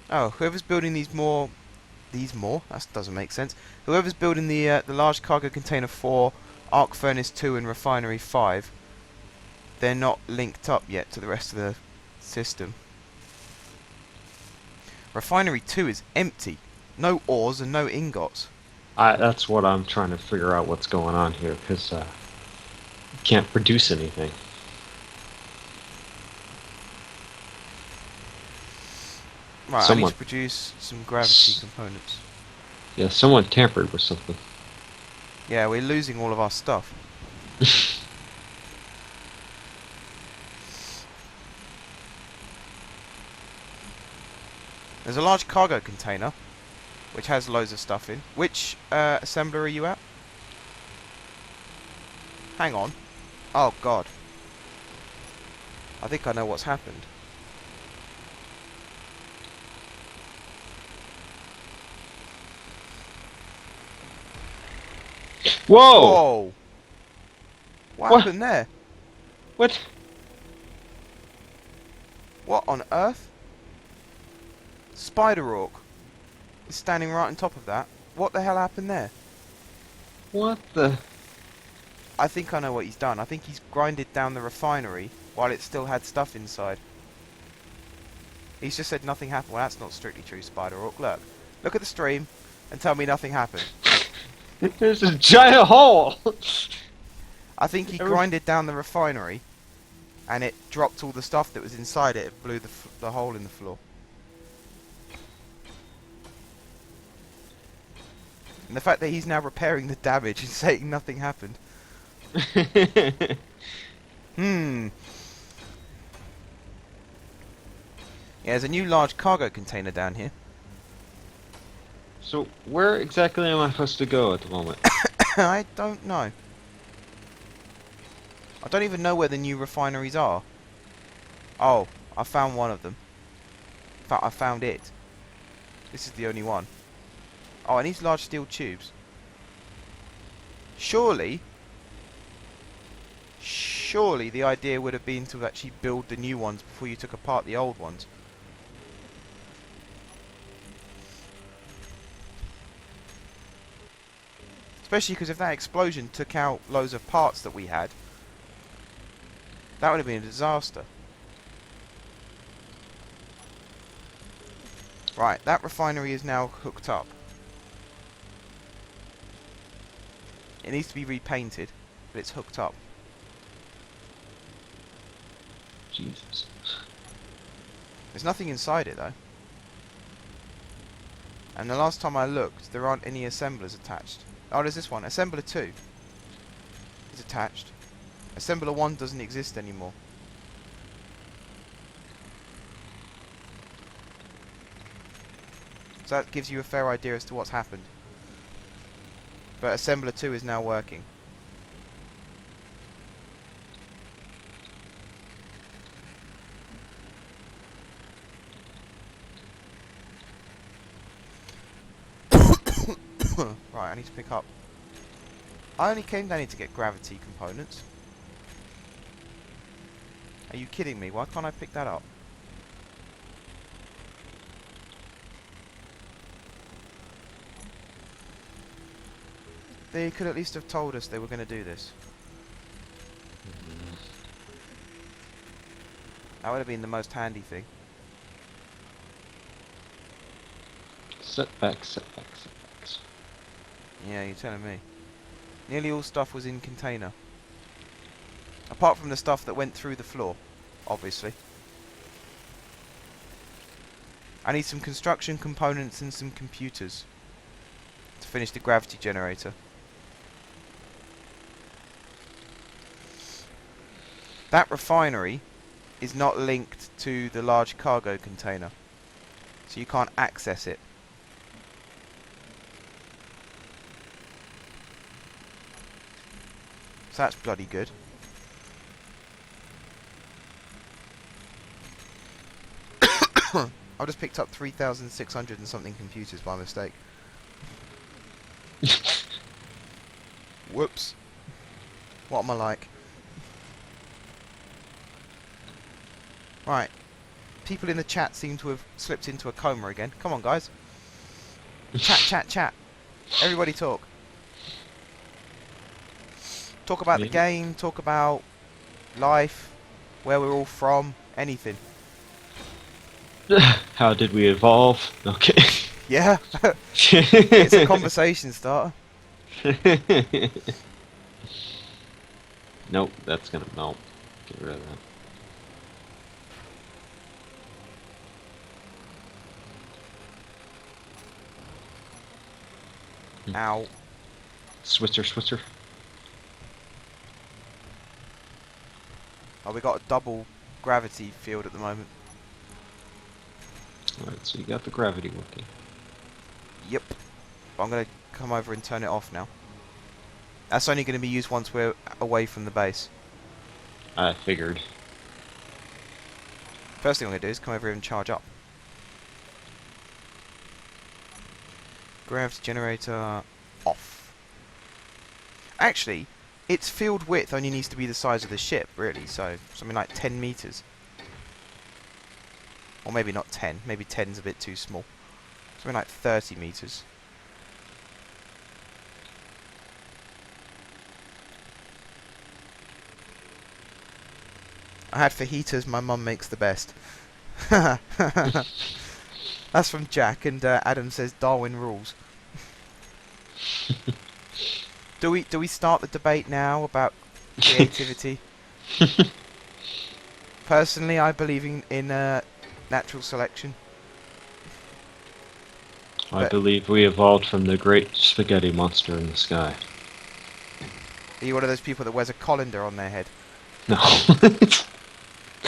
Oh, whoever's building that doesn't make sense. Whoever's building the large cargo container 4, arc furnace 2, and refinery 5, they're not linked up yet to the rest of the system. Refinery 2 is empty. No ores and no ingots. That's what I'm trying to figure out what's going on here, because can't produce anything. Right, I need Someone- to produce some gravity components. Yeah, someone tampered with something. Yeah, we're losing all of our stuff. There's a large cargo container, which has loads of stuff in. Which assembler are you at? Hang on. Oh god. I think I know what's happened. Whoa! Whoa! What What? happened there? What? What on earth? Spider Orc is standing right on top of that. What the hell happened there? What the? I think I know what he's done. I think he's grinded down the refinery while it still had stuff inside. He's just said nothing happened. Well, that's not strictly true, Spider Orc. Look at the stream and tell me nothing happened. There's a giant hole! I think he Every- grinded down the refinery and it dropped all the stuff that was inside it. It blew the hole in the floor. And the fact that he's now repairing the damage and saying nothing happened. Yeah, there's a new large cargo container down here. So where exactly am I supposed to go at the moment? I don't know. I don't even know where the new refineries are. Oh, I found one of them. In fact, I found it. This is the only one. Oh, and these large steel tubes. Surely the idea would have been to actually build the new ones before you took apart the old ones. Especially because if that explosion took out loads of parts that we had, that would have been a disaster. Right, that refinery is now hooked up. It needs to be repainted, but it's hooked up. Jesus. There's nothing inside it though. And the last time I looked, there aren't any assemblers attached. Oh, there's this one. Assembler 2 is attached. Assembler 1 doesn't exist anymore. So that gives you a fair idea as to what's happened. But Assembler 2 is now working. Right, I need to pick up. I only came down here to get gravity components. Are you kidding me? Why can't I pick that up? They could at least have told us they were going to do this. That would have been the most handy thing. Setbacks, setbacks, setbacks. Yeah, you're telling me. Nearly all stuff was in container. Apart from the stuff that went through the floor, obviously. I need some construction components and some computers to finish the gravity generator. That refinery is not linked to the large cargo container, so you can't access it. So that's bloody good. I just picked up 3,600 and something computers by mistake. Whoops. What am I like? Right. People in the chat seem to have slipped into a coma again. Come on, guys. Chat, chat, chat. Everybody talk. Talk about the game, talk about life, where we're all from, anything. How did we evolve? Okay. Yeah. It's a conversation starter. Nope, that's gonna melt. Get rid of that. Ow. Switcher, switcher. Oh, we got a double gravity field at the moment. Alright, so you got the gravity working. Yep. I'm going to come over and turn it off now. That's only going to be used once we're away from the base. I figured. First thing I'm going to do is come over here and charge up. Gravity generator off. Actually, its field width only needs to be the size of the ship, really, so something like 10 meters. Or maybe not 10, maybe 10's a bit too small. Something like 30 meters. I had fajitas, my mum makes the best. That's from Jack, and Adam says Darwin rules. Do we start the debate now about creativity? Personally, I believe in natural selection. I believe we evolved from the great spaghetti monster in the sky. Are you one of those people that wears a colander on their head? No.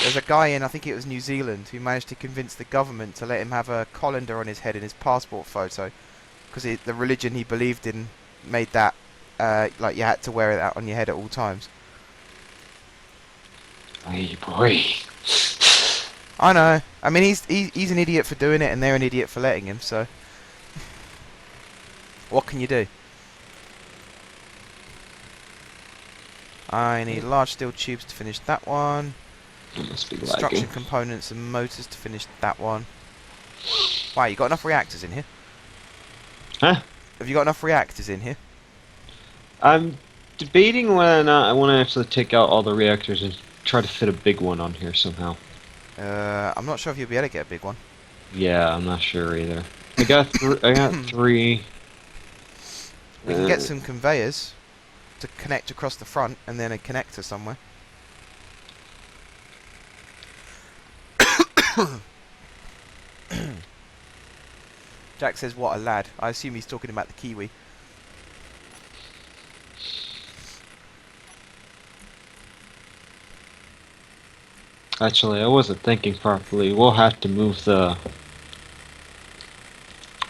There's a guy in, I think it was New Zealand, who managed to convince the government to let him have a colander on his head in his passport photo, because the religion he believed in made that like you had to wear it out on your head at all times. Hey boy. I know. I mean, he's an idiot for doing it, and they're an idiot for letting him. So, what can you do? I need large steel tubes to finish that one. It must be Construction lagging. components and motors to finish that one. Wow, you got enough reactors in here? Huh? Have you got enough reactors in here? I'm debating whether or not I want to actually take out all the reactors and try to fit a big one on here somehow. I'm not sure if you'll be able to get a big one. Yeah, I'm not sure either. I got three. We can get some conveyors to connect across the front, and then a connector somewhere. Jack says, "What a lad." I assume he's talking about the Kiwi. Actually, I wasn't thinking properly. We'll have to move the.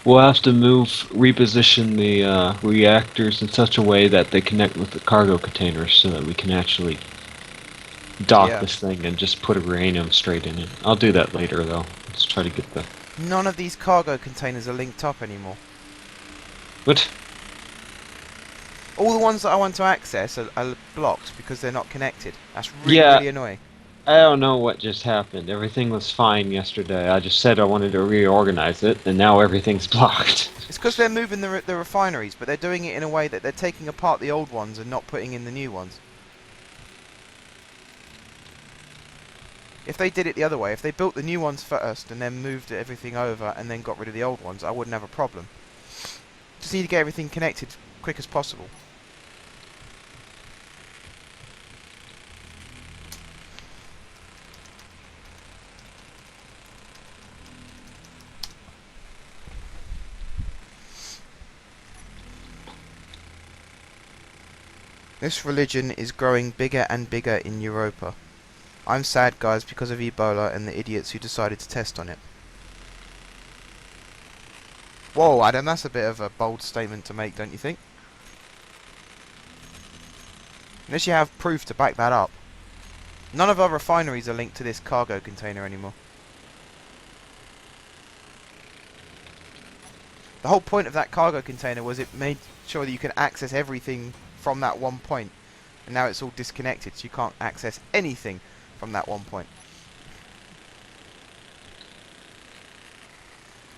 We'll have to reposition the reactors in such a way that they connect with the cargo containers, so that we can actually dock Yeah. this thing and just put uranium straight in it. I'll do that later, though. Let's try to get the. None of these cargo containers are linked up anymore. What? All the ones that I want to access are blocked because they're not connected. That's really, Yeah. really annoying. I don't know what just happened. Everything was fine yesterday. I just said I wanted to reorganize it, and now everything's blocked. It's because they're moving the refineries, but they're doing it in a way that they're taking apart the old ones and not putting in the new ones. If they did it the other way, if they built the new ones first and then moved everything over and then got rid of the old ones, I wouldn't have a problem. Just need to get everything connected quick as possible. This religion is growing bigger and bigger in Europa. I'm sad, guys, because of Ebola and the idiots who decided to test on it. Whoa, Adam, that's a bit of a bold statement to make, don't you think? Unless you have proof to back that up. None of our refineries are linked to this cargo container anymore. The whole point of that cargo container was it made sure that you can access everything from that one point, and now it's all disconnected, so you can't access anything from that one point.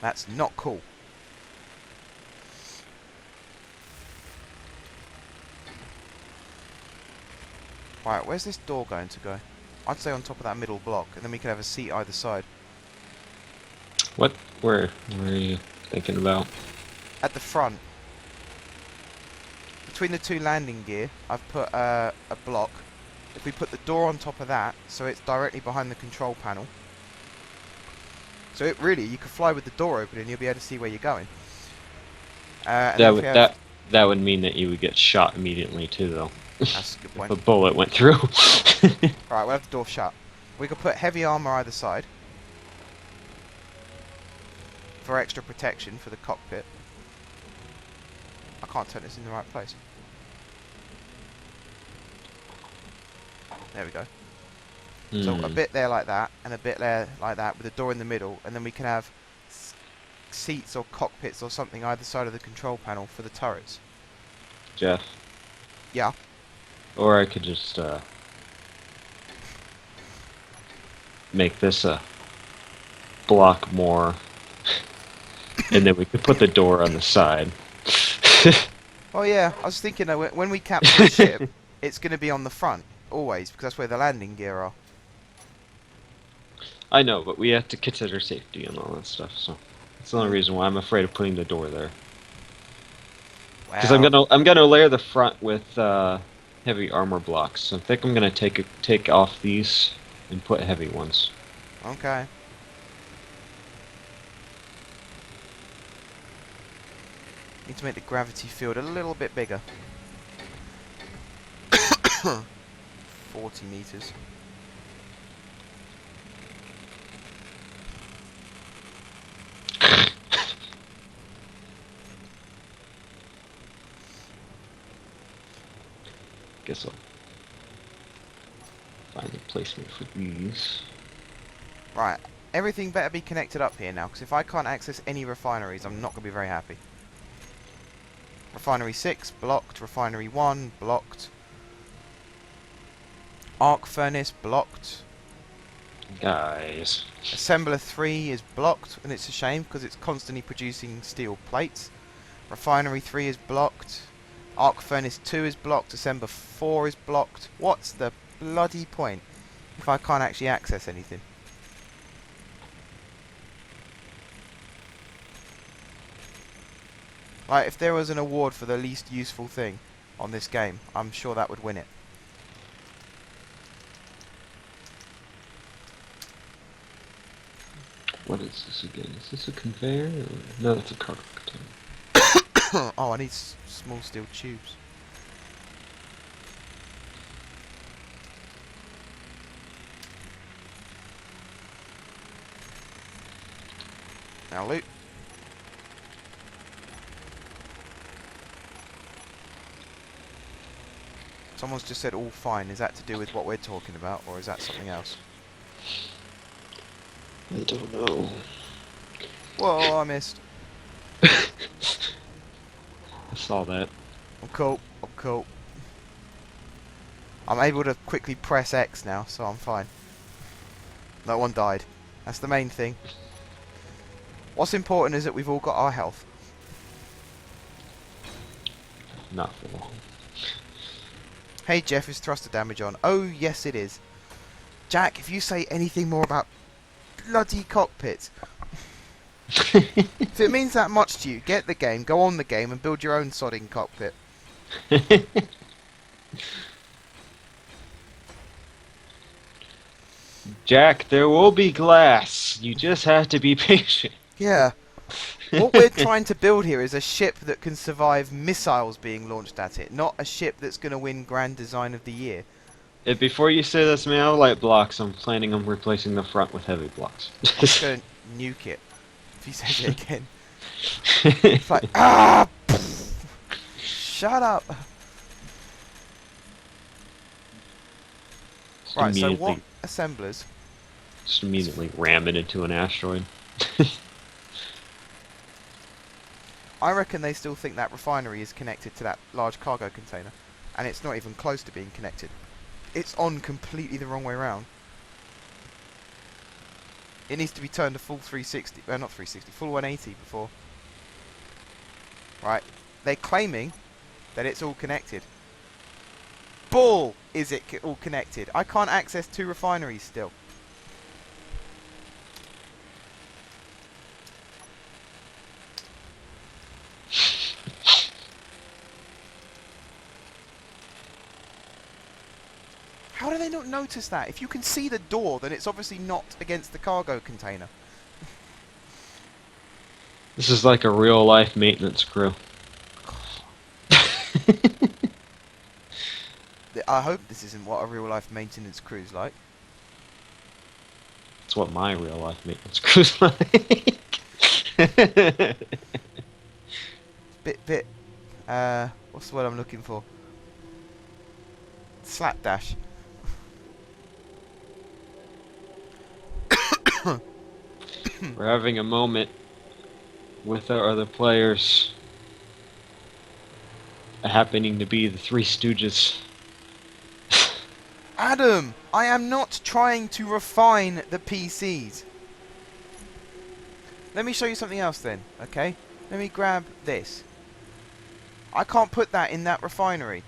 That's not cool. Right, where's this door going to go? I'd say on top of that middle block, and then we could have a seat either side. What? Where are you thinking about? At the front, between the two landing gear, I've put a block. If we put the door on top of that, so it's directly behind the control panel. So it really, you could fly with the door open and you'll be able to see where you're going. And then if we have- That would mean that you would get shot immediately too, though. That's a good If point. a bullet went through. Right, we'll have the door shut. We could put heavy armor either side for extra protection for the cockpit. I can't turn this in the right place. There we go. So a bit there like that, and a bit there like that, with a door in the middle, and then we can have seats or cockpits or something either side of the control panel for the turrets. Jeff. Yeah. Or I could just make this a block more, and then we could put the door on the side. Oh yeah, I was thinking though, when we capture the ship, it's going to be on the front, always, because that's where the landing gear are. I know, but we have to consider safety and all that stuff, so that's the only reason why I'm afraid of putting the door there. Because I'm gonna layer the front with heavy armor blocks. So I think I'm gonna take off these and put heavy ones. Okay. Need to make the gravity field a little bit bigger. 40 meters. Guess I'll find the placement for these. Right, everything better be connected up here now, because if I can't access any refineries, I'm not going to be very happy. Refinery 6, blocked. Refinery 1, blocked. Arc furnace, blocked. Guys. Assembler 3 is blocked, and it's a shame, because it's constantly producing steel plates. Refinery 3 is blocked. Arc furnace 2 is blocked. Assembler 4 is blocked. What's the bloody point if I can't actually access anything? Like, if there was an award for the least useful thing on this game, I'm sure that would win it. What is this again? Is this a conveyor? Or... No, that's a cargo container. Oh, I need small steel tubes. Now loot. Someone's just said all fine. Is that to do with what we're talking about, or is that something else? I don't know. Whoa, I missed. I saw that. I'm cool. I'm cool. I'm able to quickly press X now, so I'm fine. No one died. That's the main thing. What's important is that we've all got our health. Not for long. Hey Jeff, is thruster damage on? Oh yes it is. Jack, if you say anything more about bloody cockpits, if it means that much to you, get the game, go on the game and build your own sodding cockpit. Jack, there will be glass. You just have to be patient. Yeah. What we're trying to build here is a ship that can survive missiles being launched at it, not a ship that's going to win Grand Design of the Year. Before you say this, man, light blocks. I'm planning on replacing the front with heavy blocks. I'm just going to nuke it, if he says it again. It's like, ah! Shut up! Right, so what assemblers? Just immediately ram it into an asteroid. I reckon they still think that refinery is connected to that large cargo container, and it's not even close to being connected. It's on completely the wrong way around. It needs to be turned to full 360, not 360, full 180 before. Right, they're claiming that it's all connected. Bull! Is it all connected? I can't access 2 refineries still. How do they not notice that? If you can see the door, then it's obviously not against the cargo container. This is like a real life maintenance crew. I hope this isn't what a real life maintenance crew's like. That's what my real life maintenance crew's like. What's the word I'm looking for? Slapdash. We're having a moment with our other players. Happening to be the Three Stooges. Adam, I am not trying to refine the PCs. Let me show you something else then, okay? Let me grab this. I can't put that in that refinery.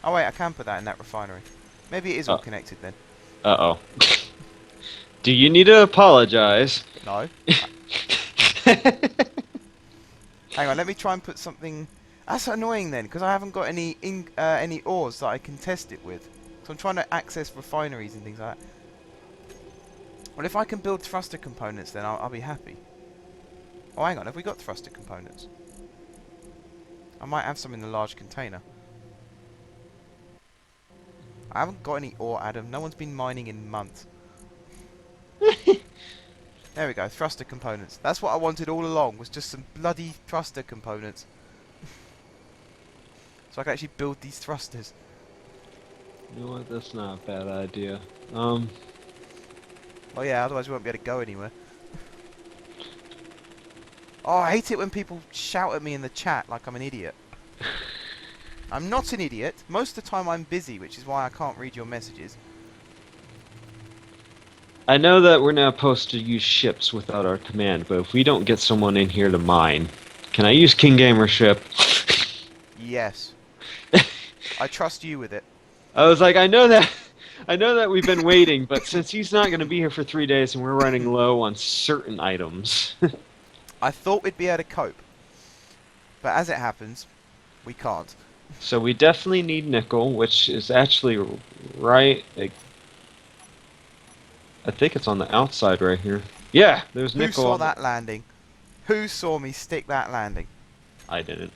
Oh wait, I can put that in that refinery. Maybe it is all connected then. Uh-oh. Do you need to apologize? No. Hang on, let me try and put something... That's annoying then, because I haven't got any ores that I can test it with. So I'm trying to access refineries and things like that. Well, if I can build thruster components, then I'll be happy. Oh, hang on, have we got thruster components? I might have some in the large container. I haven't got any ore, Adam. No one's been mining in months. There we go, thruster components. That's what I wanted all along, was just some bloody thruster components. So I can actually build these thrusters. You know what? That's not a bad idea. Oh yeah, otherwise we won't be able to go anywhere. Oh, I hate it when people shout at me in the chat like I'm an idiot. I'm not an idiot. Most of the time I'm busy, which is why I can't read your messages. I know that we're not supposed to use ships without our command, but if we don't get someone in here to mine, can I use King Gamer ship? Yes. I trust you with it. I was like, I know that we've been waiting, but since he's not going to be here for 3 days and we're running low on certain items, I thought we'd be able to cope. But as it happens, we can't. so we definitely need nickel, which is actually right. I think it's on the outside right here. Yeah, there's Who nickel. saw on the- that landing? Who saw me stick that landing? I didn't.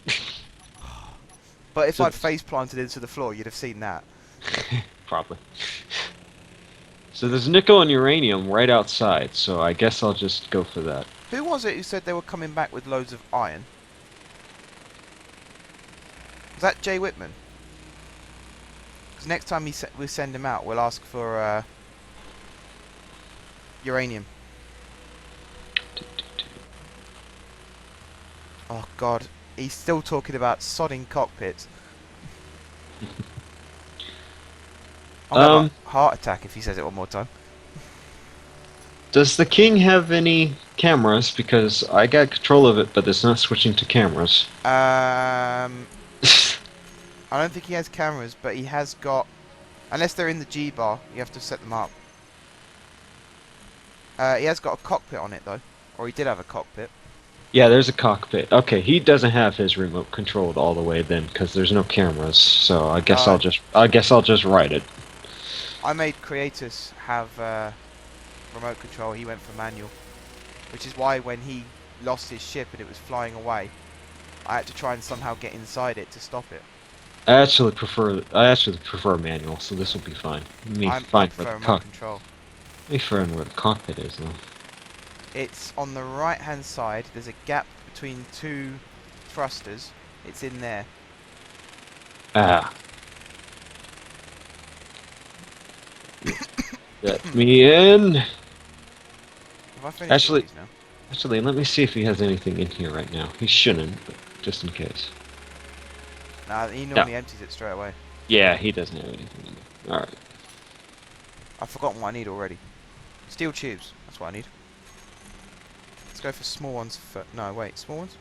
But if So- I'd face planted into the floor, you'd have seen that. Probably. So there's nickel and uranium right outside, so I guess I'll just go for that. Who was it who said they were coming back with loads of iron? Was that Jay Whitman? Because next time we send him out, we'll ask for uranium. Oh god, he's still talking about sodding cockpits. I'll have a heart attack if he says it one more time. Does the king have any cameras? Because I got control of it, but it's not switching to cameras. I don't think he has cameras, but he has got... Unless they're in the G bar, you have to set them up. He has got a cockpit on it though. Or he did have a cockpit. Yeah, there's a cockpit. Okay, he doesn't have his remote controlled all the way then, because there's no cameras. So I guess I'll just write it. I made Creatus have remote control. He went for manual. Which is why when he lost his ship and it was flying away, I had to try and somehow get inside it to stop it. I actually prefer manual, so this will be fine. I Find prefer where the remote control. Let me find where the cockpit is though. It's on the right hand side. There's a gap between two thrusters. It's in there. Ah. Let me in. Have I finished Actually- these now? Actually, let me see if he has anything in here right now. He shouldn't, but just in case. Nah, he normally empties it straight away. Yeah, he doesn't have anything in there. Alright. I've forgotten what I need already. Steel tubes. That's what I need. Let's go for small ones. No, wait. Small ones?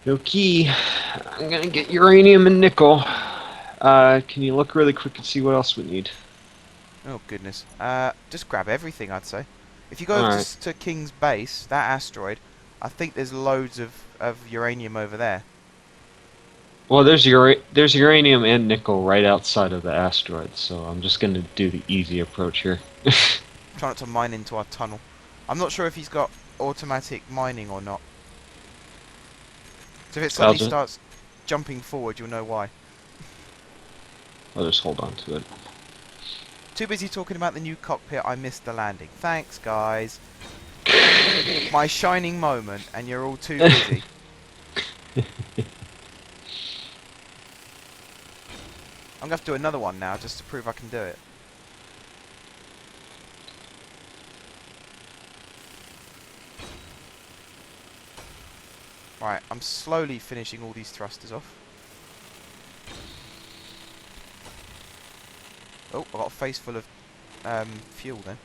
Okay. I'm gonna get uranium and nickel. Can you look really quick and see what else we need? Oh, goodness. Just grab everything, I'd say. If you go Alright. to King's base, that asteroid, I think there's loads of uranium over there. Well, there's uranium and nickel right outside of the asteroid, so I'm just gonna do the easy approach here. Try not to mine into our tunnel. I'm not sure if he's got automatic mining or not. So if it suddenly just- starts jumping forward, you'll know why. I'll just hold on to it. Too busy talking about the new cockpit, I missed the landing. Thanks, guys. My shining moment, and you're all too busy. I'm going to have to do another one now, just to prove I can do it. Right, I'm slowly finishing all these thrusters off. Oh, I got a face full of fuel then.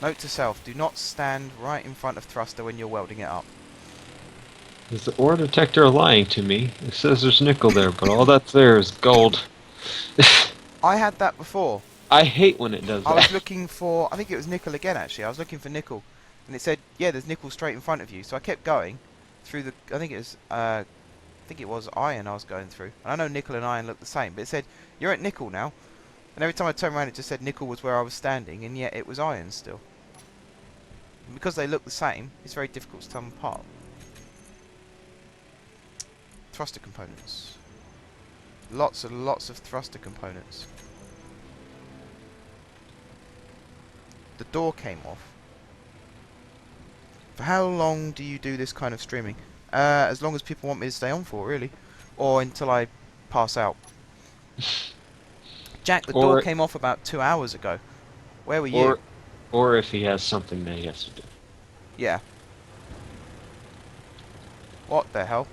Note to self, do not stand right in front of thruster when you're welding it up. Is the ore detector lying to me? It says there's nickel there, but all that's there is gold. I had that before. I hate when it does I was that. looking for, I think it was nickel again actually, I was looking for nickel. And it said, yeah, there's nickel straight in front of you. So I kept going through the, I think it was iron I was going through. And I know nickel and iron look the same, but it said, you're at nickel now. And every time I turned around it just said nickel was where I was standing, and yet it was iron still. And because they look the same, it's very difficult to tell them apart. Thruster components. Lots and lots of thruster components. The door came off. For how long do you do this kind of streaming? As long as people want me to stay on for, really. Or until I pass out. Jack, the Or- door came off about 2 hours ago. Where were you? Or if he has something that he has to do. Yeah. What the hell?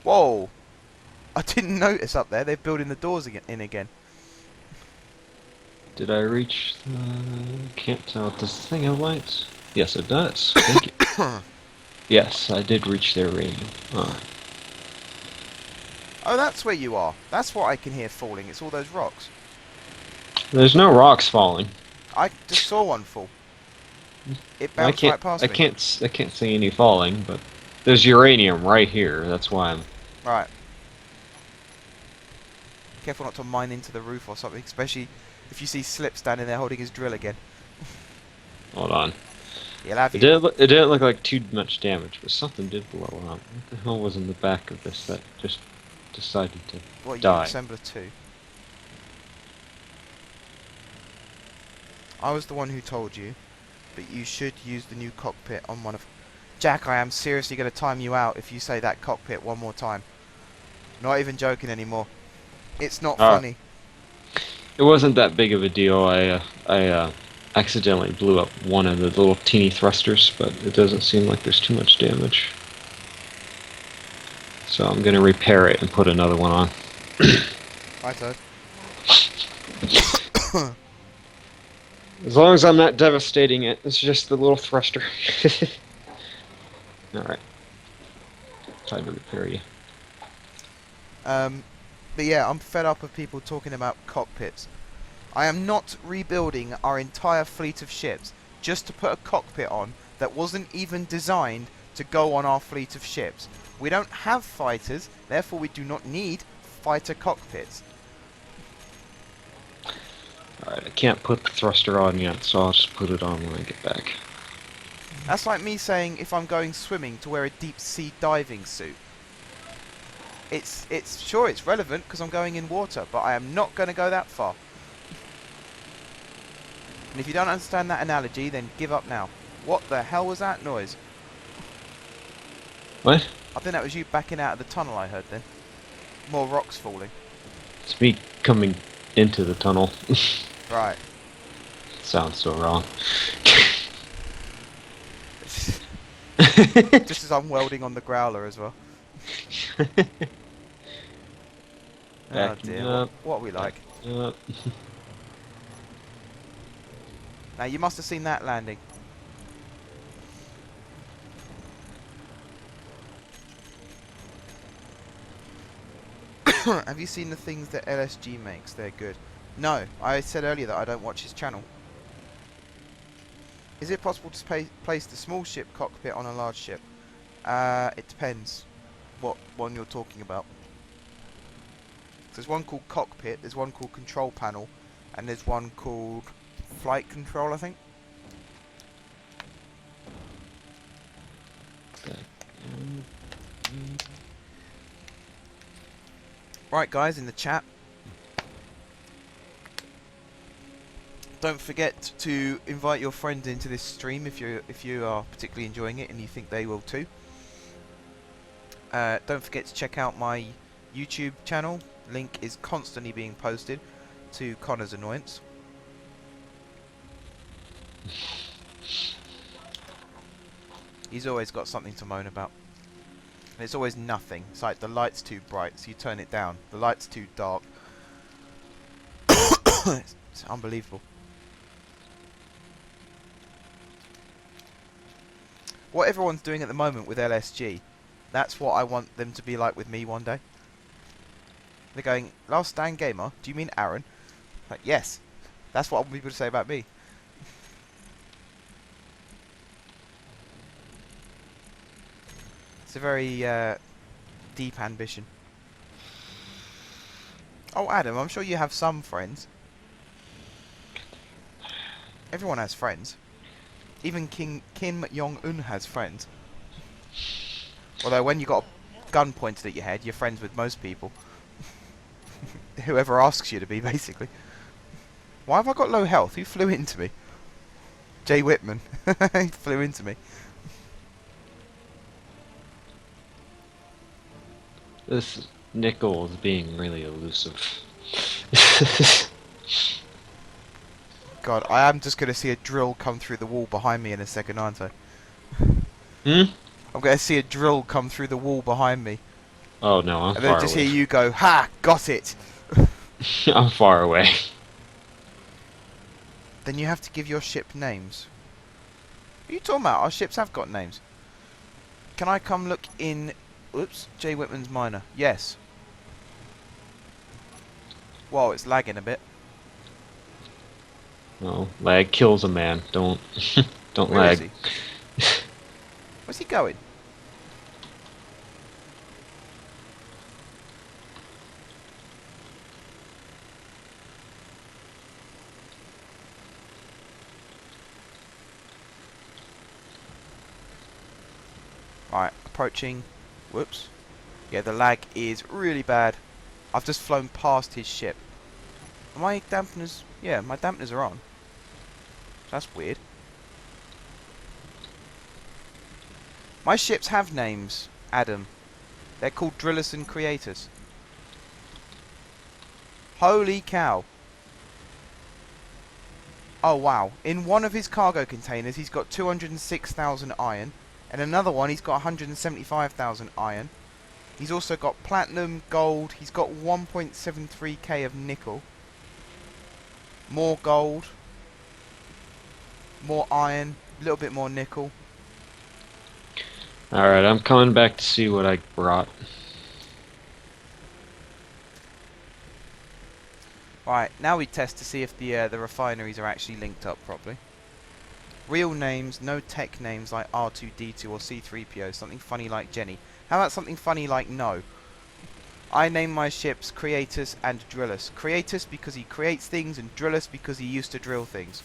Whoa! I didn't notice up there. They're building the doors in again. Did I reach the... Can't tell. Does the thing have lights? Yes, it does. Thank you. Yes, I did reach their rating. Oh. Oh, that's where you are. That's what I can hear falling. It's all those rocks. There's no rocks falling. I just saw one fall. It I bounced can't. right past I me. can't. I can't see any falling, but there's uranium right here. That's why I'm. Right. Careful not to mine into the roof or something, especially if you see Slip standing there holding his drill again. Hold on. He'll have It you. didn't look like too much damage, but something did blow up. What the hell was in the back of this that just decided to What, you die? Assembler 2? I was the one who told you, but you should use the new cockpit on one of... Jack, I am seriously going to time you out if you say that cockpit one more time. Not even joking anymore. It's not funny. It wasn't that big of a deal. I accidentally blew up one of the little teeny thrusters, but it doesn't seem like there's too much damage. So I'm gonna repair it and put another one on. Righto. As long as I'm not devastating it, it's just the little thruster. Alright. Time to repair you. But yeah, I'm fed up of people talking about cockpits. I am not rebuilding our entire fleet of ships just to put a cockpit on that wasn't even designed to go on our fleet of ships. We don't have fighters, therefore we do not need fighter cockpits. Alright, I can't put the thruster on yet, so I'll just put it on when I get back. That's like me saying if I'm going swimming to wear a deep sea diving suit. It's sure it's relevant because I'm going in water, but I am not going to go that far. And if you don't understand that analogy, then give up now. What the hell was that noise? What? I think that was you backing out of the tunnel I heard then. More rocks falling. It's me coming into the tunnel. Right. Sounds so wrong. Just as I'm welding on the growler as well. Oh Backing dear, up. what are we like? Yep. Now you must have seen that landing. Have you seen the things that LSG makes? They're good. No, I said earlier that I don't watch his channel. Is it possible to place the small ship cockpit on a large ship? It depends what one you're talking about. There's one called cockpit, there's one called control panel, and there's one called flight control, I think. Right guys, in the chat, don't forget to invite your friends into this stream if you are particularly enjoying it and you think they will too. Don't forget to check out my YouTube channel. Link is constantly being posted to Connor's annoyance. He's always got something to moan about. And it's always nothing. It's like the light's too bright, so you turn it down. The light's too dark. It's unbelievable. What everyone's doing at the moment with LSG, that's what I want them to be like with me one day. They're going, Last Stand Gamer? Do you mean Aaron? Like, yes. That's what I want people to say about me. It's a very deep ambition. Oh, Adam, I'm sure you have some friends. Everyone has friends. Even Kim Jong-un has friends. Although when you got a gun pointed at your head, you're friends with most people. Whoever asks you to be, basically. Why have I got low health? Who flew into me? Jay Whitman. He flew into me. This nickel is being really elusive. God, I am just going to see a drill come through the wall behind me in a second, aren't I? Hmm? I'm going to see a drill come through the wall behind me. Oh no, I'm And then far just away. hear you go, ha! Got it! I'm far away. Then you have to give your ship names. What are you talking about? Our ships have got names. Can I come look in... Oops, Jay Whitman's miner. Yes. Whoa, it's lagging a bit. No, lag kills a man. Don't don't Where is lag. he? Where's he going? Right, approaching. Whoops. Yeah, the lag is really bad. I've just flown past his ship. Are my dampeners... Yeah, my dampeners are on. That's weird. My ships have names, Adam. They're called Drillers and Creators. Holy cow. Oh wow. In one of his cargo containers he's got 206,000 iron. And another one he's got 175,000 iron. He's also got platinum, gold. He's got 1.73k of nickel. More gold. More iron. A little bit more nickel. Alright, I'm coming back to see what I brought. Right, now we test to see if the refineries are actually linked up properly. Real names, no tech names like R2-D2 or C-3PO. Something funny like Jenny. How about something funny like No? I name my ships Creatus and Drillus. Creatus because he creates things, and Drillus because he used to drill things.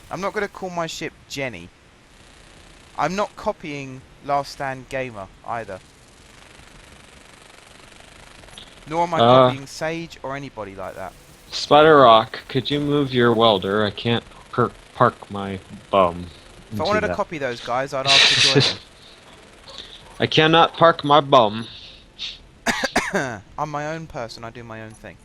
I'm not going to call my ship Jenny. I'm not copying Last Stand Gamer either. Nor am I copying Sage or anybody like that. Spider Rock, could you move your welder? I can't park my bum. If I wanted to copy those guys, I'd ask to join them. I cannot park my bum. I'm my own person, I do my own thing.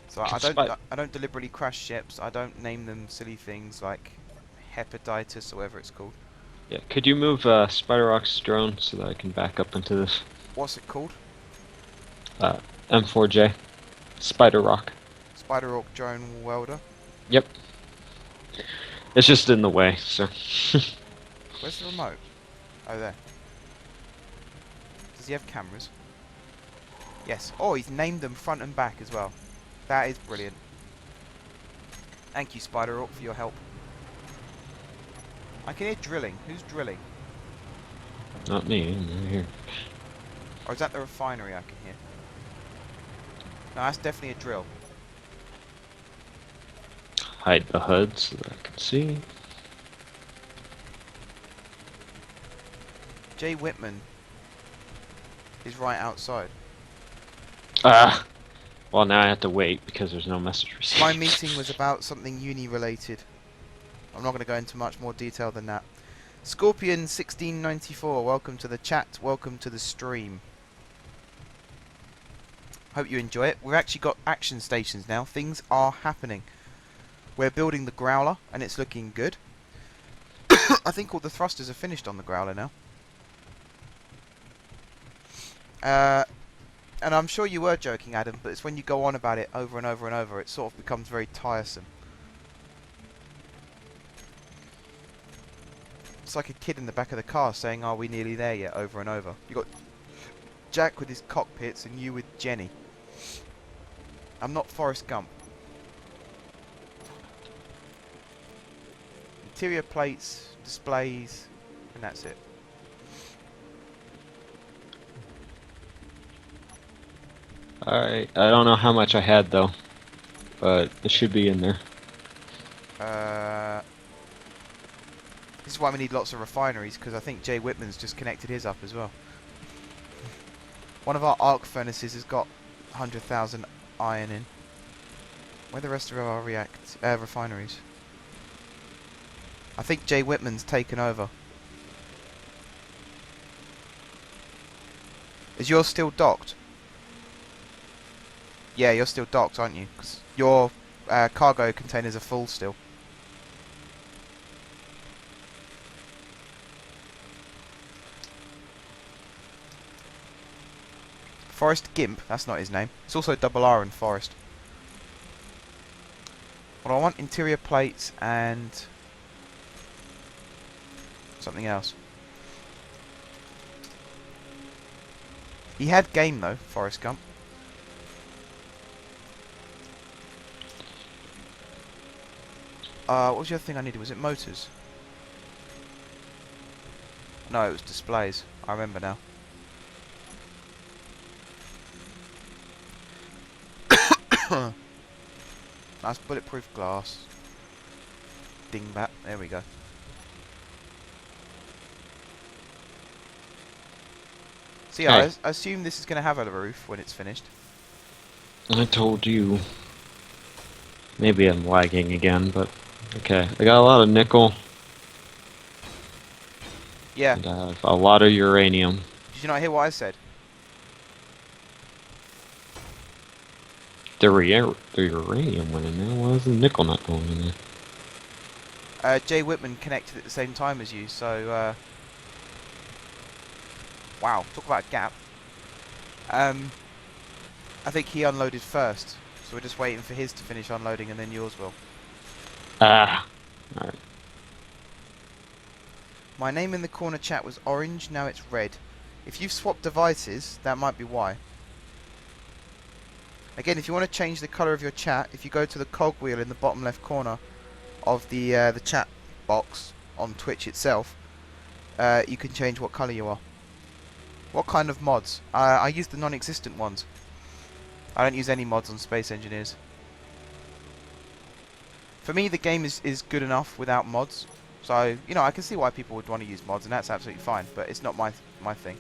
So I don't deliberately crash ships. I don't name them silly things like hepatitis or whatever it's called. Yeah, could you move Spider Rock's drone so that I can back up into this? What's it called? M4J. Spider Rock. Spider Orc drone welder. Yep. It's just in the way, so. Where's the remote? Oh, there. Does he have cameras? Yes. Oh, he's named them front and back as well. That is brilliant. Thank you, Spider Orc, for your help. I can hear drilling. Who's drilling? Not me, I'm right here. Or is that the refinery I can hear? No, that's definitely a drill. Hide the HUD so that I can see. Jay Whitman is right outside. Ah! Well, now I have to wait because there's no message received. My meeting was about something uni related. I'm not going to go into much more detail than that. Scorpion 1694, welcome to the chat, welcome to the stream. Hope you enjoy it. We've actually got action stations now. Things are happening. We're building the Growler and it's looking good. I think all the thrusters are finished on the Growler now. And I'm sure you were joking, Adam, but it's when you go on about it over and over and over, it sort of becomes very tiresome. It's like a kid in the back of the car saying, "Are we nearly there yet?" over and over. You got Jack with his cockpits and you with Jenny. I'm not Forrest Gump. Interior plates, displays, and that's it. Alright, I don't know how much I had though, but it should be in there. This is why we need lots of refineries, because I think Jay Whitman's just connected his up as well. One of our arc furnaces has got 100,000 iron in. Where are the rest of our refineries? I think Jay Whitman's taken over. Is yours still docked? Yeah, you're still docked, aren't you? 'Cause your cargo containers are full still. Forrest Gimp, that's not his name. It's also double R in Forrest. What I want, interior plates and something else. He had game though, Forrest Gump. What was the other thing I needed? Was it motors? No, it was displays. I remember now. Nice bulletproof glass. Dingbat. There we go. So yeah, Hey. I assume this is going to have a roof when it's finished. I told you. Maybe I'm lagging again, but okay. I got a lot of nickel Yeah. and I have a lot of uranium. Did you not hear what I said? The uranium went in there. Why is the nickel not going in there? Jay Whitman connected at the same time as you, so wow, talk about a gap. I think he unloaded first, so we're just waiting for his to finish unloading and then yours will. Ah. Alright. My name in the corner chat was orange, now it's red. If you've swapped devices, that might be why. Again, if you want to change the colour of your chat, if you go to the cogwheel in the bottom left corner of the chat box on Twitch itself, you can change what colour you are. What kind of mods? I use the non-existent ones. I don't use any mods on Space Engineers. For me, the game is good enough without mods. So, you know, I can see why people would want to use mods, and that's absolutely fine, but it's not my thing.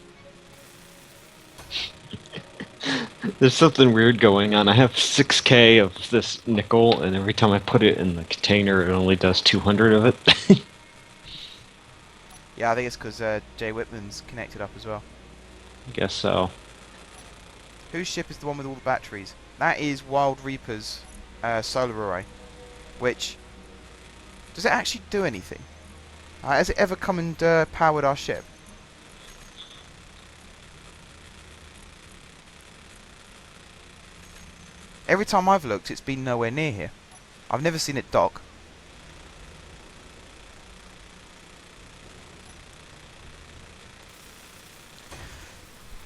There's something weird going on. I have 6k of this nickel, and every time I put it in the container, it only does 200 of it. Yeah, I think it's because Jay Whitman's connected up as well. I guess so. Whose ship is the one with all the batteries? That is Wild Reaper's solar array. Which, does it actually do anything? Has it ever come and powered our ship? Every time I've looked, it's been nowhere near here. I've never seen it dock.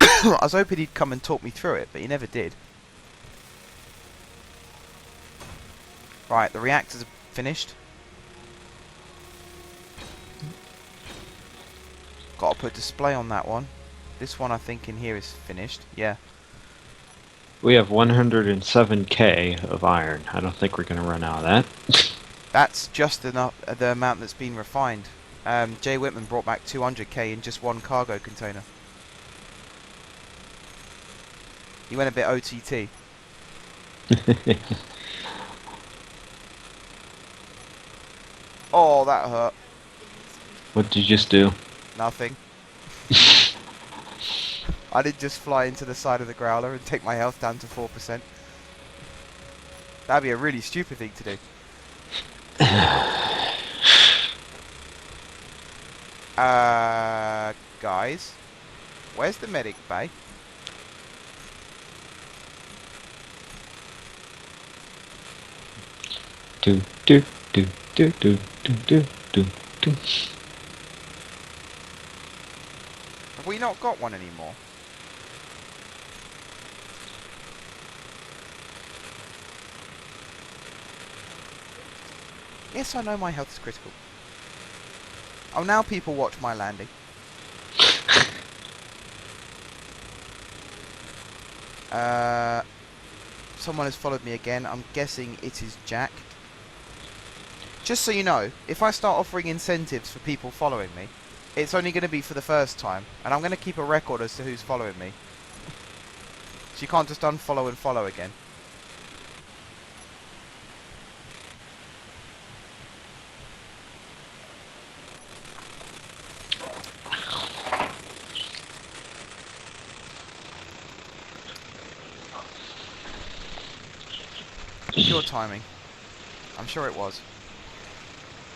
I was hoping he'd come and talk me through it, but he never did. Right, the reactors are finished. Got to put display on that one. This one I think in here is finished. Yeah. We have 107k of iron. I don't think we're going to run out of that. That's just enough, the amount that's been refined. Jay Whitman brought back 200k in just one cargo container. He went a bit OTT. Oh, that hurt. What did you just do? Nothing. I did just fly into the side of the growler and take my health down to 4%. That'd be a really stupid thing to do. Guys, where's the medic bay? Do do do do do do do do do. Have we not got one anymore? Yes, I know my health is critical. Oh, now people watch my landing. Someone has followed me again. I'm guessing it is Jack. Just so you know, if I start offering incentives for people following me, it's only going to be for the first time, and I'm going to keep a record as to who's following me. So you can't just unfollow and follow again. Pure timing. I'm sure it was.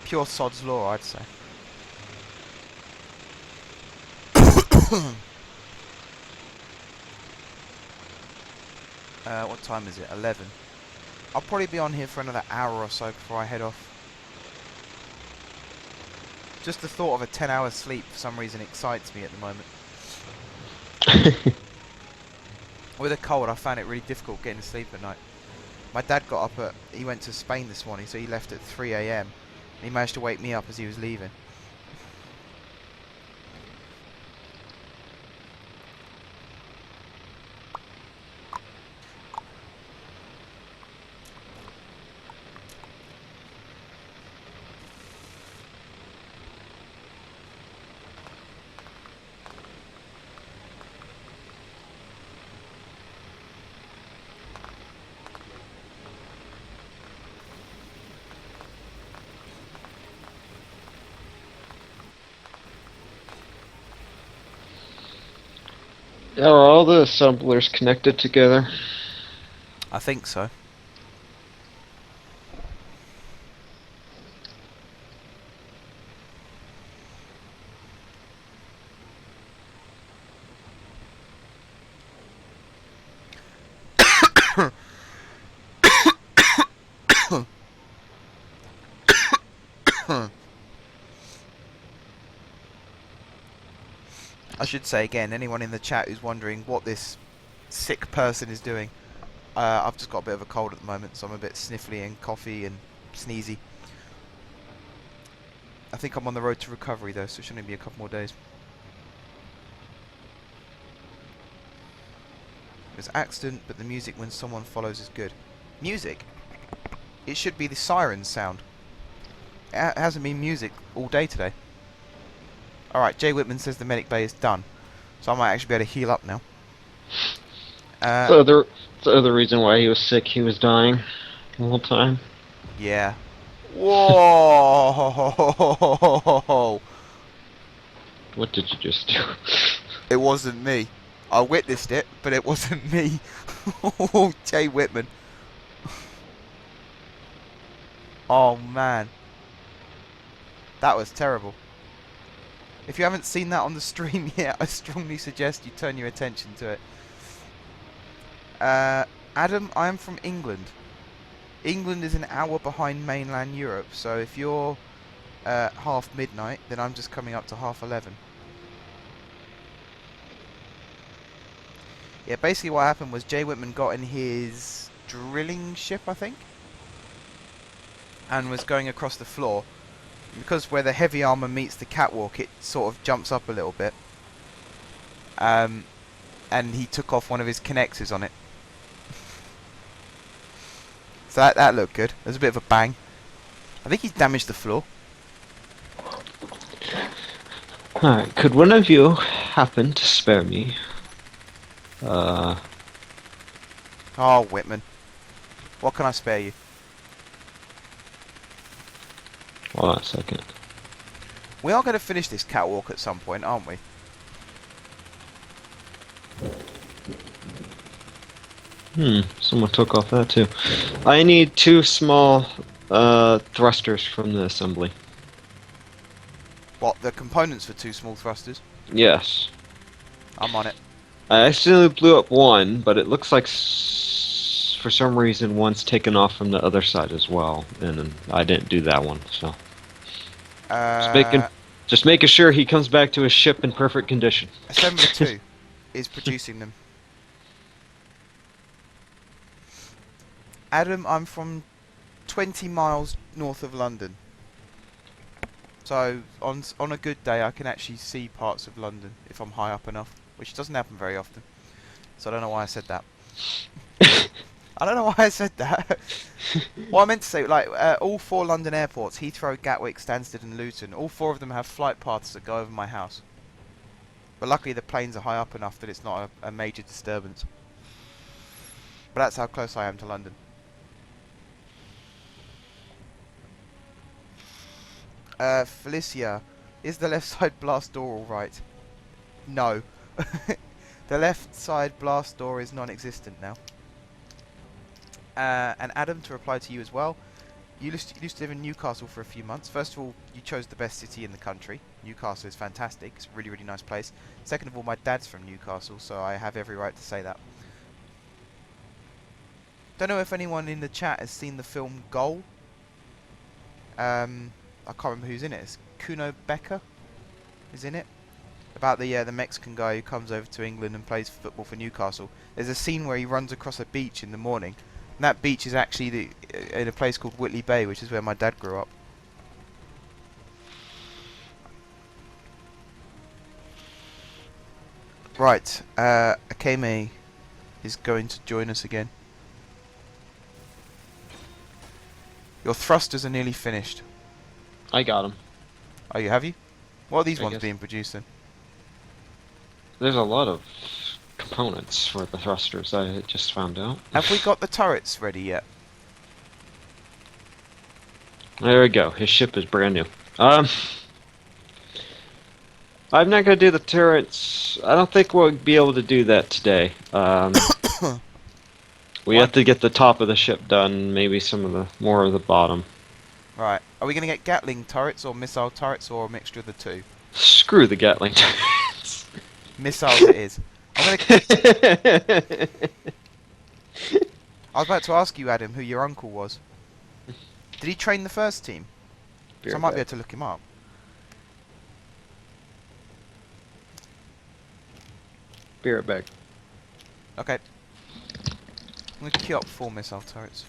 Pure sod's law, I'd say. What time is it? 11. I'll probably be on here for another hour or so before I head off. Just the thought of a 10-hour sleep for some reason excites me at the moment. With a cold, I found it really difficult getting to sleep at night. My dad got up he went to Spain this morning, so he left at 3 AM. He managed to wake me up as he was leaving. Are all the assemblers connected together? I think so. I should say again, anyone in the chat who's wondering what this sick person is doing, I've just got a bit of a cold at the moment, so I'm a bit sniffly and coughy and sneezy. I think I'm on the road to recovery though, so it should only be a couple more days. There's accident, but the music when someone follows is good. Music? It should be the siren sound. It hasn't been music all day today. Alright, Jay Whitman says the medic bay is done. So I might actually be able to heal up now. The other reason why he was sick, he was dying the whole time. Yeah. Whoa! What did you just do? It wasn't me. I witnessed it, but it wasn't me. Jay Whitman. Oh man. That was terrible. If you haven't seen that on the stream yet, I strongly suggest you turn your attention to it. Adam, I am from England. England is an hour behind mainland Europe, so if you're half midnight, then I'm just coming up to half 11. Yeah, basically what happened was Jay Whitman got in his drilling ship, I think, and was going across the floor. Because where the heavy armour meets the catwalk, it sort of jumps up a little bit. And he took off one of his connectors on it. So that looked good. There's a bit of a bang. I think he's damaged the floor. Alright, could one of you happen to spare me? Oh, Whitman. What can I spare you? Hold on a second. We are going to finish this catwalk at some point, aren't we? Someone took off that too. I need 2 small thrusters from the assembly. What, the components for 2 small thrusters? Yes. I'm on it. I accidentally blew up one, but it looks like for some reason one's taken off from the other side as well, and I didn't do that one, so. Just making sure he comes back to his ship in perfect condition. Assembly 2 is producing them. Adam, I'm from 20 miles north of London. So, on a good day, I can actually see parts of London if I'm high up enough, which doesn't happen very often. So I don't know why I said that. I don't know why I said that. What I meant to say, like, all 4 London airports, Heathrow, Gatwick, Stansted and Luton, all 4 of them have flight paths that go over my house. But luckily the planes are high up enough that it's not a major disturbance. But that's how close I am to London. Felicia, is the left side blast door alright? No. The left side blast door is non-existent now. and Adam, to reply to you as well. You used to live in Newcastle for a few months. First of all, you chose the best city in the country. Newcastle is fantastic. It's a really, really nice place. Second of all, my dad's from Newcastle, so I have every right to say that. Don't know if anyone in the chat has seen the film Goal. I can't remember who's in it. It's Kuno Becker is in it. About the Mexican guy who comes over to England and plays football for Newcastle. There's a scene where he runs across a beach in the morning. And that beach is actually in a place called Whitley Bay, which is where my dad grew up. Right, Akeme is going to join us again. Your thrusters are nearly finished. I got him. Oh, have you? What are these I ones guess. being produced then? There's a lot of components for the thrusters, I just found out. Have we got the turrets ready yet? There we go. His ship is brand new. I'm not gonna do the turrets. I don't think we'll be able to do that today. We have to get the top of the ship done. Maybe some of the more of the bottom. Right. Are we going to get Gatling turrets or missile turrets or a mixture of the two? Screw the Gatling turrets. Missiles it is. I'm gonna I was about to ask you, Adam, who your uncle was. Did he train the first team? So I might be able to look him up. Be right back. Okay. I'm going to queue up 4 missile turrets.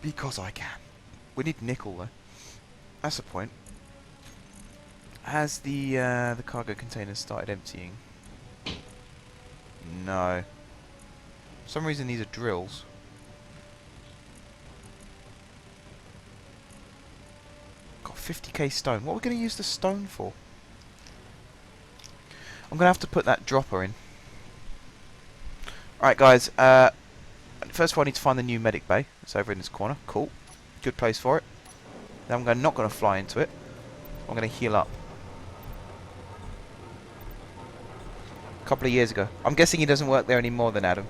Because I can. We need nickel though. That's the point. Has the cargo container started emptying? No. For some reason these are drills. Got 50k stone. What are we going to use the stone for? I'm going to have to put that dropper in. Alright guys, first of all I need to find the new medic bay. It's over in this corner. Cool. Good place for it. Then I'm not going to fly into it. I'm going to heal up. A couple of years ago. I'm guessing he doesn't work there anymore then, Adam.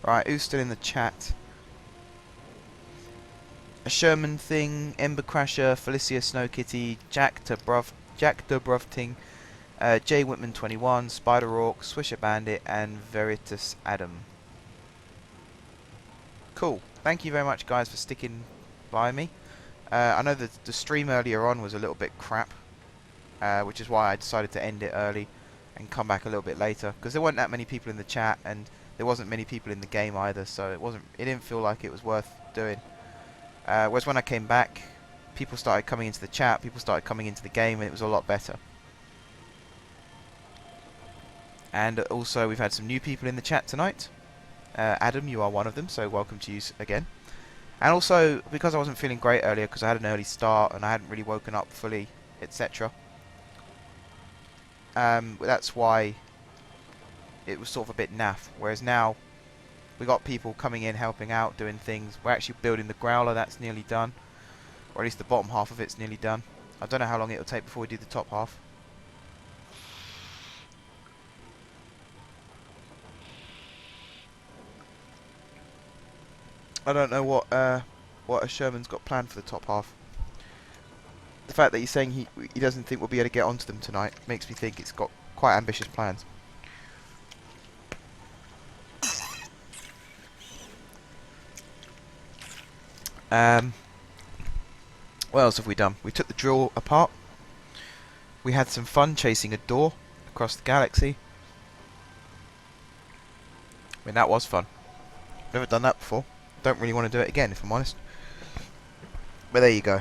Right, who's still in the chat? A Sherman Thing, Ember Crasher, Felicia Snow Kitty, Jack Dobrofting, Jay Whitman 21, Spider Orc, Swisher Bandit, and Veritas Adam. Cool. Thank you very much, guys, for sticking by me. I know that the stream earlier on was a little bit crap, which is why I decided to end it early and come back a little bit later, because there weren't that many people in the chat and there wasn't many people in the game either, so it didn't feel like it was worth doing. Whereas when I came back, people started coming into the chat, people started coming into the game, and it was a lot better. And also we've had some new people in the chat tonight. Adam, you are one of them, so welcome to you again. And also, because I wasn't feeling great earlier, because I had an early start and I hadn't really woken up fully, etc. That's why it was sort of a bit naff. Whereas now, we got people coming in, helping out, doing things. We're actually building the Growler, that's nearly done. Or at least the bottom half of it's nearly done. I don't know how long it'll take before we do the top half. I don't know what a Sherman's got planned for the top half. The fact that he's saying he doesn't think we'll be able to get onto them tonight makes me think it's got quite ambitious plans. What else have we done? We took the drill apart. We had some fun chasing a door across the galaxy. I mean, that was fun. Never done that before. Don't really want to do it again, if I'm honest. But there you go.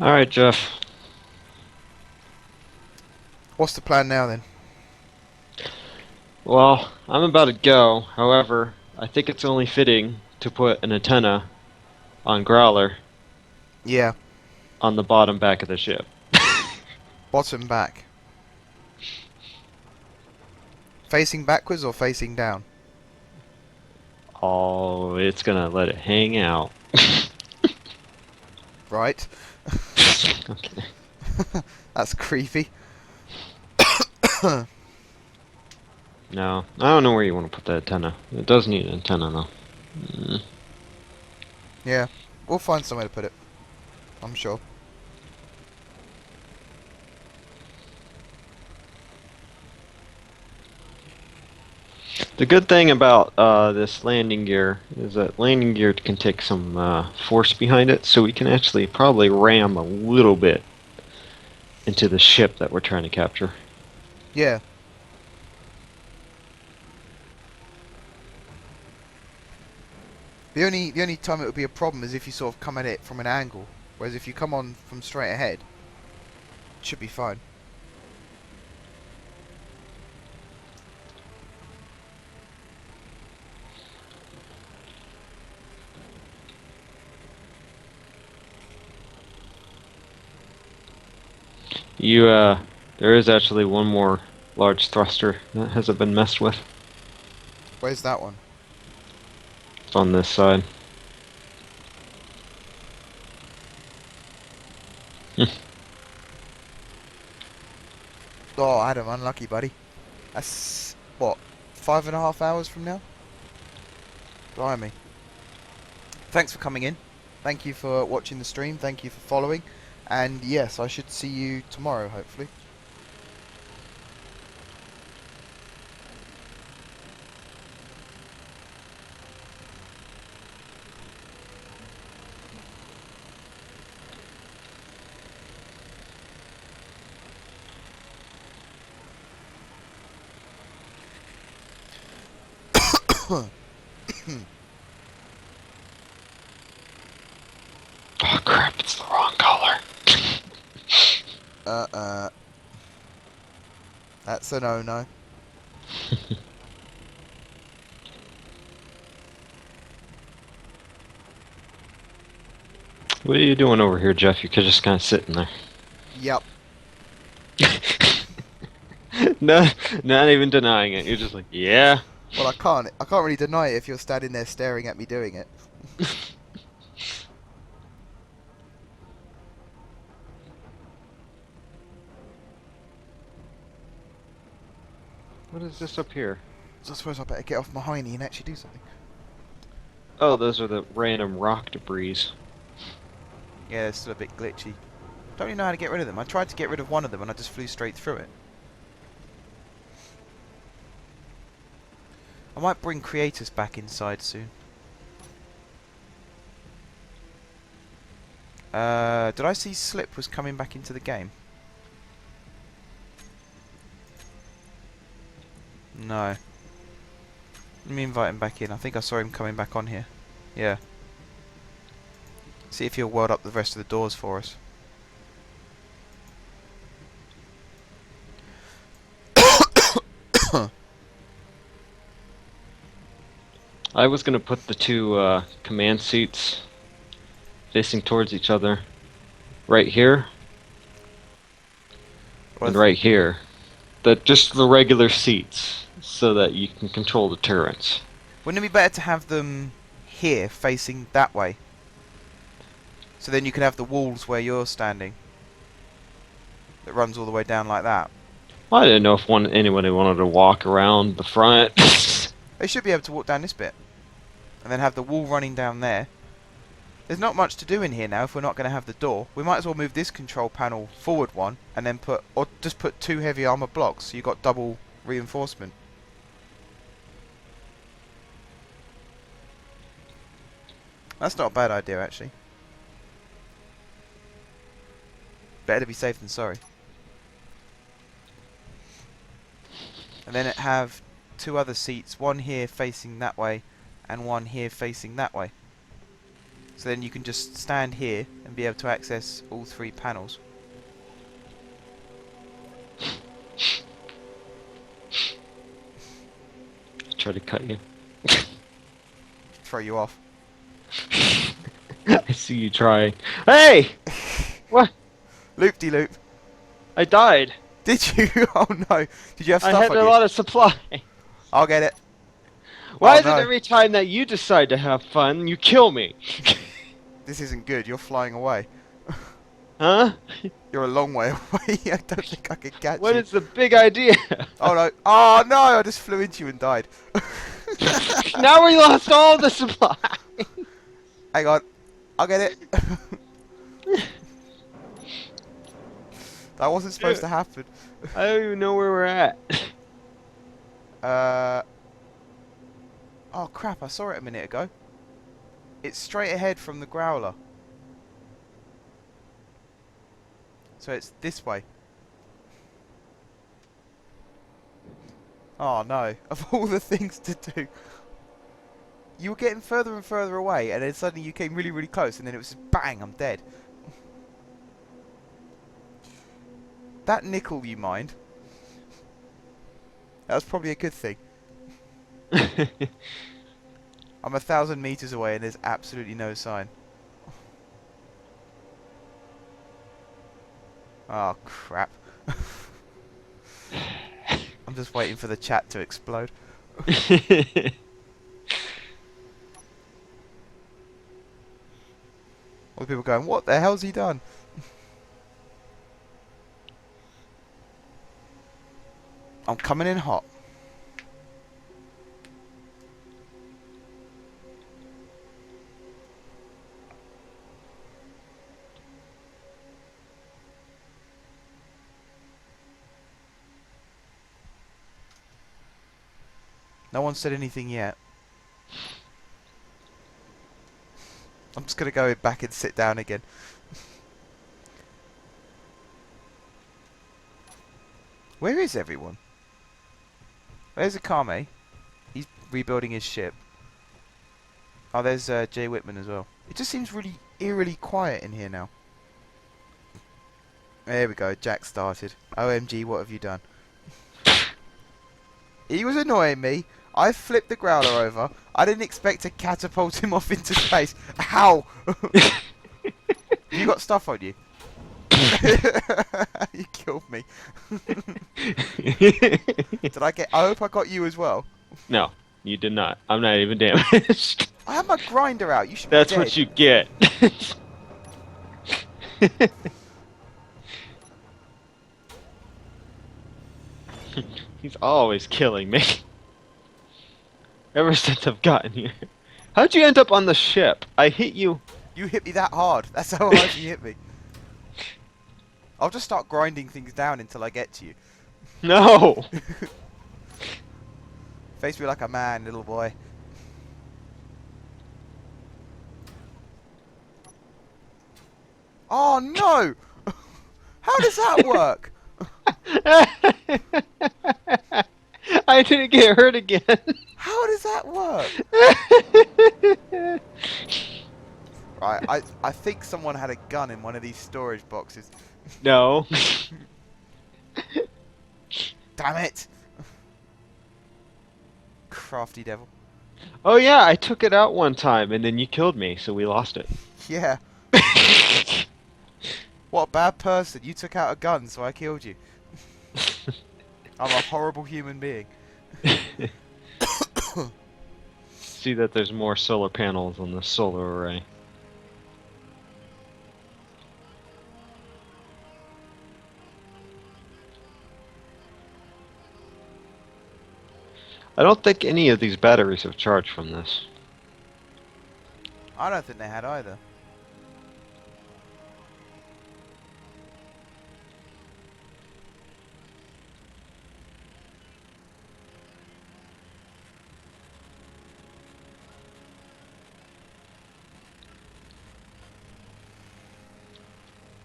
Alright, Jeff. What's the plan now then? Well, I'm about to go. However, I think it's only fitting to put an antenna on Growler Yeah, on the bottom back of the ship. bottom back. Facing backwards or facing down? Oh, it's gonna let it hang out. Right. Okay. That's creepy. No, I don't know where you want to put the antenna. It does need an antenna though. Mm. Yeah, we'll find somewhere to put it. I'm sure. The good thing about this landing gear is that landing gear can take some force behind it, so we can actually probably ram a little bit into the ship that we're trying to capture. Yeah. The only time it would be a problem is if you sort of come at it from an angle. Whereas if you come on from straight ahead, it should be fine. You, there is actually one more large thruster that hasn't been messed with. Where's that one? It's on this side. Oh, Adam, unlucky, buddy. That's, what, 5.5 hours from now? Blimey. Thanks for coming in. Thank you for watching the stream. Thank you for following. And yes, I should see you tomorrow, hopefully. Oh crap, it's the wrong color. That's a no-no. What are you doing over here, Jeff? You're just kind of sitting there. Yep. No, not even denying it. You're just like, yeah. Well, I can't really deny it if you're standing there staring at me doing it. What is this up here? So I suppose I better get off my hiney and actually do something. Oh, those are the random rock debris. Yeah, it's still a bit glitchy. Don't really know how to get rid of them. I tried to get rid of one of them and I just flew straight through it. I might bring creators back inside soon. Did I see Slip was coming back into the game? No. Let me invite him back in. I think I saw him coming back on here. Yeah. See if he'll weld up the rest of the doors for us. I was gonna put the two command seats facing towards each other right here and right here. Just the regular seats so that you can control the turrets. Wouldn't it be better to have them here, facing that way? So then you could have the walls where you're standing. That runs all the way down like that. Well, I didn't know if anybody wanted to walk around the front. They should be able to walk down this bit. And then have the wall running down there. There's not much to do in here now if we're not going to have the door. We might as well move this control panel forward one and then just put 2 heavy armor blocks so you've got double reinforcement. That's not a bad idea actually. Better to be safe than sorry. And then it have 2 other seats, one here facing that way and one here facing that way. So then you can just stand here and be able to access all 3 panels. Try to cut you. Throw you off. I see you trying. Hey! What? Loop-de-loop. I died. Did you? Oh no. Did you have I stuff had on a you? lot of supply. I'll get it. Why Oh, is no. it every time that you decide to have fun, you kill me? This isn't good. You're flying away. Huh? You're a long way away. I don't think I can catch What you. is the big idea? Oh no. Oh no, I just flew into you and died. Now we lost all the supply. Hang on. I'll get it. That wasn't supposed to happen. I don't even know where we're at. Oh crap, I saw it a minute ago. It's straight ahead from the Growler. So it's this way. Oh no, of all the things to do. You were getting further and further away, and then suddenly you came really, really close, and then it was just bang, I'm dead. That nickel you mind. That was probably a good thing. I'm 1,000 meters away and there's absolutely no sign. Oh crap. I'm just waiting for the chat to explode. All the people going, what the hell's he done? I'm coming in hot. No one said anything yet. I'm just gonna go back and sit down again. Where is everyone? There's Akame. He's rebuilding his ship. Oh, there's Jay Whitman as well. It just seems really eerily quiet in here now. There we go, Jack started. OMG, what have you done? He was annoying me. I flipped the Growler over. I didn't expect to catapult him off into space. How? You got stuff on you? You killed me. Did I get... I hope I got you as well. No, you did not. I'm not even damaged. I have my grinder out. You should That's be dead. what you get. He's always killing me. Ever since I've gotten here. How'd you end up on the ship? I hit you. You hit me that hard. That's how hard you hit me. I'll just start grinding things down until I get to you. No. Face me like a man, little boy. Oh no! How does that work? I didn't get hurt again. How does that work? Right, I think someone had a gun in one of these storage boxes. No. Damn it! Crafty devil. Oh yeah, I took it out one time and then you killed me, so we lost it. Yeah. What a bad person. You took out a gun, so I killed you. I'm a horrible human being. See that there's more solar panels on the solar array. I don't think any of these batteries have charged from this. I don't think they had either.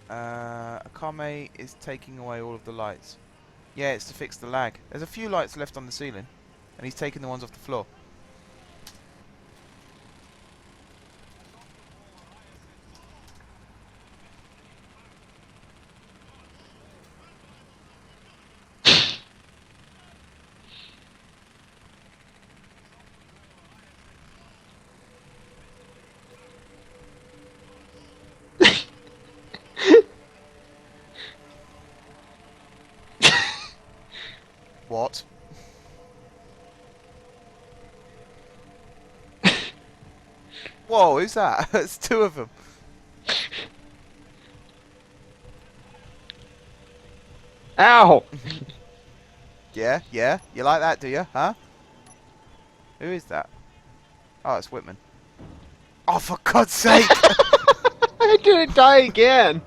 Akame is taking away all of the lights. Yeah, it's to fix the lag. There's a few lights left on the ceiling, and he's taking the ones off the floor. What? Whoa, who's that? It's two of them. Ow! Yeah, yeah. You like that, do you? Huh? Who is that? Oh, it's Whitman. Oh, for God's sake! I didn't die again.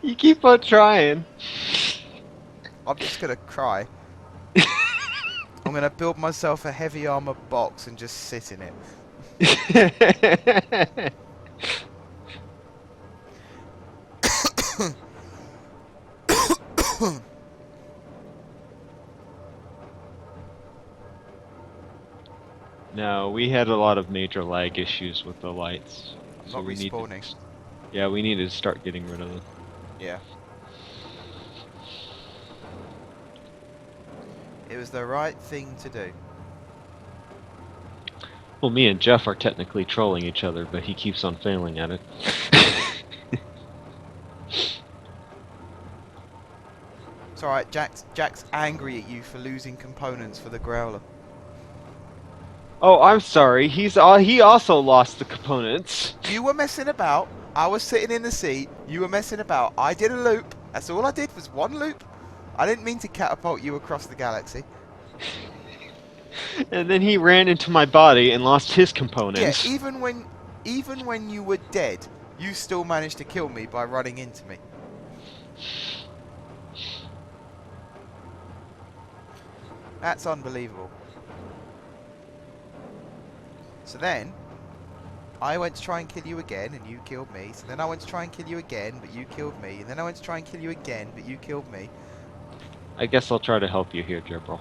You keep on trying. I'm just gonna cry. I'm gonna build myself a heavy armor box and just sit in it. No, we had a lot of major lag issues with the lights. I'm So not we need to, respawning. yeah, we need to start getting rid of them. Yeah. It was the right thing to do. Well, me and Jeff are technically trolling each other, but he keeps on failing at it. It's alright, Jack's angry at you for losing components for the Growler. Oh, I'm sorry. He also lost the components. You were messing about, I was sitting in the seat, you were messing about, I did a loop, that's all I did was one loop. I didn't mean to catapult you across the galaxy. And then he ran into my body and lost his Yeah, components. even when you were dead, you still managed to kill me by running into me. That's unbelievable. So then, I went to try and kill you again, and you killed me. So then I went to try and kill you again, but you killed me. And then I went to try and kill you again, but you killed me. I guess I'll try to help you here, Jibril.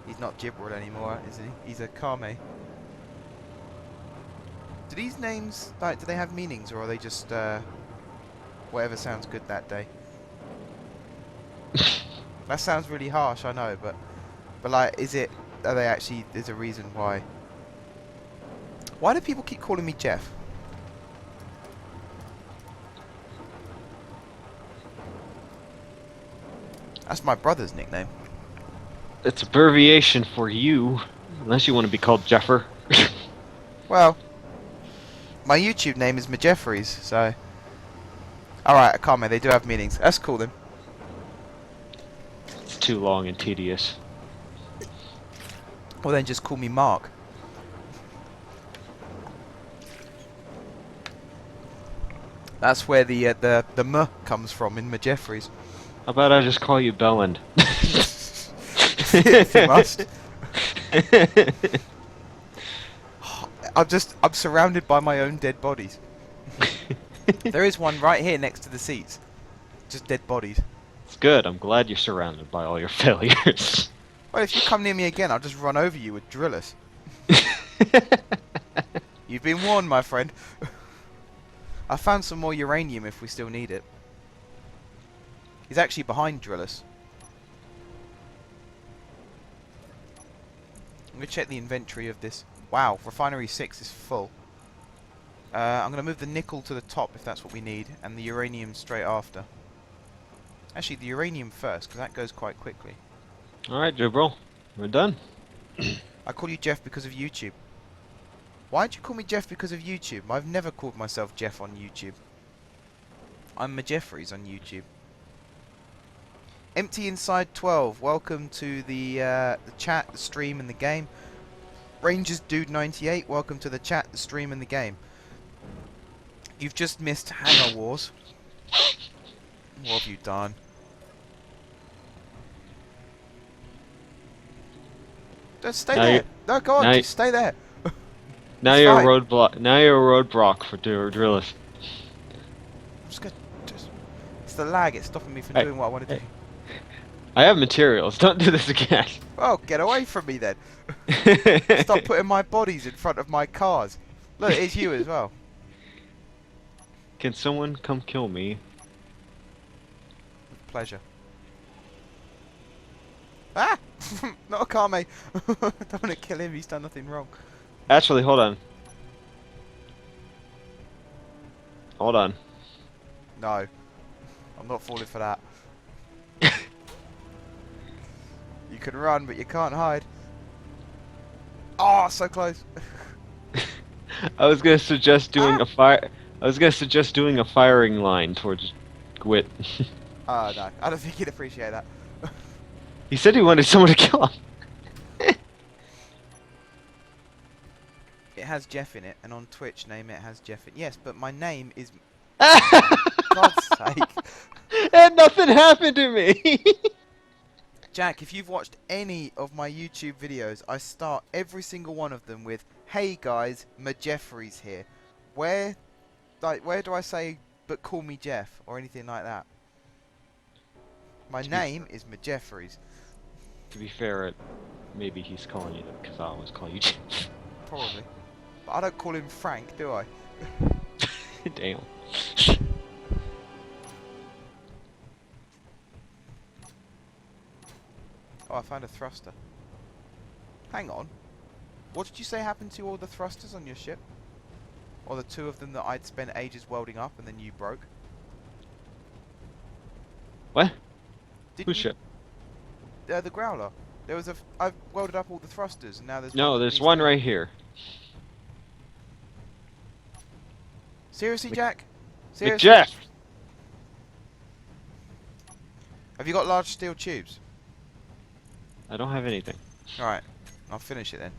He's not Gibral anymore, is he? He's a Kame. Do these names, like, do they have meanings, or are they just, whatever sounds good that day? That sounds really harsh, I know, but like, are they actually, there's a reason why? Why do people keep calling me Jeff? That's my brother's nickname. It's abbreviation for you, unless you want to be called Jeffer. Well, my YouTube name is Majeffries, so... Alright, Akame, they do have meanings. That's cool then. It's too long and tedious. Well then just call me Mark. That's where the M comes from in Majeffries. How about I just call you Belland? If you must. I'm surrounded by my own dead bodies. There is one right here next to the seats. Just dead bodies. It's good. I'm glad you're surrounded by all your failures. Well, if you come near me again, I'll just run over you with drillers. You've been warned, my friend. I found some more uranium if we still need it. He's actually behind drillers. I'm going to check the inventory of this. Wow, refinery 6 is full. I'm going to move the nickel to the top if that's what we need, and the uranium straight after. Actually, the uranium first, because that goes quite quickly. Alright, Jibril. We're done. I call you Jeff because of YouTube. Why'd you call me Jeff because of YouTube? I've never called myself Jeff on YouTube. I'm Majeffries on YouTube. Empty Inside 12, welcome to the chat, the stream, and the game. Rangers Dude 98, welcome to the chat, the stream, and the game. You've just missed Hangar Wars. What have you done? Just stay Now there. you- No, go on, now just stay there. Now It's you're fine. a roadblock. Now you're a roadblock for drillers. I'm just gonna... It's the lag, it's stopping me from Hey, doing what I want to do. I have materials. Don't do this again. Well, get away from me then. Stop putting my bodies in front of my cars. Look, it's you as well. Can someone come kill me? With pleasure. Ah! Not Akame. Don't want to kill him, he's done nothing wrong. Actually, hold on. Hold on. No. I'm not falling for that. You can run, but you can't hide. Oh, so close. I was gonna suggest doing Ah! a fire. I was gonna suggest doing a firing line towards Gwit. Oh, no. I don't think he'd appreciate that. He said he wanted someone to kill him. It has Jeff in it, and on Twitch name it has Jeff in. Yes, but my name is... And God's sake. nothing happened to me. Jack, if you've watched any of my YouTube videos, I start every single one of them with, "Hey guys, Majeffries here." Where do I say, "But call me Jeff," or anything like that? My name is Majeffries. To be fair, maybe he's calling you that because I always call you Jeff. Probably. But I don't call him Frank, do I? Damn. Oh, I found a thruster. Hang on. What did you say happened to all the thrusters on your ship? Or the two of them that I'd spent ages welding up and then you broke? What? Didn't Whose you- ship? The Growler. There was I've welded up all the thrusters and now there's No, one that there's needs one to- right here. Seriously, Mc- Jack? Seriously? McJeff! Have you got large steel tubes? I don't have anything. Alright, I'll finish it then.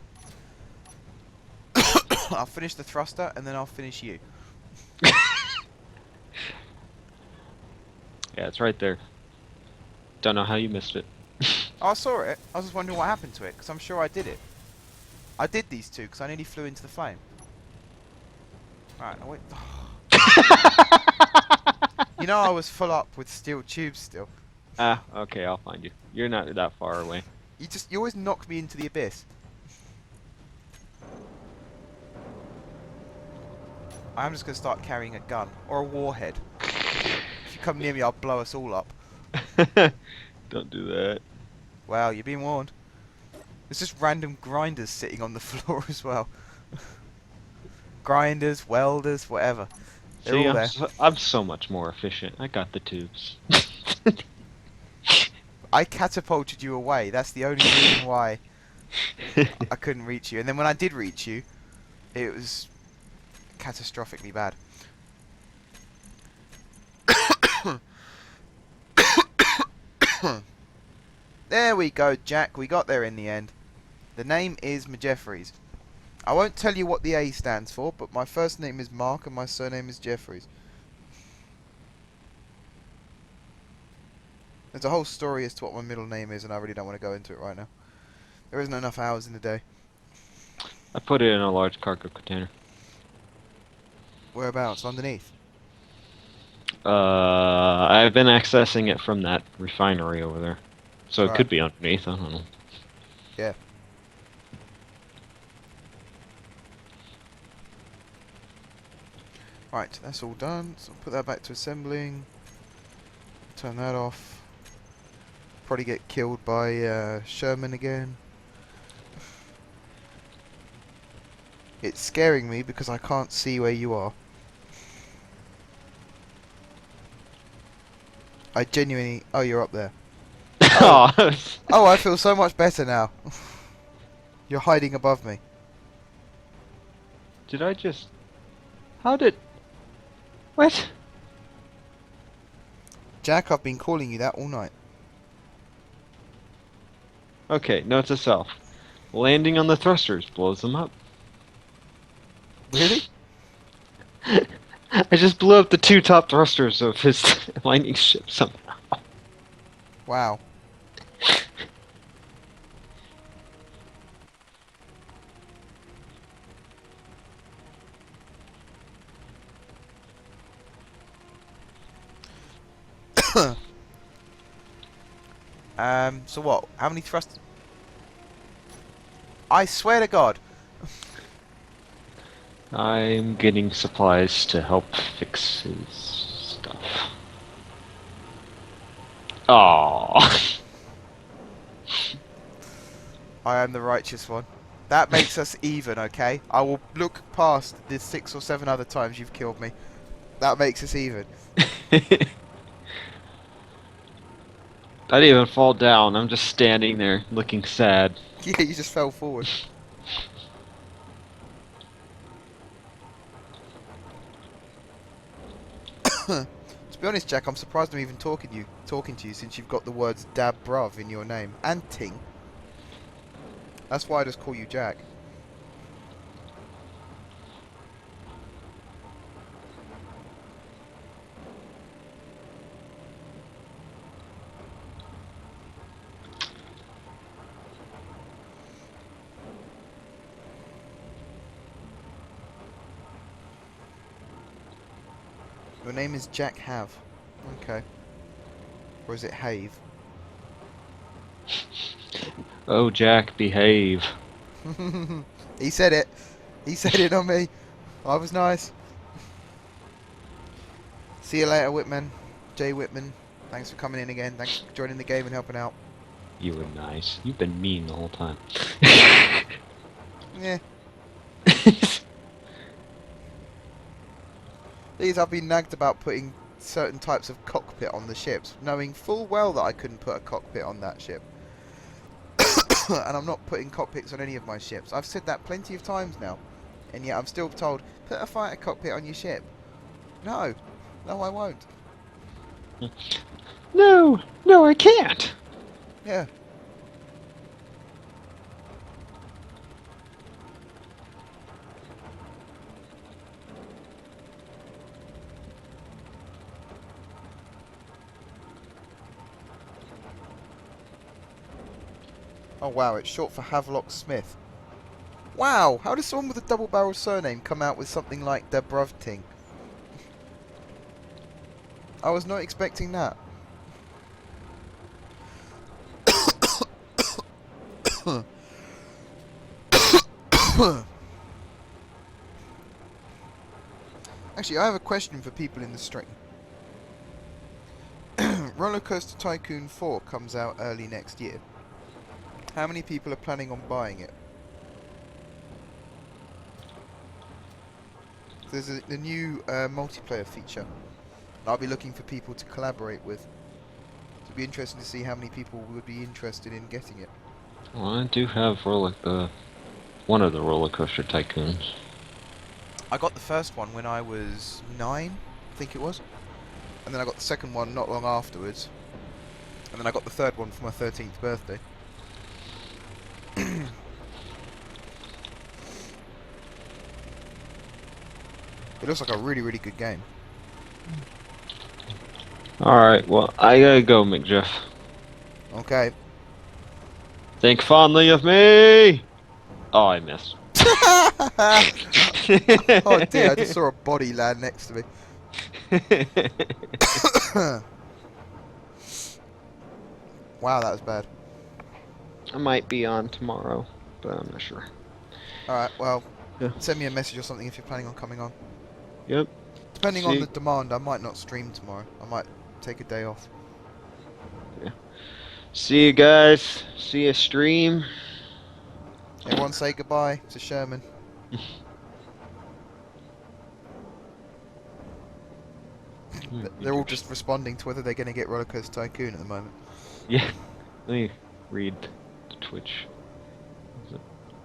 I'll finish the thruster and then I'll finish you. Yeah, it's right there. Don't know how you missed it. Oh, I saw it. I was just wondering what happened to it because I'm sure I did it. I did these two because I nearly flew into the flame. Alright, now wait. You know I was full up with steel tubes still. Ah, okay, I'll find you. You're not that far away. You always knock me into the abyss. I'm just gonna start carrying a gun or a warhead. If you come near me, I'll blow us all up. Don't do that. Wow, you've been warned. There's just random grinders sitting on the floor as well. Grinders, welders, whatever. They're See, all there. I'm so much more efficient. I got the tubes. I catapulted you away. That's the only reason why I couldn't reach you. And then when I did reach you, it was catastrophically bad. There we go, Jack. We got there in the end. The name is Majeffries. I won't tell you what the A stands for, but my first name is Mark and my surname is Jeffries. There's a whole story as to what my middle name is, and I really don't want to go into it right now. There isn't enough hours in the day. I put it in a large cargo container. Whereabouts? Underneath? I've been accessing it from that refinery over there. So it Right. could be underneath, I don't know. Yeah. Right, that's all done. So I'll put that back to assembling. Turn that off. Probably get killed by Sherman again. It's scaring me because I can't see where you are. I genuinely... Oh, you're up there. Oh. Oh, I feel so much better now. You're hiding above me. Did I just... How did... What? Jack, I've been calling you that all night. Okay, note to self. Landing on the thrusters blows them up. Really? I just blew up the two top thrusters of his mining ship somehow. Wow. So what? How many thrusters? I swear to God. I'm getting supplies to help fix his stuff. Aww. I am the righteous one. That makes us even, okay? I will look past the 6 or 7 other times you've killed me. That makes us even. I didn't even fall down. I'm just standing there looking sad. Yeah, you just fell forward. To be honest, Jack, I'm surprised I'm even talking to you since you've got the words dab bruv in your name and ting. That's why I just call you Jack. Your name is Jack Have. Okay. Or is it Have? Oh, Jack, behave. He said it. He said it on me. I was nice. See you later, Whitman. Jay Whitman. Thanks for coming in again. Thanks for joining the game and helping out. You were nice. You've been mean the whole time. Yeah. These I've been nagged about putting certain types of cockpit on the ships, knowing full well that I couldn't put a cockpit on that ship. And I'm not putting cockpits on any of my ships. I've said that plenty of times now. And yet I'm still told, put a fighter cockpit on your ship. No. No, I won't. No, no, I can't. Yeah. Oh wow, it's short for Havelock Smith. Wow, how does someone with a double-barrel surname come out with something like Debrovting? I was not expecting that. Actually, I have a question for people in the stream. Roller Coaster Tycoon 4 comes out early next year. How many people are planning on buying it? There's a new multiplayer feature. I'll be looking for people to collaborate with. It'll be interesting to see how many people would be interested in getting it. Well, I do have one of the roller coaster tycoons. I got the first one when I was 9, I think it was. And then I got the second one not long afterwards. And then I got the third one for my 13th birthday. It looks like a really, really good game. Alright, well, I gotta go, McJeff. Okay. Think fondly of me! Oh, I missed. Oh dear, I just saw a body land next to me. Wow, that was bad. I might be on tomorrow, but I'm not sure. Alright, well, Yeah. send me a message or something if you're planning on coming on. Yep. Depending on See- the demand, I might not stream tomorrow. I might take a day off. See you guys. See you stream. Everyone say goodbye to Sherman. They're all just responding to whether they're going to get Roller Coaster Tycoon at the moment. Yeah. Let me read the Twitch. Wasn't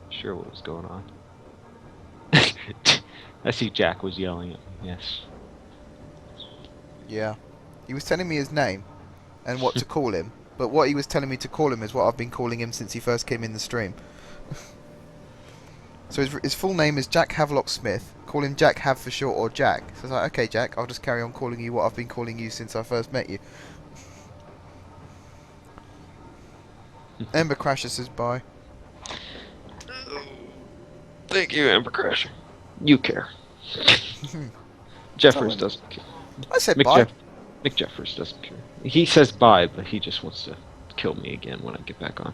sure what was going on. I see Jack was yelling at me. Yes. Yeah. He was telling me his name and what to call him, but what he was telling me to call him is what I've been calling him since he first came in the stream. So his full name is Jack Havelock Smith. Call him Jack Have for short or Jack. So I was like, okay Jack, I'll just carry on calling you what I've been calling you since I first met you. Ember Crasher says bye. Thank you, Amber Crasher. You care. Jeffers doesn't care. I said bye. Mick Jeffers doesn't care. He says bye, but he just wants to kill me again when I get back on.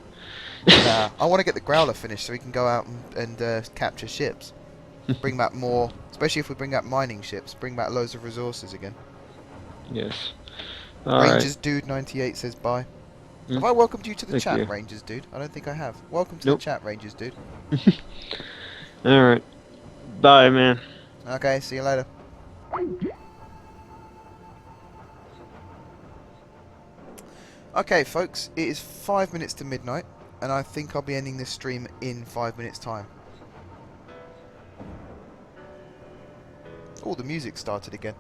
Nah, I want to get the Growler finished so we can go out and capture ships. Bring back more, especially if we bring back mining ships. Bring back loads of resources again. Yes. Alright. Rangers Dude 98 says bye. Have I welcomed you to the Thank chat, you. Rangers Dude? I don't think I have. Welcome to Nope. the chat, Rangers Dude. Alright. Bye, man. Okay, see you later. Okay, folks, it is 5 minutes to midnight, and I think I'll be ending this stream in 5 minutes' time. Oh, the music started again.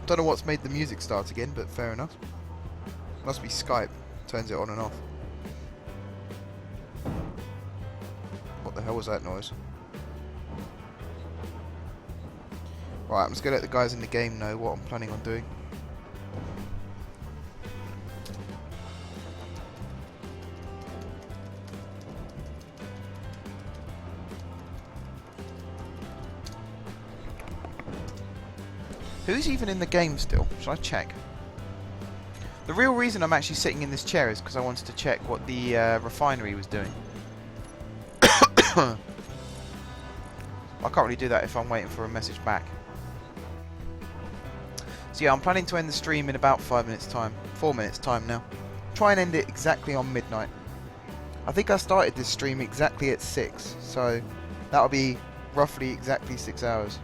Don't know what's made the music start again, but fair enough. Must be Skype. Turns it on and off. What the hell was that noise? Right, I'm just going to let the guys in the game know what I'm planning on doing. Who's even in the game still? Should I check? The real reason I'm actually sitting in this chair is because I wanted to check what the refinery was doing. I can't really do that if I'm waiting for a message back. So yeah, I'm planning to end the stream in about 5 minutes time. 4 minutes time now. Try and end it exactly on midnight. I think I started this stream exactly at 6, so that'll be roughly exactly 6 hours.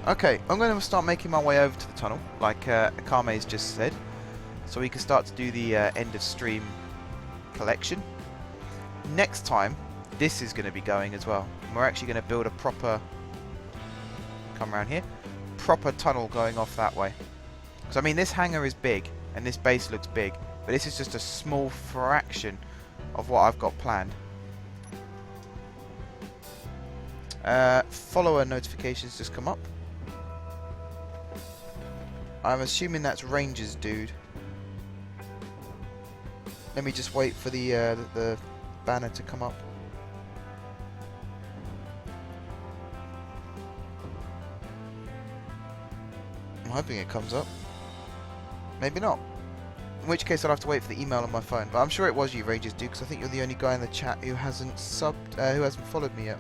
Okay, I'm going to start making my way over to the tunnel, like Akame's just said, so we can start to do the end of stream collection. Next time, this is going to be going as well. We're actually going to build a proper, come around here, proper tunnel going off that way. Because I mean, this hangar is big, and this base looks big, but this is just a small fraction of what I've got planned. Follower notifications just come up. I'm assuming that's Rangers dude. Let me just wait for the banner to come up. I'm hoping it comes up. Maybe not. In which case I'll have to wait for the email on my phone. But I'm sure it was you, Rangers dude, because I think you're the only guy in the chat who hasn't who hasn't followed me yet.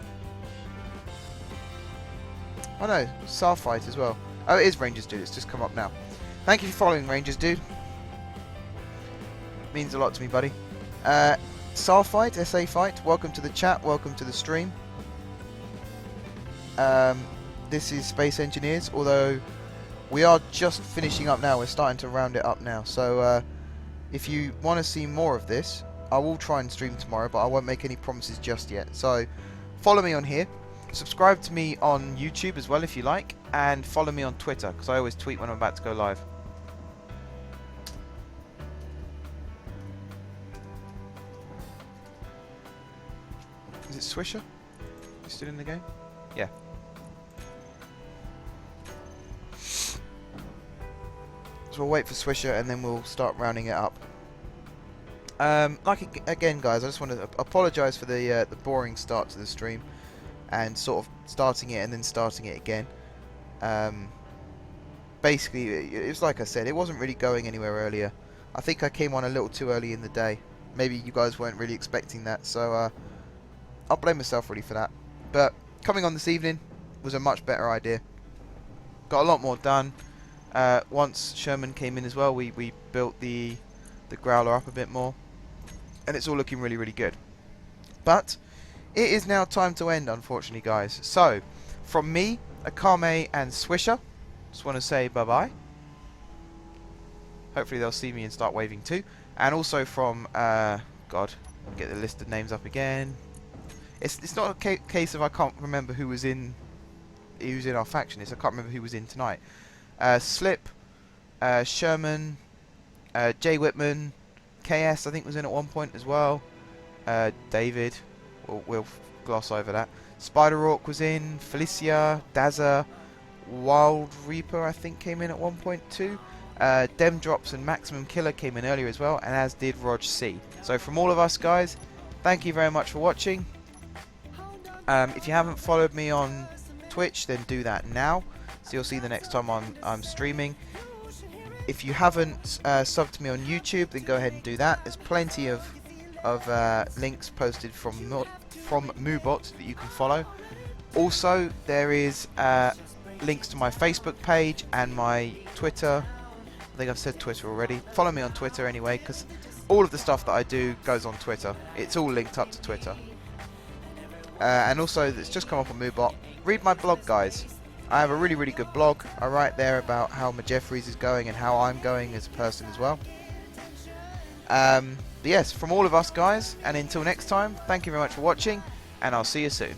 Oh no, Starfight as well. Oh, it is Rangers Dude. It's just come up now. Thank you for following, Rangers Dude. Means a lot to me, buddy. Starfight, SA Fight, welcome to the chat. Welcome to the stream. This is Space Engineers, although we are just finishing up now. We're starting to round it up now. So if you want to see more of this, I will try and stream tomorrow, but I won't make any promises just yet. So follow me on here. Subscribe to me on YouTube as well if you like, and follow me on Twitter because I always tweet when I'm about to go live. Is it Swisher? You still in the game? Yeah. So we'll wait for Swisher and then we'll start rounding it up. Again, guys, I just want to apologise for the boring start to the stream. And sort of starting it and then starting it again. Basically, it was like I said, it wasn't really going anywhere earlier. I think I came on a little too early in the day. Maybe you guys weren't really expecting that, so I'll blame myself really for that. But coming on this evening was a much better idea. Got a lot more done. Once Sherman came in as well, we built the Growler up a bit more. And it's all looking really, really good. But it is now time to end, unfortunately, guys. So, from me, Akame, and Swisher, just want to say bye-bye. Hopefully they'll see me and start waving too. And also from, God, get the list of names up again. It's not a case of I can't remember who was in our faction. It's I can't remember who was in tonight. Slip, Sherman, Jay Whitman, KS I think was in at one point as well. David. We'll gloss over that. Spider Orc was in. Felicia, Dazza, Wild Reaper I think came in at one point too. Dem Drops and Maximum Killer came in earlier as well, and as did Rog C. So from all of us guys, thank you very much for watching. If you haven't followed me on Twitch, then do that now, so you'll see the next time I'm streaming. If you haven't subbed to me on YouTube, then go ahead and do that. There's plenty of links posted from Moobot that you can follow. Also, there is links to my Facebook page and my Twitter. I think I've said Twitter already. Follow me on Twitter anyway, because all of the stuff that I do goes on Twitter. It's all linked up to Twitter. And also, it's just come up on Moobot. Read my blog, guys. I have a really, really good blog. I write there about how my Jeffries is going and how I'm going as a person as well. But yes, from all of us guys, and until next time, thank you very much for watching, and I'll see you soon.